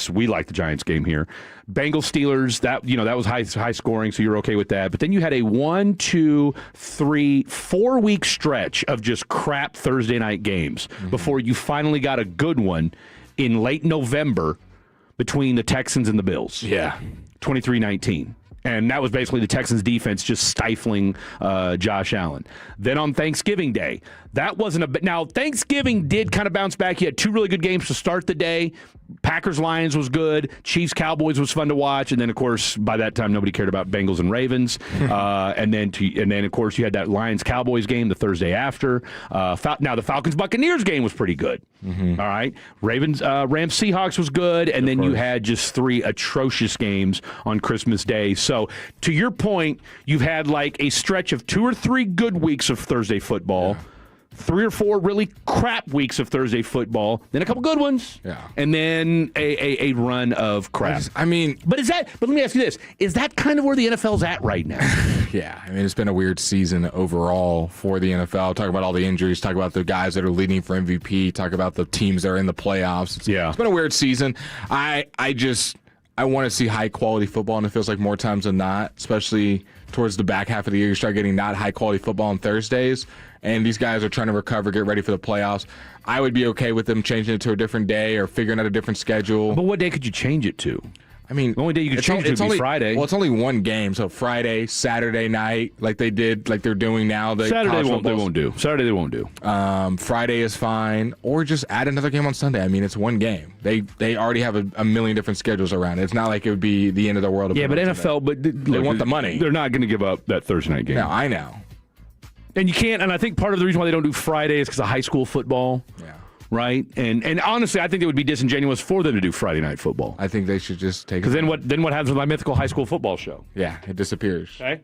we like the Giants game here. Bengals, Steelers. That was high scoring, so you're okay with that. But then you had a 1, 2, 3, 4-week stretch of just crap Thursday night games before you finally got a good one in late November between the Texans and the Bills. Yeah, 23-19. And that was basically the Texans' defense just stifling Josh Allen. Then on Thanksgiving Day, That wasn't a now. Thanksgiving did kind of bounce back. You had 2 really good games to start the day. Packers Lions was good. Chiefs Cowboys was fun to watch, and then of course by that time nobody cared about Bengals and Ravens. And then of course you had that Lions Cowboys game the Thursday after. Now the Falcons Buccaneers game was pretty good. All right, Ravens Rams Seahawks was good, and then you had just 3 atrocious games on Christmas Day. So to your point, you've had like a stretch of 2 or 3 good weeks of Thursday football. 3 or 4 really crap weeks of Thursday football, then a couple good ones, and then a run of crap. But let me ask you this: is that kind of where the NFL's at right now? Yeah, I mean, it's been a weird season overall for the NFL. Talk about all the injuries, talk about the guys that are leading for MVP, talk about the teams that are in the playoffs. It's been a weird season. I want to see high quality football, and it feels like more times than not, especially towards the back half of the year, you start getting not high quality football on Thursdays. And these guys are trying to recover, get ready for the playoffs. I would be okay with them changing it to a different day or figuring out a different schedule. But what day could you change it to? I mean, the only day you could change it would be Friday. Well, it's only one game, so Friday, Saturday night, like they did, like they're doing now. Saturday they won't do. Saturday they won't do. Friday is fine, or just add another game on Sunday. I mean, it's one game. They already have a million different schedules around it. It's not like it would be the end of the world. Yeah, but NFL, they want the money. They're not going to give up that Thursday night game. No, I know. And you can't. And I think part of the reason why they don't do Friday is because of high school football. Yeah. Right. And honestly, I think it would be disingenuous for them to do Friday night football. I think they should just take. Because then what happens with my mythical high school football show? Yeah, it disappears. Okay.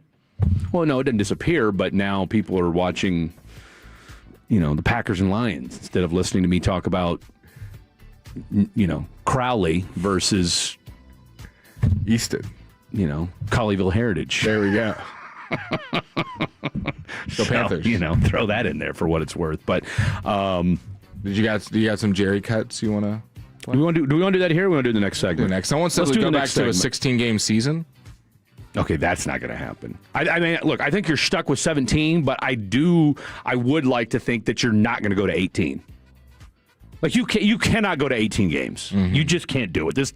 Well, no, it doesn't disappear. But now people are watching, the Packers and Lions instead of listening to me talk about, Crowley versus Easton. Colleyville Heritage. There we go. So, Panthers. Throw that in there for what it's worth. But do you got some Jerry cuts you want to? Do we want to do that here? Or we want to do the next segment? Someone says we go back to a 16-game season. Okay, that's not going to happen. I mean, look, I think you're stuck with 17, but I would like to think that you're not going to go to 18. Like you cannot go to 18 games. Mm-hmm. You just can't do it. This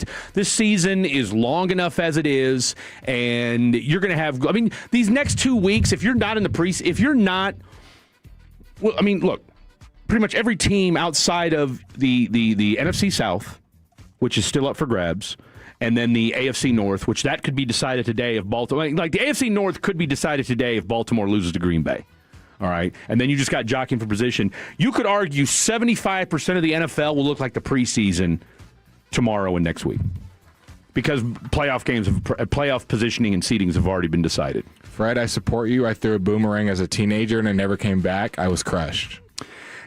season is long enough as it is, and you're going to have. I mean, these next 2 weeks, if you're not in the well, I mean, look, pretty much every team outside of the NFC South, which is still up for grabs, and then the AFC North, which that could be decided today if Baltimore. Like the AFC North could be decided today if Baltimore loses to Green Bay. All right, and then you just got jockeying for position. You could argue 75% of the NFL will look like the preseason tomorrow and next week because playoff positioning and seedings have already been decided. Fred, I support you. I threw a boomerang as a teenager and I never came back. I was crushed.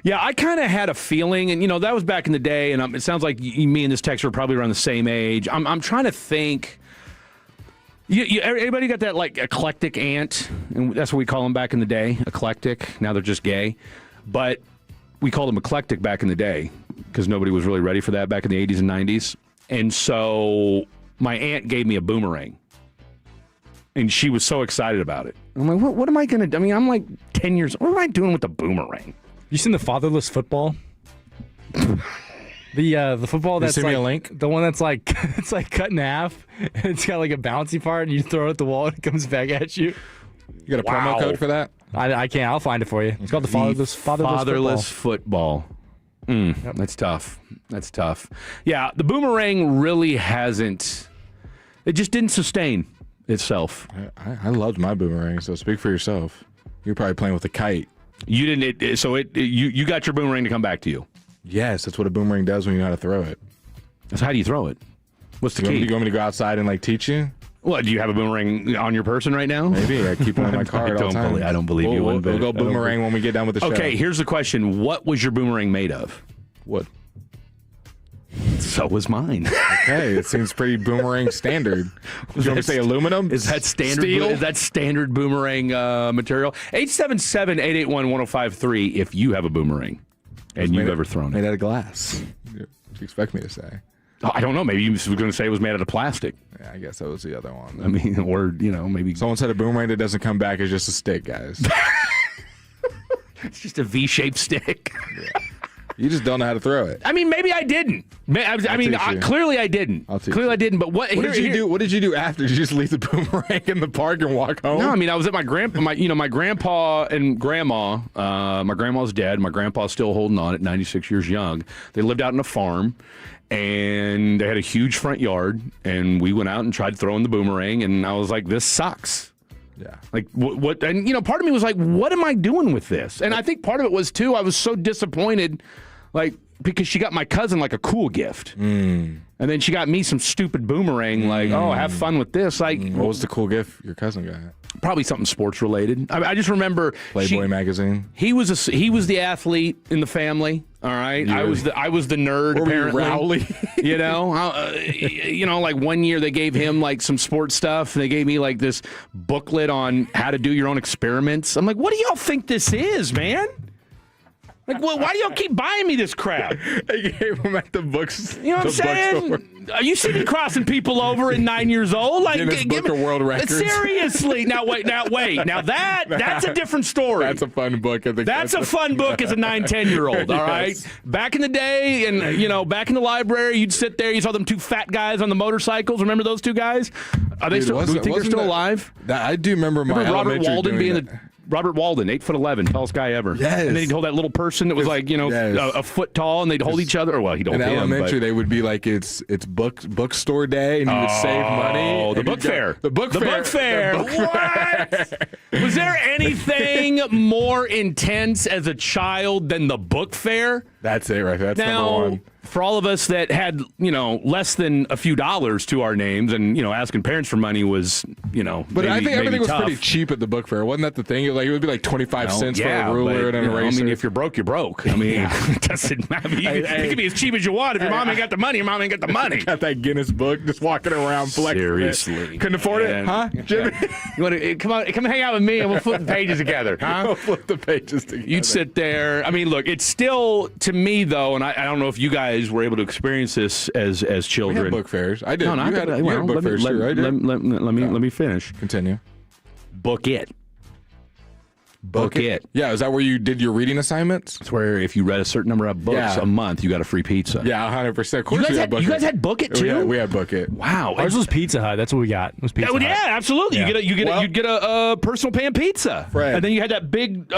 Yeah, I kind of had a feeling, and that was back in the day, and it sounds like me and this texter are probably around the same age. I'm trying to think. Everybody got that like eclectic aunt, and that's what we call them back in the day. Eclectic. Now they're just gay, but we called them eclectic back in the day because nobody was really ready for that back in the 80s and 90s. And so my aunt gave me a boomerang, and she was so excited about it. I'm like, what am I gonna do? I mean, I'm like 10 years. What am I doing with the boomerang? You seen the fatherless football? The football that's send me like a link? The one that's like it's like cut in half. And it's got like a bouncy part, and you throw it at the wall, and it comes back at you. You got a promo code for that? I can't. I'll find it for you. It's called the fatherless football. Yep. That's tough. That's tough. Yeah, the boomerang really hasn't. It just didn't sustain itself. I loved my boomerang. So speak for yourself. You're probably playing with a kite. You didn't. You got your boomerang to come back to you. Yes, that's what a boomerang does when you know how to throw it. So how do you throw it? What's the key? You want me to go outside and teach you? What, do you have a boomerang on your person right now? Maybe. I keep one in my car at all times. I don't believe you. We'll go boomerang when we get done with the show. Okay, here's the question. What was your boomerang made of? Wood. So was mine. Okay, it seems pretty boomerang standard. You want me to say aluminum? Is that standard? Steel? Is that standard boomerang material? 877-881-1053 if you have a boomerang and you've ever thrown it. Made out of glass. What do you expect me to say? Oh, I don't know. Maybe you were going to say it was made out of plastic. Yeah, I guess that was the other one. I mean, or, maybe. Someone said a boomerang that doesn't come back is just a stick, guys. It's just a V-shaped stick. Yeah. You just don't know how to throw it. I mean, maybe I didn't. Clearly I didn't. Clearly I didn't. But what did you do? What did you do after? Did you just leave the boomerang in the park and walk home? No, I mean, I was at my grandpa and grandma. My grandma's dead. My grandpa's still holding on at 96 years young. They lived out in a farm, and they had a huge front yard. And we went out and tried throwing the boomerang, and I was like, "This sucks." Yeah. Like what? And part of me was like, "What am I doing with this?" And I think part of it was too. I was so disappointed, because she got my cousin like a cool gift. And then she got me some stupid boomerang, like, oh, have fun with this. Like, what was the cool gift your cousin got? Probably something sports related. I just remember Playboy magazine. He was the athlete in the family. All right, I was the nerd. Apparently, Rowley? Like one year they gave him like some sports stuff. They gave me like this booklet on how to do your own experiments. I'm like, what do y'all think this is, man? Like, why do y'all keep buying me this crap? They gave him at the books. You know what I'm saying? You see me crossing people over at 9 years old? Like, Guinness Book of World Records. Seriously. Now wait. Now that's a different story. That's a fun book. That's a fun book as a 9, 10-year-old, all right? Yes. Back in the day, and, back in the library, you'd sit there, you saw them two fat guys on the motorcycles. Remember those two guys? Are they still, do you think they're still alive? I do remember my Robert elementary Walden doing being that. Robert Walden, 8'11", tallest guy ever. Yes. And then he'd hold that little person that was like, a foot tall, and they'd hold each other. Well, he'd hold in him. elementary, they would be like, it's bookstore day, and you would save money. Oh, the book fair. The book fair. What? Was there anything more intense as a child than the book fair? That's it right there. That's now, number one. For all of us that had, less than a few dollars to our names, and, asking parents for money was, But I think everything was pretty cheap at the book fair. Wasn't that the thing? Like, it would be like 25 cents for a ruler and an eraser. I mean, if you're broke, you're broke. I mean, it doesn't matter. It can be as cheap as you want. If your mom ain't got the money, your mom ain't got the money. Got that Guinness book, just walking around flexing. Seriously. Couldn't afford it, huh, Jimmy? You want to come hang out with me, and we'll flip the pages together, huh? We'll flip the pages together. You'd sit there. I mean, look, it's still, to me, though, and I don't know if you guys were able to experience this as children. We had book fairs. I did. No, You had book fairs too, right? Let me finish. Continue. Book it. Book it. Yeah, is that where you did your reading assignments? It's where if you read a certain number of books a month, you got a free pizza. Yeah, 100%. Of course, you guys had Book It too. We had Book It. Wow, ours was Pizza Hut. That's what we got. It was Pizza Hut. Yeah, absolutely. Yeah. You'd get a personal pan pizza, Fred. and then you had that big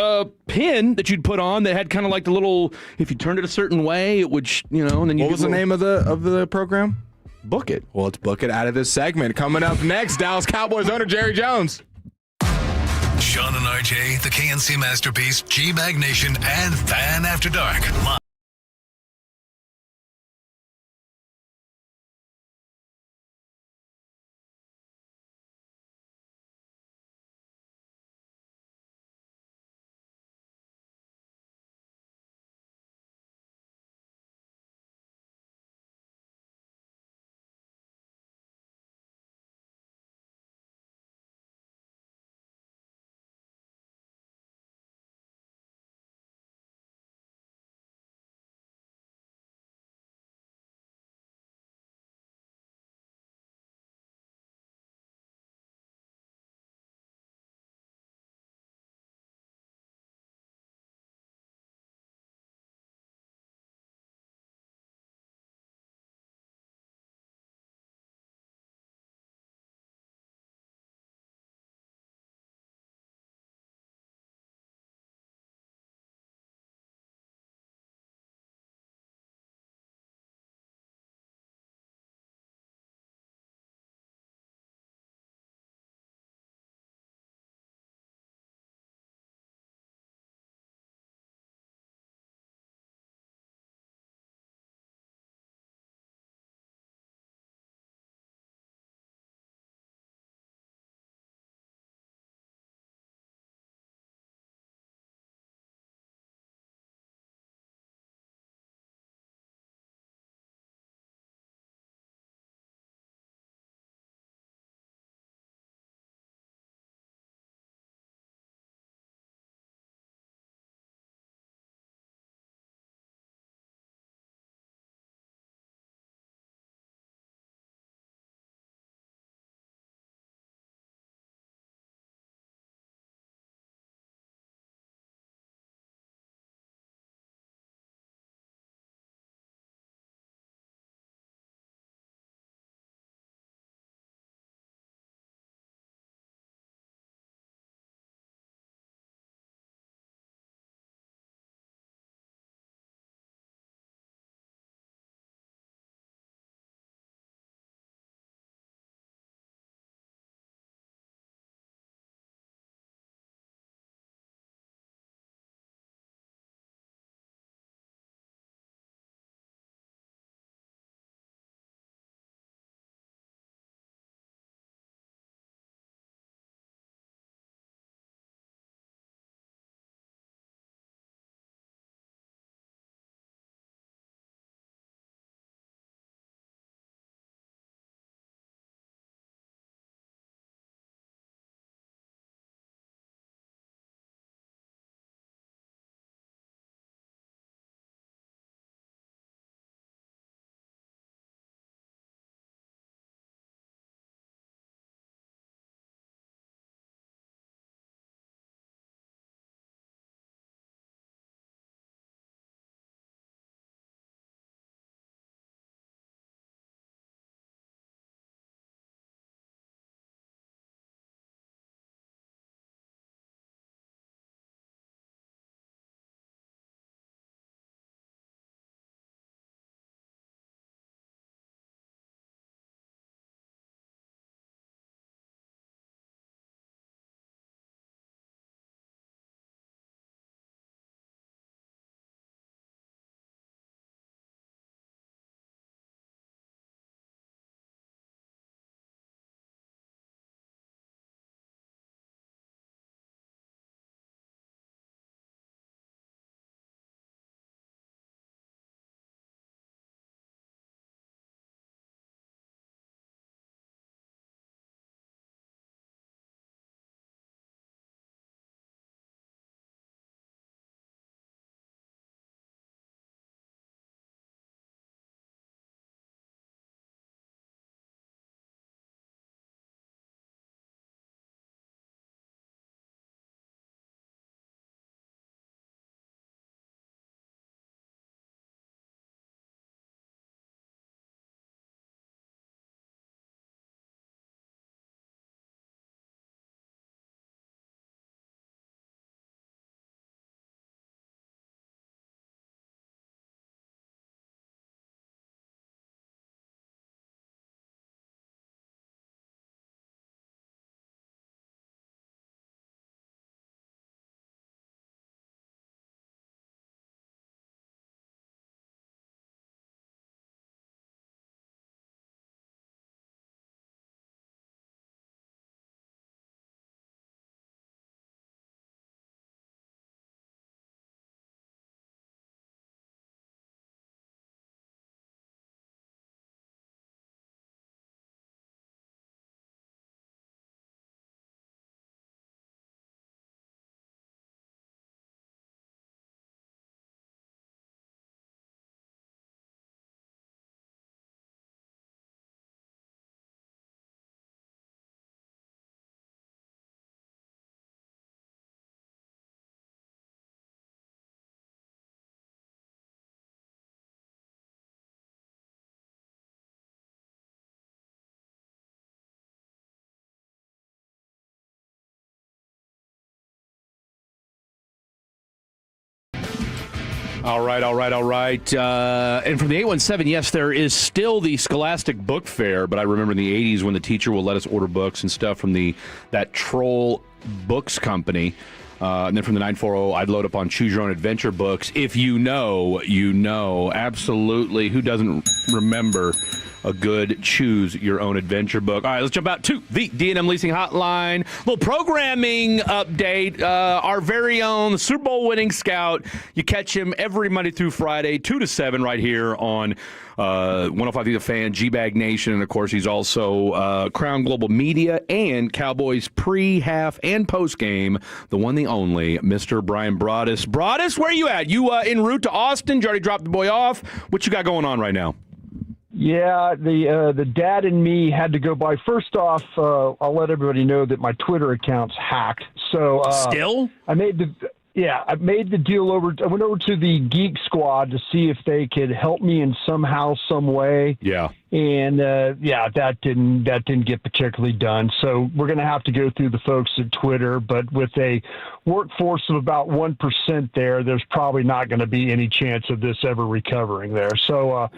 pin that you'd put on that had kind of like the little. If you turned it a certain way, it would, and then you. What was the name of the program? Book It. Well, let's book it out of this segment. Coming up next, Dallas Cowboys owner Jerry Jones. Sean and RJ, the KNC Masterpiece, G-Bag Nation, and Fan After Dark. All right. And from the 817, yes, there is still the Scholastic Book Fair, but I remember in the 80s when the teacher will let us order books and stuff from that Troll Books company. And then from the 940, I'd load up on Choose Your Own Adventure books. If you know, you know. Absolutely. Who doesn't remember a good Choose Your Own Adventure book? All right, let's jump out to the D&M Leasing Hotline. Little programming update. Our very own Super Bowl winning scout. You catch him every Monday through Friday, 2 to 7 right here on 105 The Fan, G-Bag Nation, and of course he's also Crown Global Media and Cowboys pre, half, and post game. The one, the only, Mr. Brian Broaddus. Broaddus, where are you at? You en route to Austin? You already dropped the boy off? What you got going on right now? Yeah, the dad and me had to go by. First off, I'll let everybody know that my Twitter account's hacked. So still, I made the deal over. I went over to the Geek Squad to see if they could help me in somehow, some way. Yeah. And that didn't get particularly done. So we're going to have to go through the folks at Twitter. But with a workforce of about 1% there's probably not going to be any chance of this ever recovering there. So,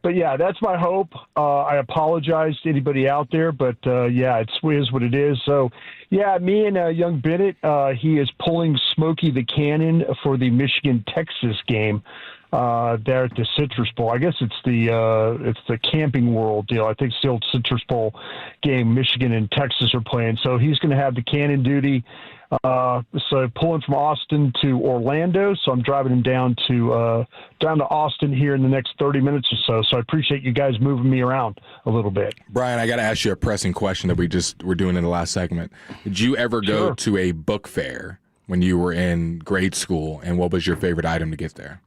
but yeah, that's my hope. I apologize to anybody out there, but it is what it is. So, yeah, me and young Bennett, he is pulling Smokey the Cannon for the Michigan-Texas game. There at the Citrus Bowl. I guess it's the Camping World deal. I think it's the old Citrus Bowl game Michigan and Texas are playing. So he's going to have the cannon duty. So pulling from Austin to Orlando. So I'm driving him down to Austin here in the next 30 minutes or so. So I appreciate you guys moving me around a little bit. Brian, I got to ask you a pressing question that we just were doing in the last segment. Did you ever go to a book fair when you were in grade school, and what was your favorite item to get there?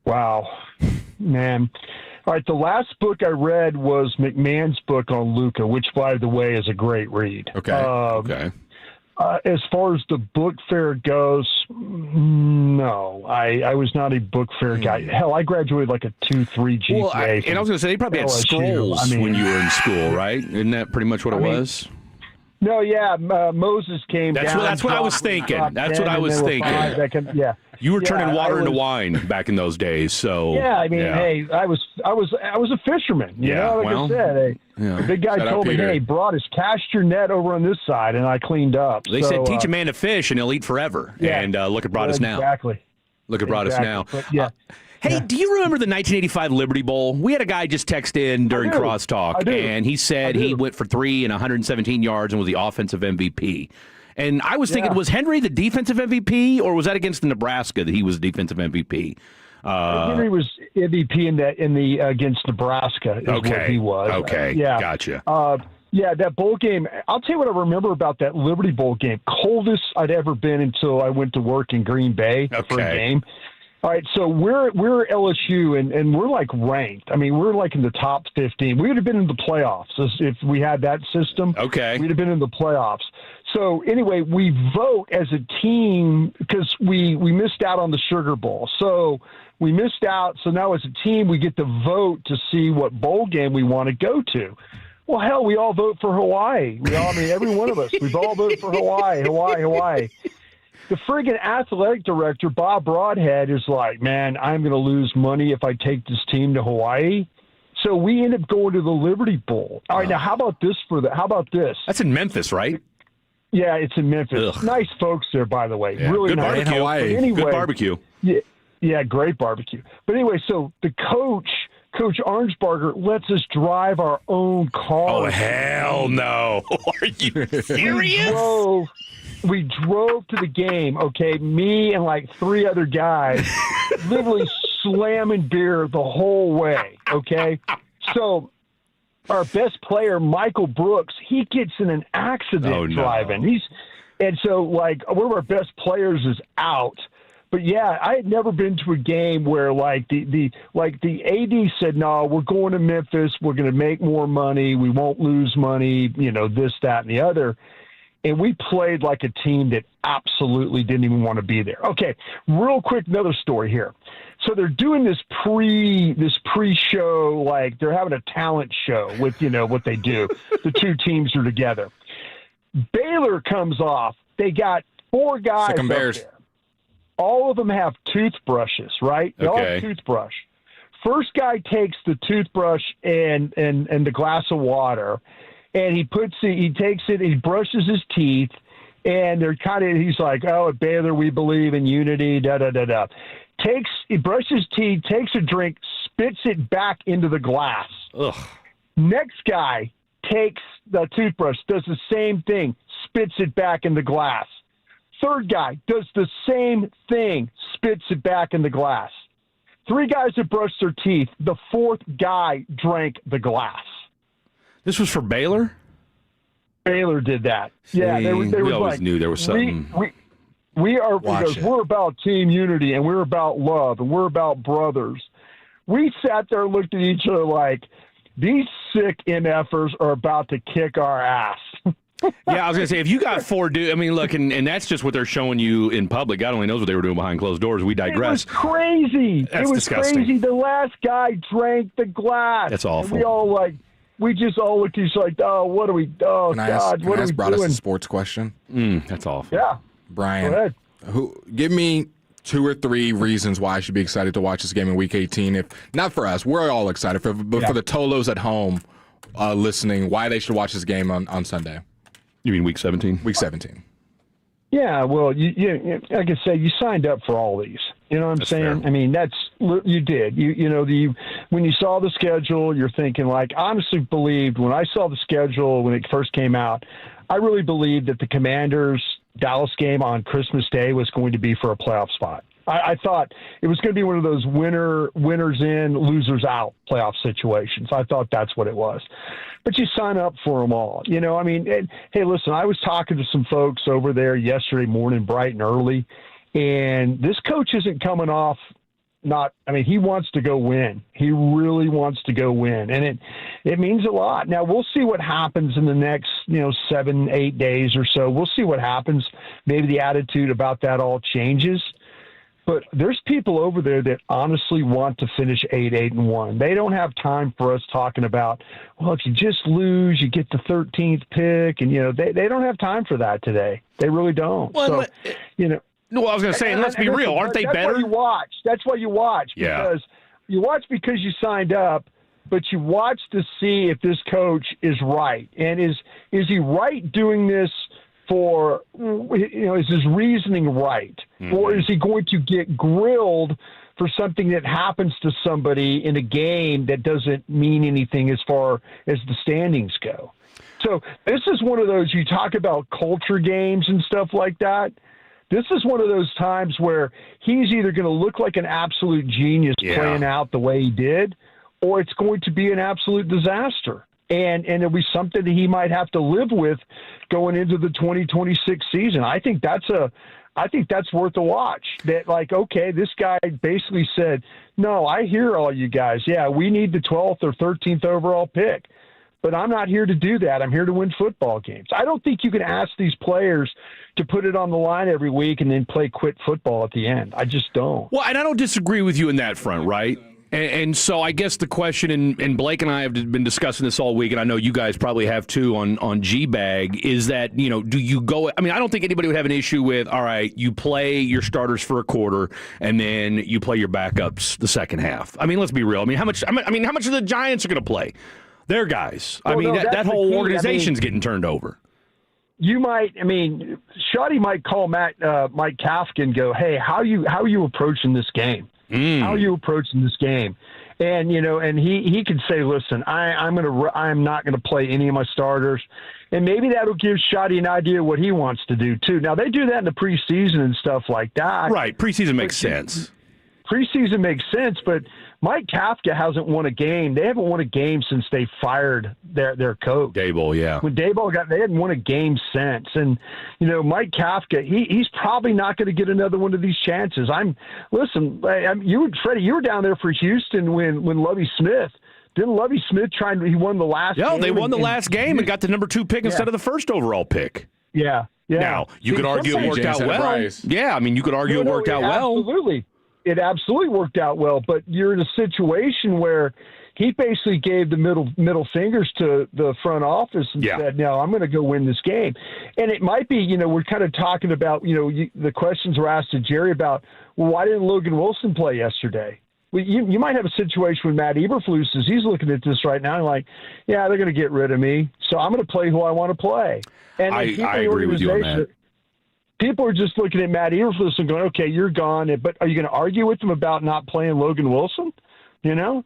Wow, man. All right, the last book I read was McMahon's book on Luka, which, by the way, is a great read. Okay. As far as the book fair goes, no, I was not a book fair guy. Hell, I graduated like a 2.3 GPA. Well, and I was going to say, they probably had scrolls when you were in school, right? Isn't that pretty much what it was? No, yeah, Moses came down. That's what I was thinking. That's what I was thinking. You were turning water into wine back in those days, so yeah. I mean, hey, I was a fisherman. You know, like I said, the big guy told me, "Hey, Broaddus, cast your net over on this side," and I cleaned up. They said, "Teach a man to fish, and he'll eat forever." Yeah. And look at Broaddus now. Exactly. Look at Broaddus now. But, yeah. Hey, do you remember the 1985 Liberty Bowl? We had a guy just text in during Crosstalk, and he said he went for 3 and 117 yards and was the offensive MVP. And I was thinking, was Henry the defensive MVP, or was that against Nebraska that he was defensive MVP? Henry was MVP in the against Nebraska. Is what he was. Okay, gotcha. That bowl game. I'll tell you what I remember about that Liberty Bowl game. Coldest I'd ever been until I went to work in Green Bay for a game. All right, so we're LSU, and we're like ranked. I mean, we're like in the top 15. We would have been in the playoffs if we had that system. Okay. We'd have been in the playoffs. So anyway, we vote as a team because we missed out on the Sugar Bowl. So we missed out. So now as a team, we get to vote to see what bowl game we want to go to. Well, hell, we all vote for Hawaii. Every one of us. We've all voted for Hawaii. The friggin' athletic director, Bob Broadhead, is like, man, I'm going to lose money if I take this team to Hawaii. So we end up going to the Liberty Bowl. All right, now how about this? That's in Memphis, right? Yeah, it's in Memphis. Ugh. Nice folks there, by the way. Yeah. Really Good nice. barbecue. Hawaii. Anyway, good barbecue. Yeah, great barbecue. But anyway, so the Coach Arnsparger lets us drive our own car. Oh, hell no. Are you serious? We drove to the game, okay, me and like 3 other guys, literally slamming beer the whole way, okay? So our best player, Michael Brooks, he gets in an accident driving. And so, like, one of our best players is out. But, yeah, I had never been to a game where, like, the AD said, no, we're going to Memphis. We're going to make more money. We won't lose money, this, that, and the other. And we played like a team that absolutely didn't even want to be there. Okay, real quick, another story here. So they're doing this pre-show, like they're having a talent show with, what they do. The 2 teams are together. Baylor comes off. They got 4 guys Sick 'em Bears. up there. all of them have toothbrushes, right? They all have toothbrush. First guy takes the toothbrush and the glass of water, and he takes it, he brushes his teeth, and he's like, oh, at Baylor we believe in unity, da-da-da-da. He brushes teeth, takes a drink, spits it back into the glass. Ugh. Next guy takes the toothbrush, does the same thing, spits it back in the glass. Third guy does the same thing, spits it back in the glass. 3 guys that brushed their teeth. The 4th guy drank the glass. This was for Baylor? Baylor did that. Yeah, they we always like, knew there was something. We're about team unity, and we're about love, and we're about brothers. We sat there and looked at each other like, these sick MFers are about to kick our ass. Yeah, I was going to say, if you got 4 dudes, I mean, look, and that's just what they're showing you in public. God only knows what they were doing behind closed doors. We digress. It was crazy. That's disgusting. Crazy. The last guy drank the glass. That's awful. And we just all looked at each other like, oh, what are we, oh, Can I God, ask, what are we Broaddus doing? a sports question? That's awful. Yeah. Brian, Go ahead. give me 2 or 3 reasons why I should be excited to watch this game in Week 18. If not for us, we're all excited, but for the Tolos at home listening, why they should watch this game on Sunday. You mean Week 17? Week 17. Yeah, well, you like I say, you signed up for all these. You know what I'm saying? Fair. I mean, you did. When you saw the schedule, you're thinking like, honestly believed when I saw the schedule when it first came out, I really believed that the Commanders Dallas game on Christmas Day was going to be for a playoff spot. I thought it was going to be one of those winners in, losers out playoff situations. I thought that's what it was. But you sign up for them all. I mean, hey, listen, I was talking to some folks over there yesterday morning, bright and early, and this coach isn't coming off he wants to go win. He really wants to go win, and it means a lot. Now, we'll see what happens in the next, 7-8 days or so. We'll see what happens. Maybe the attitude about that all changes. But there's people over there that honestly want to finish 8-1. They don't have time for us talking about, well, if you just lose, you get the 13th pick. And, they don't have time for that today. They really don't. Well, No, I was going to say, and let's be real, aren't they better? That's why you watch. That's why you watch. Yeah. Because you watch because you signed up, but you watch to see if this coach is right. And is he right doing this for, is his reasoning right? Mm-hmm. Or is he going to get grilled for something that happens to somebody in a game that doesn't mean anything as far as the standings go? So this is one of those, you talk about culture games and stuff like that. This is one of those times where he's either going to look like an absolute genius playing out the way he did, or it's going to be an absolute disaster. And it'll be something that he might have to live with going into the 2026 season. I think that's worth a watch. That okay, this guy basically said, no, I hear all you guys. Yeah, we need the 12th or 13th overall pick. But I'm not here to do that. I'm here to win football games. I don't think you can ask these players to put it on the line every week and then play quit football at the end. I just don't. Well, and I don't disagree with you in that front, right? And so I guess the question, and Blake and I have been discussing this all week, and I know you guys probably have too on G-Bag, is that, do you go – I mean, I don't think anybody would have an issue with, all right, you play your starters for a quarter, and then you play your backups the second half. I mean, let's be real. I mean, how much of the Giants are going to play? They're guys. Well, that whole organization's getting turned over. You might, Shoddy might call Mike Kafka and go, hey, how are you approaching this game? How are you approaching this game? And, and he can say, listen, I'm not going to play any of my starters. And maybe that'll give Shoddy an idea what he wants to do too. Now they do that in the preseason and stuff like that. Right. Preseason makes sense. Preseason makes sense, but Mike Kafka hasn't won a game. They haven't won a game since they fired their coach. Daboll, yeah. When Daboll they hadn't won a game since. And, Mike Kafka, he's probably not going to get another one of these chances. Freddie, you were down there for Houston when Lovie Smith. Didn't Lovie Smith he won the last game? Yeah, they won the last game and got the number 2 pick instead of the first overall pick. Yeah. Now, you could argue it worked out well. Yeah, you could argue it worked out well. Absolutely. It absolutely worked out well, but you're in a situation where he basically gave the middle fingers to the front office and said, "No, I'm going to go win this game." And it might be, we're kind of talking about, the questions were asked to Jerry about, well, why didn't Logan Wilson play yesterday? Well, you might have a situation with Matt Eberflus as he's looking at this right now, and like, yeah, they're going to get rid of me, so I'm going to play who I want to play. And I agree with you on that. People are just looking at Matt Eberflus and going, okay, you're gone, but are you going to argue with him about not playing Logan Wilson? No,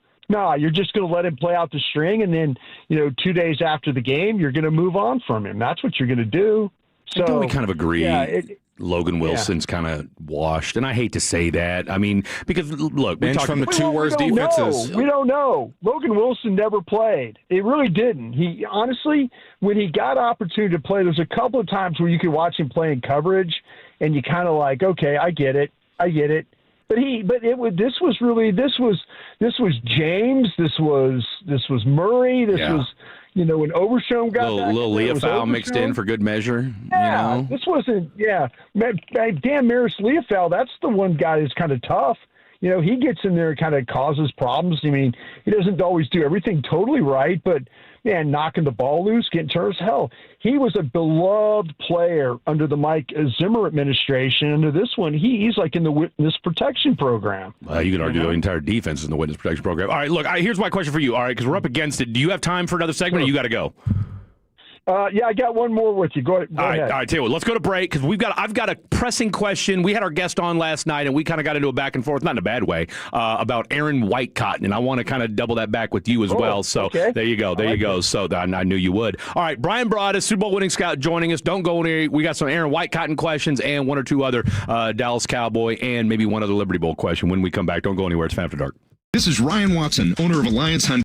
you're just going to let him play out the string, and then 2 days after the game, you're going to move on from him. That's what you're going to do. So Don't we kind of agree? Yeah, Logan Wilson's kind of washed, and I hate to say that. I mean, because look, we talked from the two worst defenses. We don't know. Logan Wilson never played. It really didn't. He honestly, when he got opportunity to play, there's a couple of times where you could watch him play in coverage, and you kind of like, okay, I get it. But this was James. This was Murray. This was. When Overshown got little Leofow mixed in for good measure. Yeah, this wasn't. Yeah, Dan Maris Leofow. That's the one guy that's kind of tough. He gets in there and kind of causes problems. I mean, he doesn't always do everything totally right, but man, knocking the ball loose, getting turns. Hell, he was a beloved player under the Mike Zimmer administration. Under this one, he's like in the witness protection program. You can argue the entire defense is in the witness protection program. All right, look, here's my question for you. All right, because we're up against it. Do you have time for another segment, or you got to go? Yeah, I got one more with you. Go ahead. All right, tell you what, let's go to break because I've got a pressing question. We had our guest on last night, and we kind of got into a back and forth, not in a bad way, about Aaron Whitecotton, and I want to kind of double that back with you as well. So there you go. So I knew you would. All right, Brian Broaddus, Super Bowl winning scout, joining us. Don't go anywhere. We got some Aaron Whitecotton questions and one or two other Dallas Cowboy and maybe one other Liberty Bowl question when we come back. Don't go anywhere. It's Fan After Dark. This is Ryan Watson, owner of Alliance Hunt.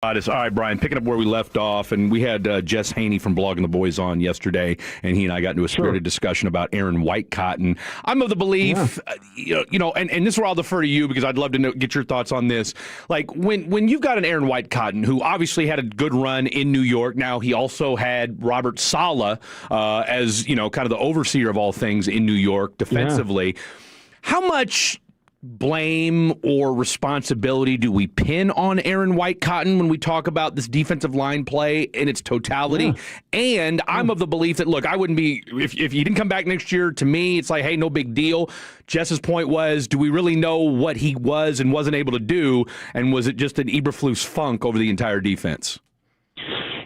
All right, Brian, picking up where we left off, and we had Jess Haney from Blogging the Boys on yesterday, and he and I got into a spirited discussion about Aaron White-Cotton. I'm of the belief, and this is where I'll defer to you because I'd love to get your thoughts on this. Like, when you've got an Aaron White-Cotton who obviously had a good run in New York, now he also had Robert Saleh as, kind of the overseer of all things in New York defensively. How much blame or responsibility do we pin on Aaron White-Cotton when we talk about this defensive line play in its totality? And I'm of the belief that, look, I wouldn't be, if he didn't come back next year, to me, it's like, hey, no big deal. Jess's point was, do we really know what he was and wasn't able to do? And was it just an Eberflus funk over the entire defense?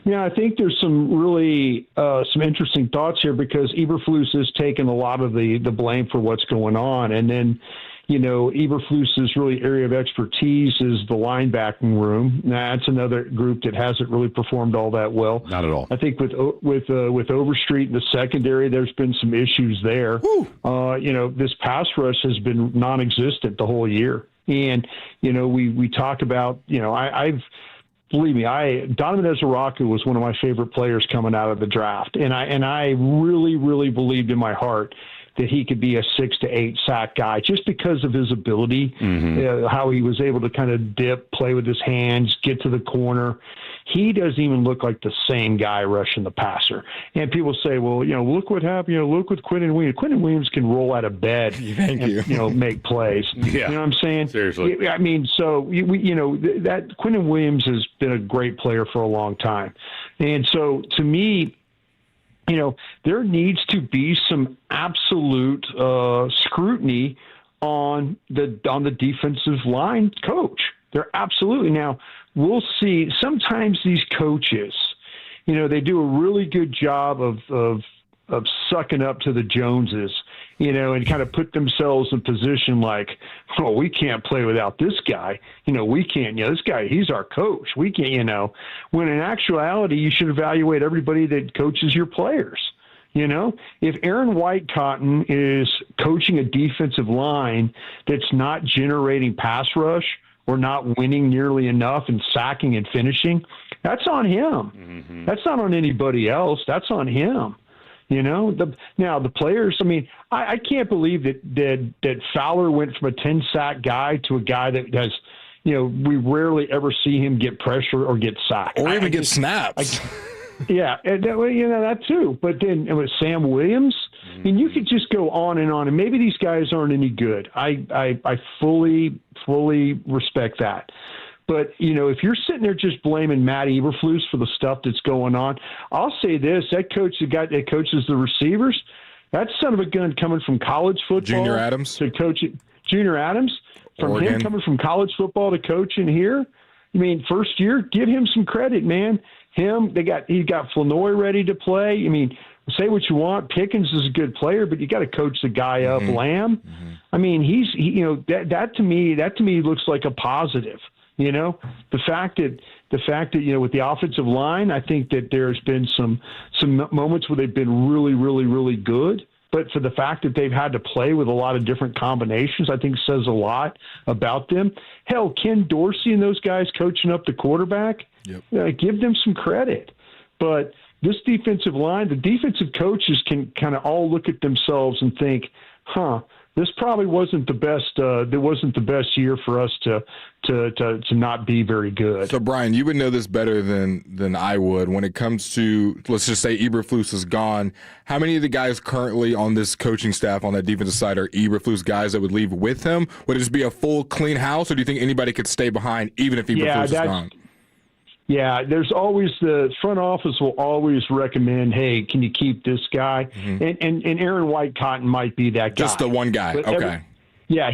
Yeah, I think there's some really some interesting thoughts here because Eberflus has taken a lot of the blame for what's going on. And then, Eberflus's really area of expertise is the linebacking room. That's another group that hasn't really performed all that well. Not at all. I think with Overstreet in the secondary, there's been some issues there. This pass rush has been non-existent the whole year. And, we talk about, believe me, Donovan Ezeraku was one of my favorite players coming out of the draft. And I really, really believed in my heart that he could be a 6 to 8 sack guy just because of his ability, how he was able to kind of dip, play with his hands, get to the corner. He doesn't even look like the same guy rushing the passer. And people say, well, look what happened. Look with Quinnen Williams. Quinnen Williams can roll out of bed and make plays. Yeah. You know what I'm saying? Seriously. I mean, so, that Quinnen Williams has been a great player for a long time. And so, to me, there needs to be some absolute scrutiny on the defensive line coach. There absolutely. Now, we'll see. Sometimes these coaches, they do a really good job of sucking up to the Joneses, and kind of put themselves in position like, oh, we can't play without this guy. We can't, this guy, he's our coach. We can't, when in actuality, you should evaluate everybody that coaches your players. If Aaron White-Cotton is coaching a defensive line that's not generating pass rush or not winning nearly enough and sacking and finishing, that's on him. That's not on anybody else. That's on him. The players, I can't believe that Fowler went from a 10-sack guy to a guy that has, we rarely ever see him get pressure or get sacked. Or even get snaps. Yeah, that too. But then with Sam Williams, and you could just go on, and maybe these guys aren't any good. I fully respect that. But, if you're sitting there just blaming Matt Eberflus for the stuff that's going on, I'll say this, that coach that coaches the receivers, that son of a gun coming from college football. Junior Adams. To coach it. Junior Adams. From Oregon. Him coming from college football to coaching here. First year, give him some credit, man. He's got Flournoy ready to play. Say what you want. Pickens is a good player, but you got to coach the guy up. Lamb. That to me looks like a positive. The fact that with the offensive line, I think that there's been some moments where they've been really, really, really good. But for the fact that they've had to play with a lot of different combinations, I think says a lot about them. Hell, Ken Dorsey and those guys coaching up the quarterback, give them some credit. But this defensive line, the defensive coaches can kind of all look at themselves and think, this probably wasn't the best. There wasn't the best year for us to not be very good. So, Brian, you would know this better than I would. When it comes to, let's just say Eberflus is gone, how many of the guys currently on this coaching staff on that defensive side are Eberflus guys that would leave with him? Would it just be a full clean house, or do you think anybody could stay behind even if Eberflus is gone? Yeah, there's always the front office will always recommend, hey, can you keep this guy? And Aaron White-Cotton might be that guy. Just the one guy. Okay.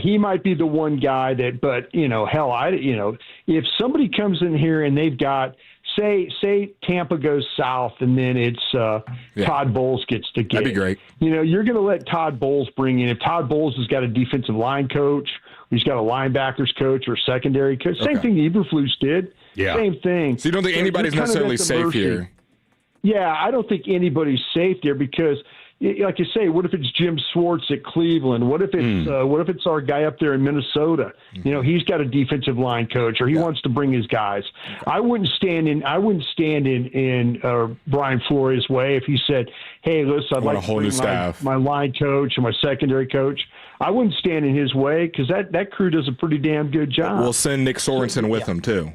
He might be the one guy that, but if somebody comes in here and they've got, say Tampa goes south and then it's Todd Bowles gets the gig. That'd be great. You're going to let Todd Bowles bring in, if Todd Bowles has got a defensive line coach, he's got a linebackers coach or a secondary coach. Same thing Eberflus did. Yeah. Same thing. So you don't think anybody's necessarily safe here? Yeah, I don't think anybody's safe there because, like you say, what if it's Jim Schwartz at Cleveland? What if it's our guy up there in Minnesota? You know, he's got a defensive line coach, or he wants to bring his guys. I wouldn't stand in Brian Flores' way if he said, "Hey, listen, I'd like to bring my line coach or my secondary coach." I wouldn't stand in his way because that crew does a pretty damn good job. We'll send Nick Sorensen with them too.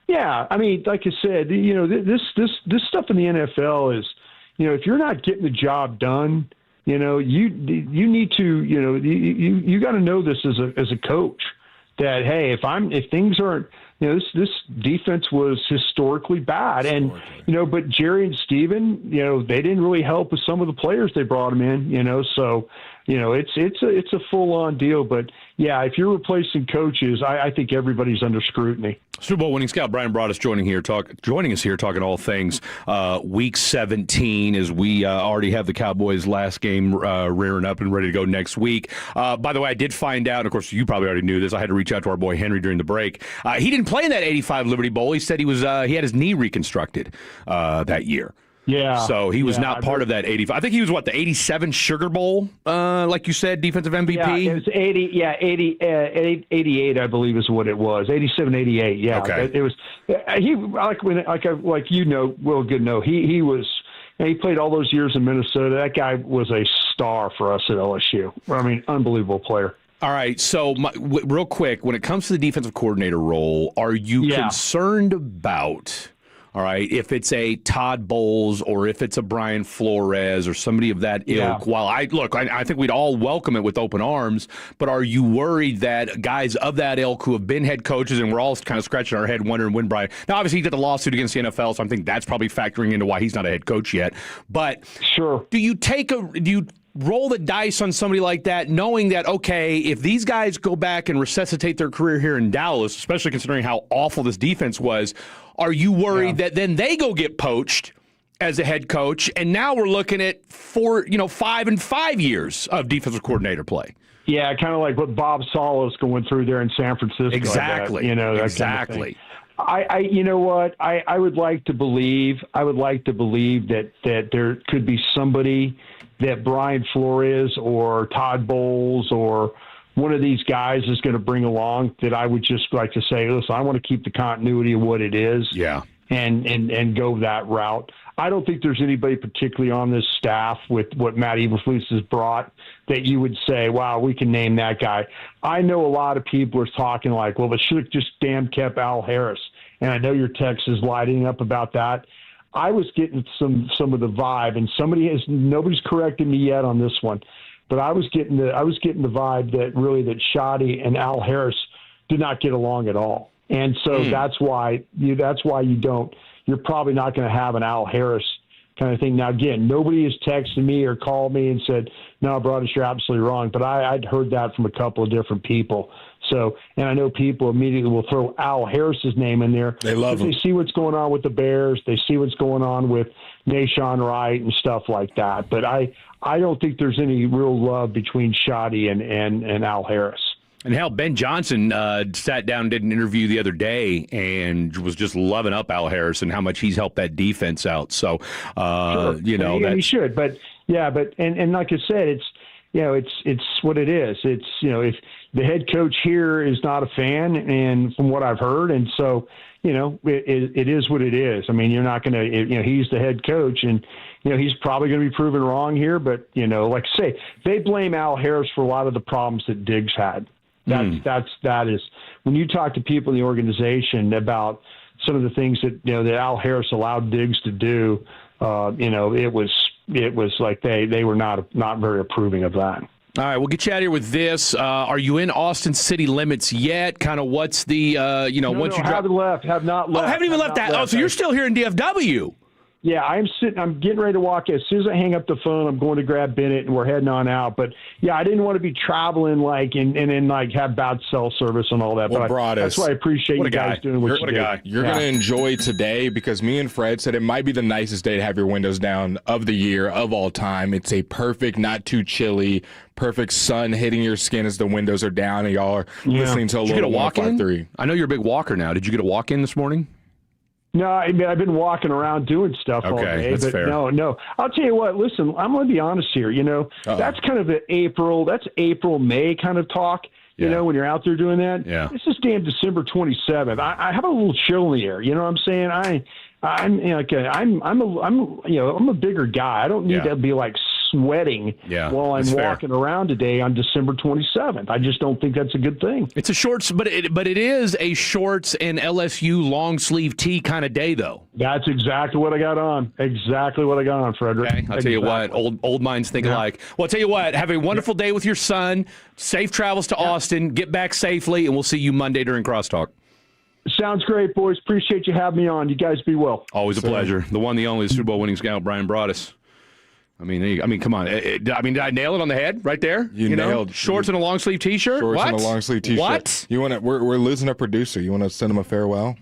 Yeah, I mean, like I said, you know, this stuff in the NFL is, you know, if you're not getting the job done, you know, you need to, you know, you got to know this as a coach that, hey, if things aren't, you know, this defense was historically bad, and you know, but Jerry and Steven, you know, they didn't really help with some of the players they brought them in, you know, so. You know, it's a full-on deal. But, yeah, if you're replacing coaches, I think everybody's under scrutiny. Super Bowl winning scout Brian Broaddus joining us here, talking all things Week 17 as we already have the Cowboys' last game rearing up and ready to go next week. By the way, I did find out, and of course you probably already knew this, I had to reach out to our boy Henry during the break. He didn't play in that 85 Liberty Bowl. He said he had his knee reconstructed that year. Yeah. So he was not part of that 85. I think he was, the 87 Sugar Bowl, like you said, defensive MVP? Yeah, it was 88, I believe is what it was. 87, 88, yeah. Okay. It was, you know, Will Good know, he was, he played all those years in Minnesota. That guy was a star for us at LSU. I mean, unbelievable player. All right, so real quick, when it comes to the defensive coordinator role, are you concerned about... All right, if it's a Todd Bowles or if it's a Brian Flores or somebody of that ilk, while I think we'd all welcome it with open arms, but are you worried that guys of that ilk who have been head coaches, and we're all kind of scratching our head wondering when Brian, now obviously he did the lawsuit against the NFL, so I think that's probably factoring into why he's not a head coach yet, but sure, do you roll the dice on somebody like that, knowing that, okay, if these guys go back and resuscitate their career here in Dallas, especially considering how awful this defense was, are you worried that then they go get poached as a head coach, and now we're looking at 5 and 5 years of defensive coordinator play? Yeah, kind of like what Bob Sala's going through there in San Francisco. Exactly. Exactly. I you know what? I would like to believe that there could be somebody that Brian Flores or Todd Bowles or one of these guys is going to bring along that I would just like to say, listen, I want to keep the continuity of what it is. Yeah. And go that route. I don't think there's anybody particularly on this staff with what Matt Eberflus has brought that you would say, wow, we can name that guy. I know a lot of people are talking like, well, they should have just damn kept Al Harris. And I know your text is lighting up about that. I was getting some of the vibe, and nobody's corrected me yet on this one, but I was getting the vibe that Shoddy and Al Harris did not get along at all. And so that's why you're probably not going to have an Al Harris kind of thing. Now, again, nobody has texted me or called me and said, no, Broaddus, you're absolutely wrong. But I'd heard that from a couple of different people. So, and I know people immediately will throw Al Harris's name in there. They love him. They see what's going on with the Bears. They see what's going on with Nashawn Wright and stuff like that. But I don't think there's any real love between Shoddy and Al Harris. And hell, Ben Johnson sat down and did an interview the other day and was just loving up Al Harris and how much he's helped that defense out. So, sure. He should. But and like I said, it's what it is. It's, if the head coach here is not a fan, and from what I've heard, and so, it is what it is. I mean, you're not going to, he's the head coach, and, he's probably going to be proven wrong here. But, like I say, they blame Al Harris for a lot of the problems that Diggs had. That is when you talk to people in the organization about some of the things that that Al Harris allowed Diggs to do, it was like they were not very approving of that. All right, we'll get you out of here with this. Are you in Austin city limits yet? Kind of what's the once you have not left. Oh, haven't even left that. Oh, so you're still here in DFW. Yeah, I'm getting ready to walk. As soon as I hang up the phone, I'm going to grab Bennett, and we're heading on out. But, yeah, I didn't want to be traveling, and then have bad cell service and all that. Well, but that's why I appreciate you guys doing what you do. You're going to enjoy today because me and Fred said it might be the nicest day to have your windows down of the year, of all time. It's a perfect, not too chilly, perfect sun hitting your skin as the windows are down, and y'all are listening to a little walk-in. I know you're a big walker now. Did you get a walk-in this morning? No, I mean, I've been walking around doing stuff all day. That's but fair. No. I'll tell you what, listen, I'm going to be honest here. That's kind of April, May kind of talk. You know, when you're out there doing that. Yeah. This is damn December 27th. I have a little chill in the air. You know what I'm saying? I'm a bigger guy. I don't need to be like sweating while I'm walking around today on December 27th. I just don't think that's a good thing. It's a shorts, but it is a shorts and LSU long sleeve tee kind of day, though. That's exactly what I got on. Frederick. Okay. I'll tell you what, old minds think alike. Well, I'll tell you what, have a wonderful day with your son. Safe travels to Austin. Get back safely, and we'll see you Monday during Crosstalk. Sounds great, boys. Appreciate you having me on. You guys be well. Always a pleasure. The one, the only Super Bowl winning scout, Brian Broaddus. I mean, come on. Did I nail it on the head right there? You nailed shorts and a long sleeve T-shirt. Shorts and a long sleeve T-shirt. What? You want to? We're losing a producer. You want to send him a farewell?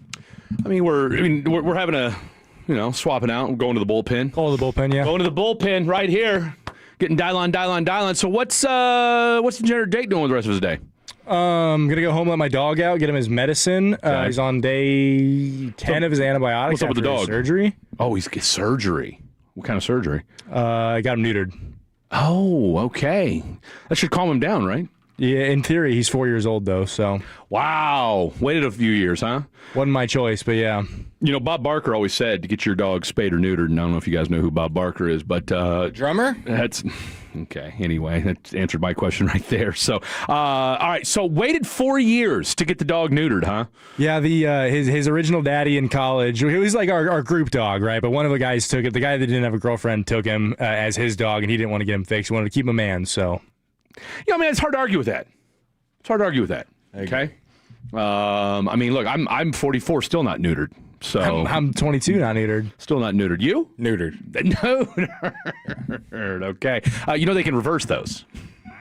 We're having a swapping out. We're going to the bullpen. Call the bullpen, yeah. Going to the bullpen right here. Getting Dylon. So what's the Degenerate Jake doing with the rest of his day? I'm going to go home, let my dog out, get him his medicine. He's on day 10 of his antibiotics. What's up with the dog? Surgery. Oh, he's getting surgery. What kind of surgery? I got him neutered. Oh, okay. That should calm him down, right? Yeah, in theory, he's 4 years old, though, so. Wow. Waited a few years, huh? Wasn't my choice, but yeah. Bob Barker always said to get your dog spayed or neutered, and I don't know if you guys know who Bob Barker is, but... drummer? That's... Okay, anyway, that answered my question right there. So, all right, so waited 4 years to get the dog neutered, huh? Yeah, his original daddy in college, he was like our group dog, right? But one of the guys took it. The guy that didn't have a girlfriend took him as his dog, and he didn't want to get him fixed. He wanted to keep him a man, so... It's hard to argue with that. Okay? Look, I'm 44, still not neutered. So I'm 22, not neutered. Still not neutered. You? Neutered. Neutered. Okay. They can reverse those.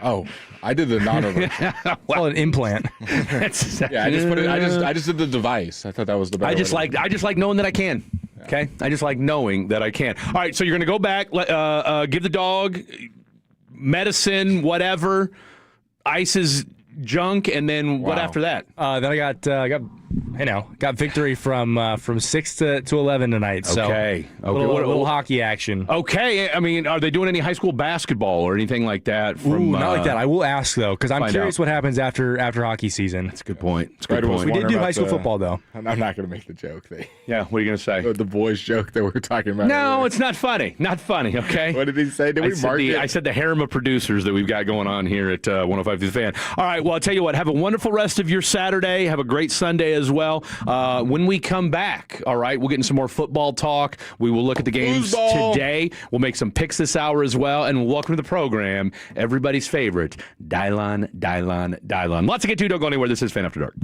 Oh, I did the non-reverse. Well, an implant. I just put it. I just did the device. I thought that was the better. I just like knowing that I can. Okay. I just like knowing that I can. All right. So you're gonna go back, give the dog medicine, whatever, ices junk, and then what after that? Then I got victory from 6 to 11 tonight. So Okay. A little hockey action. Okay. Are they doing any high school basketball or anything like that? From not like that. I will ask though, because I'm curious what happens after hockey season. That's a good point. We did do high school football though. I'm not going to make the joke. Yeah. What are you going to say? The boys joke that we were talking about. No, earlier. it's not funny. Not funny. Okay. What did he say? Did we mark it? I said the harem of producers that we've got going on here at 105 The Fan. All right. Well, I'll tell you what. Have a wonderful rest of your Saturday. Have a great Sunday as well. When we come back, all right, we'll get into some more football talk. We will look at the games today. We'll make some picks this hour as well. And welcome to the program, everybody's favorite, Dylon. Lots to get to. Don't go anywhere. This is Fan After Dark.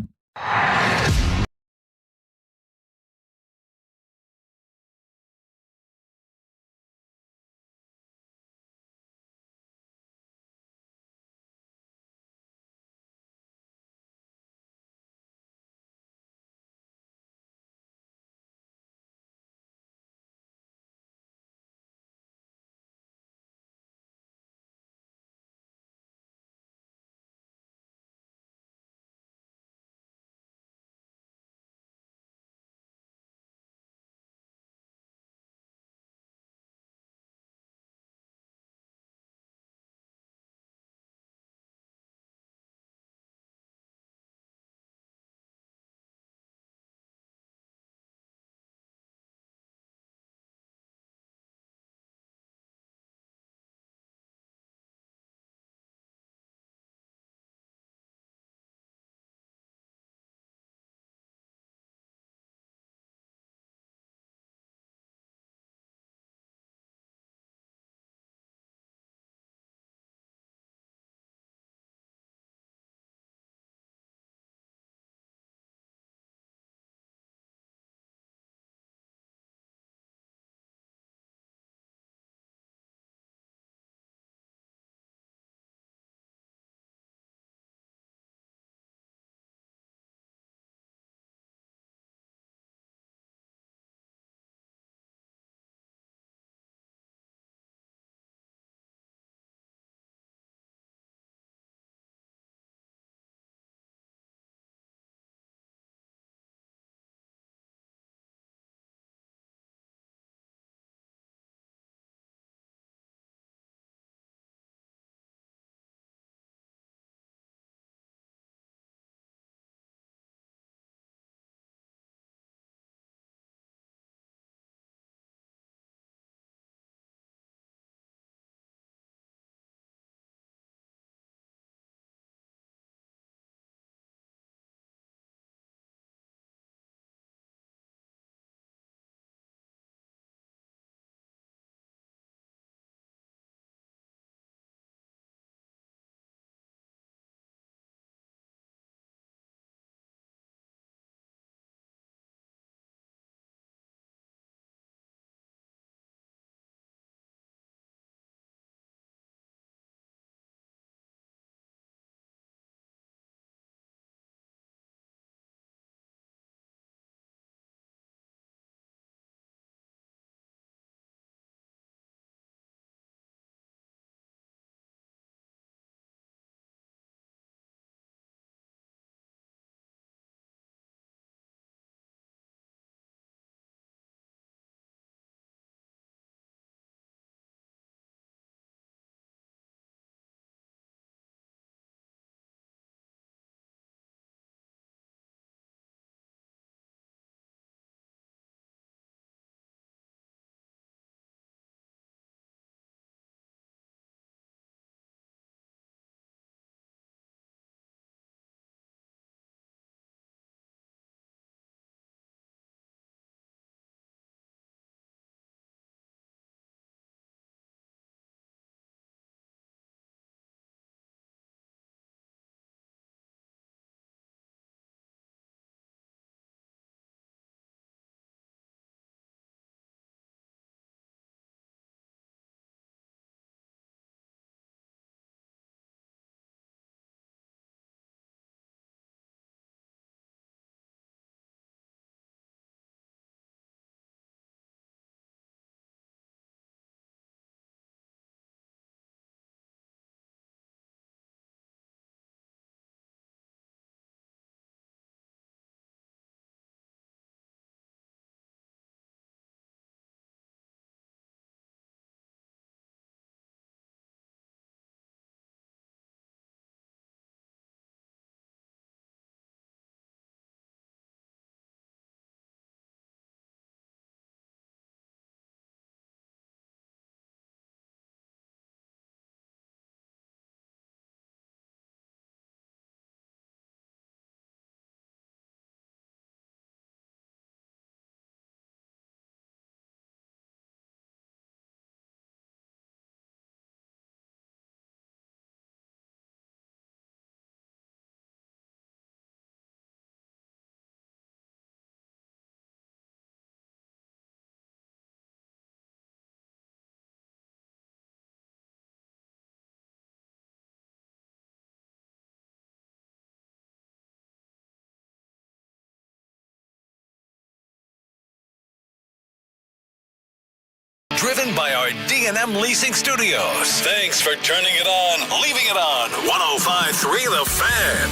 driven by our D&M Leasing Studios. Thanks for turning it on, leaving it on. 105.3 The Fan.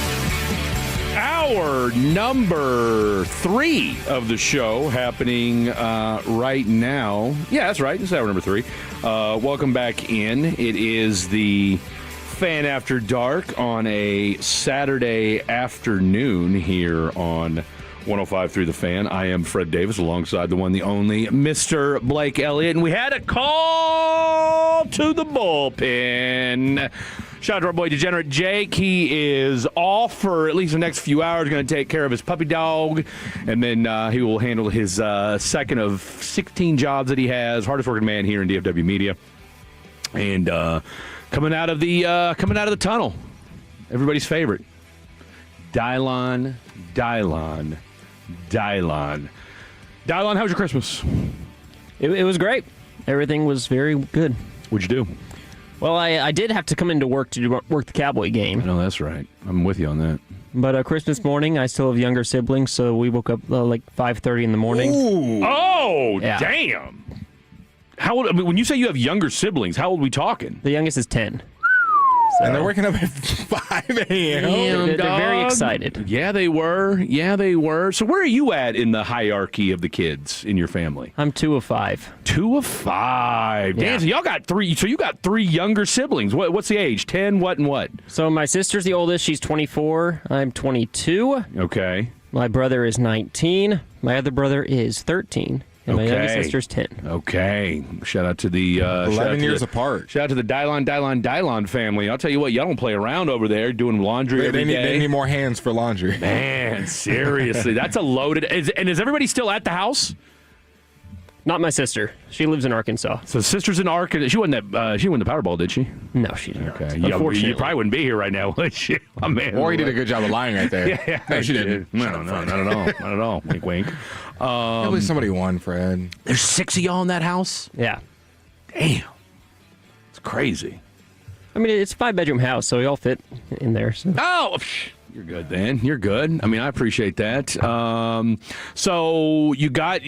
Hour number 3 of the show happening right now. Yeah, that's right. It's hour number 3. Welcome back in. It is the Fan After Dark on a Saturday afternoon here on 105.3 The Fan. I am Fred Davis alongside the one, the only Mr. Blake Elliott. And we had a call to the bullpen. Shout out to our boy Degenerate Jake. He is off for at least the next few hours. Going to take care of his puppy dog. And then he will handle his second of 16 jobs that he has. Hardest working man here in DFW Media. And coming out of the tunnel, everybody's favorite, Dylon. Dylon, how was your Christmas? It was great. Everything was very good. What'd you do? Well, I did have to come into work to work the Cowboy game. I know, that's right. I'm with you on that. But Christmas morning, I still have younger siblings, so we woke up like 5:30 in the morning. Ooh. Oh, yeah. Damn. How old? I mean, when you say you have younger siblings, how old are we talking? The youngest is 10. So. And they're waking up at 5 a.m. They're very excited. Yeah, they were. So where are you at in the hierarchy of the kids in your family? I'm 2 of 5. 2 of 5. Yeah. Damn, so y'all got 3. So you got 3 younger siblings. What's the age? 10, what, and what? So my sister's the oldest. She's 24. I'm 22. Okay. My brother is 19. My other brother is 13. And my youngest sister's 10. Okay. Shout out to the 11 years apart. Shout out to the Dylon family. I'll tell you what, y'all don't play around over there doing laundry every day. They need more hands for laundry. Man, seriously, that's a loaded. And is everybody still at the house? Not my sister. She lives in Arkansas. So sister's in Arkansas. She won the Powerball, did she? No, she didn't. Okay. Unfortunately. You probably wouldn't be here right now, would she? Oh, man. Or he did a good job of lying right there. Yeah, no, she didn't. No, not at all. Not at all. Wink, wink. I believe somebody won, Fred. There's 6 of y'all in that house? Yeah. Damn. It's crazy. I mean, it's a 5-bedroom house, so we all fit in there. So. Oh, you're good then. You're good. I mean, I appreciate that. So you got...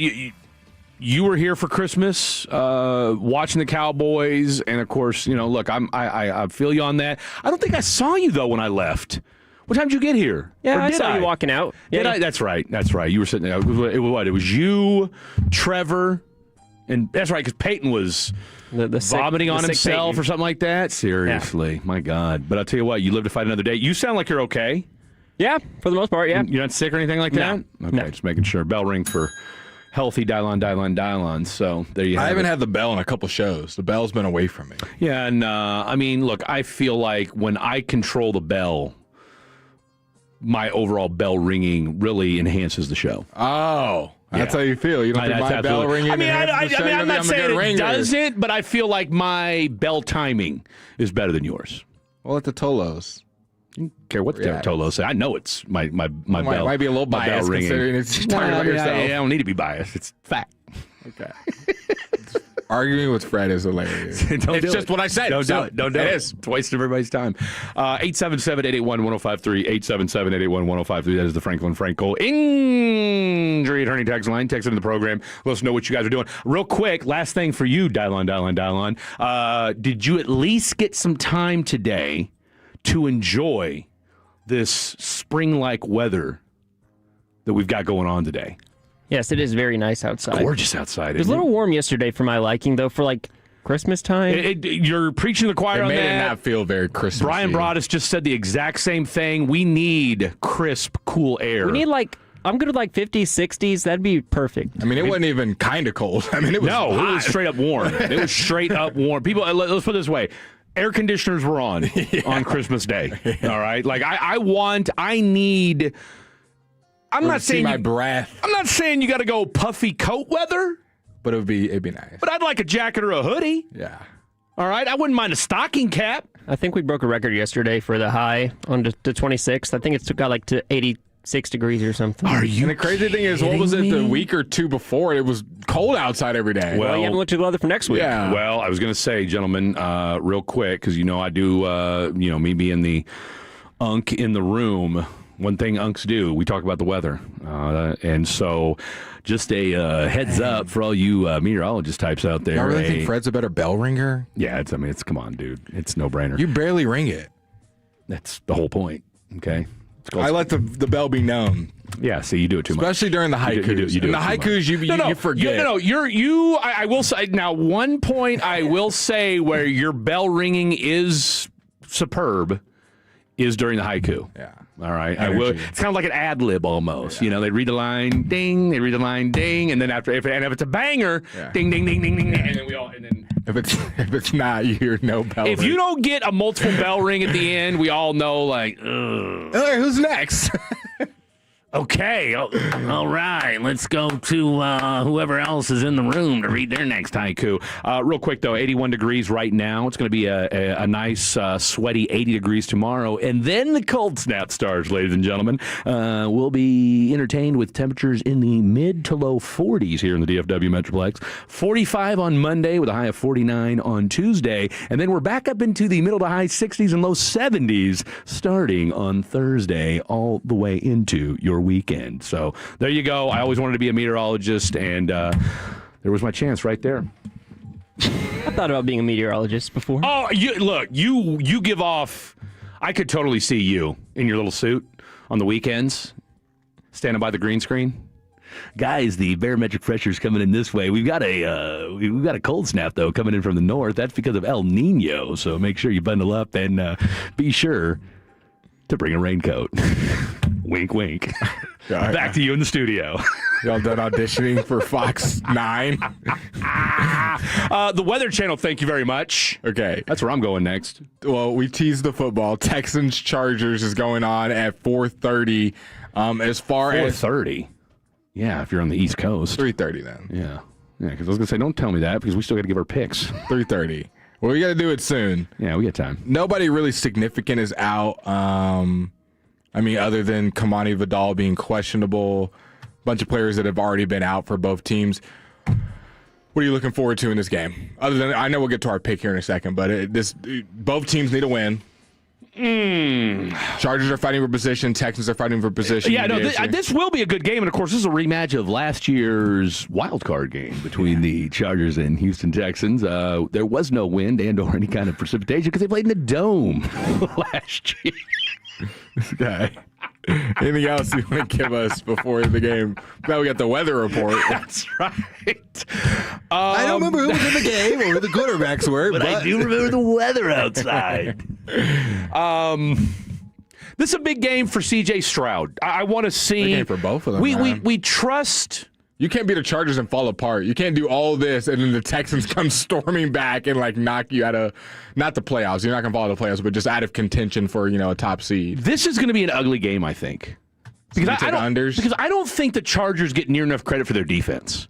You were here for Christmas, watching the Cowboys, and of course, look, I feel you on that. I don't think I saw you though when I left. What time did you get here? Yeah, I saw you walking out. Yeah, that's right. You were sitting there. It was you, Trevor, and that's right because Peyton was vomiting on himself or something like that. Seriously, my God! But I'll tell you what, you live to fight another day. You sound like you're okay. Yeah, for the most part. Yeah, you're not sick or anything like that. No. Okay, No. Just making sure. Bell ring for healthy Dylon. So there you have it. I haven't had the bell in a couple shows. The bell's been away from me. Yeah, and I mean, look, I feel like when I control the bell, my overall bell ringing really enhances the show. Oh, that's how you feel. You don't think my bell ringing? I mean, I'm not saying it doesn't, but I feel like my bell timing is better than yours. Well, at the Tolos. I don't care what the Tolos say. I know it's my bell. Might be a little biased considering it's talking about yourself. I don't need to be biased. It's fact. Okay. Arguing with Fred is hilarious. It's just what I said. Don't do it. Don't do it. It is. It's a waste of everybody's time. 877-881-1053. 877-881-1053. That is the Franklin Frank Cole Injury Attorney text line. Text into the program. Let us know what you guys are doing. Real quick, last thing for you, Dylon. Did you at least get some time today to enjoy this spring-like weather that we've got going on today? Yes, it is very nice outside. Gorgeous outside. It was a little warm yesterday for my liking, though, for like Christmas time. You're preaching to the choir on that. It made it not feel very Christmassy. Brian Broaddus just said the exact same thing. We need crisp, cool air. We need I'm good with 50s, 60s. That'd be perfect. I mean, it wasn't even kind of cold. I mean, it was hot. It was straight up warm. It was straight up warm. People, let's put it this way. Air conditioners were on Christmas Day. All right? I need... I'm not saying my breath. I'm not saying you got to go puffy coat weather, but it'd be nice. But I'd like a jacket or a hoodie. Yeah. All right, I wouldn't mind a stocking cap. I think we broke a record yesterday for the high on the 26th. I think it got to 86 degrees or something. Are you? And the crazy thing is, what was it the week or two before? It was cold outside every day. Well, you haven't looked at the weather for next week. Yeah. Well, I was going to say, gentlemen, real quick, because I do, me being the unk in the room. one thing unks do. We talk about the weather. And so just a heads up for all you meteorologist types out there. I really think Fred's a better bell ringer. Yeah, it's come on, dude. It's no brainer. You barely ring it. That's the whole point. Okay. I let the bell be known. Yeah, see, you do it too much. Especially during the haikus. You do In the haikus, you forget. I will say, now, one point I will say where your bell ringing is superb is during the haiku. Yeah. All right. Energy. I will. It's kind of like an ad lib almost. Yeah. They read the line, ding. They read the line, ding, and then if it's a banger, ding, ding, ding, ding, ding, ding, and then we all. And then if it's not, you're no bell. If you don't get a multiple bell ring at the end, we all know like, ugh. Who's next? Okay, all right. Let's go to whoever else is in the room to read their next haiku. Real quick, though, 81 degrees right now. It's going to be a nice, sweaty 80 degrees tomorrow. And then the cold snap starts, ladies and gentlemen. We'll be entertained with temperatures in the mid to low 40s here in the DFW Metroplex. 45 on Monday with a high of 49 on Tuesday. And then we're back up into the middle to high 60s and low 70s starting on Thursday all the way into your weekend. So there you go. I always wanted to be a meteorologist, and there was my chance right there. I thought about being a meteorologist before. Oh, you give off. I could totally see you in your little suit on the weekends, standing by the green screen. Guys, the barometric pressure's coming in this way. We've got a cold snap though coming in from the north. That's because of El Nino. So make sure you bundle up and be sure to bring a raincoat. Wink, wink. Back to you in the studio. Y'all done auditioning for Fox 9? The Weather Channel, thank you very much. Okay. That's where I'm going next. Well, we teased the football. Texans-Chargers is going on at 4:30. As far 4:30? Yeah, if you're on the East Coast. 3:30 then. Yeah. Yeah, because I was going to say, don't tell me that because we still got to give our picks. 3:30. Well, we got to do it soon. Yeah, we got time. Nobody really significant is out. Other than Kamani Vidal being questionable, a bunch of players that have already been out for both teams. What are you looking forward to in this game? Other than, I know we'll get to our pick here in a second, but both teams need a win. Chargers are fighting for position. Texans are fighting for position. Yeah, no, this will be a good game. And, of course, this is a rematch of last year's wild card game between the Chargers and Houston Texans. There was no wind and or any kind of precipitation because they played in the Dome last year. This guy. Anything else you want to give us before the game? Now we got the weather report. That's right. I don't remember who was in the game or who the quarterbacks were, but I do remember the weather outside. This is a big game for C.J. Stroud. I want to see. Big game for both of them. We trust. You can't beat the Chargers and fall apart. You can't do all this and then the Texans come storming back and knock you out of, not the playoffs. You're not going to fall out of the playoffs, but just out of contention for a top seed. This is going to be an ugly game, I think. Because I don't think the Chargers get near enough credit for their defense.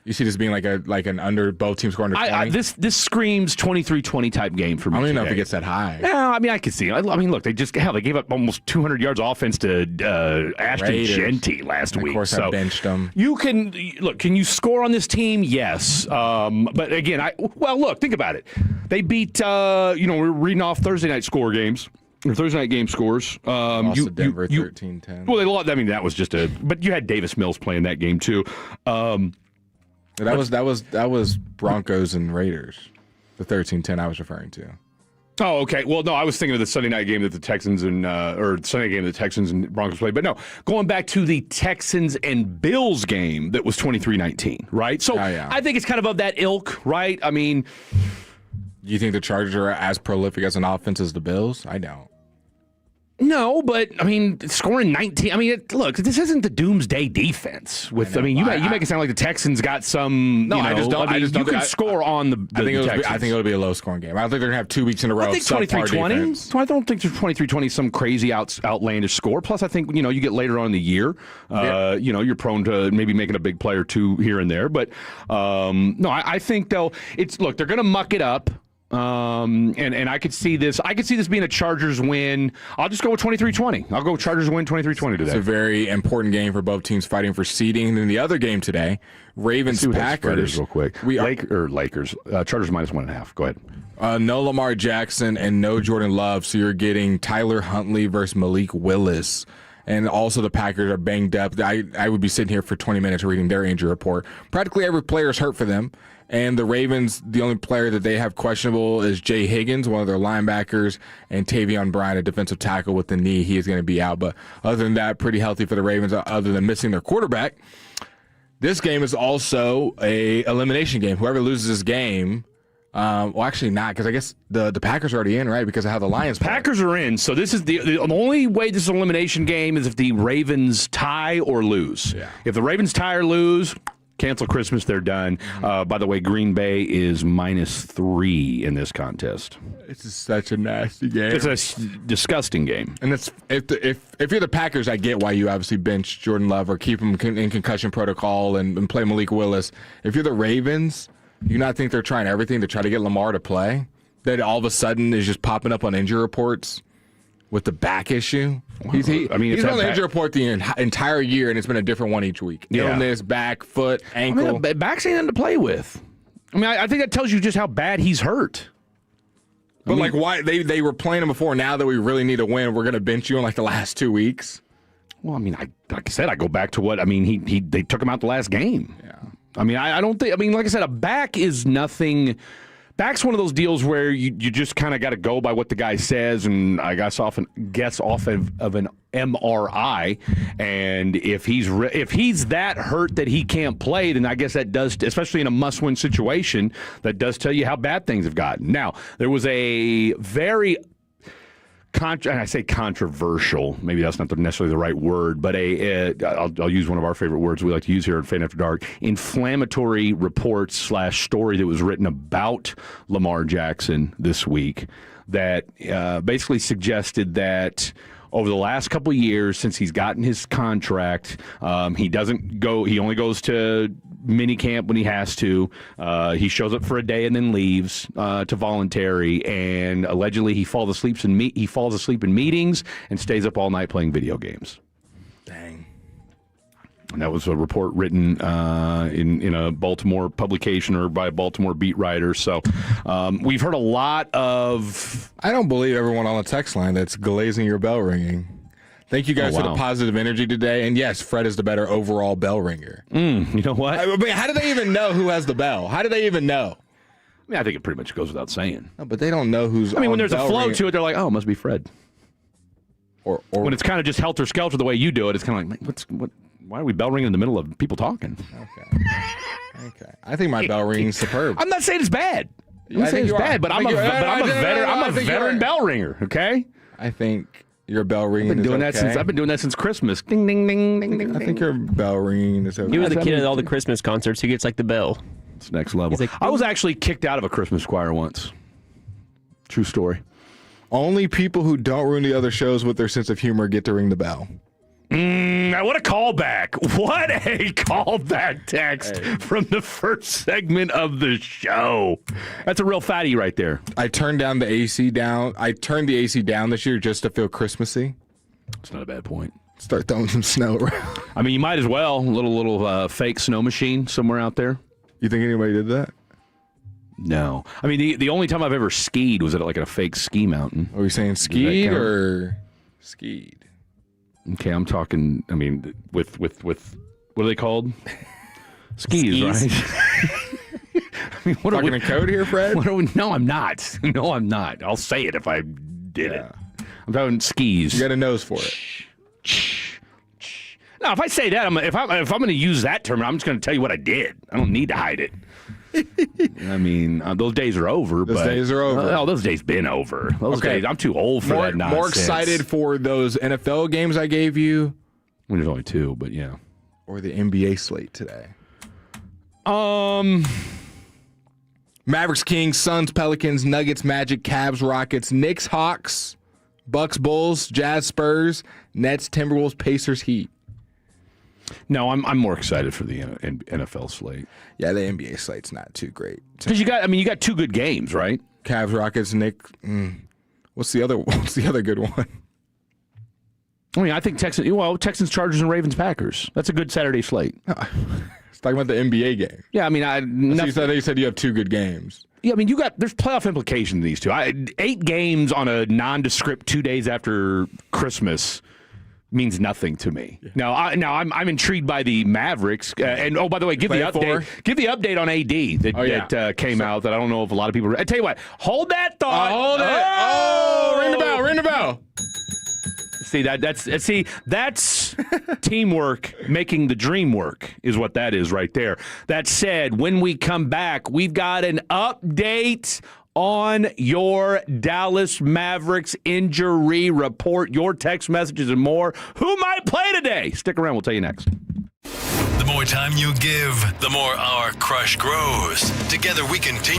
You see this being like an under, both teams scoring under 20? This screams 23-20 type game for me. I don't even know today. if it gets that high. No, I can see it. Look, they gave up almost 200 yards offense to Ashton Genty last week. Of course, I benched them. Can you score on this team? Yes. But again, think about it. They beat, we're reading off Thursday night score games. Or Thursday night game scores. Lost to Denver 13-10. Well, they lost. That was just but you had Davis Mills playing that game too. That was Broncos and Raiders. The 13-10 I was referring to. Oh, okay. Well, no, I was thinking of the Sunday night game that the Texans and Broncos played. But no, going back to the Texans and Bills game that was 23-19, right? So I think it's kind of that ilk, right? Do you think the Chargers are as prolific as an offense as the Bills? I don't. No, but scoring 19. Look, this isn't the doomsday defense. You make it sound like the Texans got some. No, I just don't. You can score on the Texans. I think it'll be a low scoring game. I don't think they're gonna have 2 weeks in a row. I think 23-20. So I don't think 23-20 is some crazy outlandish score. Plus, I think you get later on in the year. You're prone to maybe making a big play or two here and there. But no, I think they're gonna muck it up. And I could see this. I could see this being a Chargers win. I'll just go with 23-20. I'll go Chargers win 23-20 today. It's a very important game for both teams fighting for seeding. And then the other game today, Ravens Packers. Real quick. Lakers. Chargers -1.5. Go ahead. No Lamar Jackson and no Jordan Love. So you're getting Tyler Huntley versus Malik Willis and also the Packers are banged up. I would be sitting here for 20 minutes reading their injury report. Practically every player is hurt for them. And the Ravens, the only player that they have questionable is Jay Higgins, one of their linebackers, and Tavion Bryan, a defensive tackle with the knee. He is going to be out. But other than that, pretty healthy for the Ravens, other than missing their quarterback. This game is also a elimination game. Whoever loses this game, well, actually not, because I guess the Packers are already in, right, because of how the Lions play. Packers are in, so this is the only way this is an elimination game is if the Ravens tie or lose. Yeah. If the Ravens tie or lose, cancel Christmas, they're done. By the way, Green Bay is -3 in this contest. This is such a nasty game. It's a disgusting game. And it's if you're the Packers, I get why you obviously bench Jordan Love or keep him in concussion protocol and play Malik Willis. If you're the Ravens, you not think they're trying everything to try to get Lamar to play? That all of a sudden is just popping up on injury reports with the back issue? He's on the injury report the entire year, and it's been a different one each week. Illness, back, foot, ankle. Back's ain't nothing to play with. I mean, I think that tells you just how bad he's hurt. But why they were playing him before? Now that we really need a win, we're going to bench you in like the last 2 weeks. Well, I mean, like I said, I go back to what I mean. They took him out the last game. Yeah. I mean, I don't think. I mean, like I said, a back is nothing. Back's one of those deals where you just kind of got to go by what the guy says, and I guess off of an MRI, and if he's that hurt that he can't play, then I guess that does, especially in a must-win situation, that does tell you how bad things have gotten. Now, there was a very I say controversial, maybe that's not necessarily the right word, but I'll use one of our favorite words we like to use here at Fan After Dark, inflammatory report / story that was written about Lamar Jackson this week that basically suggested that over the last couple of years since he's gotten his contract, he only goes to minicamp when he has to. He shows up for a day and then leaves to voluntary, and allegedly he falls asleep in meetings and stays up all night playing video games. Dang. And that was a report written in a Baltimore publication or by a Baltimore beat writer. So we've heard a lot of... I don't believe everyone on the text line that's glazing your bell ringing. Thank you guys for the positive energy today. And yes, Fred is the better overall bell ringer. You know what? I mean, how do they even know who has the bell? How do they even know? I mean, I think it pretty much goes without saying. No, but they don't know who's. I mean, when there's a flow to it, they're like, "Oh, it must be Fred." Or when it's kind of just helter skelter the way you do it, it's kind of like, what? Why are we bell ringing in the middle of people talking? Okay. I think my bell ringing is superb. I'm not saying it's bad. I'm not saying it's bad, but I'm a veteran bell ringer. Okay. I think your bell ringing. I've been doing that since Christmas. Ding ding ding ding ding. I think your bell ringing is okay. He was the kid at all the Christmas concerts who gets like the bell. It's next level. I was actually kicked out of a Christmas choir once. True story. Only people who don't ruin the other shows with their sense of humor get to ring the bell. What a callback. What a callback text from the first segment of the show. That's a real fatty right there. I turned the AC down this year just to feel Christmassy. It's not a bad point. Start throwing some snow around. I mean, you might as well. A little fake snow machine somewhere out there. You think anybody did that? No. I mean, the only time I've ever skied was at like a fake ski mountain. Are we saying skied or skied? Okay, I'm talking. I mean, with what are they called? Skis, right? I mean, what talking in code here, Fred? No, I'm not. No, I'm not. I'll say it if I did it. I'm talking skis. You got a nose for it. No, if I say that, if I'm going to use that term, I'm just going to tell you what I did. I don't need to hide it. I mean, those days are over. Those days are over. Those days been over. Those days, I'm too old for that nonsense. More excited for those NFL games I gave you. I mean, there's only 2, but yeah. Or the NBA slate today. Mavericks, Kings, Suns, Pelicans, Nuggets, Magic, Cavs, Rockets, Knicks, Hawks, Bucks, Bulls, Jazz, Spurs, Nets, Timberwolves, Pacers, Heat. No, I'm more excited for the NFL slate. Yeah, the NBA slate's not too great. Because you got 2 good games, right? Cavs, Rockets, Knicks. What's the other good one? I mean, I think Texans, Chargers, and Ravens, Packers. That's a good Saturday slate. It's talking about the NBA game. Yeah, I mean, you said you have 2 good games. Yeah, I mean, there's playoff implications in these 2. 8 games on a nondescript 2 days after Christmas. means nothing to me. Now I'm intrigued by the Mavericks. And by the way, give the update. Give the update on AD that came out. That I don't know if a lot of people. I tell you what, hold that thought. Hold it. Oh, ring the bell. Ring the bell. That's teamwork making the dream work is what that is right there. That said, when we come back, we've got an update on your Dallas Mavericks injury report, your text messages and more. Who might play today? Stick around. We'll tell you next. The more time you give, the more our crush grows. Together we continue.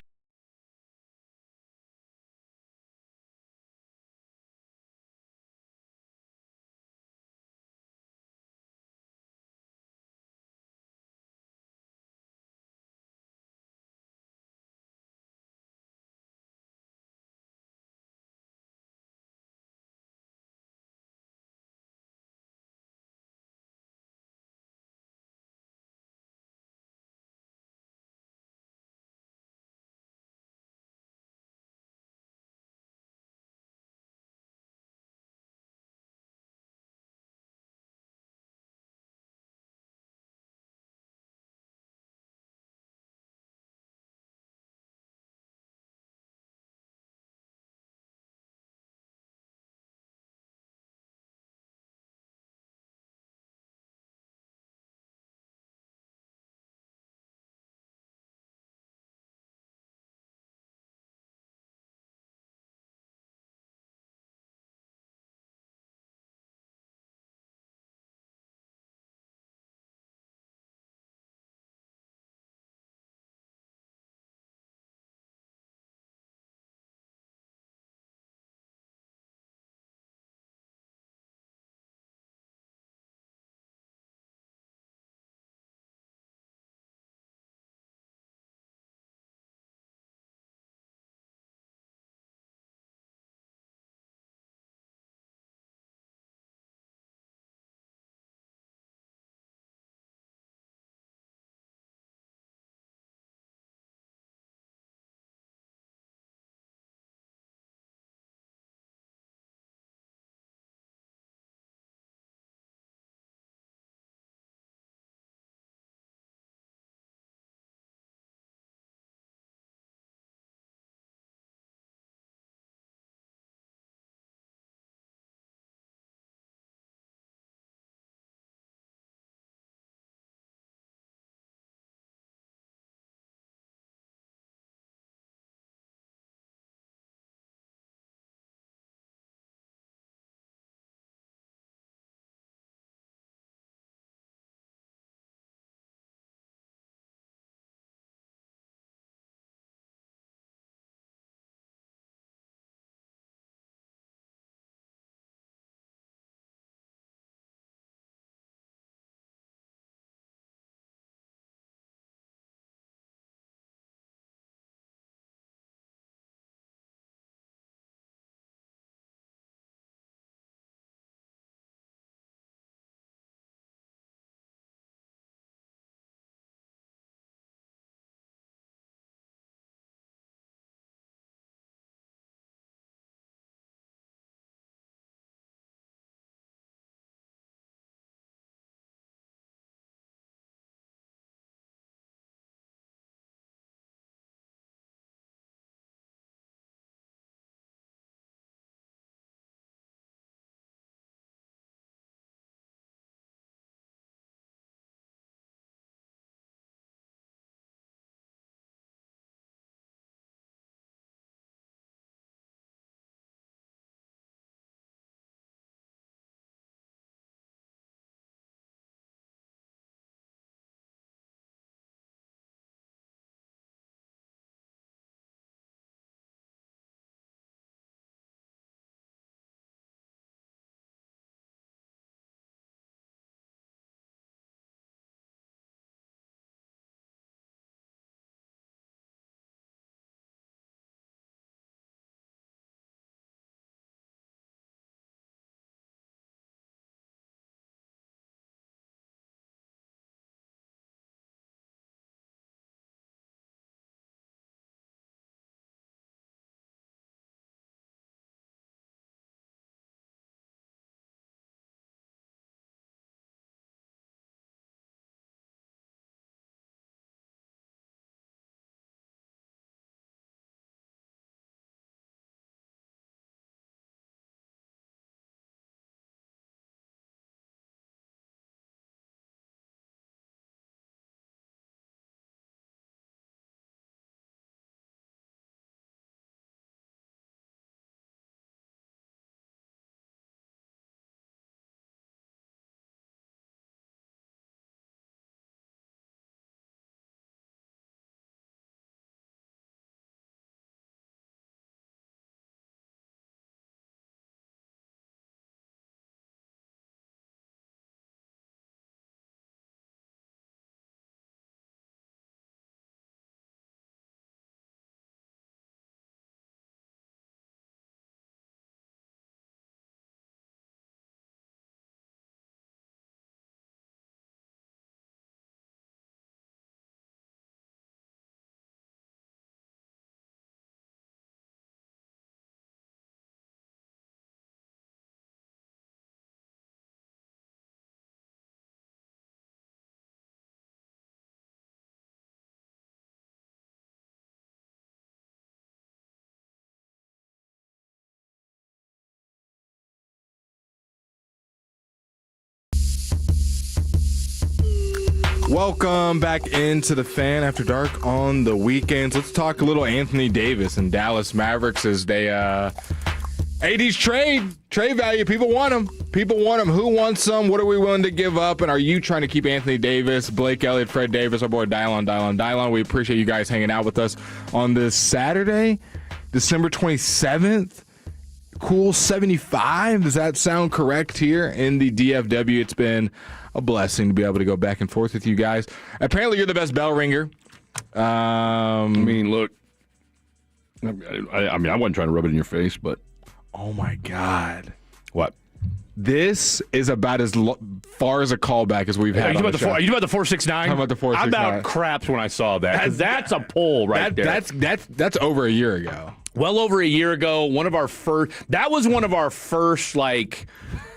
Welcome back into the Fan After Dark on the weekends. Let's talk a little Anthony Davis and Dallas Mavericks as they AD's trade value. People want him. Who wants some? What are we willing to give up? And are you trying to keep Anthony Davis, Blake Elliott, Fred Davis, our boy Dylon? We appreciate you guys hanging out with us on this Saturday, December 27th. Cool 75. Does that sound correct here in the DFW? It's been a blessing to be able to go back and forth with you guys. Apparently, you're the best bell ringer. I mean, look. I wasn't trying to rub it in your face, but. Oh, my God. What? This is about as far as a callback as we've had. Are you about the 469? How about the 469? I about craps when I saw that. That's a pull right there. That's over a year ago. Well over a year ago, that was one of our first like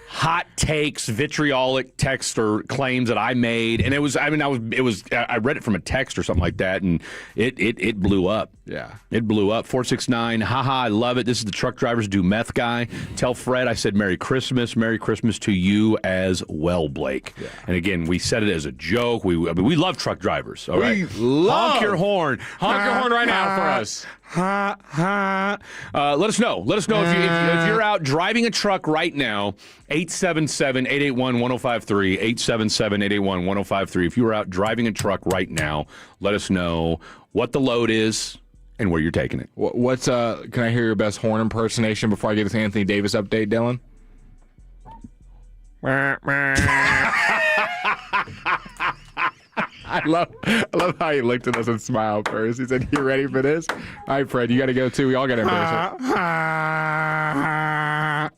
hot takes, vitriolic text or claims that I made, and I read it from a text or something like that, and it blew up. Yeah, it blew up. 469, haha, I love it. This is the truck drivers do meth guy. Tell Fred I said Merry Christmas to you as well, Blake. Yeah. And again, we said it as a joke. We love truck drivers. All right, honk your horn right now for us. Let us know. Let us know if you're out driving a truck right now. 877-881-1053. 877-881-1053. If you're out driving a truck right now, let us know what the load is and where you're taking it. What's can I hear your best horn impersonation before I get this Anthony Davis update, Dylan? I love how he looked at us and smiled first. He said, "You ready for this?" All right, Fred, you got to go too. We all got to embrace it.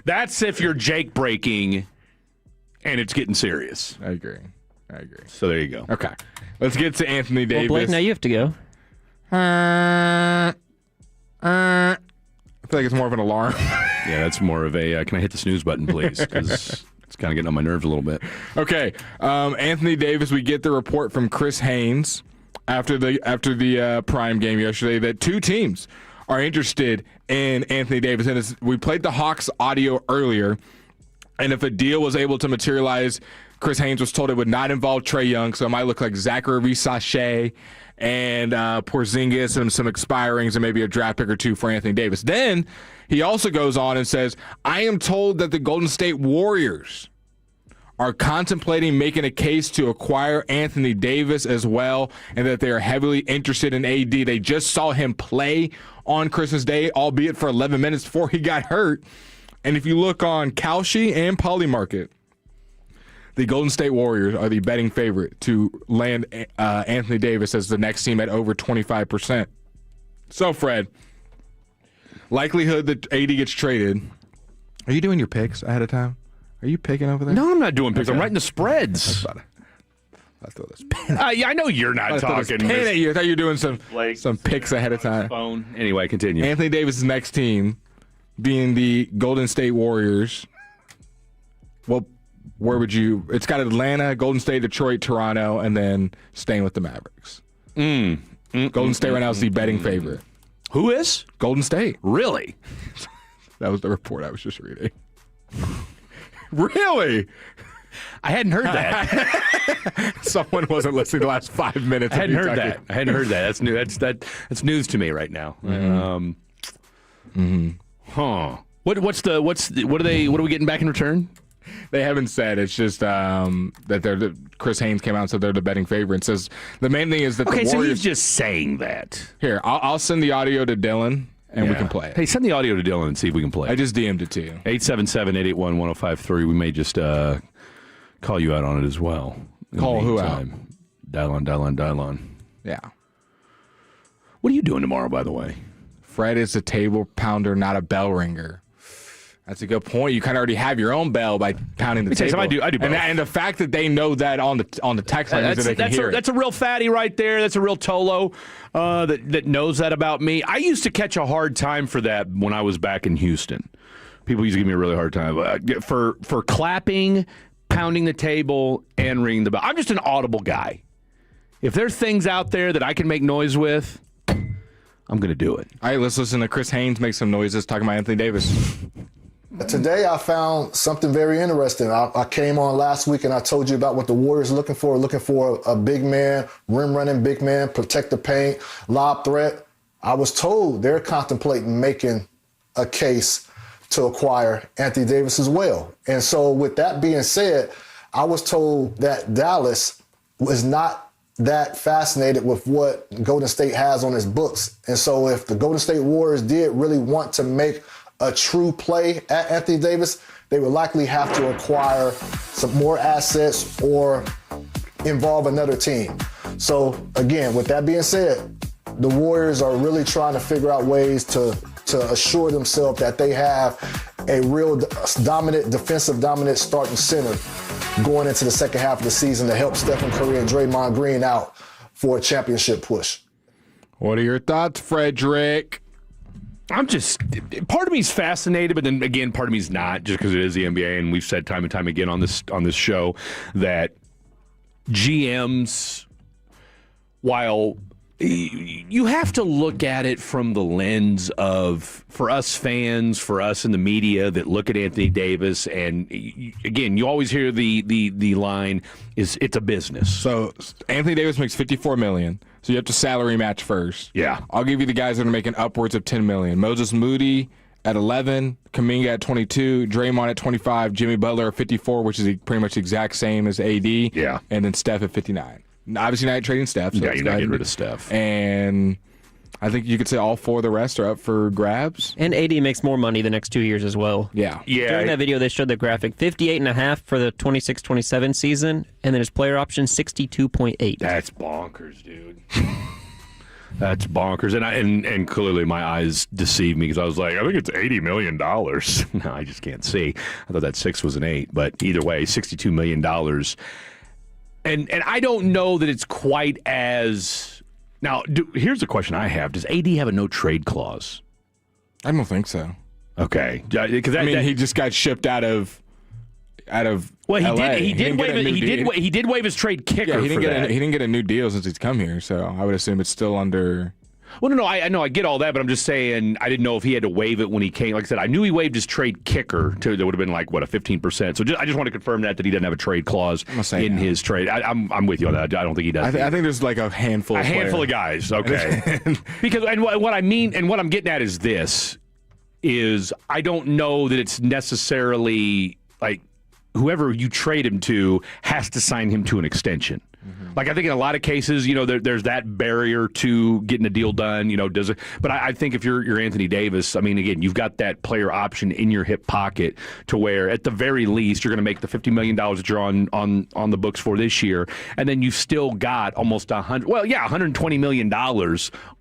That's if you're Jake breaking and it's getting serious. I agree. So there you go. Okay, let's get to Anthony Davis. Well, Blake, now you have to go. I feel like it's more of an alarm. Yeah, that's more of a, can I hit the snooze button, please? Because it's kind of getting on my nerves a little bit. Okay, Anthony Davis, we get the report from Chris Haynes after the Prime game yesterday that two teams are interested in Anthony Davis. And we played the Hawks audio earlier, and if a deal was able to materialize, Chris Haynes was told it would not involve Trae Young, so it might look like Zachary Sachet and Porzingis and some expirings and maybe a draft pick or two for Anthony Davis. Then he also goes on and says, I am told that the Golden State Warriors are contemplating making a case to acquire Anthony Davis as well, and that they are heavily interested in AD. They just saw him play on Christmas Day, albeit for 11 minutes before he got hurt. And if you look on Kalshi and Polymarket, the Golden State Warriors are the betting favorite to land Anthony Davis as the next team at over 25%. So, Fred, likelihood that AD gets traded. Are you doing your picks ahead of time? Are you picking over there? No, I'm not doing picks. I'm writing the spreads. I throw this pen. Yeah, I know you're not talking. Pen at you. I thought you were doing some picks ahead of time. Phone. Anyway, continue. Anthony Davis' next team being the Golden State Warriors. Well, where would you? It's got Atlanta, Golden State, Detroit, Toronto, and then staying with the Mavericks. Golden State right now is the betting favorite. Who is? Golden State. Really? That was the report I was just reading. Really? I hadn't heard that. Someone wasn't listening the last 5 minutes. I hadn't heard that. That's new. That's news to me right now. Huh. What are we getting back in return? They haven't said. It's just that Chris Haynes came out and said they're the betting favorite. And says the main thing is that the Warriors. So he's just saying that. Here, I'll send the audio to Dylan and we can play it. Hey, send the audio to Dylan and see if we can play it. I just DM'd it to you. 877-881-1053. We may just call you out on it as well. Call who out? Dial on. Yeah. What are you doing tomorrow, by the way? Fred is a table pounder, not a bell ringer. That's a good point. You kind of already have your own bell by pounding the table. I do both. And the fact that they know that on the text line means that they can hear it. That's a real fatty right there. That's a real Tolo that knows that about me. I used to catch a hard time for that when I was back in Houston. People used to give me a really hard time for clapping, pounding the table, and ringing the bell. I'm just an audible guy. If there's things out there that I can make noise with, I'm going to do it. All right, let's listen to Chris Haynes make some noises talking about Anthony Davis. Today I found something very interesting. I came on last week and I told you about what the Warriors are looking for a big man, rim running big man, protect the paint, lob threat. I was told they're contemplating making a case to acquire Anthony Davis as well. And so with that being said, I was told that Dallas was not that fascinated with what Golden State has on its books. And so if the Golden State Warriors did really want to make a true play at Anthony Davis, they would likely have to acquire some more assets or involve another team. So again, with that being said, the Warriors are really trying to figure out ways to assure themselves that they have a real defensive dominant starting center going into the second half of the season to help Stephen Curry and Draymond Green out for a championship push. What are your thoughts, Frederick? I'm just, part of me is fascinated, but then again, part of me is not, just because it is the NBA, and we've said time and time again on this show that GMs, while you have to look at it from the lens of, for us fans, for us in the media that look at Anthony Davis, and again, you always hear the line is it's a business. So Anthony Davis makes $54 million. So you have to salary match first. Yeah. I'll give you the guys that are making upwards of $10 million. Moses Moody at 11, Kuminga at 22, Draymond at 25, Jimmy Butler at 54, which is pretty much the exact same as AD. Yeah. And then Steph at 59. Obviously not trading Steph. So yeah, you're not getting rid of Steph. And I think you could say all four of the rest are up for grabs. And AD makes more money the next 2 years as well. Yeah. During that video, they showed the graphic, 58.5 for the 26-27 season, and then his player option, 62.8. That's bonkers, dude. That's bonkers. And clearly my eyes deceived me because I was like, I think it's $80 million. No, I just can't see. I thought that 6 was an 8. But either way, $62 million. And I don't know that it's quite as... Now, here's the question I have. Does AD have a no-trade clause? I don't think so. Okay. He just got shipped out of well, LA. He did waive his trade kicker. Yeah, he didn't get a new deal since he's come here, so I would assume it's still under. Well, no, I know I get all that, but I'm just saying I didn't know if he had to waive it when he came. Like I said, I knew he waived his trade kicker. That would have been like, what, a 15%. So I just want to confirm that he doesn't have a trade clause in his trade. I'm with you on that. I don't think he does. I think there's like a handful. Of guys. Okay. Because what I mean and what I'm getting at is this: is I don't know that it's necessarily like whoever you trade him to has to sign him to an extension. Like I think in a lot of cases, there's that barrier to getting a deal done. Does it? But I think if you're Anthony Davis, I mean, again, you've got that player option in your hip pocket to where, at the very least, you're going to make the $50 million that you're on the books for this year, and then you've still got almost $120 million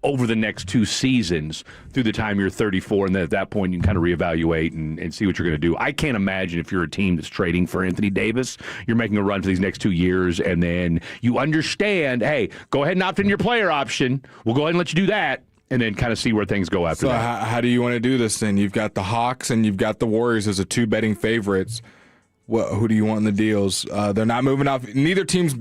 over the next 2 seasons through the time you're 34, and then at that point you can kind of reevaluate and see what you're going to do. I can't imagine if you're a team that's trading for Anthony Davis, you're making a run for these next 2 years, and then you understand, hey, go ahead and opt in your player option. We'll go ahead and let you do that, and then kind of see where things go after that. So how do you want to do this then? You've got the Hawks and you've got the Warriors as the 2 betting favorites. Who do you want in the deals? They're not moving off. Neither team's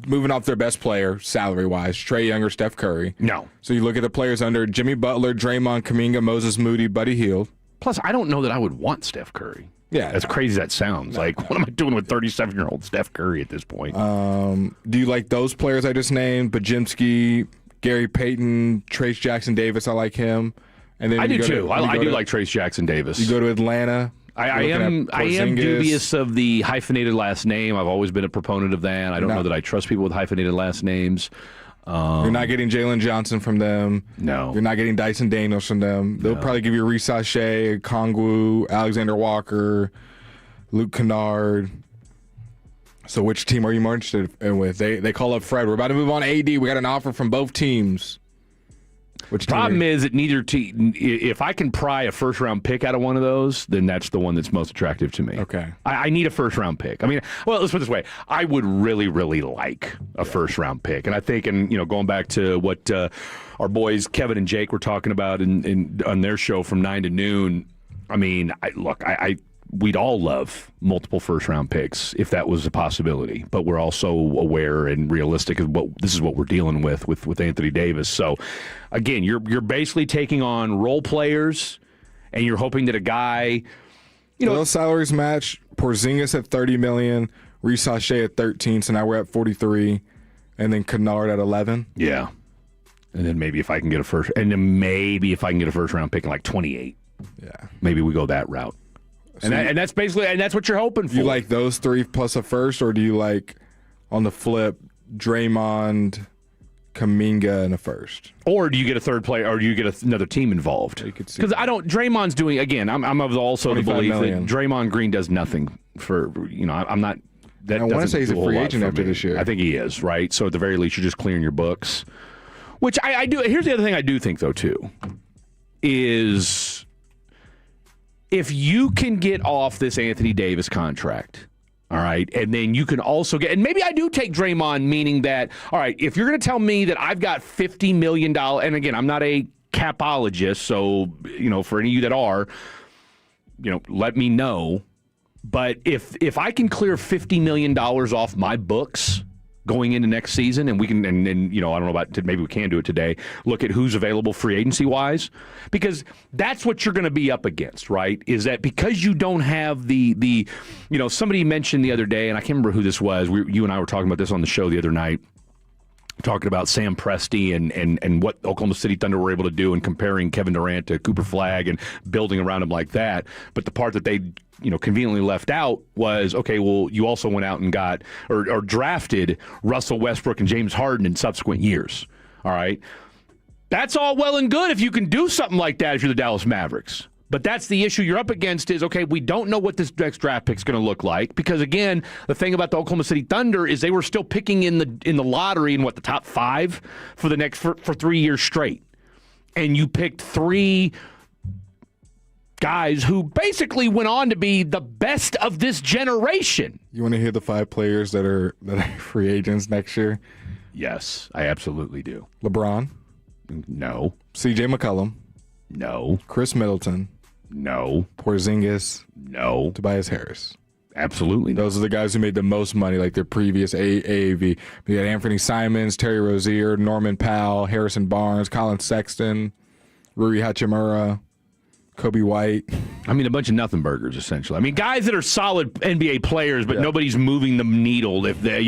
moving off their best player salary-wise, Trae Young or Steph Curry. No. So you look at the players under Jimmy Butler, Draymond, Kuminga, Moses Moody, Buddy Hield. Plus, I don't know that I would want Steph Curry. Yeah, as crazy as that sounds. Like, what am I doing with 37-year-old Steph Curry at this point? Do you like those players I just named? Bajimski, Gary Payton, Trace Jackson Davis. I like him. And then I do too. I do like Trace Jackson Davis. You go to Atlanta. I am dubious of the hyphenated last name. I've always been a proponent of that. I don't know that I trust people with hyphenated last names. You're not getting Jalen Johnson from them. No. You're not getting Dyson Daniels from them. They'll probably give you Reece Sachet, Kongwu, Alexander Walker, Luke Kennard. So which team are you more interested in with? They call up Fred. We're about to move on to AD. We got an offer from both teams. Which problem is that neither team, if I can pry a first-round pick out of one of those, then that's the one that's most attractive to me. Okay. I need a first-round pick. I mean, well, let's put it this way. I would really, really like a first-round pick. And I think, going back to what our boys Kevin and Jake were talking about on their show from 9 to noon, I mean, we'd all love multiple first-round picks if that was a possibility, but we're also aware and realistic of this is what we're dealing with Anthony Davis. So, again, you're basically taking on role players, and you're hoping that a guy those salaries match. Porzingis at $30 million, Reece Sachet at 13, so now we're at 43, and then Kennard at 11. Yeah. And then maybe if I can get a first round pick in like 28. Yeah. Maybe we go that route. So and that's what you're hoping for. You like those three plus a first, or do you like, on the flip, Draymond, Kuminga, and a first? Or do you get a third player, or do you get another team involved? Because Draymond's doing, again, I'm of also the belief that Draymond Green does nothing for, I'm not. That I want to say he's a free agent after this year. I think he is, right? So at the very least, you're just clearing your books. Which I do. Here's the other thing I do think, though, too, is if you can get off this Anthony Davis contract, all right, and then you can also get, and maybe I do take Draymond, meaning that, all right, if you're going to tell me that I've got $50 million, and again, I'm not a capologist, so, for any of you that are, let me know. But if I can clear $50 million off my books going into next season, and we can, and I don't know about, maybe we can do it today, look at who's available free agency wise, because that's what you're going to be up against, right? Is that because you don't have the somebody mentioned the other day, and I can't remember who this was. You and I were talking about this on the show the other night, talking about Sam Presti and what Oklahoma City Thunder were able to do, and comparing Kevin Durant to Cooper Flagg and building around him like that. But the part that they conveniently left out was, okay, well, you also went out and got or drafted Russell Westbrook and James Harden in subsequent years. All right. That's all well and good if you can do something like that if you're the Dallas Mavericks. But that's the issue you're up against is, okay, we don't know what this next draft pick's going to look like, because, again, the thing about the Oklahoma City Thunder is they were still picking in the lottery in, the top 5 for the next for 3 years straight. And you picked 3 guys who basically went on to be the best of this generation. You want to hear the 5 players that are free agents next year? Yes, I absolutely do. LeBron? No. CJ McCollum? No. Chris Middleton? No. Porzingis? No. Tobias Harris? Absolutely not. Those are the guys who made the most money, like their previous AAV. We had Anthony Simons, Terry Rozier, Norman Powell, Harrison Barnes, Colin Sexton, Rui Hachimura, Kobe White. I mean, a bunch of nothing burgers, essentially. I mean, guys that are solid NBA players, but nobody's moving the needle. If they,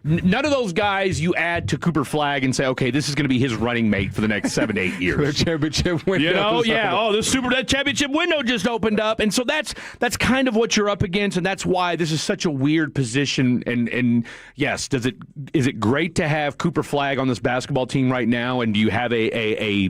none of those guys you add to Cooper Flagg and say, okay, this is going to be his running mate for the next 7 to 8 years. The championship window. That championship window just opened up, and so that's kind of what you're up against, and that's why this is such a weird position. And yes, is it great to have Cooper Flagg on this basketball team right now, and do you have a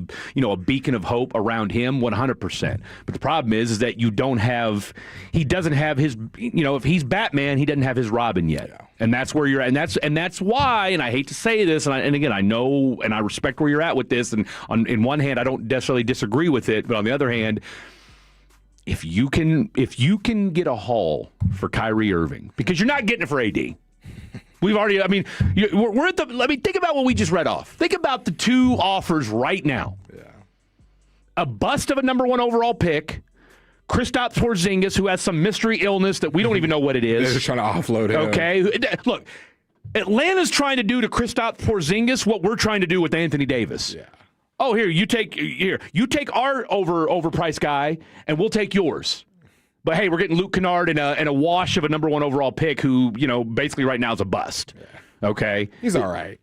beacon of hope around him? 100%. But the problem is that he doesn't have his, if he's Batman, he doesn't have his Robin yet. Yeah. And that's where you're at. And that's why, and I hate to say this, and again, I know and I respect where you're at with this, and in one hand, I don't necessarily disagree with it, but on the other hand, if you can get a haul for Kyrie Irving, because you're not getting it for AD. We've already, we're at think about what we just read off. Think about the 2 offers right now. Yeah. A bust of a number 1 overall pick, Kristaps Porzingis, who has some mystery illness that we don't even know what it is. They're just trying to offload him. Okay, look, Atlanta's trying to do to Kristaps Porzingis what we're trying to do with Anthony Davis. Yeah. Oh, you take our overpriced guy, and we'll take yours. But hey, we're getting Luke Kennard and a wash of a number 1 overall pick, who basically right now is a bust. Yeah. Okay, he's all right.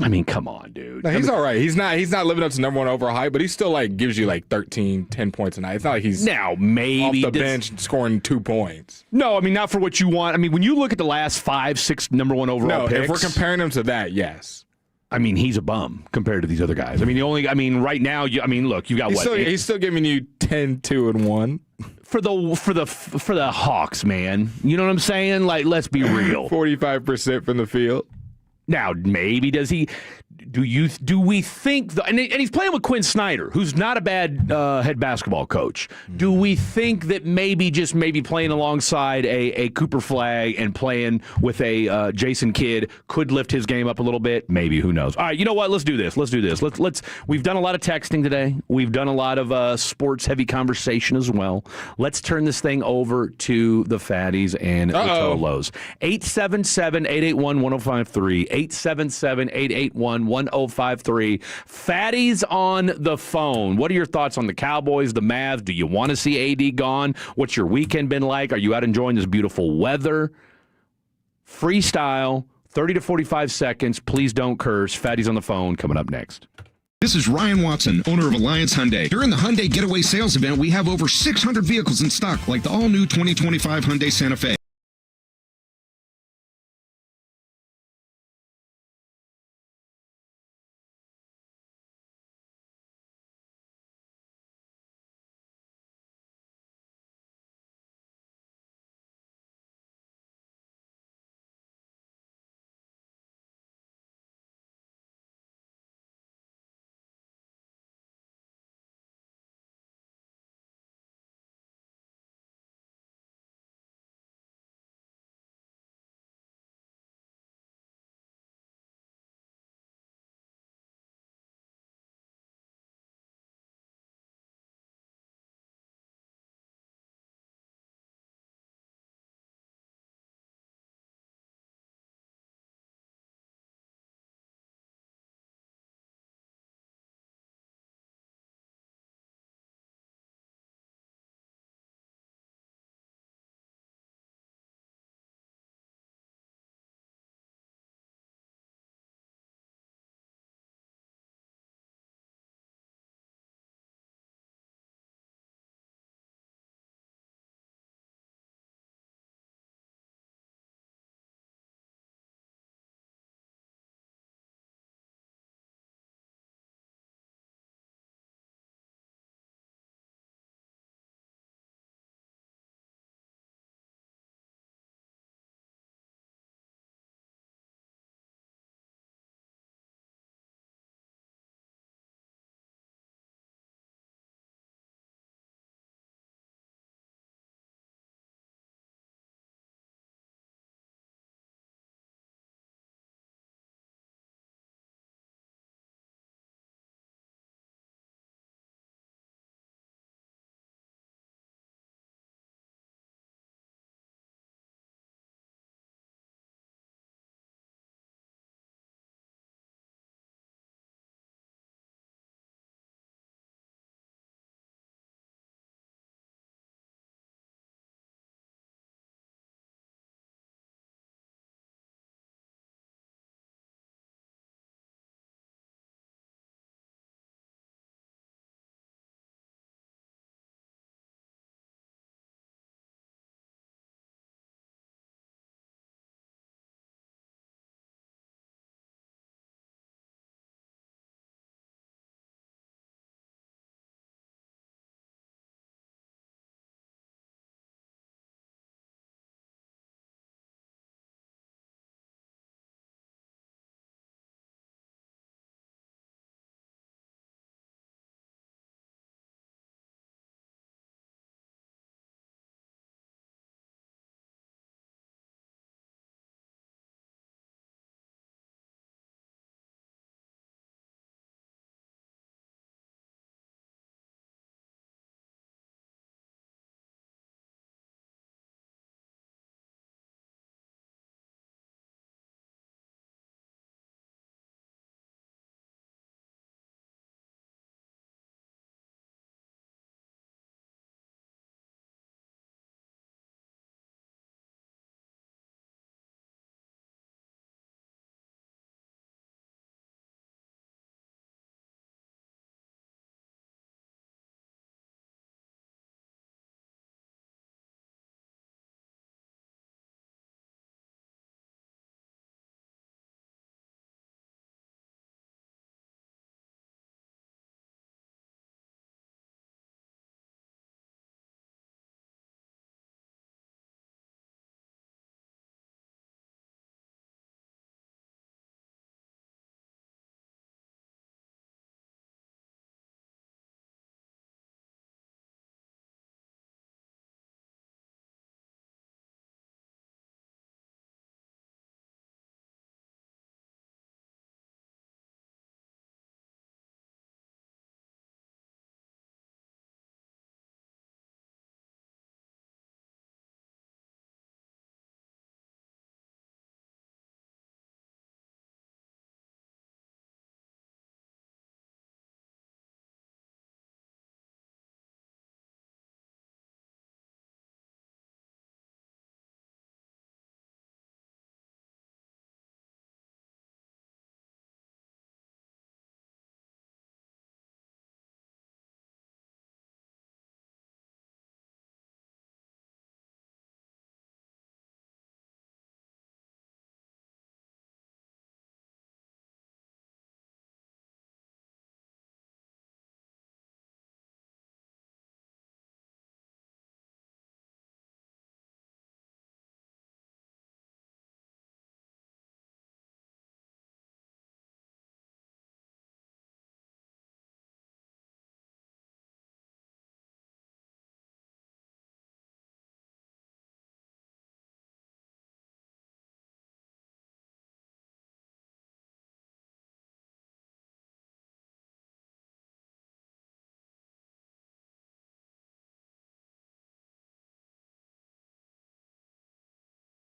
I mean, come on, dude. No, he's all right. He's not living up to number 1 overall hype, but he still gives you 13, 10 points a night. It's not like he's now maybe off the bench scoring 2 points. No, I mean, not for what you want. I mean, when you look at the last 5, 6 number 1 overall picks, if we're comparing him to that, yes. I mean, he's a bum compared to these other guys. I mean, right now, look, you got he's still giving you 10, 2, and 1. For the Hawks, man. You know what I'm saying? Let's be real. 45% from the field. Now, maybe does he? Do we think? And he's playing with Quinn Snyder, who's not a bad head basketball coach. Do we think that maybe playing alongside a Cooper Flagg and playing with a Jason Kidd could lift his game up a little bit? Maybe. Who knows? All right, you know what? Let's do this. Let's. We've done a lot of texting today. We've done a lot of sports heavy conversation as well. Let's turn this thing over to the fatties and the Tolos. 877-881-1053. 877-881-1053. 1053. Fatty's on the phone. What are your thoughts on the Cowboys, the Mavs? Do you want to see AD gone? What's your weekend been like? Are you out enjoying this beautiful weather? Freestyle, 30 to 45 seconds. Please don't curse. Fatty's on the phone coming up next. This is Ryan Watson, owner of Alliance Hyundai. During the Hyundai Getaway Sales Event, we have over 600 vehicles in stock, like the all-new 2025 Hyundai Santa Fe.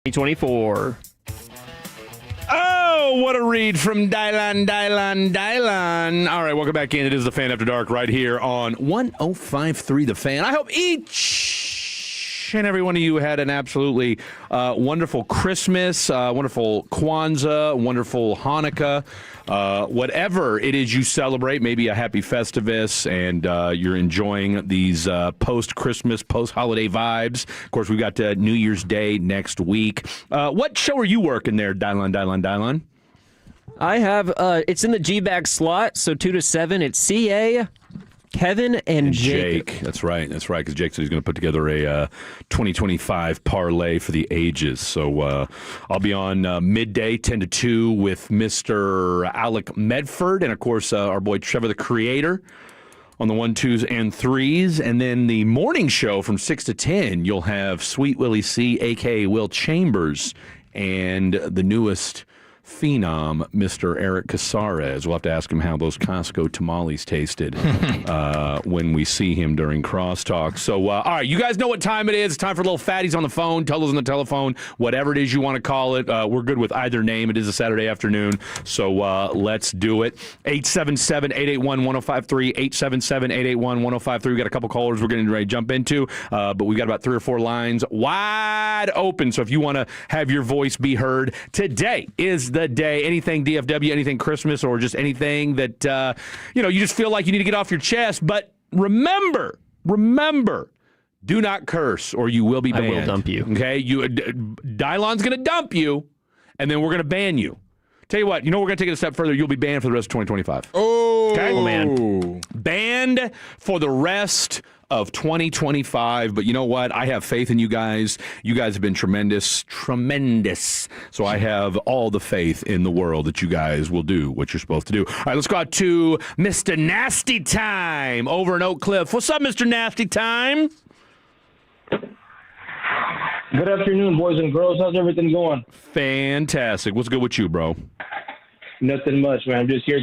2024. Oh, what a read from Dylan. All right, welcome back in. It is the Fan After Dark right here on 105.3 The Fan. I hope each and every one of you had an absolutely wonderful Christmas, wonderful Kwanzaa, wonderful Hanukkah. Whatever it is you celebrate, maybe a happy Festivus, and you're enjoying these post-Christmas, post-holiday vibes. Of course, we've got New Year's Day next week. What show are you working there, Dylan? I have, it's in the G-Bag slot, so 2 to 7, it's CA, Kevin, and Jake. That's right, because Jake said he's going to put together a 2025 parlay for the ages. So I'll be on midday, 10 to 2, with Mr. Alec Medford, and, of course, our boy Trevor the Creator on the 1, 2s, and 3s. And then the morning show from 6 to 10, you'll have Sweet Willie C., a.k.a. Will Chambers, and the newest phenom, Mr. Eric Casares. We'll have to ask him how those Costco tamales tasted when we see him during crosstalk. So, all right, you guys know what time it is. It's time for little fatties on the phone, Tullos on the telephone, whatever it is you want to call it. We're good with either name. It is a Saturday afternoon, so let's do it. 877-881-1053, 877-881-1053. We've got a couple callers we're getting ready to jump into, but we've got about 3 or 4 lines wide open. So if you want to have your voice be heard, today is the day. Anything DFW, anything Christmas, or just anything that you just feel like you need to get off your chest. But remember, do not curse, or you will be banned. I will dump you. Okay, Dylan's going to dump you, and then we're going to ban you. Tell you what, we're going to take it a step further. You'll be banned for the rest of 2025. Oh, okay? Man. Banned for the rest of 2025. But you know what? I have faith in you guys. You guys have been tremendous. So I have all the faith in the world that you guys will do what you're supposed to do. All right, let's go out to Mr. Nasty Time over in Oak Cliff. What's up, Mr. Nasty Time? Good afternoon, boys and girls. How's everything going? Fantastic. What's good with you, bro? Nothing much, man. I'm just here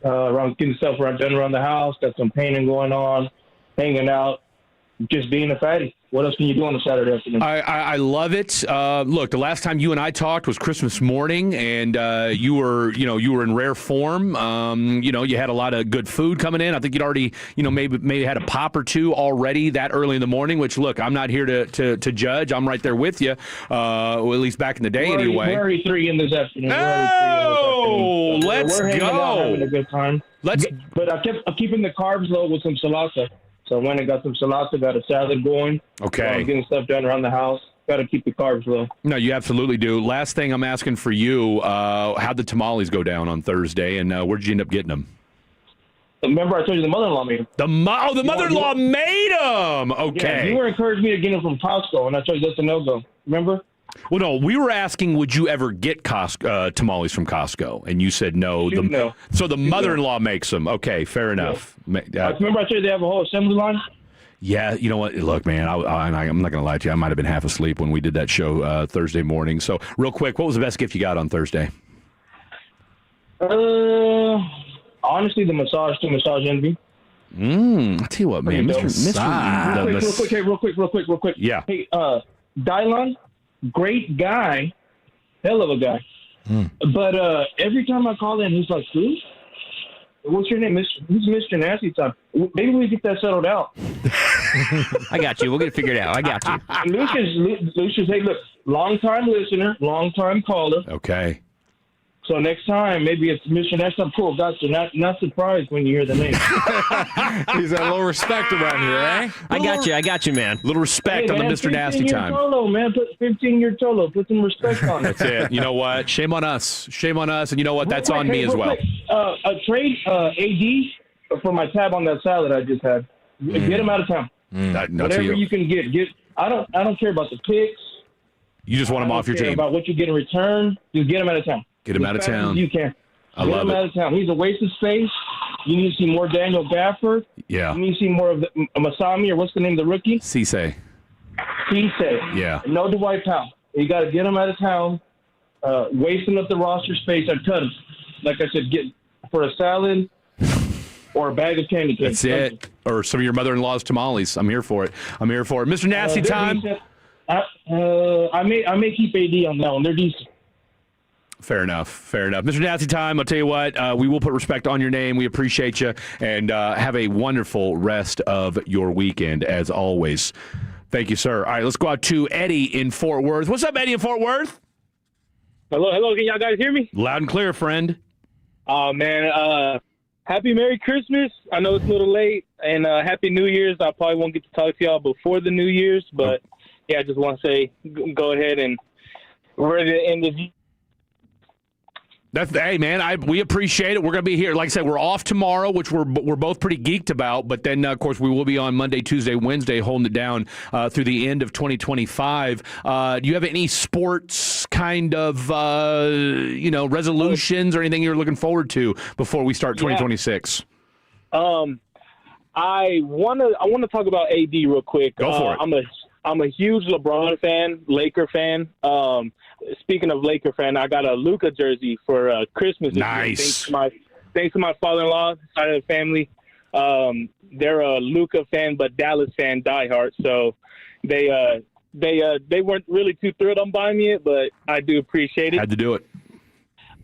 getting stuff done around the house. Got some painting going on, hanging out, just being a fatty. What else can you do on a Saturday afternoon? I love it. Look, the last time you and I talked was Christmas morning, and you were in rare form. You had a lot of good food coming in. I think you'd already, maybe had a pop or two already that early in the morning. Which, look, I'm not here to judge. I'm right there with you. Well, at least back in the day, anyway. We're already 3 in this afternoon. Oh, let's we're hanging out, go. having a good time. But I'm keeping the carbs low with some salsa. So I went and got some salsa, got a salad going. Okay. I'm getting stuff done around the house. Got to keep the carbs low. No, you absolutely do. Last thing I'm asking for you, how'd the tamales go down on Thursday, and where'd you end up getting them? Remember I told you the mother-in-law made them? The mother-in-law made them! Okay. Yeah, you were encouraging me to get them from Costco, and I told you that's a no-go. Remember? Well, no, we were asking, would you ever get tamales from Costco? And you said no. No. So the mother-in-law makes them. Okay, fair enough. Remember I told you they have a whole assembly line? Yeah, you know what? Look, man, I'm not going to lie to you. I might have been half asleep when we did that show Thursday morning. So real quick, what was the best gift you got on Thursday? Honestly, the massage to Massage Envy. I tell you what, man. Real quick. Yeah. Hey, Dylan, great guy, hell of a guy. But every time I call in, he's like, who? What's your name? Who's Mr. Nasty Time? Maybe we get that settled out. I got you. We'll get it figured out. I got you. Lucius, hey, look, long-time listener, long-time caller. Okay. So next time, maybe it's Mr. Nasty Time. Cool, gotcha. Not surprised when you hear the name. He's got a little respect around here, eh? I got you, man. Little respect on the Mr. Nasty Time. Tolo, man. Put 15-year Tolo. Put some respect on it. That's it. You know what? Shame on us. And you know what? That's on me as well. A trade AD for my tab on that salad I just had. Get him out of town. Whatever you can get. I don't care about the picks. You just want him off your team. About what you get in return. Just get him out of town. Get him out of town. You can. I love it. Get him out of town. He's a waste of space. You need to see more Daniel Gafford. Yeah. You need to see more of Masami, or what's the name of the rookie? Cisse. Yeah. No Dwight Powell. You got to get him out of town. Wasting up the roster space. I cut him. Like I said, get for a salad or a bag of candy canes. That's it. Or some of your mother-in-law's tamales. I'm here for it. Mr. Nasty Time. I may keep AD on that one. They're decent. Fair enough. Mr. Nasty Time, I'll tell you what, we will put respect on your name. We appreciate you, and have a wonderful rest of your weekend, as always. Thank you, sir. All right, let's go out to Eddie in Fort Worth. What's up, Eddie in Fort Worth? Hello. Can y'all guys hear me? Loud and clear, friend. Oh, man. Happy Merry Christmas. I know it's a little late, and Happy New Year's. I probably won't get to talk to y'all before the New Year's, but, yeah, I just want to say go ahead and we're ready to end this. Hey, man, we appreciate it. We're going to be here. Like I said, we're off tomorrow, which we're both pretty geeked about. But then, of course, we will be on Monday, Tuesday, Wednesday, holding it down through the end of 2025. Do you have any sports kind of, resolutions or anything you're looking forward to before we start 2026? I want to talk about AD real quick. Go for it. I'm a huge LeBron fan, Laker fan. Speaking of Laker fan, I got a Luka jersey for Christmas. Nice. Thanks to my father-in-law side of the family. They're a Luka fan, but Dallas fan diehard. So they weren't really too thrilled on buying me it, but I do appreciate it. Had to do it.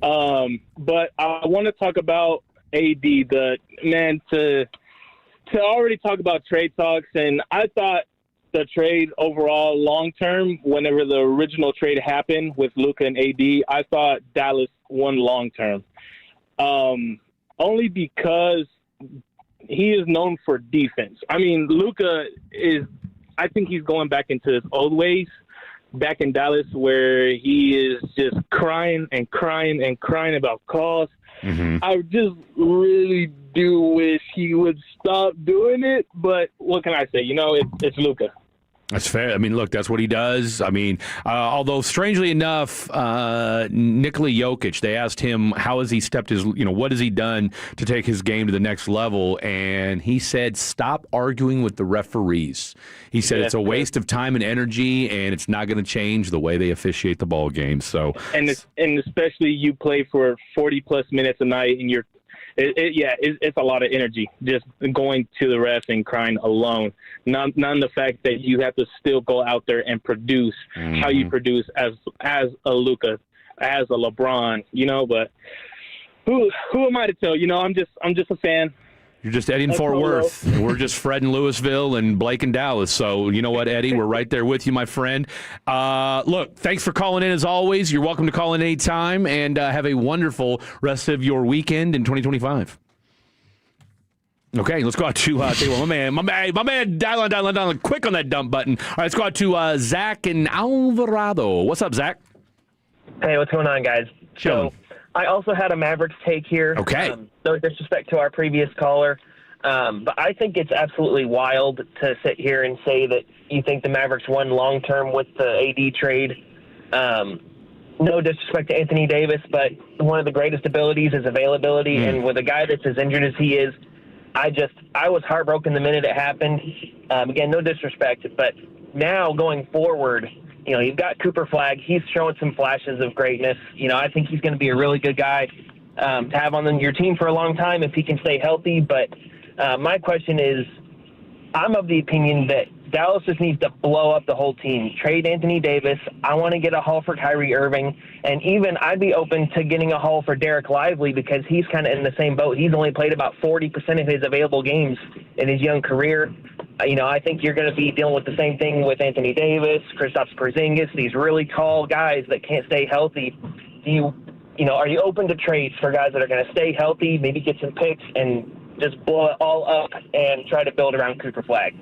But I want to talk about AD. To already talk about trade talks, and I thought the trade overall long-term, whenever the original trade happened with Luka and AD, I thought Dallas won long-term. Only because he is known for defense. I mean, Luka I think he's going back into his old ways back in Dallas, where he is just crying about calls. Mm-hmm. I just really do wish he would stop doing it, but what can I say? It's Luka. That's fair. I mean, look, that's what he does. I mean, although strangely enough, Nikola Jokic, they asked him how has he stepped what has he done to take his game to the next level, and he said, stop arguing with the referees. He said it's a waste of time and energy, and it's not going to change the way they officiate the ball game. So, and especially you play for 40-plus minutes a night, and it's a lot of energy just going to the refs and crying alone. Not the fact that you have to still go out there and produce how you produce as a Luka, as a LeBron, But who am I to tell? I'm just a fan. You're just Eddie in Fort Worth. We're just Fred in Louisville and Blake in Dallas. So you know what, Eddie? We're right there with you, my friend. Look, thanks for calling in as always. You're welcome to call in anytime, and have a wonderful rest of your weekend in 2025. Okay, let's go out to my man, dial on, quick on that dump button. All right, let's go out to Zach and Alvarado. What's up, Zach? Hey, what's going on, guys? Chilling. So, I also had a Mavericks take here. Okay. No disrespect to our previous caller, but I think it's absolutely wild to sit here and say that you think the Mavericks won long-term with the AD trade. No disrespect to Anthony Davis, but one of the greatest abilities is availability, and with a guy that's as injured as he is, I was heartbroken the minute it happened. Again, no disrespect, but now going forward, you've got Cooper Flagg. He's showing some flashes of greatness. I think he's going to be a really good guy to have on your team for a long time if he can stay healthy. But my question is, I'm of the opinion that Dallas just needs to blow up the whole team. Trade Anthony Davis. I want to get a haul for Kyrie Irving. And even I'd be open to getting a haul for Derek Lively because he's kind of in the same boat. He's only played about 40% of his available games in his young career. I think you're going to be dealing with the same thing with Anthony Davis, Kristaps Porzingis, these really tall guys that can't stay healthy. Are you open to trades for guys that are going to stay healthy, maybe get some picks, and just blow it all up and try to build around Cooper Flagg?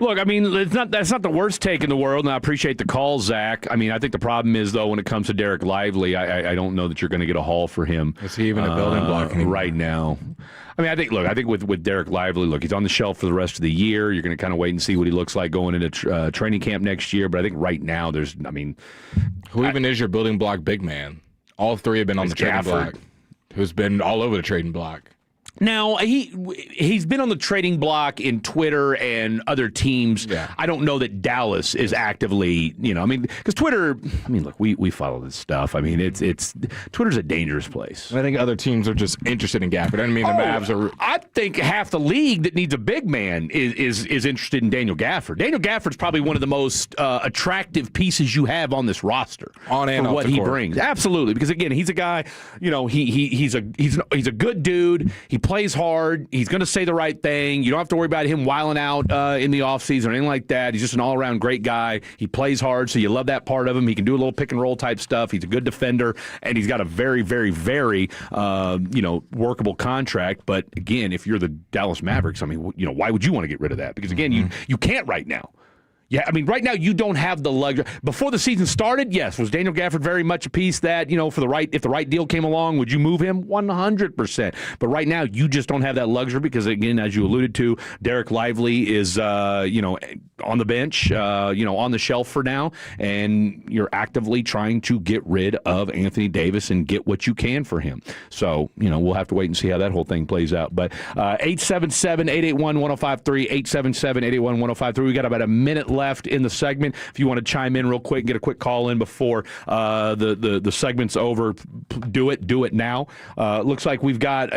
Look, I mean, that's not the worst take in the world, and I appreciate the call, Zach. I mean, I think the problem is, though, when it comes to Derek Lively, I don't know that you're going to get a haul for him. Is he even a building block right now? I mean, I think with Derek Lively, he's on the shelf for the rest of the year. You're going to kind of wait and see what he looks like going into training camp next year. But I think right now who even is your building block big man? All three have been on the trading block. Who's been all over the trading block? Now, he's been on the trading block in Twitter and other teams. Yeah. I don't know that Dallas is actively, because Twitter, look, we follow this stuff. It's Twitter's a dangerous place. I think other teams are just interested in Gafford. The Mavs are. I think half the league that needs a big man is interested in Daniel Gafford. Daniel Gafford's probably one of the most attractive pieces you have on this roster on and for off what the he court. brings. Absolutely, because again, he's a guy. He's a good dude. He plays hard. He's going to say the right thing. You don't have to worry about him wilding out in the offseason or anything like that. He's just an all-around great guy. He plays hard, so you love that part of him. He can do a little pick-and-roll type stuff. He's a good defender, and he's got a very, very, very, workable contract. But, again, if you're the Dallas Mavericks, why would you want to get rid of that? Because, again, you can't right now. Yeah, right now you don't have the luxury. Before the season started, yes, was Daniel Gafford very much a piece that, if the right deal came along, would you move him? 100%. But right now you just don't have that luxury because, again, as you alluded to, Derek Lively is, on the bench, on the shelf for now, and you're actively trying to get rid of Anthony Davis and get what you can for him. So, we'll have to wait and see how that whole thing plays out. But 877-881-1053, 877-881-1053. We got about a minute left in the segment. If you want to chime in real quick and get a quick call in before the segment's over, do it now. Looks like we've got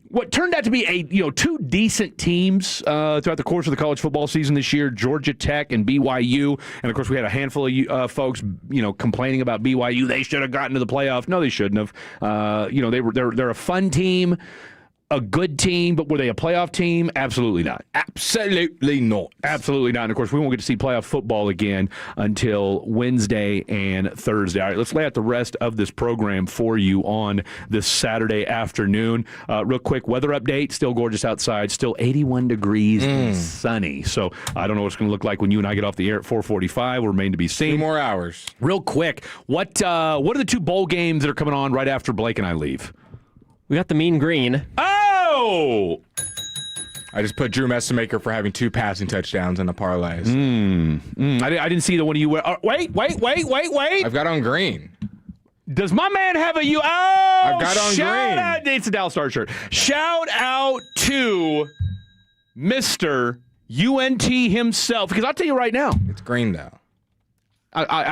what turned out to be two decent teams throughout the course of the college football season this year, Georgia Tech and BYU. And, of course, we had a handful of folks, complaining about BYU. They should have gotten to the playoff. No, they shouldn't have. They're a fun team. A good team, but were they a playoff team? Absolutely not. Absolutely not. Absolutely not. And, of course, we won't get to see playoff football again until Wednesday and Thursday. All right, let's lay out the rest of this program for you on this Saturday afternoon. Real quick, weather update. Still gorgeous outside. Still 81 degrees and sunny. So I don't know what it's going to look like when you and I get off the air at 4:45. Will remain to be seen. 2 more hours. Real quick, what are the 2 bowl games that are coming on right after Blake and I leave? We got the Mean Green. Oh! I just put Drew Messamaker for having 2 passing touchdowns in the parlays. I didn't see the one of you. Wait. I've got on green. Does my man have a you? Oh, I've got on shout green. Out, it's a Dallas Stars shirt. Shout out to Mr. UNT himself, because I'll tell you right now. It's green, though.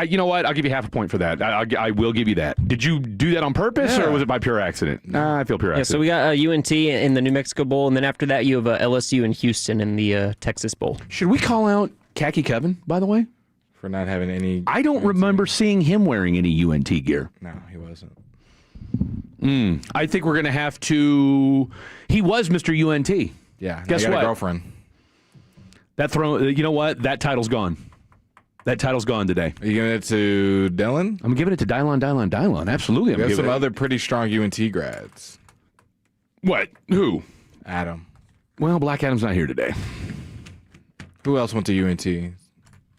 You know what? I'll give you half a point for that. I will give you that. Did you do that on purpose, or was it by pure accident? I feel pure accident. So we got UNT in the New Mexico Bowl, and then after that you have LSU and Houston in the Texas Bowl. Should we call out Khaki Kevin, by the way? For not having any... I don't remember seeing him wearing any UNT gear. No, he wasn't. I think we're going to have to... He was Mr. UNT. Yeah. Guess what? what? A girlfriend. You know what? That title's gone. That title's gone today. Are you giving it to Dylan? I'm giving it to Dylon. Absolutely. We have some other pretty strong UNT grads. What? Who? Adam. Well, Black Adam's not here today. Who else went to UNT?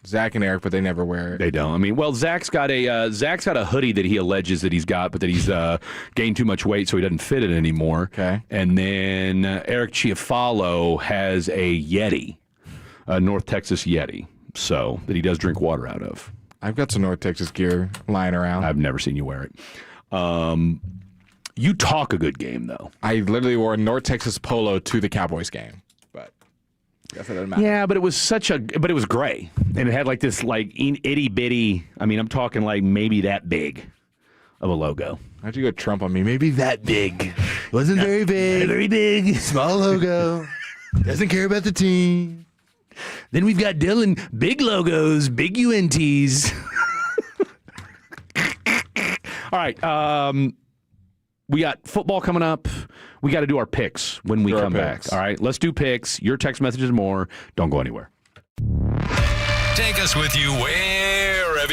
Zach and Eric, but they never wear it. They don't. Zach's got a hoodie that he alleges that he's got, but that he's gained too much weight, so he doesn't fit it anymore. Okay. And then Eric Chiafalo has a Yeti, a North Texas Yeti. So that he does drink water out of. I've got some North Texas gear lying around. I've never seen you wear it. You talk a good game, though. I literally wore a North Texas polo to the Cowboys game, but I guess it doesn't matter. Yeah, but it was but it was gray, and it had like this itty bitty. I'm talking like maybe that big of a logo. How'd you go Trump on me? Maybe that big. Wasn't very big. Very big. Small logo. Doesn't care about the team. Then we've got Dylan, big logos, big UNTs. All right. We got football coming up. We got to do our picks when we come back. All right. Let's do picks. Your text messages more. Don't go anywhere. Take us with you wherever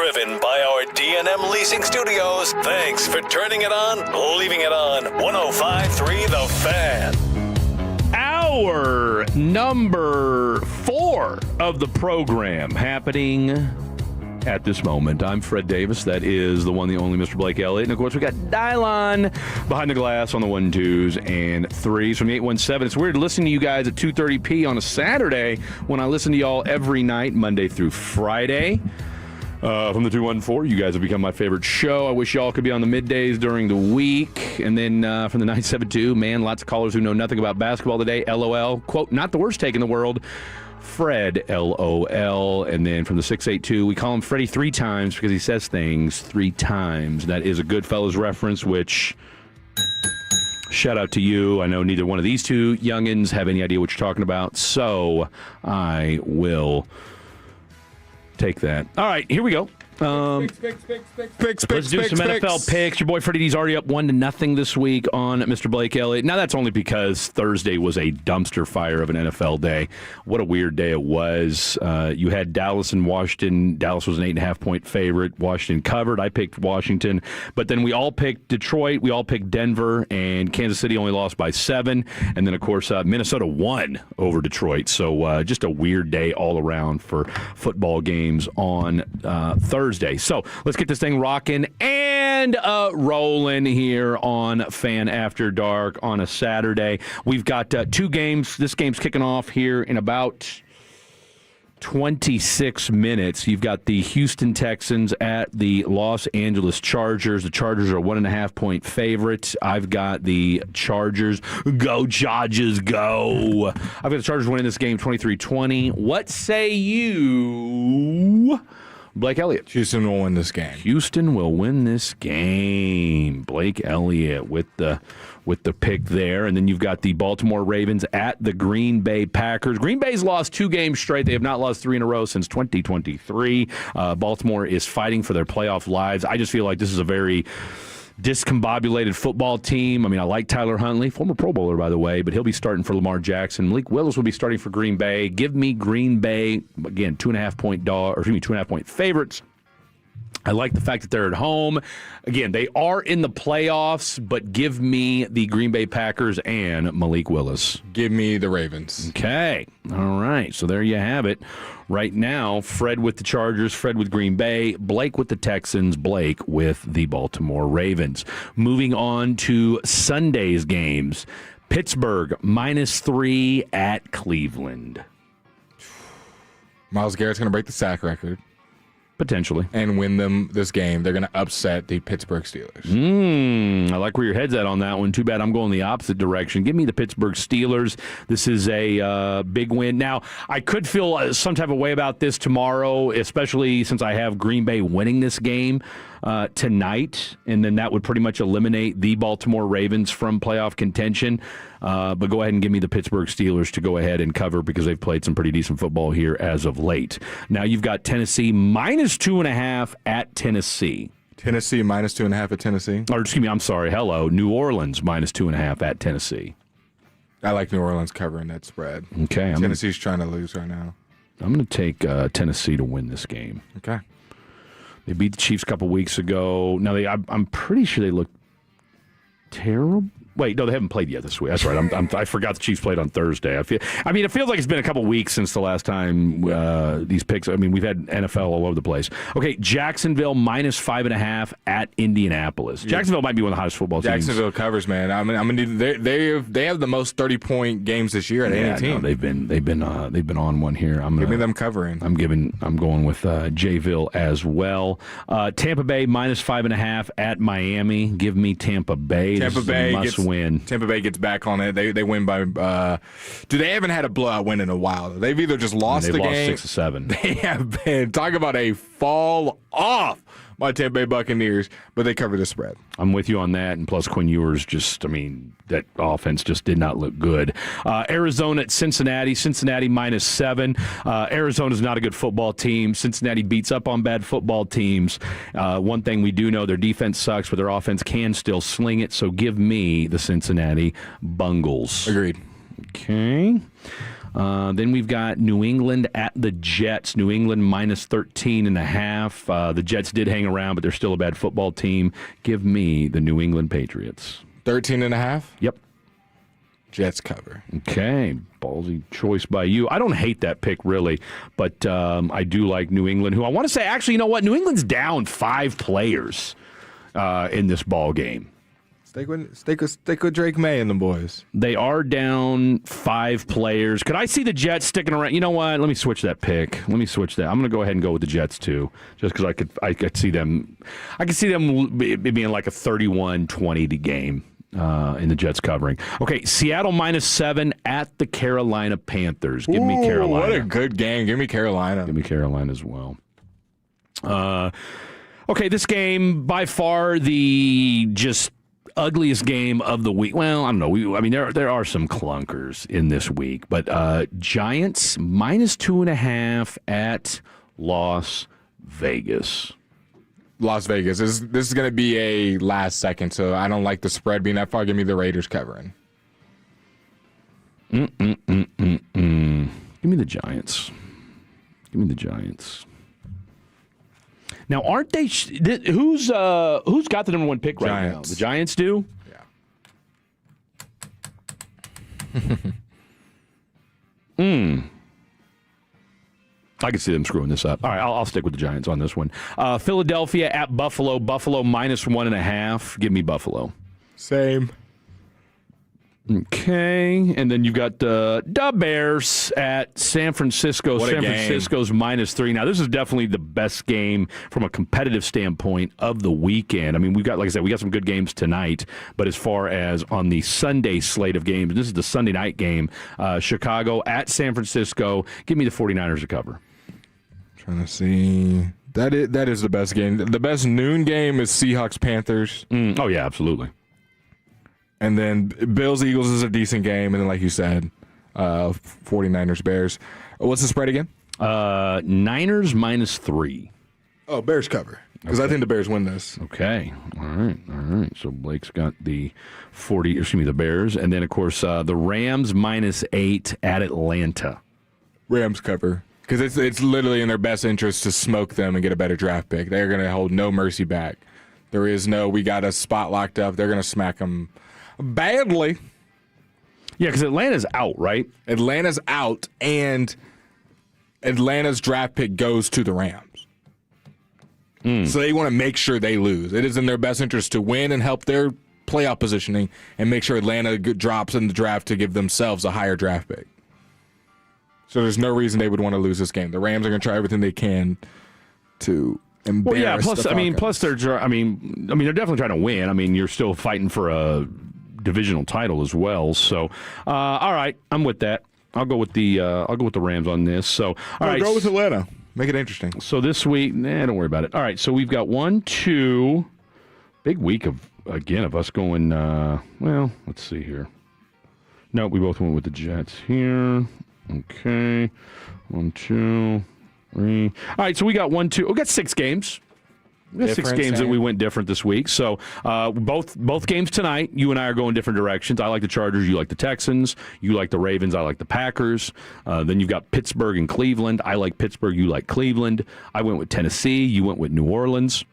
driven by our D&M Leasing Studios. Thanks for turning it on, leaving it on. 105.3 The Fan. Hour number 4 of the program happening at this moment. I'm Fred Davis. That is the one, the only Mr. Blake Elliott. And, of course, we got Dylon behind the glass on the 1, 2s, and 3s from the 817. It's weird listening to you guys at 2:30 on a Saturday when I listen to y'all every night, Monday through Friday. From the 214, you guys have become my favorite show. I wish y'all could be on the middays during the week. And then from the 972, man, lots of callers who know nothing about basketball today. LOL. Quote, not the worst take in the world. Fred, LOL. And then from the 682, we call him Freddie 3 times because he says things 3 times. That is a Goodfellas reference, which, shout out to you. I know neither one of these two youngins have any idea what you're talking about, so I will take that. All right, here we go. Let's do some NFL picks. Your boy Freddie D's already up 1-0 this week on Mr. Blake Elliott. Now that's only because Thursday was a dumpster fire of an NFL day. What a weird day it was. You had Dallas and Washington. Dallas was an 8.5-point favorite. Washington covered. I picked Washington. But then we all picked Detroit. We all picked Denver. And Kansas City only lost by 7. And then, of course, Minnesota won over Detroit. So just a weird day all around for football games on Thursday. So let's get this thing rocking and rolling here on Fan After Dark on a Saturday. We've got 2 games. This game's kicking off here in about 26 minutes. You've got the Houston Texans at the Los Angeles Chargers. The Chargers are a 1.5-point favorite. I've got the Chargers. Go Chargers, go. I've got the Chargers winning this game 23-20. What say you, Blake Elliott? Houston will win this game. Houston will win this game. Blake Elliott with the pick there. And then you've got the Baltimore Ravens at the Green Bay Packers. Green Bay's lost 2 games straight. They have not lost 3 in a row since 2023. Baltimore is fighting for their playoff lives. I just feel like this is a very discombobulated football team. I mean, I like Tyler Huntley, former Pro Bowler, by the way, but he'll be starting for Lamar Jackson. Malik Willis will be starting for Green Bay. Give me Green Bay, again, 2.5-point favorites. I like the fact that they're at home. Again, they are in the playoffs, but give me the Green Bay Packers and Malik Willis. Give me the Ravens. Okay. All right. So there you have it. Right now, Fred with the Chargers, Fred with Green Bay, Blake with the Texans, Blake with the Baltimore Ravens. Moving on to Sunday's games. Pittsburgh -3 at Cleveland. Myles Garrett's going to break the sack record. Potentially. And win them this game. They're going to upset the Pittsburgh Steelers. I like where your head's at on that one. Too bad I'm going the opposite direction. Give me the Pittsburgh Steelers. This is a big win. Now, I could feel some type of way about this tomorrow, especially since I have Green Bay winning this game tonight, and then that would pretty much eliminate the Baltimore Ravens from playoff contention. But go ahead and give me the Pittsburgh Steelers to go ahead and cover because they've played some pretty decent football here as of late. Now you've got Tennessee -2.5 at Tennessee. Tennessee -2.5 at Tennessee? Or excuse me, I'm sorry. Hello. New Orleans -2.5 at Tennessee. I like New Orleans covering that spread. Okay. Tennessee's trying to lose right now. I'm going to take Tennessee to win this game. Okay. They beat the Chiefs a couple weeks ago. Now, I'm pretty sure they look terrible. Wait, no, they haven't played yet this week. That's right. I forgot the Chiefs played on Thursday. It feels like it's been a couple weeks since the last time these picks. I mean, we've had NFL all over the place. Okay, Jacksonville -5.5 at Indianapolis. Jacksonville might be one of the hottest football teams. Jacksonville covers, man. They have the most 30-point games this year at any team. No, they've been on one here. Give me them covering. I'm going with Jayville as well. Tampa Bay -5.5 at Miami. Give me Tampa Bay. Tampa Bay must win. Tampa Bay gets back on it. They win by. They haven't had a blowout win in a while. They've either just lost the game. They've lost 6 or 7. They have been talking about a fall off by Tampa Bay Buccaneers, but they cover the spread. I'm with you on that, and plus Quinn Ewers that offense just did not look good. Arizona at Cincinnati. Cincinnati -7. Arizona's not a good football team. Cincinnati beats up on bad football teams. One thing we do know, their defense sucks, but their offense can still sling it, so give me the Cincinnati Bungles. Agreed. Okay. Then we've got New England at the Jets. New England minus 13.5. The Jets did hang around, but they're still a bad football team. Give me the New England Patriots. 13.5? Yep. Jets cover. Okay, ballsy choice by you. I don't hate that pick, really, but I do like New England, who I want to say, actually, you know what? New England's down 5 players in this ball game. Stick with Drake May and the boys. They are down 5 players. Could I see the Jets sticking around? You know what? Let me switch that pick. I'm going to go ahead and go with the Jets too, just because I could see them. I could see them being like a 31-20 game. In the Jets covering. Okay, Seattle minus 7 at the Carolina Panthers. Give me Carolina. What a good game. Give me Carolina. Give me Carolina as well. Okay, this game, by far the just ugliest game of the week. Well, I don't know. There are some clunkers in this week, but Giants minus 2.5 at Las Vegas. Las Vegas. This is going to be a last second, so I don't like the spread being that far. Give me the Raiders covering. Give me the Giants. Give me the Giants. Now, aren't they? Who's got the number 1 pick right now? The Giants do. Yeah. I can see them screwing this up. All right, I'll stick with the Giants on this one. Philadelphia at Buffalo. Buffalo minus 1.5. Give me Buffalo. Same. Okay, and then you've got the Bears at San Francisco. What a game. Francisco's minus 3. Now, this is definitely the best game from a competitive standpoint of the weekend. I mean, we've got, like I said, we got some good games tonight, but as far as on the Sunday slate of games, this is the Sunday night game. Chicago at San Francisco. Give me the 49ers to cover. Trying to see. That is the best game. The best noon game is Seahawks-Panthers. Oh, yeah, absolutely. And then Bills-Eagles is a decent game. And then, like you said, 49ers-Bears. What's the spread again? Niners minus 3. Oh, Bears cover. Because I think the Bears win this. Okay. All right. So Blake's got the Bears. And then, of course, the Rams minus 8 at Atlanta. Rams cover. Because it's literally in their best interest to smoke them and get a better draft pick. They're going to hold no mercy back. There is no, we got a spot locked up. They're going to smack them badly. Yeah, because Atlanta's out, right? Atlanta's out, and Atlanta's draft pick goes to the Rams. So they want to make sure they lose. It is in their best interest to win and help their playoff positioning and make sure Atlanta drops in the draft to give themselves a higher draft pick. So there's no reason they would want to lose this game. The Rams are going to try everything they can to embarrass the Falcons. Plus they're definitely trying to win. I mean, you're still fighting for a divisional title as well. So, all right, I'm with that. I'll go with the Rams on this. So, all right, go with Atlanta. Make it interesting. So this week, don't worry about it. All right, so we've got 1, 2, big week of us going. Well, let's see here. No, we both went with the Jets here. Okay, 1, 2, 3. All right, so we got 1, 2. We got 6 games. We got 6 games that we went different this week. So both games tonight, you and I are going different directions. I like the Chargers. You like the Texans. You like the Ravens. I like the Packers. Then you've got Pittsburgh and Cleveland. I like Pittsburgh. You like Cleveland. I went with Tennessee. You went with New Orleans.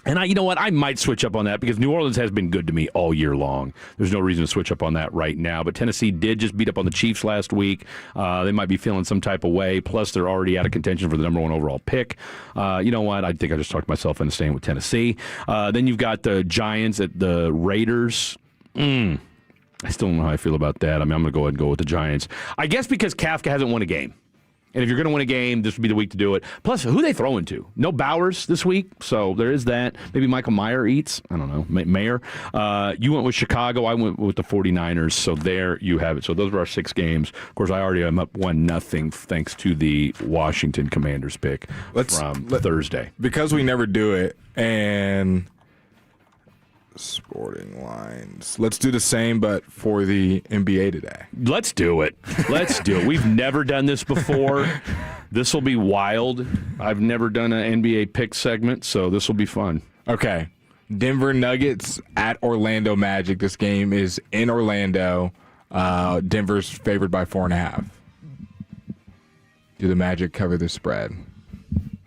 And you know what? I might switch up on that because New Orleans has been good to me all year long. There's no reason to switch up on that right now. But Tennessee did just beat up on the Chiefs last week. They might be feeling some type of way. Plus, they're already out of contention for the number 1 overall pick. You know what? I think I just talked myself into staying with Tennessee. Then you've got the Giants at the Raiders. I still don't know how I feel about that. I mean, I'm going to go ahead and go with the Giants. I guess because Kafka hasn't won a game. And if you're going to win a game, this would be the week to do it. Plus, who are they throwing to? No Bowers this week, so there is that. Maybe Michael Mayer eats. I don't know. Mayer. You went with Chicago. I went with the 49ers, so there you have it. So those are our 6 games. Of course, I already am up 1-0 thanks to the Washington Commanders pick from Thursday. Because we never do it, and sporting lines. Let's do the same, but for the NBA today. Let's do it. We've never done this before. This will be wild. I've never done an NBA pick segment, so this will be fun. Okay. Denver Nuggets at Orlando Magic. This game is in Orlando. Denver's favored by 4.5. Do the Magic cover the spread?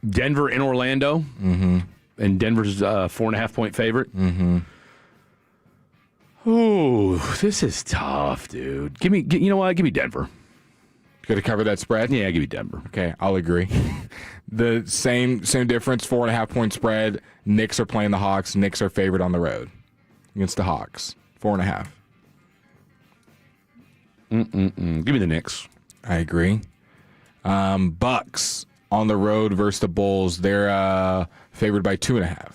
Denver in Orlando. Mm-hmm. And Denver's 4.5-point favorite. Mm-hmm. Ooh, this is tough, dude. You know what? Give me Denver. Going to cover that spread? Yeah, give me Denver. Okay, I'll agree. The same difference, 4.5-point spread. Knicks are playing the Hawks. Knicks are favored on the road against the Hawks. 4.5. Give me the Knicks. I agree. Bucks on the road versus the Bulls. They're favored by 2.5.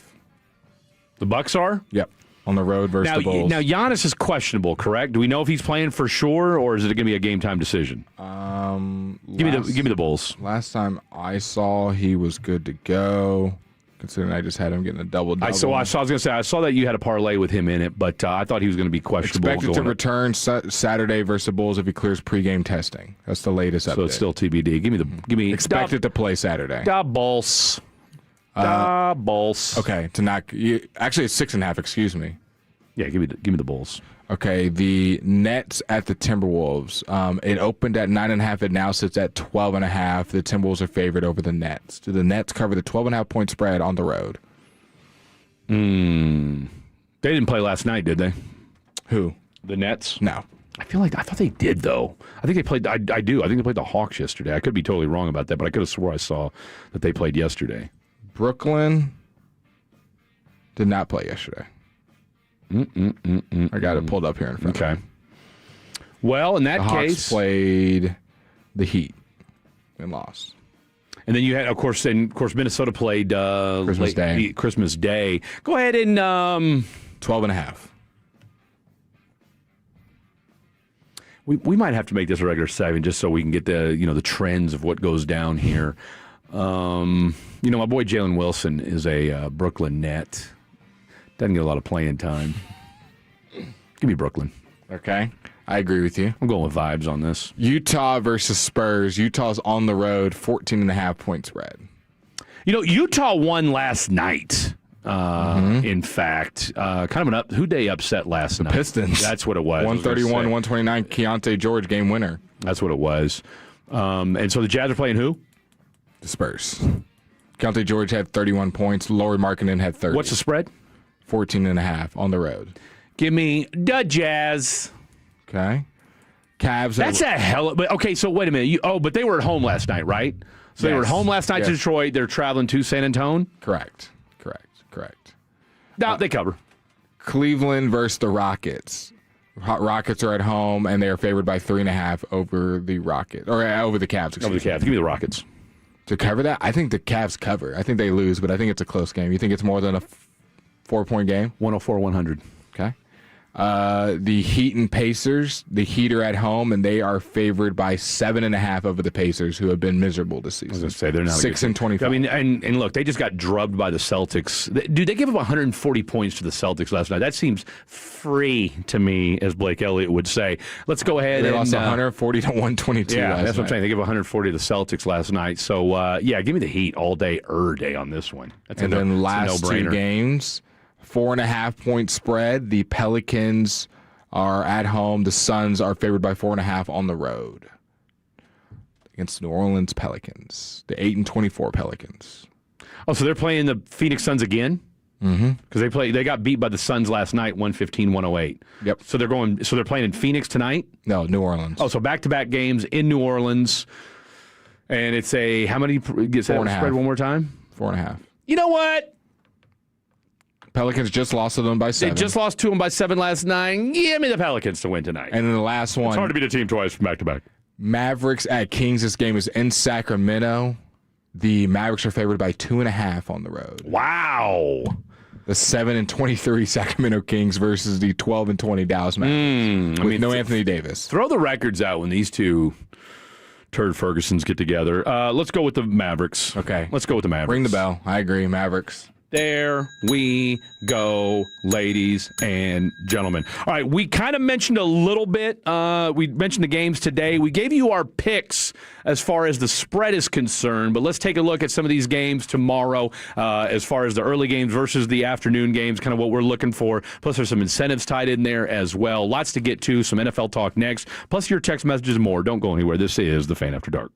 The Bucks are? Yep. On the road versus the Bulls. Now, Giannis is questionable, correct? Do we know if he's playing for sure, or is it going to be a game-time decision? Give me the Bulls. Last time I saw, he was good to go. Considering I just had him getting a double-double. I was going to say, I saw that you had a parlay with him in it, but I thought he was going to be questionable. Expected to return Saturday versus the Bulls if he clears pregame testing. That's the latest update. So it's still TBD. Give me expected to play Saturday. Da Bulls. Bulls. Okay, actually it's 6.5. Excuse me. Yeah, give me the Bulls. Okay, the Nets at the Timberwolves. It opened at 9.5. It now sits at 12.5. The Timberwolves are favored over the Nets. Do the Nets cover the 12.5-point spread on the road? They didn't play last night, did they? Who? The Nets? No. I thought they did though. I think they played. I do. I think they played the Hawks yesterday. I could be totally wrong about that, but I could have swore I saw that they played yesterday. Brooklyn did not play yesterday. I got it pulled up here in front of me. Well, in that the case, Hawks played the Heat and lost. And then you had, of course, Minnesota played Christmas Day. Go ahead and 12.5. We might have to make this a regular segment just so we can get the trends of what goes down here. My boy Jalen Wilson is a Brooklyn Net. Doesn't get a lot of playing time. Give me Brooklyn. Okay. I agree with you. I'm going with vibes on this. Utah versus Spurs. Utah's on the road, 14.5-point spread. Utah won last night. In fact, kind of who'd they upset last night? The Pistons. That's what it was. 131-129, Keontae George game winner. That's what it was. And so the Jazz are playing who? The Spurs. Keontae George had 31 points. Lauri Markkanen had 30. What's the spread? 14.5 on the road. Give me the Jazz. Okay. Cavs. That's a hell of... Okay, so wait a minute. But they were at home last night, right? So they were at home last night to Detroit. They're traveling to San Antonio? Correct. No, they cover. Cleveland versus the Rockets. Rockets are at home, and they are favored by 3.5 over the Rockets. Or over the Cavs, Over the Cavs. Give me the Rockets. To cover that? I think the Cavs cover. I think they lose, but I think it's a close game. You think it's more than a 4-point game? 104-100. Okay. The Heat and Pacers. The Heat are at home, and they are favored by 7.5 over the Pacers, who have been miserable this season. I was going to say, they're not 6-25. I mean, and look, they just got drubbed by the Celtics. Dude, they gave up 140 points to the Celtics last night. That seems free to me, as Blake Elliott would say. Let's go ahead They and... lost 140 to 122 Yeah, last that's what I'm night. saying. They gave 140 to the Celtics last night. So, give me the Heat all day, day on this one. And then last two games, 4.5-point spread. The Pelicans are at home. The Suns are favored by 4.5 on the road against New Orleans Pelicans. The 8-24 Pelicans. Oh, so they're playing the Phoenix Suns again? Mm-hmm. Because they got beat by the Suns last night, 115-108. Yep. So they're playing in Phoenix tonight? No, New Orleans. Oh, so back-to-back games in New Orleans. And it's how many? Get that spread one more time? 4.5. You know what? Pelicans just lost to them by 7. They just lost to them by 7 last night. Give me the Pelicans to win tonight. And then the last one. It's hard to beat a team twice from back-to-back. Mavericks at Kings. This game is in Sacramento. The Mavericks are favored by 2.5 on the road. Wow. The 7-23 Sacramento Kings versus the 12-20 Dallas Mavericks. With no Anthony Davis. Throw the records out when these two turd Fergusons get together. Let's go with the Mavericks. Okay. Let's go with the Mavericks. Ring the bell. I agree. Mavericks. There we go, ladies and gentlemen. All right, we kind of mentioned a little bit. We mentioned the games today. We gave you our picks as far as the spread is concerned, but let's take a look at some of these games tomorrow as far as the early games versus the afternoon games, kind of what we're looking for. Plus, there's some incentives tied in there as well. Lots to get to, some NFL talk next, plus your text messages and more. Don't go anywhere. This is The Fan After Dark.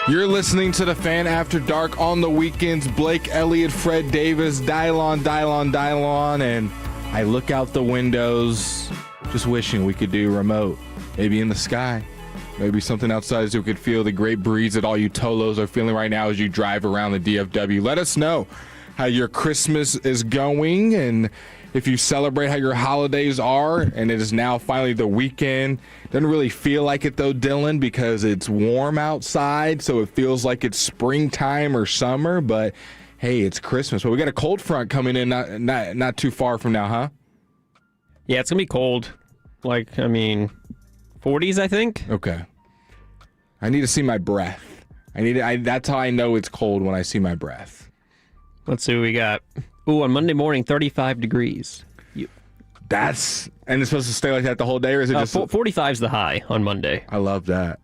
You're listening to The Fan After Dark on the weekends. Blake Elliott, Fred Davis, Dylon, and I look out the windows just wishing we could do remote. Maybe in the sky. Maybe something outside so we could feel the great breeze that all you Tolos are feeling right now as you drive around the DFW. Let us know how your Christmas is going and if you celebrate how your holidays are, and it is now finally the weekend. Doesn't really feel like it though, Dylan, because it's warm outside, so it feels like it's springtime or summer, but hey, it's Christmas. But we got a cold front coming in not too far from now, huh? Yeah, it's going to be cold. 40s, I think. Okay. I need to see my breath. That's how I know it's cold, when I see my breath. Let's see what we got. Ooh, on Monday morning, 35 degrees. And it's supposed to stay like that the whole day, or is it just 45's the high on Monday? I love that.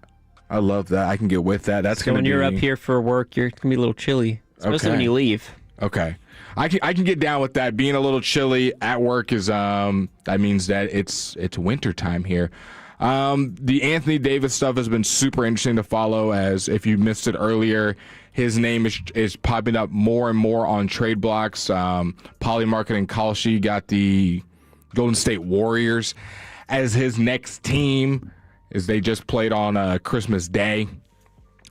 I can get with that. That's so when you're up here for work, you're gonna be a little chilly, especially when you leave. Okay, I can get down with that. Being a little chilly at work is that means that it's winter time here. The Anthony Davis stuff has been super interesting to follow, as if you missed it earlier, his name is popping up more and more on trade blocks. Polymarket and Kalshi got the Golden State Warriors as his next team, as they just played on Christmas Day.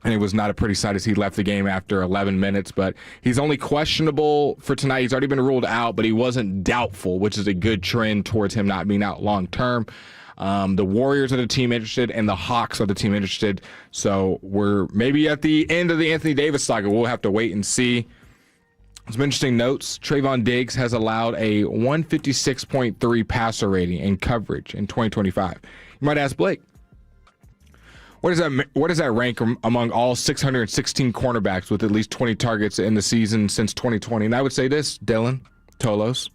And it was not a pretty sight as he left the game after 11 minutes. But he's only questionable for tonight. He's already been ruled out, but he wasn't doubtful, which is a good trend towards him not being out long term. The Warriors are the team interested, and the Hawks are the team interested. So we're maybe at the end of the Anthony Davis saga. We'll have to wait and see. Some interesting notes. Trayvon Diggs has allowed a 156.3 passer rating in coverage in 2025. You might ask Blake, where does that rank among all 616 cornerbacks with at least 20 targets in the season since 2020? And I would say this, Dylan, Tolos.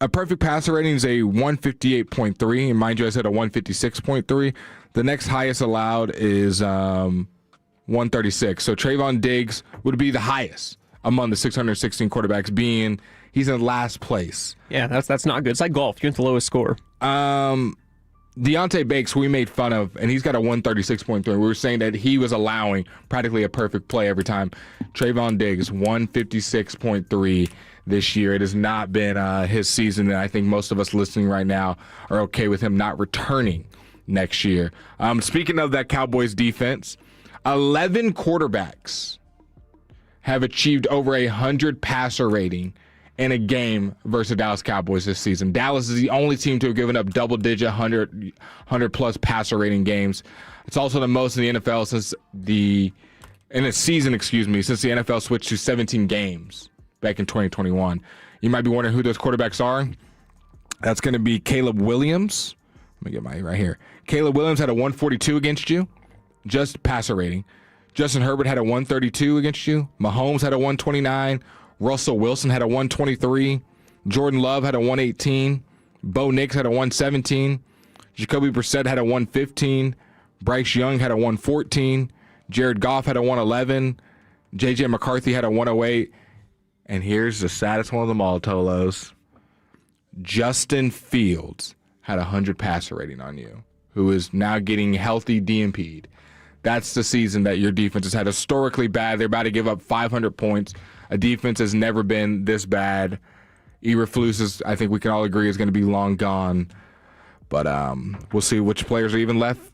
A perfect passer rating is a 158.3. And mind you, I said a 156.3. The next highest allowed is 136. So Trayvon Diggs would be the highest among the 616 quarterbacks, being he's in last place. Yeah, that's not good. It's like golf. You're at the lowest score. Deontay Bakes, we made fun of, and he's got a 136.3. We were saying that he was allowing practically a perfect play every time. Trayvon Diggs, 156.3 this year. It has not been his season, and I think most of us listening right now are okay with him not returning next year. Speaking of that Cowboys defense, 11 quarterbacks have achieved over 100 passer rating in a game versus the Dallas Cowboys this season. Dallas is the only team to have given up double-digit 100-plus passer rating games. It's also the most in the NFL since the NFL switched to 17 games back in 2021. You might be wondering who those quarterbacks are. That's going to be Caleb Williams. Let me get my right here. Caleb Williams had a 142 against you, just passer rating. Justin Herbert had a 132 against you. Mahomes had a 129. Russell Wilson had a 123. Jordan Love had a 118. Bo Nix had a 117. Jacoby Brissett had a 115. Bryce Young had a 114. Jared Goff had a 111. J.J. McCarthy had a 108. And here's the saddest one of them all, Tolos. Justin Fields had a 100 passer rating on you, who is now getting healthy DNP'd. That's the season that your defense has had historically bad. They're about to give up 500 points. A defense has never been this bad. Eberflus, I think we can all agree, is going to be long gone. But we'll see which players are even left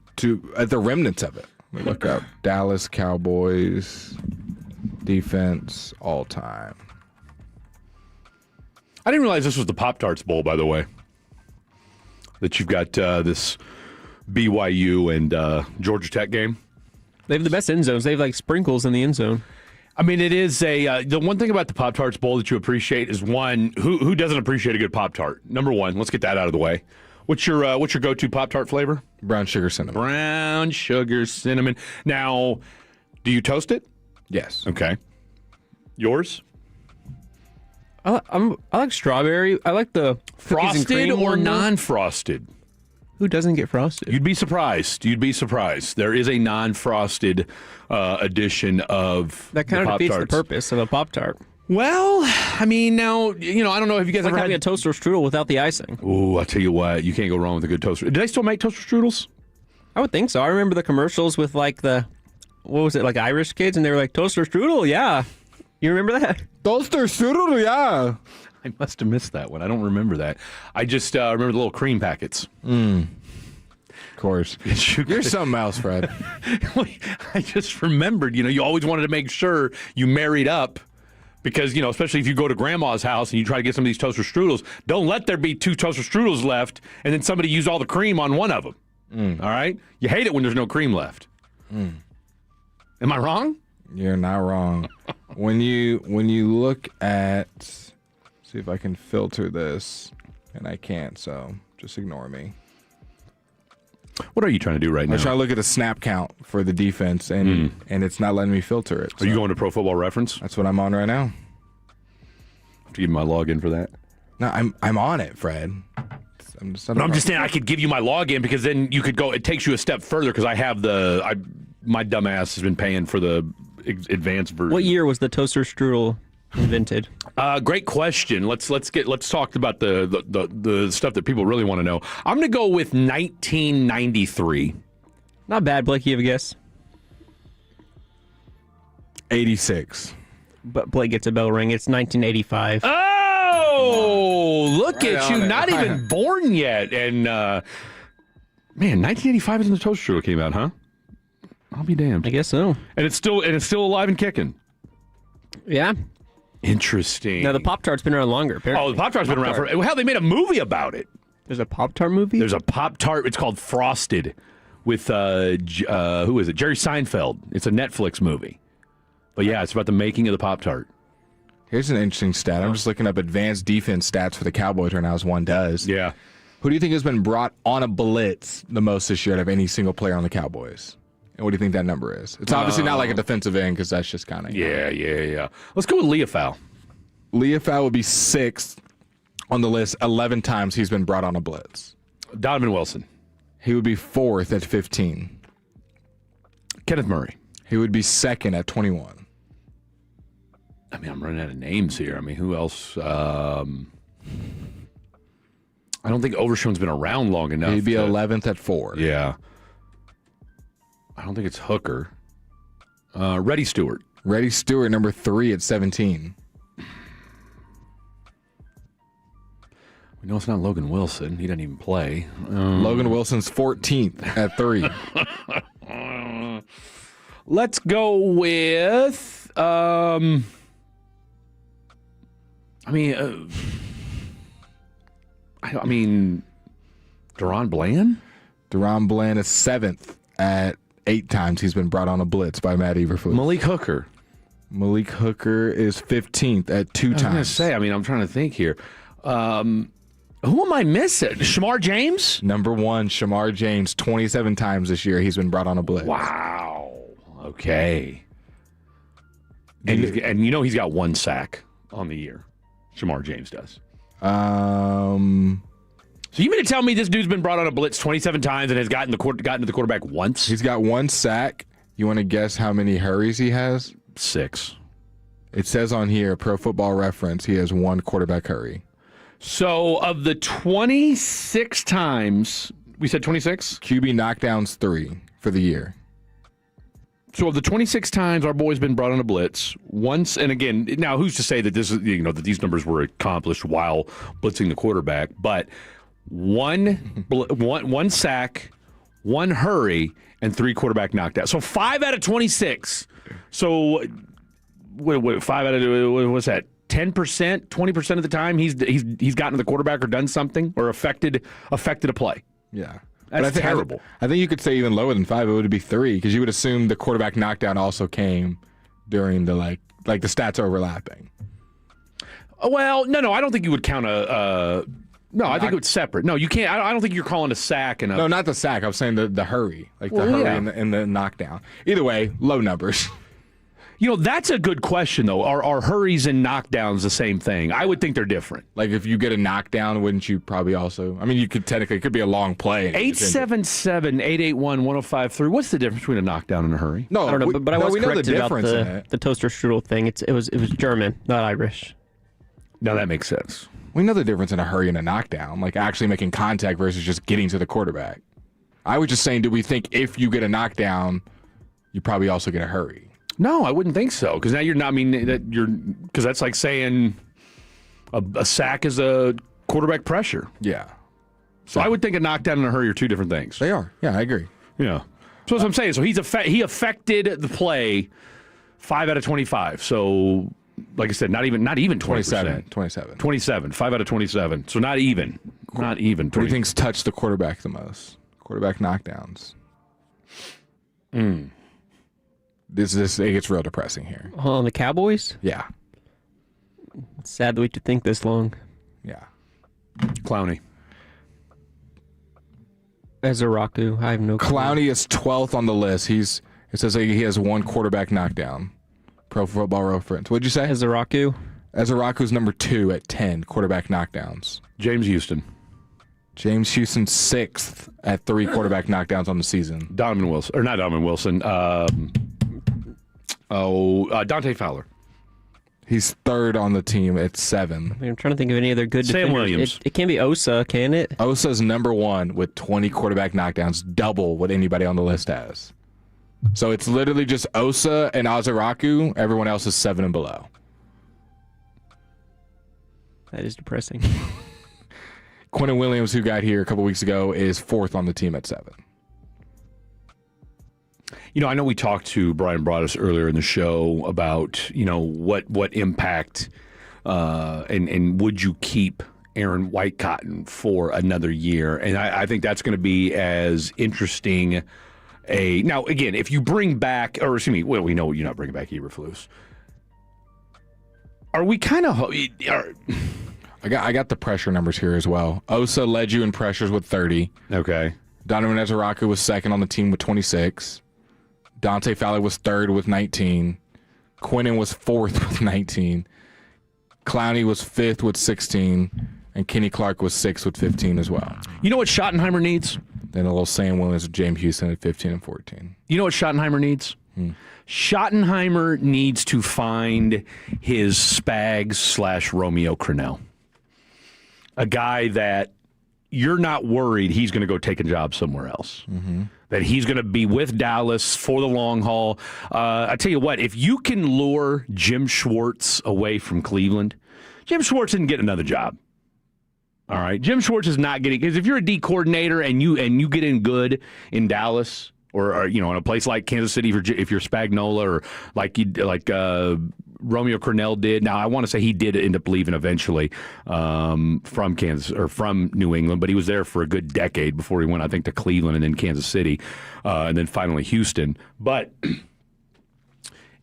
at the remnants of it. Let me look up Dallas Cowboys defense all time. I didn't realize this was the Pop-Tarts Bowl, by the way. That you've got this BYU and Georgia Tech game. They have the best end zones. They have like sprinkles in the end zone. I mean, it is the one thing about the Pop-Tarts Bowl that you appreciate is, one, who doesn't appreciate a good Pop-Tart? Number one, let's get that out of the way. What's your go-to Pop-Tart flavor? Brown sugar cinnamon. Brown sugar cinnamon. Now, do you toast it? Yes. Okay. Yours? I like strawberry. I like the frosted or non-frosted. Who doesn't get frosted? You'd be surprised. There is a non-frosted edition of that kind of defeats the purpose of a Pop-Tart. Well, I mean, now, I don't know if you guys ever had a toaster strudel without the icing. Ooh, I tell you what, you can't go wrong with a good toaster. Do they still make toaster strudels? I would think so. I remember the commercials with like what was it, like Irish kids, and they were like, toaster strudel, yeah. You remember that? Toaster strudel, yeah. I must have missed that one. I don't remember that. I just remember the little cream packets. Of course. You're something else, Fred. I just remembered, you always wanted to make sure you married up because, especially if you go to grandma's house and you try to get some of these toaster strudels, don't let there be 2 toaster strudels left and then somebody use all the cream on one of them. All right? You hate it when there's no cream left. Am I wrong? You're not wrong. When you look at, see if I can filter this, and I can't, so just ignore me. What are you trying to do right now? I'm trying to look at the snap count for the defense, and it's not letting me filter it. Are you going to Pro Football Reference? That's what I'm on right now. I have to give you my login for that. No, I'm on it, Fred. I'm just saying I could give you my login because then you could go. It takes you a step further because I have my dumb ass has been paying for the advanced version. What year was the toaster strudel invented? Great question. Let's talk about the stuff that people really want to know. I'm going to go with 1993. Not bad, Blake. You have a guess? 86. But Blake gets a bell ring. It's 1985. Oh, look at you! Not even born yet, and man, 1985 is when the toaster strudel came out, huh? I'll be damned. I guess so. And it's still alive and kicking. Yeah. Interesting. Now the Pop-Tart's been around longer. Apparently. Oh, the Pop-Tart's been around for. Hell, they made a movie about it. There's a Pop-Tart movie. There's a Pop-Tart. It's called Frosted, with who is it? Jerry Seinfeld. It's a Netflix movie. But yeah, it's about the making of the Pop-Tart. Here's an interesting stat. I'm just looking up advanced defense stats for the Cowboys right now, as one does. Yeah. Who do you think has been brought on a blitz the most this year out of any single player on the Cowboys? And what do you think that number is? It's obviously not like a defensive end because that's just kind of... Yeah. Let's go with Leofau. Leofau would be 6th on the list. 11 times he's been brought on a blitz. Donovan Wilson. He would be 4th at 15. Kenneth Murray. He would be 2nd at 21. I mean, I'm running out of names here. I mean, who else? I don't think Overshown's been around long enough. He'd be 11th at 4. Yeah. I don't think it's Hooker. Reddy Stewart. Reddy Stewart, number 3 at 17. We know it's not Logan Wilson. He doesn't even play. Logan Wilson's 14th at 3. Let's go with... I mean, Deron Bland? Deron Bland is 7th at 8 times he's been brought on a blitz by Matt Eberflus. Malik Hooker. Malik Hooker is 15th at 2 times. I was going to say, I'm trying to think here. Who am I missing? Shamar James? Number 1, Shamar James, 27 times this year he's been brought on a blitz. Wow. Okay. And he's got 1 sack on the year. Shamar James does. So you mean to tell me this dude's been brought on a blitz 27 times and has gotten to the quarterback once? He's got 1 sack. You want to guess how many hurries he has? 6. It says on here, Pro Football Reference, he has 1 quarterback hurry. So of the 26 times, we said 26? QB knockdowns 3 for the year. So of the 26 times our boy's been brought on a blitz once, and again, now who's to say that this is that these numbers were accomplished while blitzing the quarterback? But one sack, 1 hurry, and 3 quarterback knockdowns. So 5 out of 26. So what 5 out of what's that? 10%, 20% of the time he's gotten to the quarterback or done something or affected a play. Yeah. That's terrible. I think you could say even lower than 5, it would be 3, because you would assume the quarterback knockdown also came during the like the stats are overlapping. Well, no, I don't think you would count a. No, I think it's separate. No, you can't. I don't think you're calling a sack and a. No, not the sack. I was saying the hurry, hurry and the knockdown. Either way, low numbers. That's a good question, though. Are hurries and knockdowns the same thing? I would think they're different. Like, if you get a knockdown, wouldn't you probably also... I mean, you could technically... It could be a long play. 877-881-1053. What's the difference between a knockdown and a hurry? No, I don't know, but I was corrected about the toaster strudel thing. It was German, not Irish. No, that makes sense. We know the difference in a hurry and a knockdown, like actually making contact versus just getting to the quarterback. I was just saying, do we think if you get a knockdown, you probably also get a hurry? No, I wouldn't think so. Because now you're not. I mean, because that's like saying a sack is a quarterback pressure. Yeah. So I would think a knockdown and a hurry are two different things. They are. Yeah, I agree. Yeah. So that's what I'm saying. So he affected the play 5 out of 25. So, like I said, not even 20%. 27. 5 out of 27. So not even. Not even. What do you think's touched the quarterback the most? Quarterback knockdowns. This it gets real depressing here. On the Cowboys? Yeah. It's sad that we have to think this long. Yeah. Clowney. Ezeraku. I have no clue. Clowney is 12th on the list. It says he has one quarterback knockdown. Pro Football Reference. What'd you say? Ezeraku. Ezeraku's number 2 at 10 quarterback knockdowns. James Houston 6th at 3 quarterback knockdowns on the season. Donovan Wilson. Or not Donovan Wilson. Dante Fowler. He's 3rd on the team at 7. I'm trying to think of any other good Sam defenders. Williams. It can't be Osa, can it? Osa's number 1 with 20 quarterback knockdowns, double what anybody on the list has. So it's literally just Osa and Ezeraku. Everyone else is 7 and below. That is depressing. Quentin Williams, who got here a couple weeks ago, is 4th on the team at 7. You know, I know we talked to Brian Broaddus earlier in the show about, you know, what impact and would you keep Aaron Whitecotton for another year? And I think that's going to be as interesting now, again, if you bring back, or excuse me, well, we know you're not bringing back Eberflus. Are we kind of... I got the pressure numbers here as well. Osa led you in pressures with 30. Okay. Donovan Ezeraku was 2nd on the team with 26. Dante Fowler was 3rd with 19. Quentin was 4th with 19. Clowney was 5th with 16. And Kenny Clark was 6th with 15 as well. You know what Schottenheimer needs? Then a little Sam Williams with James Houston at 15 and 14. You know what Schottenheimer needs? Schottenheimer needs to find his Spags / Romeo Crennel. A guy that you're not worried he's going to go take a job somewhere else. That he's going to be with Dallas for the long haul. I tell you what, if you can lure Jim Schwartz away from Cleveland, Jim Schwartz didn't get another job. All right, Jim Schwartz is not getting, because if you're a D coordinator and you get in good in Dallas or you know in a place like Kansas City, if you're Spagnuolo or like Romeo Crennel did. Now I want to say he did end up leaving eventually from Kansas or from New England, but he was there for a good decade before he went, I think, to Cleveland and then Kansas City and then finally Houston. But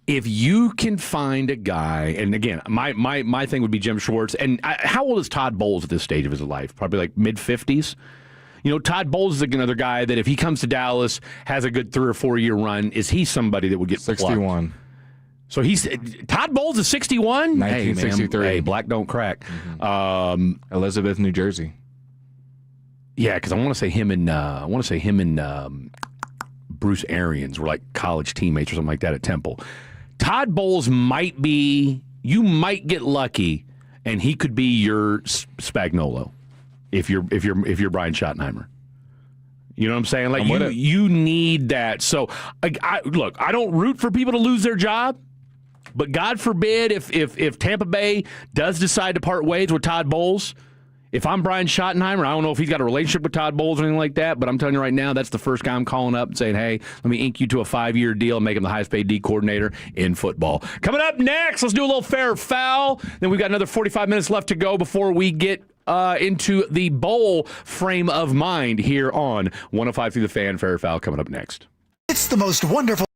if you can find a guy, and again, my thing would be Jim Schwartz. And how old is Todd Bowles at this stage of his life? Probably like mid-50s. You know, Todd Bowles is another guy that if he comes to Dallas, has a good 3 or 4 year run, is he somebody that would get 61? Plucked? So Todd Bowles is 61? 1963. Hey, black don't crack. Elizabeth, New Jersey. Yeah, because I want to say him and Bruce Arians were like college teammates or something like that at Temple. Todd Bowles might be, you might get lucky, and he could be your Spagnuolo if you're Brian Schottenheimer. You know what I'm saying? Like you need that. So look, I don't root for people to lose their job, but God forbid if Tampa Bay does decide to part ways with Todd Bowles. If I'm Brian Schottenheimer, I don't know if he's got a relationship with Todd Bowles or anything like that, but I'm telling you right now, that's the first guy I'm calling up and saying, hey, let me ink you to a 5-year deal and make him the highest paid D coordinator in football. Coming up next, let's do a little fair or foul. Then we've got another 45 minutes left to go before we get into the bowl frame of mind here on 105 through the Fan. Fair or foul coming up next. It's the most wonderful.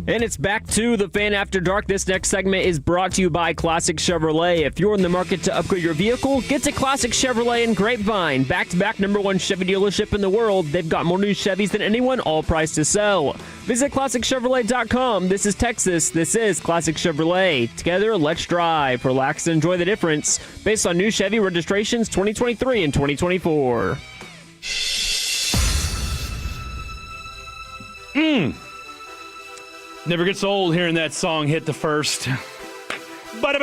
And it's back to the Fan After Dark. This next segment is brought to you by Classic Chevrolet. If you're in the market to upgrade your vehicle, get to Classic Chevrolet in Grapevine. Back-to-back #1 Chevy dealership in the world. They've got more new Chevys than anyone, all priced to sell. Visit ClassicChevrolet.com. This is Texas. This is Classic Chevrolet. Together, let's drive. Relax and enjoy the difference. Based on new Chevy registrations 2023 and 2024. Never gets old hearing that song hit the first. I'm going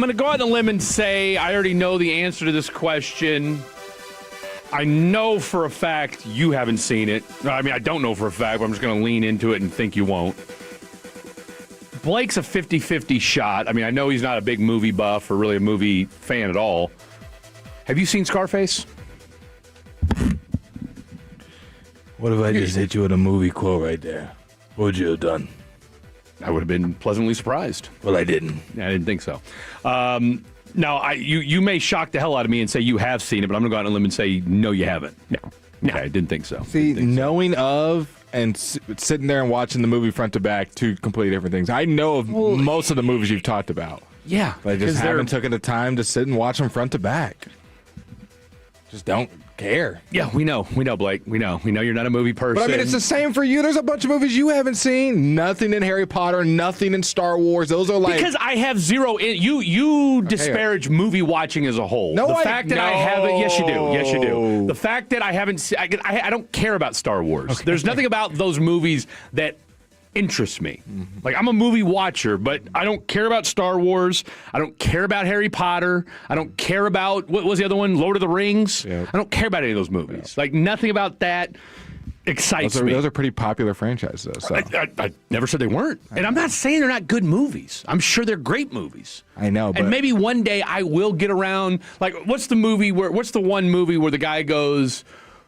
to go out on a limb and say I already know the answer to this question. I know for a fact you haven't seen it. I mean, I don't know for a fact, but I'm just going to lean into it and think you won't. Blake's a 50-50 shot. I mean, I know he's not a big movie buff or really a movie fan at all. Have you seen Scarface? What if I just hit you with a movie quote right there? What would you have done? I would have been pleasantly surprised. Well, I didn't. I didn't think so. Now, you may shock the hell out of me and say you have seen it, but I'm going to go out on a limb and say no, you haven't. No. Okay, I didn't think so. See, knowing of and sitting there and watching the movie front to back, two completely different things. I know of most of the movies you've talked about. Yeah. But I just haven't taken the time to sit and watch them front to back. Just don't care. Yeah, we know, Blake. We know you're not a movie person. But I mean, it's the same for you. There's a bunch of movies you haven't seen. Nothing in Harry Potter, nothing in Star Wars. Those are like... Because I have zero... You disparage movie watching as a whole. No, the fact that I haven't... Yes, you do. Yes, you do. The fact that I haven't... I don't care about Star Wars. Okay. There's nothing about those movies that interests me. Mm-hmm. Like, I'm a movie watcher, but I don't care about Star Wars. I don't care about Harry Potter. I don't care about, what was the other one? Lord of the Rings. Yep. I don't care about any of those movies. Yep. Like, nothing about that excites me. Those are pretty popular franchises, though. So. I never said they weren't. And I'm not saying they're not good movies. I'm sure they're great movies. I know, but... And maybe one day I will get around, like, what's the one movie where the guy goes,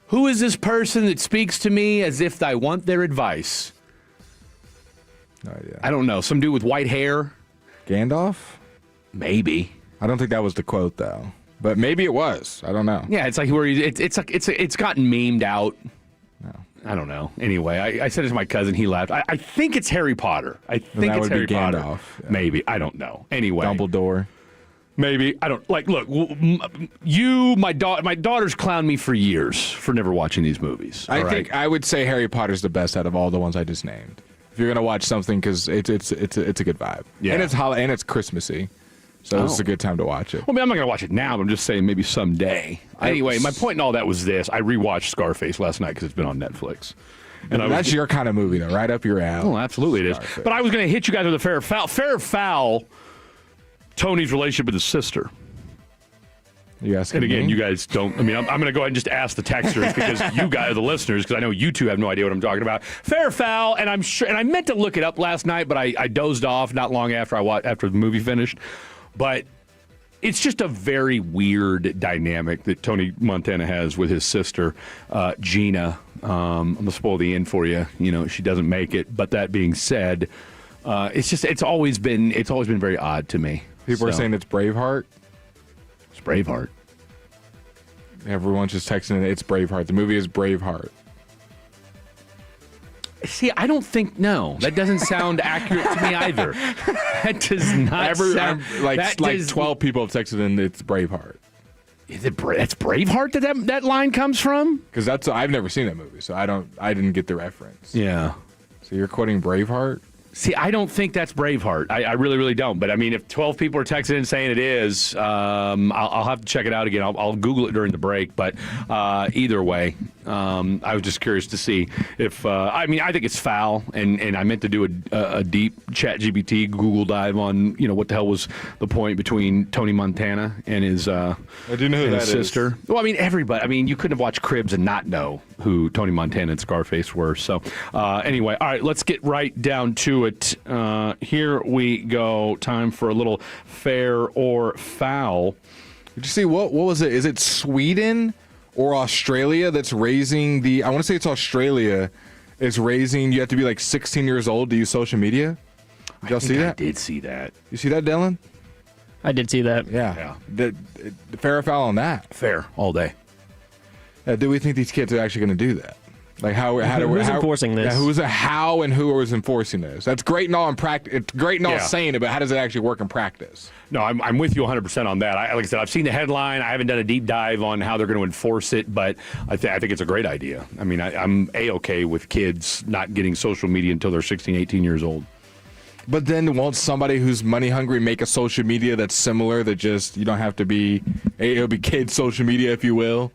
who is this person that speaks to me as if I want their advice? No idea. I don't know. Some dude with white hair. Gandalf? Maybe. I don't think that was the quote, though. But maybe it was. I don't know. Yeah, it's like where it's gotten memed out. No. I don't know. Anyway, I said it to my cousin. He laughed. I think it's Harry Potter. I think it's Harry Potter. Gandalf. Yeah. Maybe. I don't know. Anyway. Dumbledore. Maybe. I don't... Like, look, my daughters clowned me for years for never watching these movies. I think I would say Harry Potter's the best out of all the ones I just named. If you're gonna watch something, because it's a good vibe, yeah, and it's Christmassy, so it's a good time to watch it. Well, I mean, I'm not gonna watch it now, but I'm just saying maybe someday. Anyway, my point in all that was this: I rewatched Scarface last night because it's been on Netflix, and that's your kind of movie, though, right up your alley. Oh, absolutely it is. Scarface. But I was gonna hit you guys with a fair foul. Tony's relationship with his sister. You asking and again, me? you guys don't. I mean, I'm going to go ahead and just ask the texters because you guys, the listeners, because I know you two have no idea what I'm talking about. Fair foul, and I'm sure. And I meant to look it up last night, but I dozed off not long after after the movie finished. But it's just a very weird dynamic that Tony Montana has with his sister, Gina. I'm going to spoil the end for you. You know, she doesn't make it. But that being said, it's always been very odd to me. People are saying it's Braveheart. It's Braveheart. Everyone's just texting it's Braveheart. The movie is Braveheart. See, I don't think, no. That doesn't sound accurate to me either. That does not sound... Like 12 people have texted in it's Braveheart. Is it that's Braveheart that line comes from? Because I've never seen that movie, so I didn't get the reference. Yeah. So you're quoting Braveheart? See, I don't think that's Braveheart. I really, really don't. But, I mean, if 12 people are texting in saying it is, I'll have to check it out again. I'll Google it during the break. But either way, I was just curious to see if I think it's foul. And I meant to do a deep ChatGPT Google dive on, what the hell was the point between Tony Montana and his I do know who that sister. is. Well, I mean, everybody. I mean, you couldn't have watched Cribs and not know who Tony Montana and Scarface were. So anyway, all right, let's get right down to it. Here we go. Time for a little fair or foul. Did you see what was it? Is it Sweden or Australia that's raising the? I want to say it's Australia. Is raising. You have to be like 16 years old to use social media. Did y'all see that? I did see that. You see that, Dylan? I did see that. Yeah. The fair or foul on that? Fair all day. Do we think these kids are actually going to do that? Like who's enforcing this? Yeah, how and who is enforcing this? That's great and all in practice. It's great and all saying it, but how does it actually work in practice? No, I'm with you 100% on that. Like I said, I've seen the headline. I haven't done a deep dive on how they're going to enforce it, but I think it's a great idea. I mean, I'm A-okay with kids not getting social media until they're 16, 18 years old. But then won't somebody who's money hungry make a social media that's similar, that just, you don't have to be, it'll be kids social media, if you will?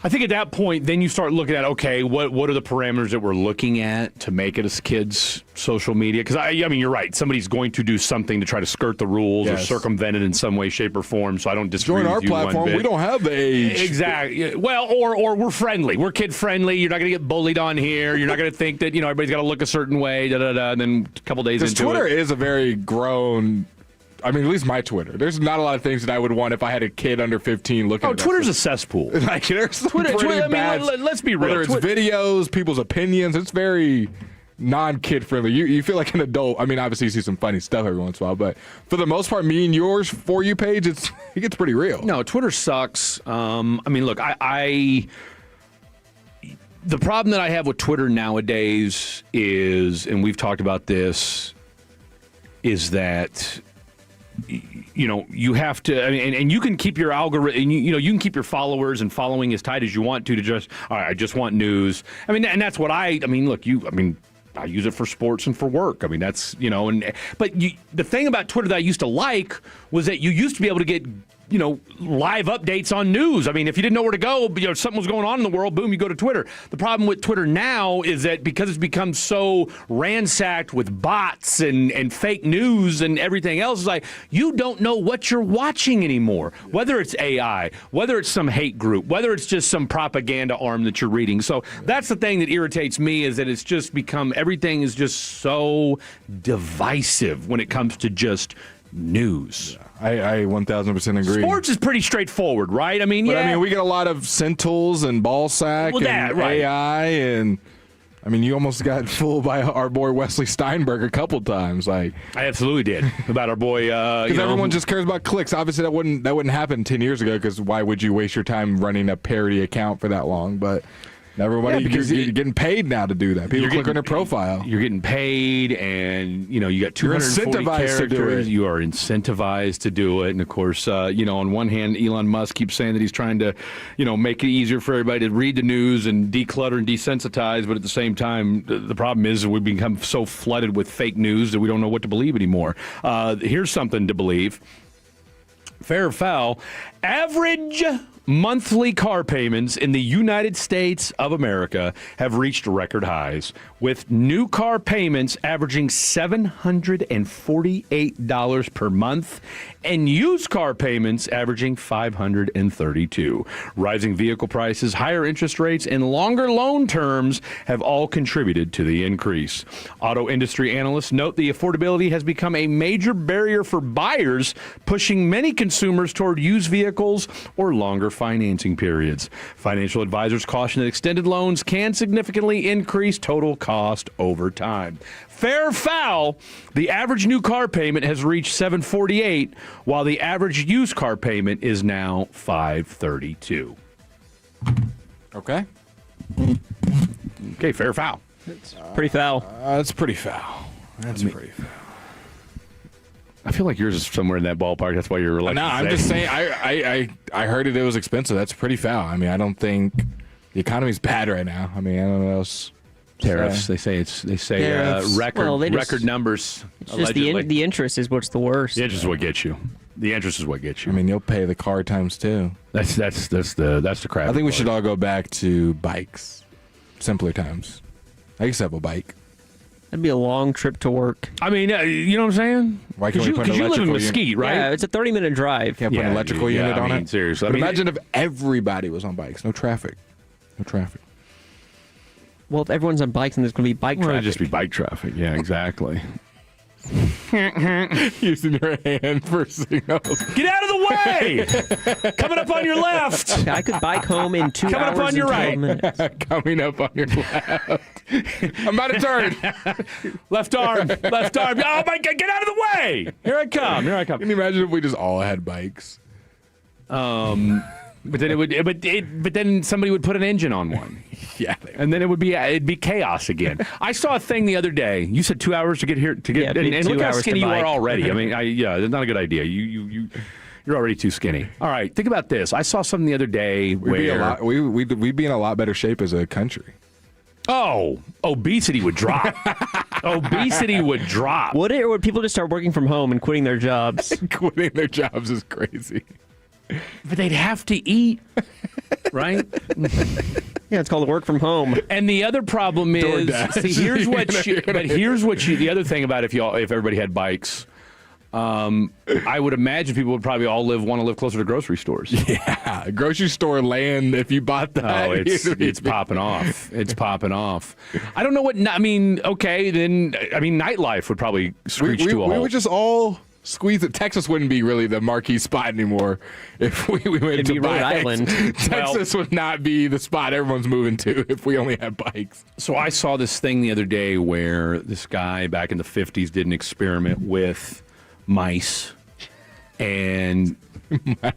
I think at that point, then you start looking at, okay, what are the parameters that we're looking at to make it as kids' social media? Because, I mean, you're right. Somebody's going to do something to try to skirt the rules or circumvent it in some way, shape, or form, so I don't disagree with you Join our platform. We don't have the age. Exactly. Well, or we're friendly. We're kid-friendly. You're not going to get bullied on here. You're not going to think that, everybody's got to look a certain way, and then a couple days into Twitter it. is a very grown... I mean, at least my Twitter. There's not a lot of things that I would want if I had a kid under 15 looking at Twitter's a cesspool. Like, there's some Twitter, pretty I mean, bad... let's be real. Whether it's videos, people's opinions, it's very non-kid friendly. You feel like an adult. I mean, obviously you see some funny stuff every once in a while, but for the most part, me and yours For You page, it gets pretty real. No, Twitter sucks. I mean, look, the problem that I have with Twitter nowadays is, and we've talked about this, is that... you have to, I mean, and you can keep your algorithm, you can keep your followers and following as tight as you want to just, all right, I just want news. I mean, and that's what I use it for sports and for work. I mean, that's, but the thing about Twitter that I used to like was that you used to be able to get, live updates on news. I mean, if you didn't know where to go, something was going on in the world, boom, you go to Twitter. The problem with Twitter now is that because it's become so ransacked with bots and fake news and everything else, it's like you don't know what you're watching anymore, whether it's AI, whether it's some hate group, whether it's just some propaganda arm that you're reading. So that's the thing that irritates me, is that it's just become, everything is just so divisive when it comes to just news. I 1,000% agree. Sports is pretty straightforward, right? I mean, we get a lot of Centils and ball sack and AI, and I mean, you almost got fooled by our boy Wesley Steinberg a couple times. Like, I absolutely did about our boy. Because everyone just cares about clicks. Obviously, that wouldn't happen 10 years ago. Because why would you waste your time running a parody account for that long? But everybody, because you're getting paid now to do that. People click on their profile. You're getting paid, and you got 240 characters. You are incentivized to do it, and of course, on one hand, Elon Musk keeps saying that he's trying to, make it easier for everybody to read the news and declutter and desensitize. But at the same time, the problem is we've become so flooded with fake news that we don't know what to believe anymore. Here's something to believe. Fair or foul, average monthly car payments in the United States of America have reached record highs, with new car payments averaging $748 per month and used car payments averaging $532. Rising vehicle prices, higher interest rates, and longer loan terms have all contributed to the increase. Auto industry analysts note the affordability has become a major barrier for buyers, pushing many consumers toward used vehicles or longer financing periods. Financial advisors caution that extended loans can significantly increase total cost over time. Fair or foul, the average new car payment has reached $748, while the average used car payment is now $532. Okay. Okay, fair or foul? It's pretty foul. That's pretty foul. Pretty foul. I feel like yours is somewhere in that ballpark. That's why you're like. No, I'm just saying. I heard it was expensive. That's pretty foul. I mean, I don't think the economy's bad right now. I mean, I don't know what else. Tariffs. They say record numbers. It's just the interest is what's the worst. The interest is what gets you. The interest is what gets you. I mean, you'll pay the car times too. That's the crap. I think we should all go back to bikes, simpler times. I used to have a bike. That'd be a long trip to work. I mean, you know what I'm saying? Why can't we put an you live in electrical Mesquite, right? Yeah, it's a 30-minute drive. Can't put an electrical unit on it? Seriously. But imagine if everybody was on bikes. No traffic. Well, if everyone's on bikes, then there's going to be bike traffic. It'd just be bike traffic. Yeah, exactly. Using your hand for signals. Get out of the way! Coming up on your left. I could bike home in 2 Coming hours up on your and 12 right. minutes. Coming up on your left. I'm about to turn. Left arm. Oh my God! Get out of the way! Here I come. Can you imagine if we just all had bikes? But then but then somebody would put an engine on one. Yeah. And then it'd be chaos again. I saw a thing the other day. You said 2 hours to get here and look how skinny you are already. I mean, it's not a good idea. You're already too skinny. All right, think about this. I saw something the other day where we'd be in a lot better shape as a country. Oh, obesity would drop. Obesity would drop. Would people just start working from home and quitting their jobs? Quitting their jobs is crazy. But they'd have to eat, right? Yeah, it's called work from home. And the other problem is, here's the other thing about if everybody had bikes. I would imagine people would probably all want to live closer to grocery stores. Yeah, grocery store land. If you bought that, oh, it's popping off. It's popping off. I don't know what. I mean, okay, then nightlife would probably screech to a halt. We would just all squeeze it. Texas wouldn't be really the marquee spot anymore if we went to Rhode Island. Texas would not be the spot everyone's moving to if we only had bikes. So I saw this thing the other day where this guy back in the 50s did an experiment with mice. And well,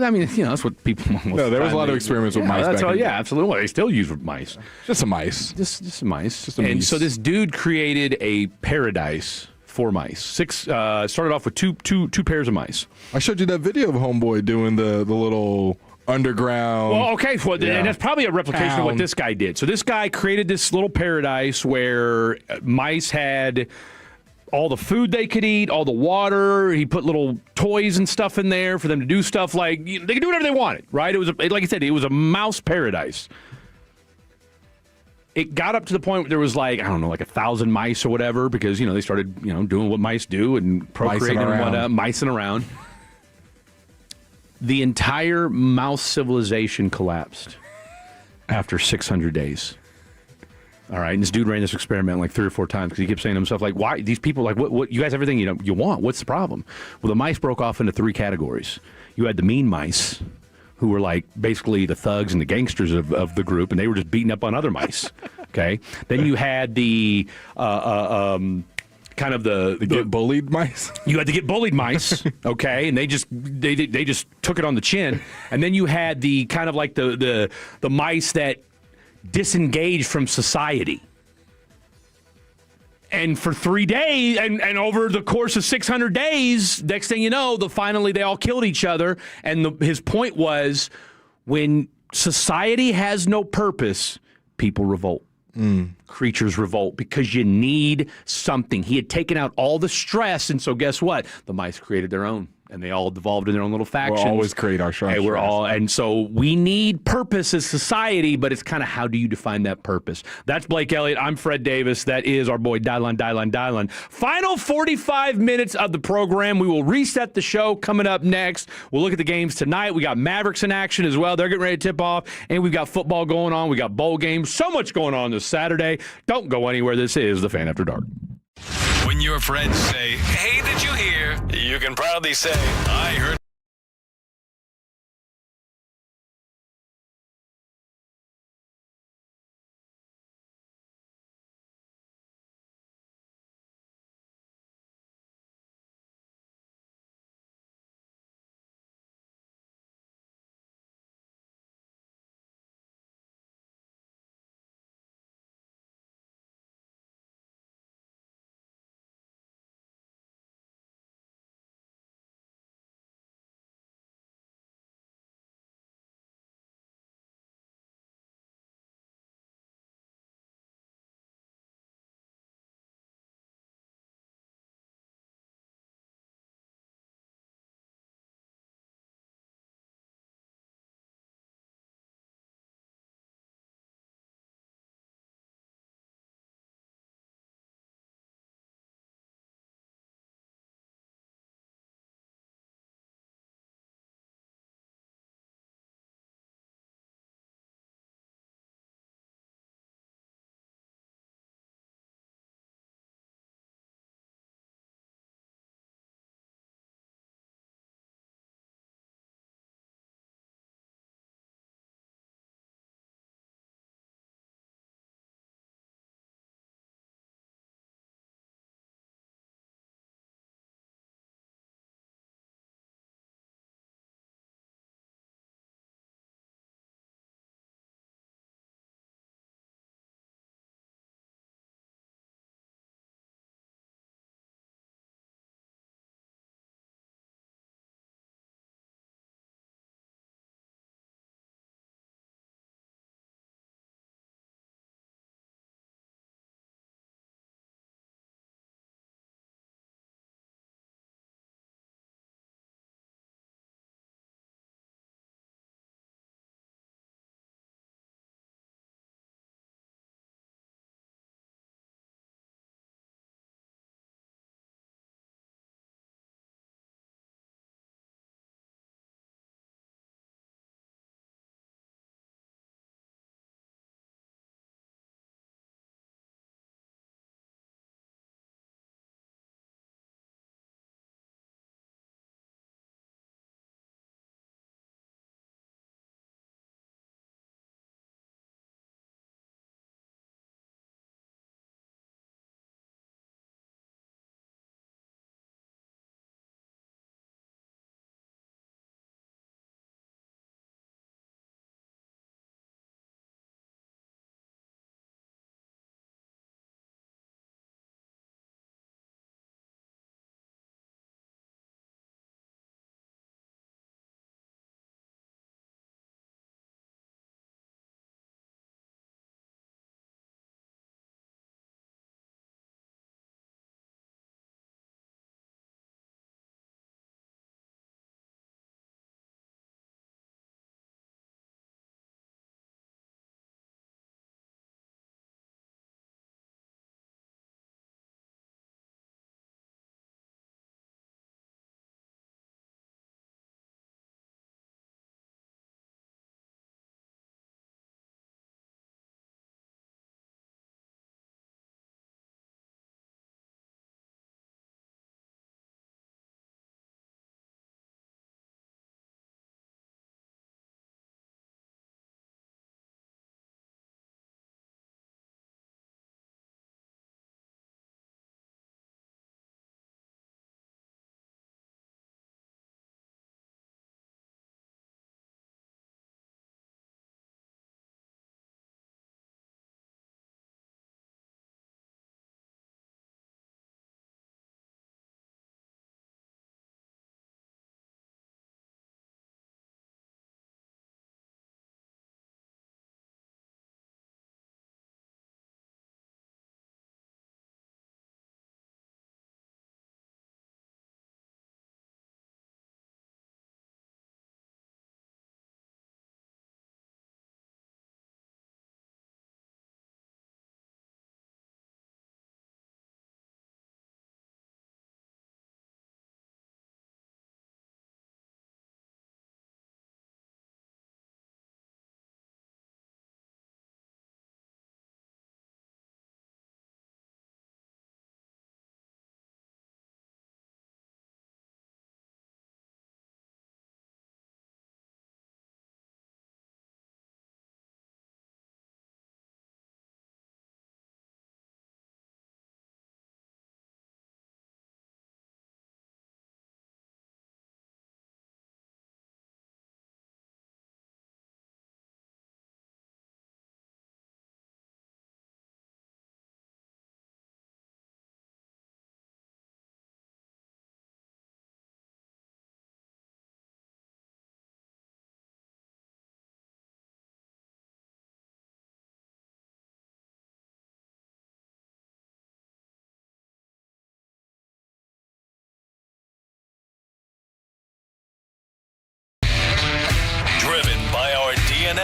I mean, that's what people. No, there was a lot of experiments with mice. That's all. Yeah, absolutely. Well, they still use mice. Just a mice. Just a mice. And so this dude created a paradise for mice. Started off with two pairs of mice. I showed you that video of Homeboy doing the little underground. Well, okay, and that's probably a replication of what this guy did. So this guy created this little paradise where mice had all the food they could eat, all the water. He put little toys and stuff in there for them to do stuff like they could do whatever they wanted, right? It was like I said, it was a mouse paradise. It got up to the point where there was like 1,000 mice or whatever because they started doing what mice do and procreating and whatnot, micing around. The entire mouse civilization collapsed after 600 days. All right, and this dude ran this experiment like 3 or 4 times because he kept saying to himself, like, why these people, like, what you guys, everything you want, what's the problem? Well, the mice broke off into 3 categories. You had the mean mice, who were like basically the thugs and the gangsters of the group, and they were just beating up on other mice. Okay, then you had the kind of the get bullied mice. You had to get bullied mice, okay, and they just took it on the chin. And then you had the kind of like the mice that disengaged from society. And for 3 days, and over the course of 600 days, next thing you know, finally they all killed each other. And his point was, when society has no purpose, people revolt. Creatures revolt because you need something. He had taken out all the stress, and so guess what? The mice created their own, and they all devolved in their own little factions. We'll always create our stress. And so we need purpose as society, but it's kind of how do you define that purpose? That's Blake Elliott. I'm Fred Davis. That is our boy Dylan. Final 45 minutes of the program. We will reset the show coming up next. We'll look at the games tonight. We got Mavericks in action as well. They're getting ready to tip off, and we've got football going on. We got bowl games. So much going on this Saturday. Don't go anywhere. This is The Fan After Dark. When your friends say, "Hey, did you hear?" you can proudly say, "I heard."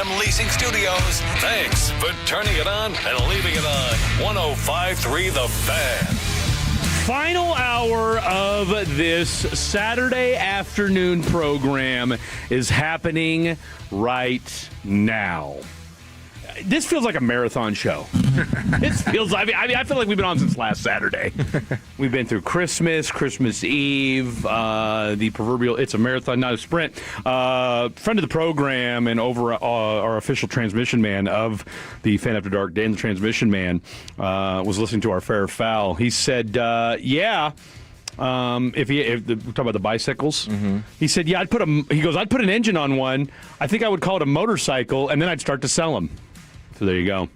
krld-fm Leasing Studios. Thanks for turning it on and leaving it on. 105.3 The Fan. Final hour of this Saturday afternoon program is happening right now. This feels like a marathon show. I feel like we've been on since last Saturday. We've been through Christmas Eve, the proverbial it's a marathon, not a sprint. Friend of the program and over our official transmission man of the Fan After Dark, Dan the Transmission Man, was listening to our Fair or Foul. He said, if we talk about the bicycles, he said, I'd put an engine on one. I think I would call it a motorcycle, and then I'd start to sell them. So there you go.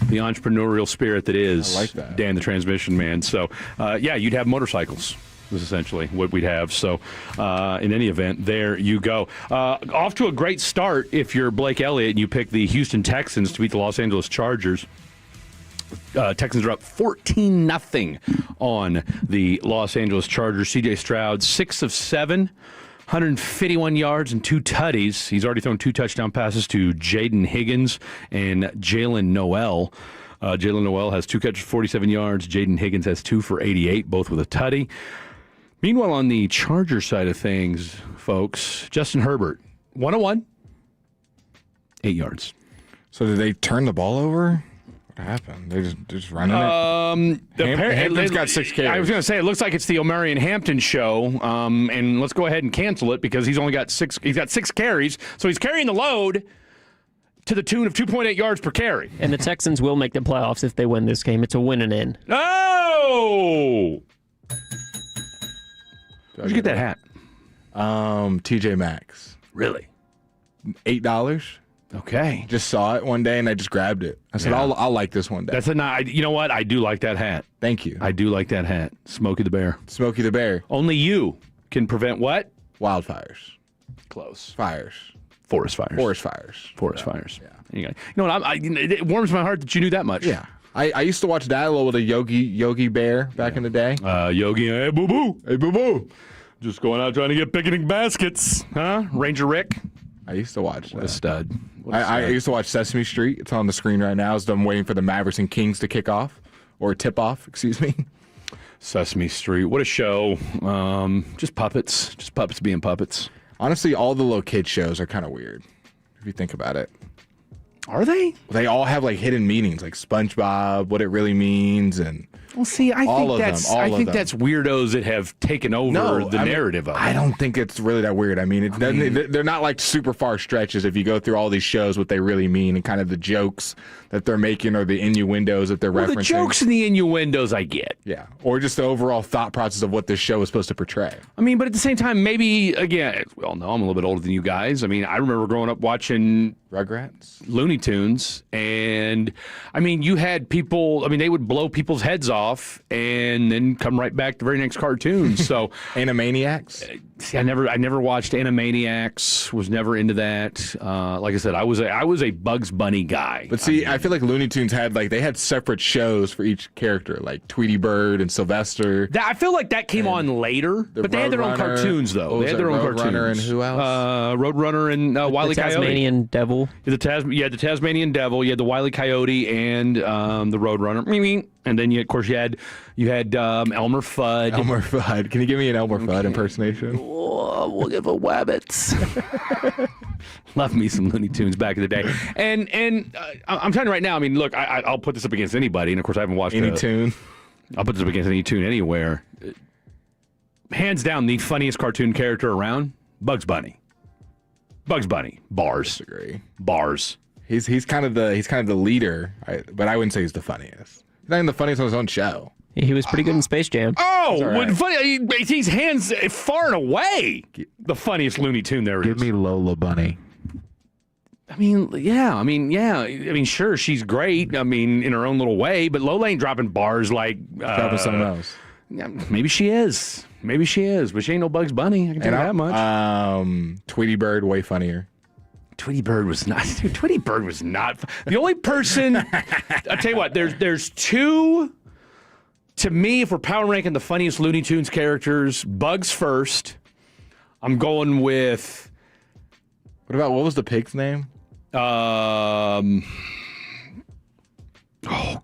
The entrepreneurial spirit that is I like that. Dan the Transmission Man. So, you'd have motorcycles is essentially what we'd have. So, in any event, there you go. Off to a great start if you're Blake Elliott and you pick the Houston Texans to beat the Los Angeles Chargers. Texans are up 14-0 on the Los Angeles Chargers. C.J. Stroud, 6 of 7. 151 yards and 2 tutties. He's already thrown 2 touchdown passes to Jaden Higgins and Jalen Noel. Jalen Noel has 2 catches, 47 yards. Jaden Higgins has 2 for 88, both with a tutty. Meanwhile, on the Charger side of things, folks, Justin Herbert, 101, 8 yards. So did they turn the ball over? What happened? They just running it? Hampton's got 6 carries. I was going to say, it looks like it's the Omarion Hampton show, and let's go ahead and cancel it because he's only got 6. He's got 6 carries, so he's carrying the load to the tune of 2.8 yards per carry. And the Texans will make the playoffs if they win this game. It's a win and in. Oh! Where'd you get that hat? TJ Maxx. Really? $8. Okay. Just saw it one day and I just grabbed it. I said, I'll like this one day. You know what? I do like that hat. Thank you. I do like that hat. Smokey the Bear. Smokey the Bear. Only you can prevent what? Wildfires. Close. Fires. Forest fires. Forest fires. Forest fires. Yeah. You know what? It warms my heart that you knew that much. Yeah. I used to watch that a little with a Yogi Bear back in the day. Yogi, hey, boo-boo. Hey, boo-boo. Just going out trying to get picnic baskets. Huh? Ranger Rick. I used to watch What a stud. I used to watch Sesame Street. It's on the screen right now. I'm waiting for the Mavericks and Kings to kick off. Or tip off, excuse me. Sesame Street. What a show. Just puppets. Just puppets being puppets. Honestly, all the little kid shows are kind of weird, if you think about it. Are they? They all have like hidden meanings, like SpongeBob, what it really means, and well, see, I think that's weirdos that have taken over the narrative of it. I don't think it's really that weird. I mean, they're not like super far stretches if you go through all these shows, what they really mean, and kind of the jokes that they're making or the innuendos that they're referencing. The jokes and the innuendos I get. Yeah. Or just the overall thought process of what this show is supposed to portray. I mean, but at the same time, maybe, again, as we all know, I'm a little bit older than you guys. I mean, I remember growing up watching Rugrats, Looney Tunes, and I mean, you had people, I mean, they would blow people's heads off and then come right back to the very next cartoon. So Animaniacs? See, I never watched Animaniacs, was never into that. Like I said, I was a Bugs Bunny guy. But see, I feel like Looney Tunes had separate shows for each character, like Tweety Bird and Sylvester. I feel like that came on later, but they had their own cartoons, though. They had their own cartoons. Roadrunner and who else? Roadrunner and Wile E. Coyote. Tasmanian Devil. You had the Tasmanian Devil. You had the Wile E. Coyote and the Roadrunner. And then, of course, you had Elmer Fudd. Elmer Fudd. Can you give me an Elmer Fudd impersonation? We'll give a Wabbits. Love me some Looney Tunes back in the day. And I'm telling you right now, I mean, look, I'll put this up against anybody. And, of course, I haven't watched any tune. I'll put this up against any tune anywhere. Hands down, the funniest cartoon character around, Bugs Bunny. Bugs Bunny. Bars. I disagree. Bars. He's kind of the leader, but I wouldn't say he's the funniest. He's not even the funniest on his own show. He was pretty good in Space Jam. Oh, right. Funny, he's hands far and away the funniest Looney Tune there is. Give me Lola Bunny. I mean, sure, she's great. I mean, in her own little way, but Lola ain't dropping bars like dropping someone else. Yeah, maybe she is, but she ain't no Bugs Bunny. I can tell you that much. Tweety Bird, way funnier. Tweety Bird was not. Tweety Bird was not. The only person. I'll tell you what. There's two. To me, if we're power ranking the funniest Looney Tunes characters, Bugs first. I'm going with. What was the pig's name? Oh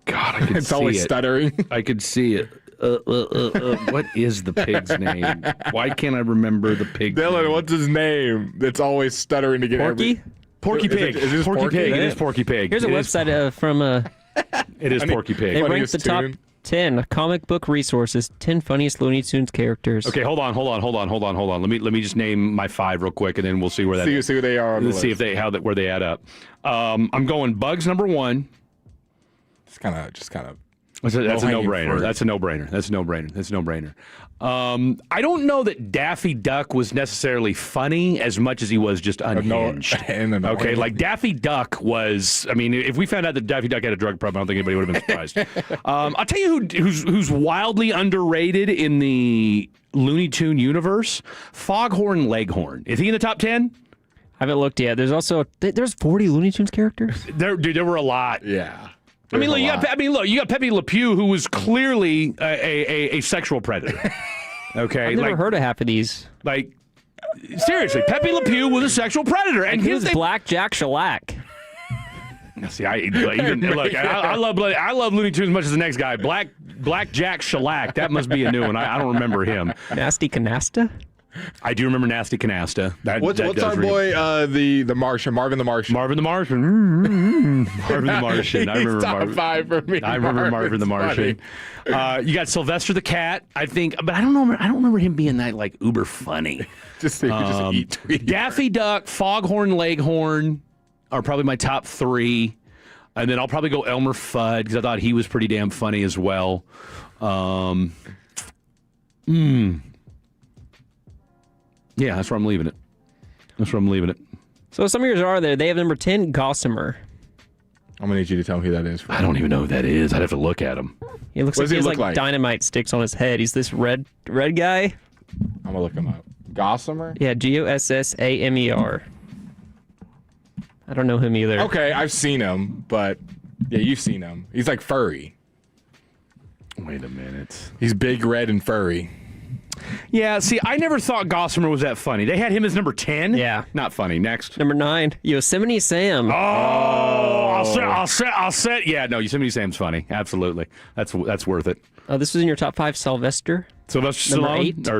God, I could It's see always it. stuttering. I could see it. What is the pig's name? Why can't I remember the pig's Dylan, name? what's his name? That's always stuttering to get Porky? Porky Pig. Is this Porky Pig. Porky? It is Porky Pig. Here's a website from It is Porky Pig. they ranked Funniest the top tune. 10 comic book resources, 10 funniest Looney Tunes characters. Okay, hold on. Let me just name my 5 real quick, and then we'll see where that. See who they are on the Let's see if list. they where they add up. I'm going Bugs number 1. It's kind of. That's a low-hanging no-brainer. fruit. That's a no-brainer. I don't know that Daffy Duck was necessarily funny as much as he was just unhinged. Okay, like Daffy Duck was. I mean, if we found out that Daffy Duck had a drug problem, I don't think anybody would have been surprised. I'll tell you who's wildly underrated in the Looney Tune universe. Foghorn Leghorn. Is he in the top 10? I haven't looked yet. There's 40 Looney Tunes characters. There were a lot. Yeah. I mean, look, you got Pepe Le Pew, who was clearly a sexual predator. Okay, I've never heard of half of these. Like, seriously, Pepe Le Pew was a sexual predator, and he was Black Jack Shellac. See, I love Looney Tunes as much as the next guy. Black Jack Shellac. That must be a new one. I don't remember him. Nasty Canasta. I do remember Nasty Canasta. What's our boy, the Martian, Marvin the Martian? Marvin the Martian. Marvin the Martian. I remember He's top Marvin. 5 for me. I remember Marvin the Martian. You got Sylvester the Cat, I think, but I don't remember him being that like uber funny. Just eat. Daffy Duck, Foghorn Leghorn are probably my top 3. And then I'll probably go Elmer Fudd because I thought he was pretty damn funny as well. Yeah, that's where I'm leaving it. So some of yours are there. They have number 10, Gossamer. I'm going to need you to tell me who that is. I don't even know who that is. I'd have to look at him. He looks like he has like dynamite sticks on his head. He's this red guy. I'm going to look him up. Gossamer? Yeah, Gossamer. I don't know him either. Okay, I've seen him, but yeah, you've seen him. He's like furry. Wait a minute. He's big, red, and furry. Yeah, see, I never thought Gossamer was that funny. They had him as number 10? Yeah. Not funny. Next. Number 9, Yosemite Sam. I'll set. Yeah, no, Yosemite Sam's funny. Absolutely. That's worth it. This was in your top 5, Sylvester. Sylvester Number Stallone? 8. Or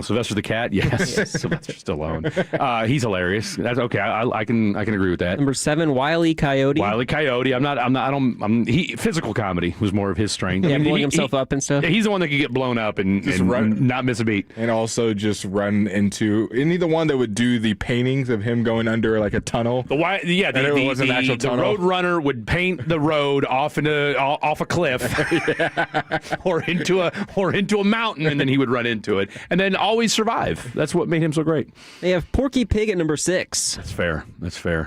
Sylvester the Cat? Yes. Sylvester Stallone. He's hilarious. That's okay. I can agree with that. Number 7, Wile E. Coyote. Wile E. Coyote. Physical comedy was more of his strength. Yeah, blowing himself up and stuff. Yeah, he's the one that could get blown up and not miss a beat. And also just run into. Isn't he the one that would do the paintings of him going under like a tunnel? The road runner would paint the road off a cliff or into a mountain, and then he would run into it and then always survive. That's what made him so great. They have Porky Pig at number 6. That's fair.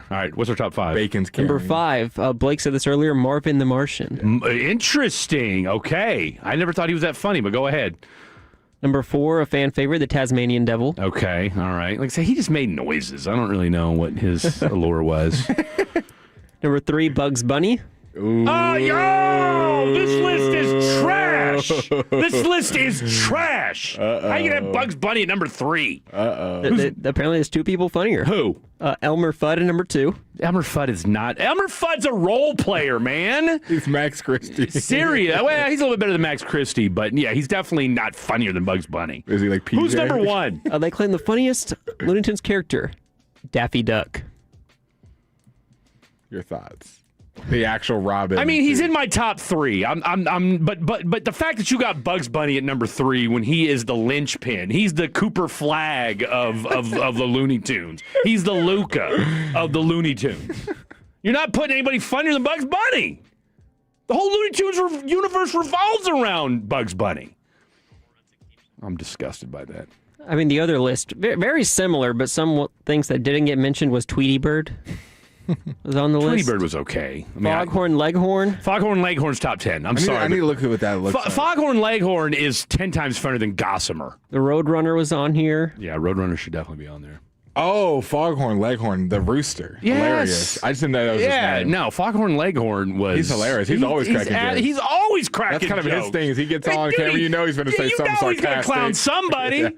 All right, what's our top 5? Bacon's Number 5, Blake said this earlier, Marvin the Martian. Interesting. Okay. I never thought he was that funny, but go ahead. Number 4, a fan favorite, the Tasmanian Devil. Okay, all right. Like I say, he just made noises. I don't really know what his allure was. Number 3, Bugs Bunny. Yo! This list is trash. This list is trash. How you gonna have Bugs Bunny at number 3? Apparently, there's 2 people funnier. Who? Elmer Fudd at number 2. Elmer Fudd is not. Elmer Fudd's a role player, man. He's Max Christie. Serious. Well, he's a little bit better than Max Christie, but yeah, he's definitely not funnier than Bugs Bunny. Is he like PJ? Who's number 1? They claim the funniest Looney Tunes character, Daffy Duck. Your thoughts? The actual Robin. I mean, he's in my top 3. But the fact that you got Bugs Bunny at number 3 when he is the linchpin, he's the Cooper Flag of the Looney Tunes. He's the Luka of the Looney Tunes. You're not putting anybody funnier than Bugs Bunny. The whole Looney Tunes universe revolves around Bugs Bunny. I'm disgusted by that. I mean, the other list, very similar, but some things that didn't get mentioned was Tweety Bird. Was on the list. Tweety Bird was okay. Foghorn Leghorn. Foghorn Leghorn's top 10. I'm sorry. I need to look at what that looks like. Foghorn Leghorn is 10 times funnier than Gossamer. The Roadrunner was on here. Yeah, Roadrunner should definitely be on there. Oh, Foghorn Leghorn, the rooster. Yes. Hilarious. I just didn't know that was his name. No, Foghorn Leghorn was... He's hilarious. He's always cracking jokes. He's always cracking That's kind of jokes. his thing. He gets on camera, you know he's going to say something sarcastic. He's going to clown somebody. Yeah.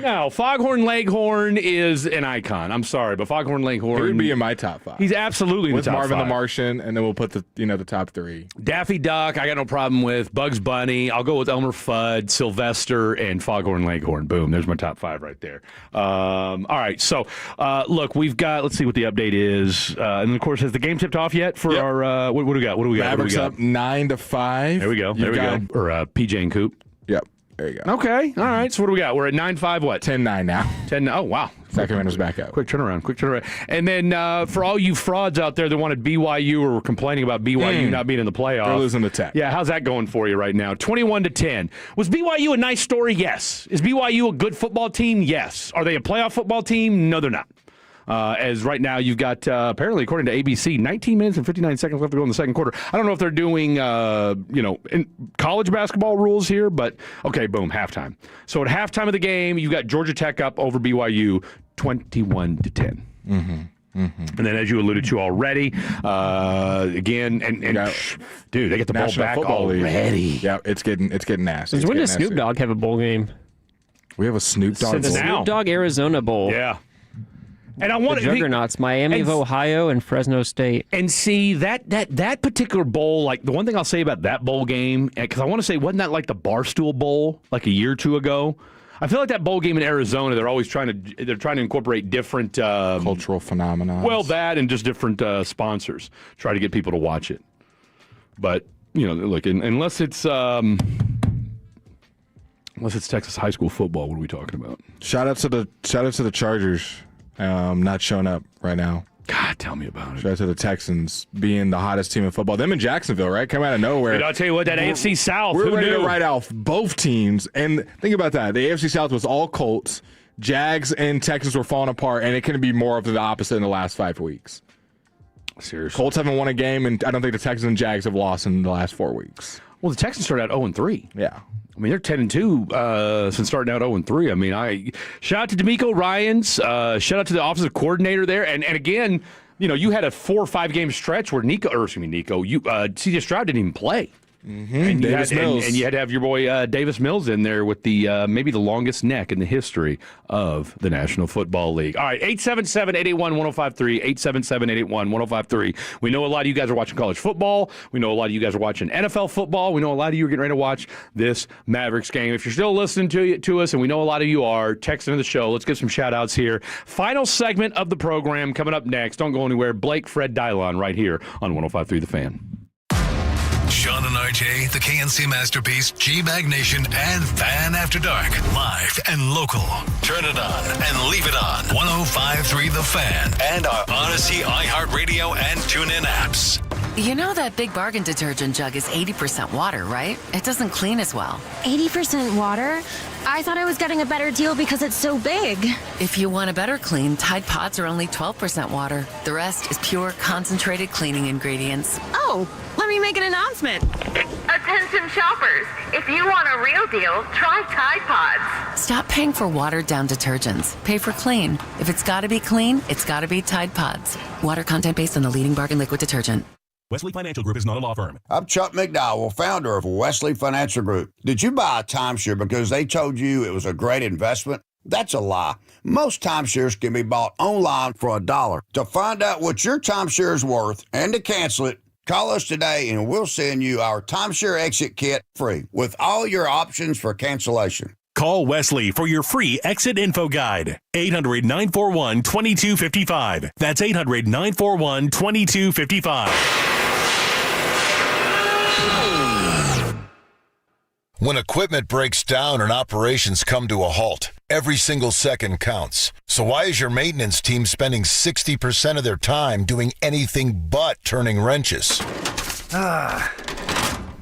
No, Foghorn Leghorn is an icon. I'm sorry, but Foghorn Leghorn... He would be in my top 5. He's absolutely in the with top Marvin 5. the Martian, and then we'll put the top 3. Daffy Duck, I got no problem with. Bugs Bunny, I'll go with Elmer Fudd, Sylvester, and Foghorn Leghorn. Boom, there's my top 5 right there. All right, so look, we've got, let's see what the update is. And of course, has the game tipped off yet for our, what do we got? Mavericks up 9-5. There we go. Or PJ and Coop. Yep. There you go. Okay. All right. So what do we got? We're at 9-5. What? 10-9 now. 10. Oh wow. Sacramento's back up. Quick turnaround. And then for all you frauds out there that wanted BYU or were complaining about BYU not being in the playoffs, They're losing the Tech. Yeah. How's that going for you right now? 21-10. Was BYU a nice story? Yes. Is BYU a good football team? Yes. Are they a playoff football team? No, they're not. As right now you've got, apparently, according to ABC, 19 minutes and 59 seconds left to go in the second quarter. I don't know if they're doing, college basketball rules here, but okay, boom, halftime. So at halftime of the game, you've got Georgia Tech up over BYU 21-10. Mm-hmm. And then, as you alluded to already, again, dude, they get the ball National back Football already. League. Yeah, it's getting nasty. Since when does Snoop Dogg have a bowl game? We have a Snoop Dogg Since bowl. Snoop Dogg Arizona Bowl. Yeah. And I want the juggernauts, Miami of Ohio and Fresno State. And see that particular bowl, like the one thing I'll say about that bowl game, because I want to say, wasn't that like the Barstool Bowl like a year or two ago? I feel like that bowl game in Arizona, they're always trying to incorporate different cultural phenomena. Well, that and just different sponsors, try to get people to watch it. But look, unless it's Texas high school football, what are we talking about? Shout out to the Chargers. Not showing up right now. God, tell me about it. Shout out to the Texans being the hottest team in football. Them in Jacksonville, right? Come out of nowhere. Dude, I'll tell you what, that AFC South. We're who ready knew? to write off both teams. And think about that. The AFC South was all Colts. Jags and Texans were falling apart, and it couldn't be more of the opposite in the last 5 weeks. Seriously. Colts haven't won a game, and I don't think the Texans and Jags have lost in the last 4 weeks. Well, the Texans started out 0-3. Yeah. I mean, they're 10-2 since starting out 0-3. I mean, shout out to DeMeco Ryans. Shout out to the offensive coordinator there. And again, you had a 4 or 5 game stretch where C.J. Stroud didn't even play. Mm-hmm. And Davis Mills. And you had to have your boy Davis Mills in there with the maybe the longest neck in the history of the National Football League. All right, 877-881-1053, 877-881-1053. We know a lot of you guys are watching college football. We know a lot of you guys are watching NFL football. We know a lot of you are getting ready to watch this Mavericks game. If you're still listening to us, and we know a lot of you are, text into the show. Let's get some shout-outs here. Final segment of the program coming up next. Don't go anywhere. Blake, Fred, Dylon right here on 105.3 The Fan. Sean and RJ, the KNC Masterpiece, G-Bag Nation, and Fan After Dark. Live and local. Turn it on and leave it on. 105.3 The Fan and our Odyssey, iHeartRadio, and TuneIn apps. You know that Big Bargain detergent jug is 80% water, right? It doesn't clean as well. 80% water? I thought I was getting a better deal because it's so big. If you want a better clean, Tide Pods are only 12% water. The rest is pure, concentrated cleaning ingredients. Oh, let me make an announcement. Attention shoppers, if you want a real deal, try Tide Pods. Stop paying for watered-down detergents. Pay for clean. If it's got to be clean, it's got to be Tide Pods. Water content based on the leading bargain liquid detergent. Wesley Financial Group is not a law firm. I'm Chuck McDowell, founder of Wesley Financial Group. Did you buy a timeshare because they told you it was a great investment? That's a lie. Most timeshares can be bought online for $1. To find out what your timeshare is worth and to cancel it, call us today and we'll send you our timeshare exit kit free with all your options for cancellation. Call Wesley for your free exit info guide. 800-941-2255. That's 800-941-2255. When equipment breaks down and operations come to a halt, every single second counts. So why is your maintenance team spending 60% of their time doing anything but turning wrenches?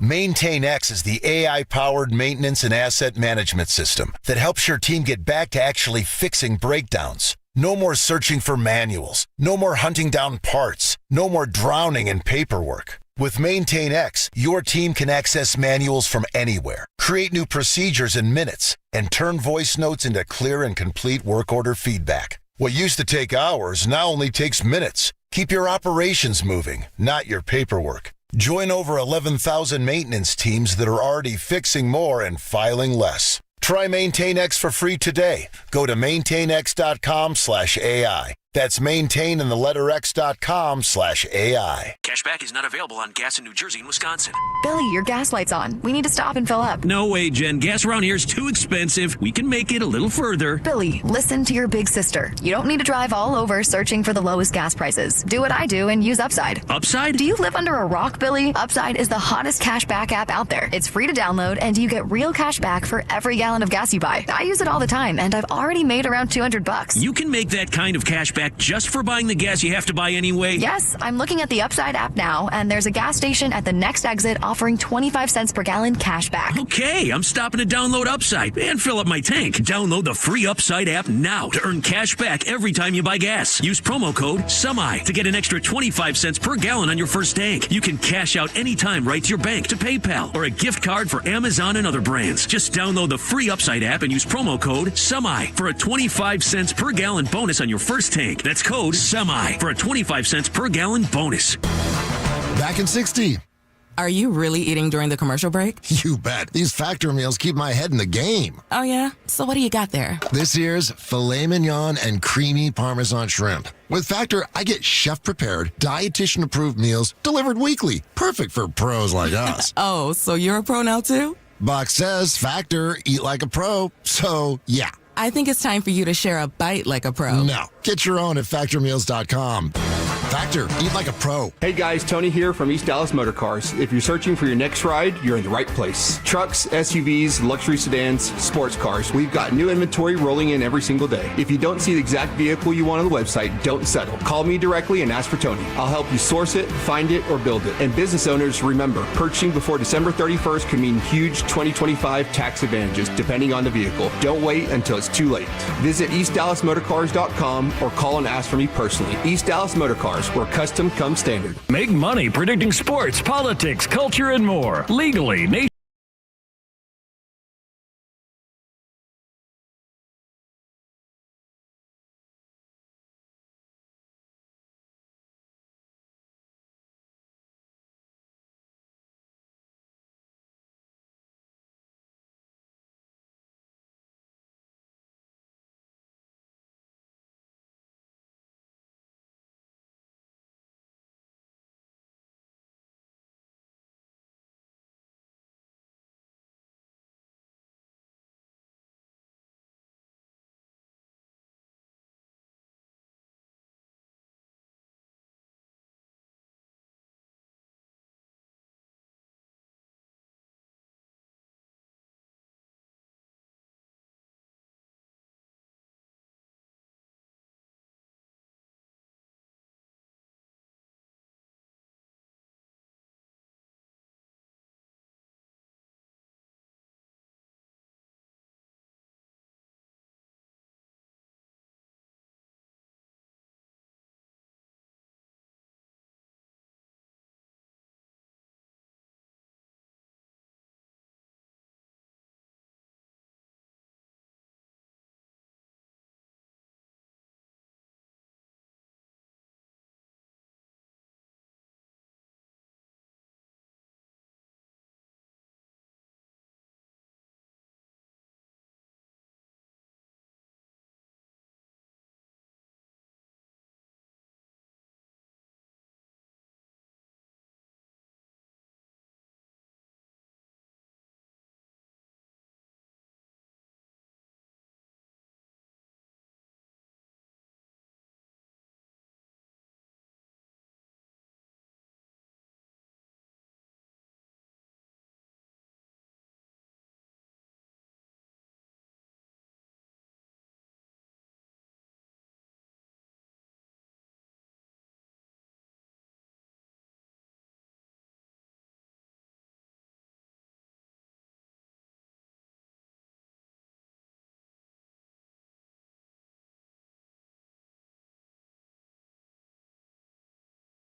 MaintainX is the AI-powered maintenance and asset management system that helps your team get back to actually fixing breakdowns. No more searching for manuals. No more hunting down parts. No more drowning in paperwork. With MaintainX, your team can access manuals from anywhere, create new procedures in minutes, and turn voice notes into clear and complete work order feedback. What used to take hours now only takes minutes. Keep your operations moving, not your paperwork. Join over 11,000 maintenance teams that are already fixing more and filing less. Try Maintain X for free today. Go to maintainx.com/AI. That's maintain and the letter x.com/AI. Cashback is not available on gas in New Jersey and Wisconsin. Billy, your gas light's on. We need to stop and fill up. No way, Jen. Gas around here is too expensive. We can make it a little further. Billy, listen to your big sister. You don't need to drive all over searching for the lowest gas prices. Do what I do and use Upside. Upside? Do you live under a rock, Billy? Upside is the hottest cashback app out there. It's free to download, and you get real cash back for every gallon of gas you buy. I use it all the time, and I've already made around $200. You can make that kind of cash back just for buying the gas you have to buy anyway? Yes, I'm looking at the Upside app now, and there's a gas station at the next exit offering 25 cents per gallon cash back. Okay, I'm stopping to download Upside and fill up my tank. Download the free Upside app now to earn cash back every time you buy gas. Use promo code SEMI to get an extra 25 cents per gallon on your first tank. You can cash out anytime right to your bank, to PayPal, or a gift card for Amazon and other brands. Just download the free Upside app and use promo code SEMI for a 25 cents per gallon bonus on your first tank. That's code SEMI for a 25 cents per gallon bonus. Back in 60. Are you really eating during the commercial break? You bet. These Factor meals keep my head in the game. Oh, yeah? So what do you got there? This year's filet mignon and creamy Parmesan shrimp. With Factor, I get chef-prepared, dietitian-approved meals delivered weekly. Perfect for pros like us. Oh, so you're a pro now, too? Box says Factor, eat like a pro. So, yeah. I think it's time for you to share a bite like a pro. No. Get your own at factormeals.com. Factor, eat like a pro. Hey guys, Tony here from East Dallas Motor Cars. If you're searching for your next ride, you're in the right place. Trucks, SUVs, luxury sedans, sports cars. We've got new inventory rolling in every single day. If you don't see the exact vehicle you want on the website, don't settle. Call me directly and ask for Tony. I'll help you source it, find it, or build it. And business owners, remember, purchasing before December 31st can mean huge 2025 tax advantages, depending on the vehicle. Don't wait until it's too late. Visit EastDallasMotorCars.com or call and ask for me personally. East Dallas Motor Cars, where custom comes standard. Make money predicting sports, politics, culture, and more. Legally,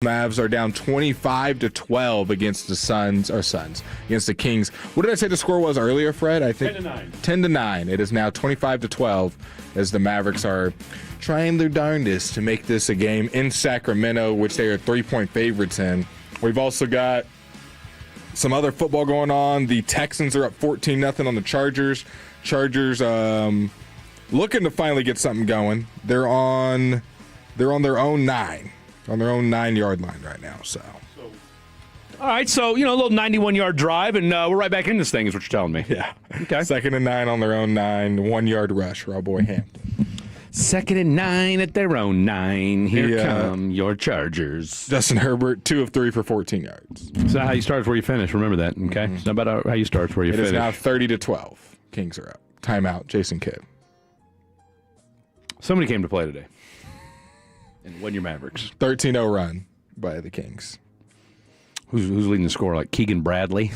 Mavs are down 25-12 against the against the Kings. What did I say the score was earlier, Fred? I think 10-9. It is now 25-12 as the Mavericks are trying their darndest to make this a game in Sacramento, which they are 3-point favorites in. We've also got some other football going on. The Texans are up 14-0 on the Chargers. Chargers looking to finally get something going. They're on their own 9. On their own 9-yard line right now, so. All right, so, a little 91-yard drive, and we're right back in this thing is what you're telling me. Yeah. Okay. 2nd and 9 on their own 9, 1-yard rush for our boy Hampton. 2nd and 9 at their own 9. Here come your Chargers. Justin Herbert, 2 of 3 for 14 yards. It's not how you start, it's where you finish. Remember that, okay? It's not about how you start, it's where you finish. It is now 30-12. Kings are up. Timeout, Jason Kidd. Somebody came to play today. And won your Mavericks. 13-0 run by the Kings. Who's leading the score? Like Keegan Bradley?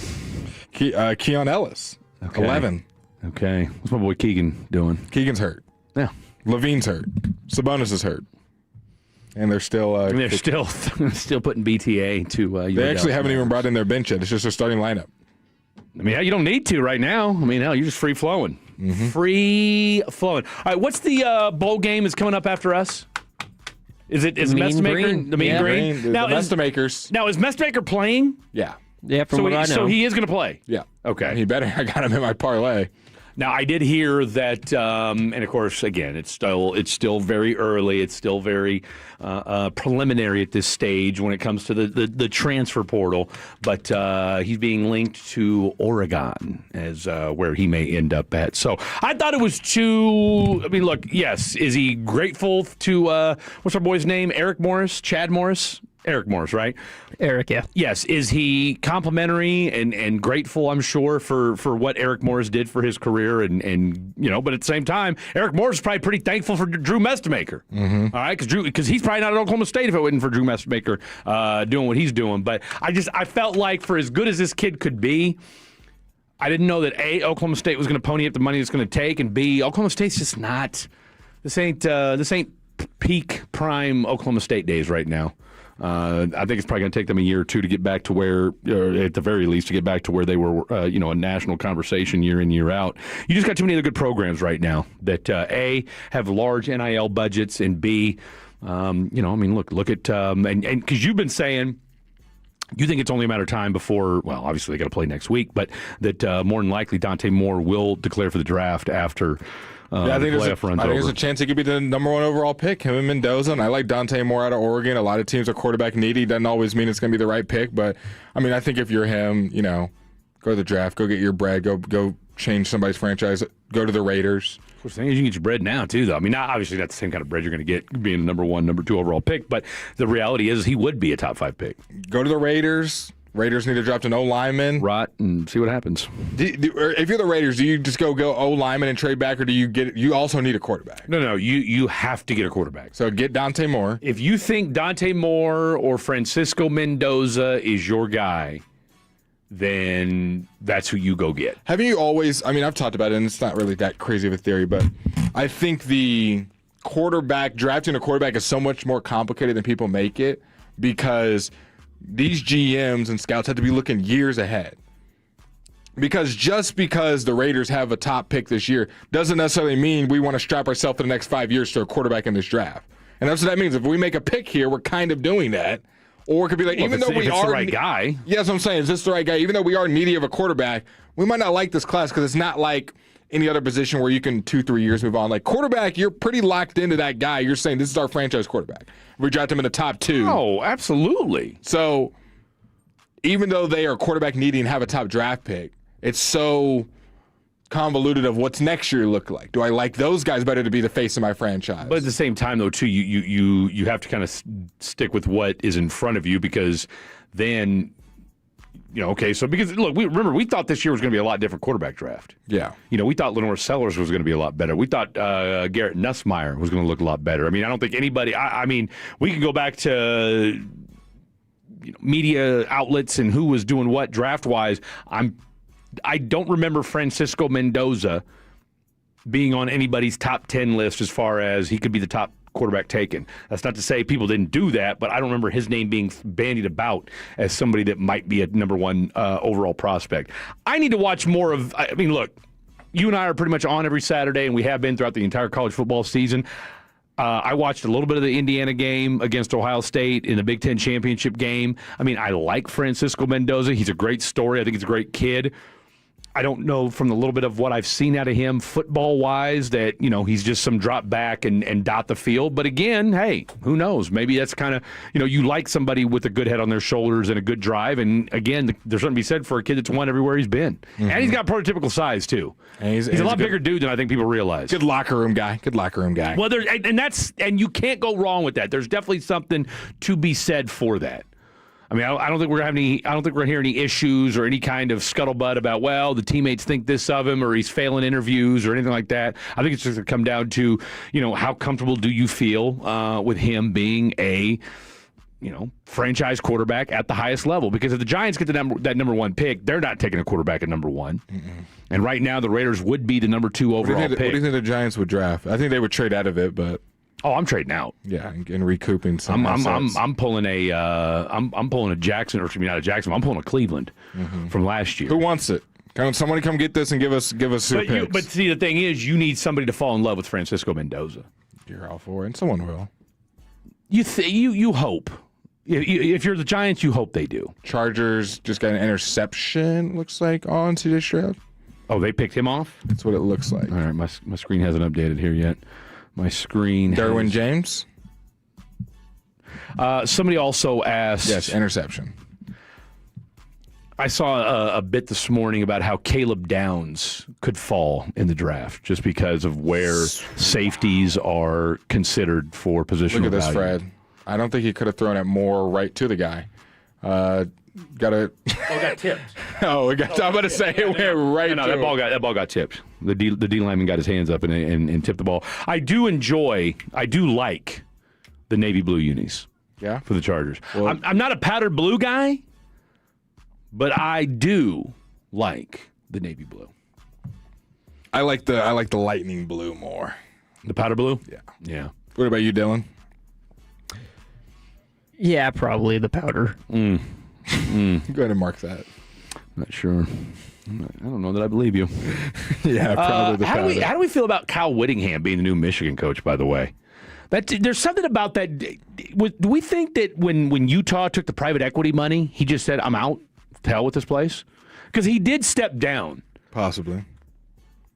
Keon Ellis, okay. 11. Okay. What's my boy Keegan doing? Keegan's hurt. Yeah. Levine's hurt. Sabonis is hurt. And they're still... they're still putting BTA to... they actually haven't even brought in their bench yet. It's just their starting lineup. I mean, you don't need to right now. I mean, hell, you're just free-flowing. Mm-hmm. Free-flowing. All right, what's the bowl game is coming up after us? Is Mestmaker? The Mean Green? Now, the Mestmakers. Now, is Mestmaker playing? Yeah. Yeah, from what I know. So he is going to play? Yeah. Okay. He better. I got him in my parlay. Now, I did hear that, and of course, again, it's still very early. It's still very preliminary at this stage when it comes to the transfer portal. But he's being linked to Oregon as where he may end up at. So I thought it was too. I mean, look, yes, is he grateful to what's our boy's name? Eric Morris, Chad Morris. Eric Morris, right? Eric, yeah. Yes. Is he complimentary and grateful, I'm sure, for what Eric Morris did for his career? And but at the same time, Eric Morris is probably pretty thankful for Drew Mestmaker. Mm-hmm. All right? Because he's probably not at Oklahoma State if it wasn't for Drew Mestmaker doing what he's doing. But I felt like for as good as this kid could be, I didn't know that, A, Oklahoma State was going to pony up the money it's going to take, and B, Oklahoma State's just not – this ain't peak prime Oklahoma State days right now. I think it's probably going to take them a year or two to get back to where, at the very least, to get back to where they were, a national conversation year in, year out. You just got too many other good programs right now that, A, have large NIL budgets, and B, look at, and because you've been saying, you think it's only a matter of time before, well, obviously they got to play next week, but that more than likely Dante Moore will declare for the draft after I think there's a chance he could be the number 1 overall pick, him and Mendoza. And I like Dante Moore out of Oregon. A lot of teams are quarterback needy. Doesn't always mean it's going to be the right pick. But, I mean, I think if you're him, go to the draft, go get your bread, go change somebody's franchise, go to the Raiders. The thing is, you can get your bread now, too, though. I mean, obviously not the same kind of bread you're going to get being a number 1, number 2 overall pick. But the reality is he would be a top 5 pick. Go to the Raiders. Raiders need to draft an O-lineman. Rot and see what happens. If you're the Raiders, do you just go O-lineman and trade back, or do you also need a quarterback? No, you have to get a quarterback. So get Dante Moore. If you think Dante Moore or Francisco Mendoza is your guy, then that's who you go get. Have you always, I've talked about it, and it's not really that crazy of a theory, but I think the drafting a quarterback is so much more complicated than people make it, because these GMs and scouts have to be looking years ahead. Because just because the Raiders have a top pick this year doesn't necessarily mean we want to strap ourselves for the next 5 years to a quarterback in this draft. And that's what that means. If we make a pick here, we're kind of doing that. Or it could be like, even though we are the right guy. Yeah, that's what I'm saying. Is this the right guy? Even though we are needy of a quarterback, we might not like this class because it's not like any other position where you can 2-3 years move on. Like quarterback, you're pretty locked into that guy. You're saying this is our franchise quarterback. We draft him in the top 2. Oh, absolutely. So even though they are quarterback needy and have a top draft pick, it's so convoluted of what's next year look like. Do I like those guys better to be the face of my franchise? But at the same time, though, too, you have to kind of stick with what is in front of you, because then, because look, we thought this year was going to be a lot different quarterback draft. Yeah. We thought Lenore Sellers was going to be a lot better. We thought Garrett Nussmeier was going to look a lot better. I mean, I don't think anybody. We can go back to media outlets and who was doing what draft wise. I don't remember Francisco Mendoza being on anybody's top 10 list as far as he could be the top quarterback taken. That's not to say people didn't do that, but I don't remember his name being bandied about as somebody that might be a number 1 overall prospect. I need to watch more of. Look, you and I are pretty much on every Saturday, and we have been throughout the entire college football season. I watched a little bit of the Indiana game against Ohio State in the Big Ten championship game. I like Francisco Mendoza. He's a great story. I think he's a great kid. I don't know from the little bit of what I've seen out of him football-wise that, he's just some drop back and dot the field. But again, hey, who knows? Maybe that's kind of, you like somebody with a good head on their shoulders and a good drive. And again, there's something to be said for a kid that's won everywhere he's been. Mm-hmm. And he's got prototypical size, too. And he's a lot bigger dude than I think people realize. Good locker room guy. Well, and you can't go wrong with that. There's definitely something to be said for that. I mean, I don't think we're gonna hear any issues or any kind of scuttlebutt about, well, the teammates think this of him or he's failing interviews or anything like that. I think it's just gonna come down to, how comfortable do you feel with him being a, franchise quarterback at the highest level? Because if the Giants get that number one pick, they're not taking a quarterback at number one. Mm-mm. And right now, the Raiders would be the number 2 overall pick. What do you think the Giants would draft? I think they would trade out of it, but. Oh, I'm trading out. Yeah, and recouping some. I'm pulling a Jackson, or excuse me, not a Jackson. I'm pulling a Cleveland from last year. Who wants it? Somebody come get this and give us picks. But see, the thing is, you need somebody to fall in love with Francisco Mendoza. You're all for it, and someone will. You hope. If you're the Giants, you hope they do. Chargers just got an interception. Looks like on CJ Stroud. Oh, they picked him off. That's what it looks like. All right, my screen hasn't updated here yet. My screen. Derwin James. Somebody also asked. Yes, interception. I saw a bit this morning about how Caleb Downs could fall in the draft just because of where safeties are considered for positional value. Look at this, Fred. I don't think he could have thrown it more right to the guy. Got tipped. I'm about to say it went right. No, to that ball got tipped. The D lineman got his hands up and tipped the ball. I do like the navy blue unis. Yeah, for the Chargers. Well, I'm not a powdered blue guy, but I do like the navy blue. I like the lightning blue more. The powder blue. Yeah. What about you, Dylan? Yeah, probably the powder. Go ahead and mark that. Not sure. I don't know that I believe you. Yeah, probably the powder. How do we feel about Kyle Whittingham being the new Michigan coach, by the way? There's something about that. Do we think that when Utah took the private equity money, he just said, I'm out, to hell with this place? Because he did step down. Possibly.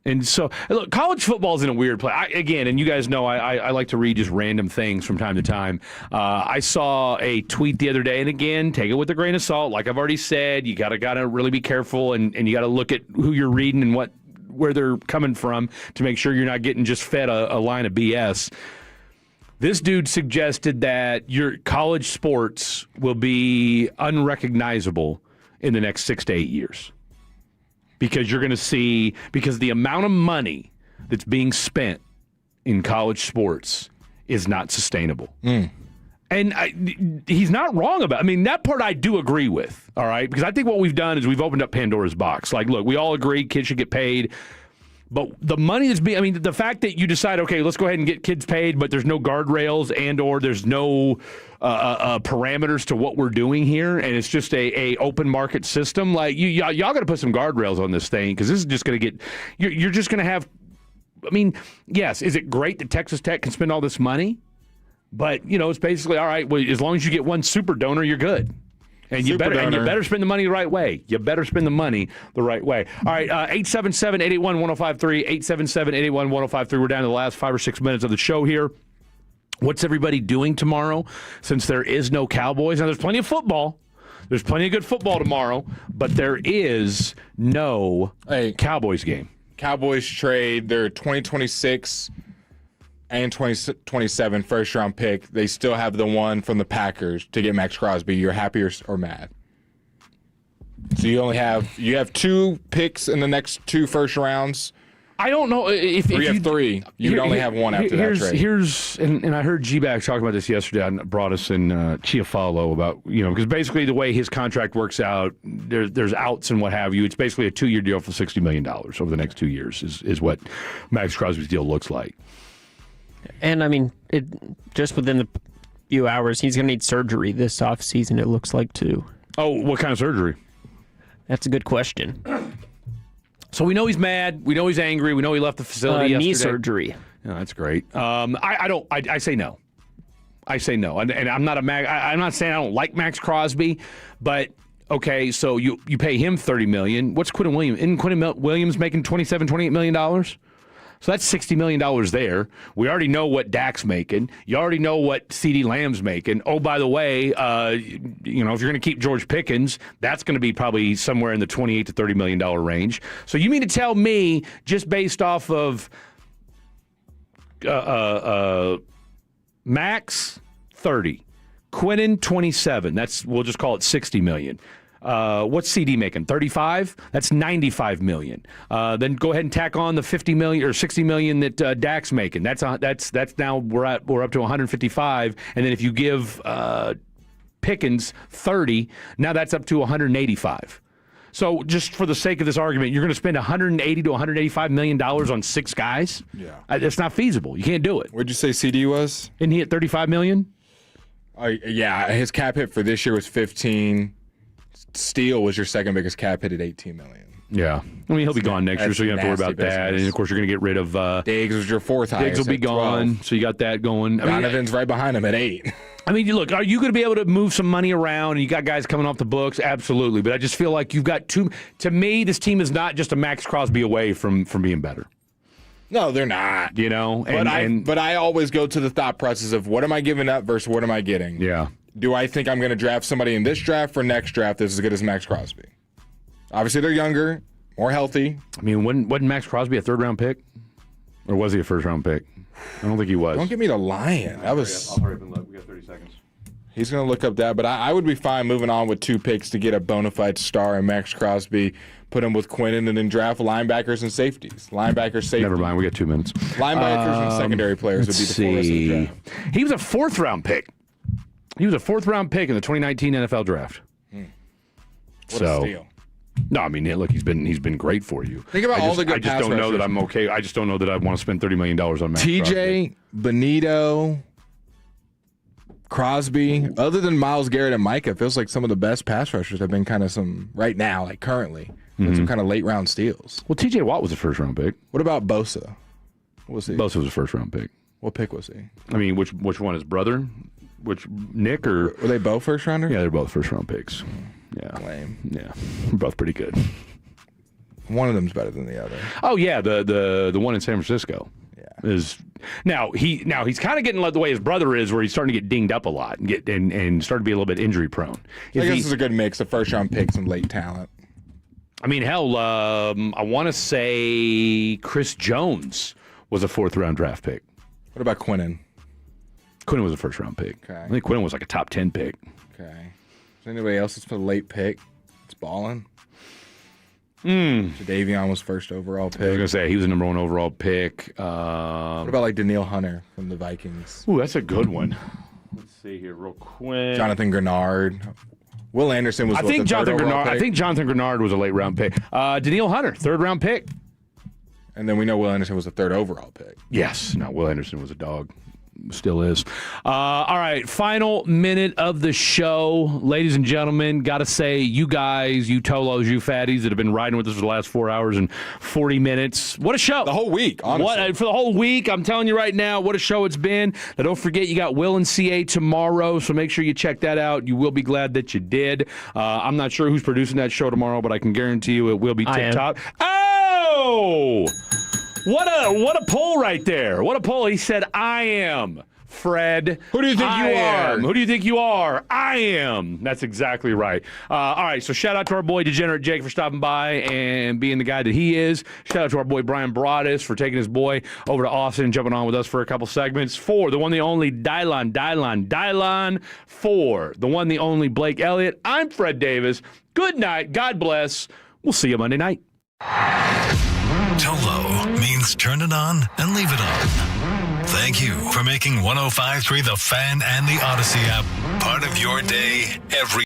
And so, look, college football is in a weird place. And you guys know I like to read just random things from time to time. I saw a tweet the other day, and again, take it with a grain of salt. Like I've already said, you gotta really be careful, and you gotta look at who you're reading and where they're coming from to make sure you're not getting just fed a line of BS. This dude suggested that your college sports will be unrecognizable in the next 6 to 8 years. Because you're going to see, because the amount of money that's being spent in college sports is not sustainable. And he's not wrong about it. I mean, that part I do agree with, all right? Because I think what we've done is we've opened up Pandora's box. Like, look, we all agree kids should get paid. But the money that's being, the fact that you decide, okay, let's go ahead and get kids paid, but there's no guardrails and or there's no parameters to what we're doing here, and it's just a open market system. Like, y'all got to put some guardrails on this thing, because this is just going to get, you're just going to have, I mean, yes, is it great that Texas Tech can spend all this money? But, it's basically, all right, well, as long as you get one super donor, you're good. And you better spend the money the right way. You better spend the money the right way. All right, 877-881-1053, 877-881-1053. We're down to the last 5 or 6 minutes of the show here. What's everybody doing tomorrow since there is no Cowboys? Now, there's plenty of football. There's plenty of good football tomorrow, but there is no Cowboys game. Cowboys trade their 2026 and 2027 first-round pick. They still have the one from the Packers to get Max Crosby. You're happy or mad? So you have 2 picks in the next 2 first rounds. I don't know if you have 3. You'd only have 1 after that trade. And I heard G-Bag talking about this yesterday on Broaddus and Chiafalo about, because basically the way his contract works out, there's outs and what have you. It's basically a 2-year deal for $60 million over the next 2 years is what Max Crosby's deal looks like. And, I mean, just within the few hours, he's going to need surgery this offseason, it looks like, too. Oh, what kind of surgery? That's a good question. So we know he's mad. We know he's angry. We know he left the facility yesterday. Knee surgery. Oh, that's great. I say no. I say no. And I'm not I'm not saying I don't like Max Crosby, but Okay, so you pay him $30 million. What's Quentin Williams? Isn't Quentin Williams making $28 million? So that's $60 million there. We already know what Dak's making. You already know what CeeDee Lamb's making. Oh, by the way, if you're going to keep George Pickens, that's going to be probably somewhere in the $28 to $30 million range. So you mean to tell me, just based off of Max, 30, Quentin, 27. We'll just call it $60 million. What's CD making? 35? That's $95 million. Then go ahead and tack on the $50 million or $60 million that Dak's making. That's now we're up to 155. And then if you give Pickens 30, now that's up to 185. So just for the sake of this argument, you're going to spend $180 to $185 million on 6 guys? Yeah. It's not feasible. You can't do it. What'd you say CD was? Isn't he at $35 million? Yeah, his cap hit for this year was 15. Steele was your second biggest cap hit at $18 million. Yeah. I mean, he'll be gone next year, so you don't have to worry about that. And, of course, you're going to get rid of Diggs was your fourth highest. Diggs will be gone, 12. So you got that going. Donovan's right behind him at 8. I mean, look, are you going to be able to move some money around and you got guys coming off the books? Absolutely. But I just feel like you've got to me, this team is not just a Max Crosby away from being better. No, they're not. You know? But I always go to the thought process of what am I giving up versus what am I getting? Yeah. Do I think I'm going to draft somebody in this draft or next draft that's as good as Max Crosby? Obviously, they're younger, more healthy. I mean, wasn't Max Crosby a third-round pick? Or was he a first-round pick? I don't think he was. Don't get me to lying. That was. I'll hurry up and look. We got 30 seconds. He's going to look up that, but I would be fine moving on with 2 picks to get a bona fide star in Max Crosby, put him with Quentin, and then draft linebackers and safeties. Linebackers, safety. Never mind. We got 2 minutes. Linebackers and secondary players would be the 4 rest of the draft. He was a 4th-round pick. He was a 4th-round pick in the 2019 NFL draft. What a steal. No, I mean, look, he's been great for you. Think about all the good I just don't know that I'm okay. I just don't know that I want to spend $30 million on Max TJ, Crosby. Benito, Crosby. Other than Myles Garrett and Micah, it feels like some of the best pass rushers have been kind of some, right now, like currently, some kind of late-round steals. Well, TJ Watt was a first-round pick. What about Bosa? What was he? Bosa was a first-round pick. What pick was he? I mean, which one? His brother? Which, Nick or... Were they both first-rounders? Yeah, they're both first-round picks. Yeah. Lame. Yeah. Both pretty good. One of them's better than the other. Oh, yeah, the one in San Francisco. Yeah. Is now he's kind of getting the way his brother is, where he's starting to get dinged up a lot and starting to be a little bit injury prone. I guess it's a good mix of first-round picks and late talent. I mean, hell, I want to say Chris Jones was a 4th-round draft pick. What about Quentin? Quentin was a first-round pick. Okay. I think Quentin was like a top 10 pick. Okay. Is there anybody else that's for the late pick? It's balling. Jadeveon was first overall pick. I was going to say, he was the number 1 overall pick. What about like Danielle Hunter from the Vikings? Ooh, that's a good one. Let's see here real quick. Jonathan Grenard. Will Anderson was Jonathan Grenard was a late-round pick. Danielle Hunter, 3rd-round pick. And then we know Will Anderson was a 3rd overall pick. Yes. No, Will Anderson was a dog. Still is. All right, final minute of the show. Ladies and gentlemen, got to say, you guys, you Tolos, you fatties that have been riding with us for the last 4 hours and 40 minutes. What a show. The whole week, honestly. For the whole week, I'm telling you right now, what a show it's been. Now, don't forget, you got Will and CA tomorrow, so make sure you check that out. You will be glad that you did. I'm not sure who's producing that show tomorrow, but I can guarantee you it will be tip-top. Oh! What a poll right there. What a poll. He said, I am. Fred. Who do you think you are? Who do you think you are? I am. That's exactly right. All right, so shout out to our boy Degenerate Jake for stopping by and being the guy that he is. Shout out to our boy Brian Broaddus for taking his boy over to Austin and jumping on with us for a couple segments. For the one, the only Dylon. For the one, the only Blake Elliott. I'm Fred Davis. Good night. God bless. We'll see you Monday night. Tolo means turn it on and leave it on. Thank you for making 105.3 The Fan and the Odyssey app part of your day every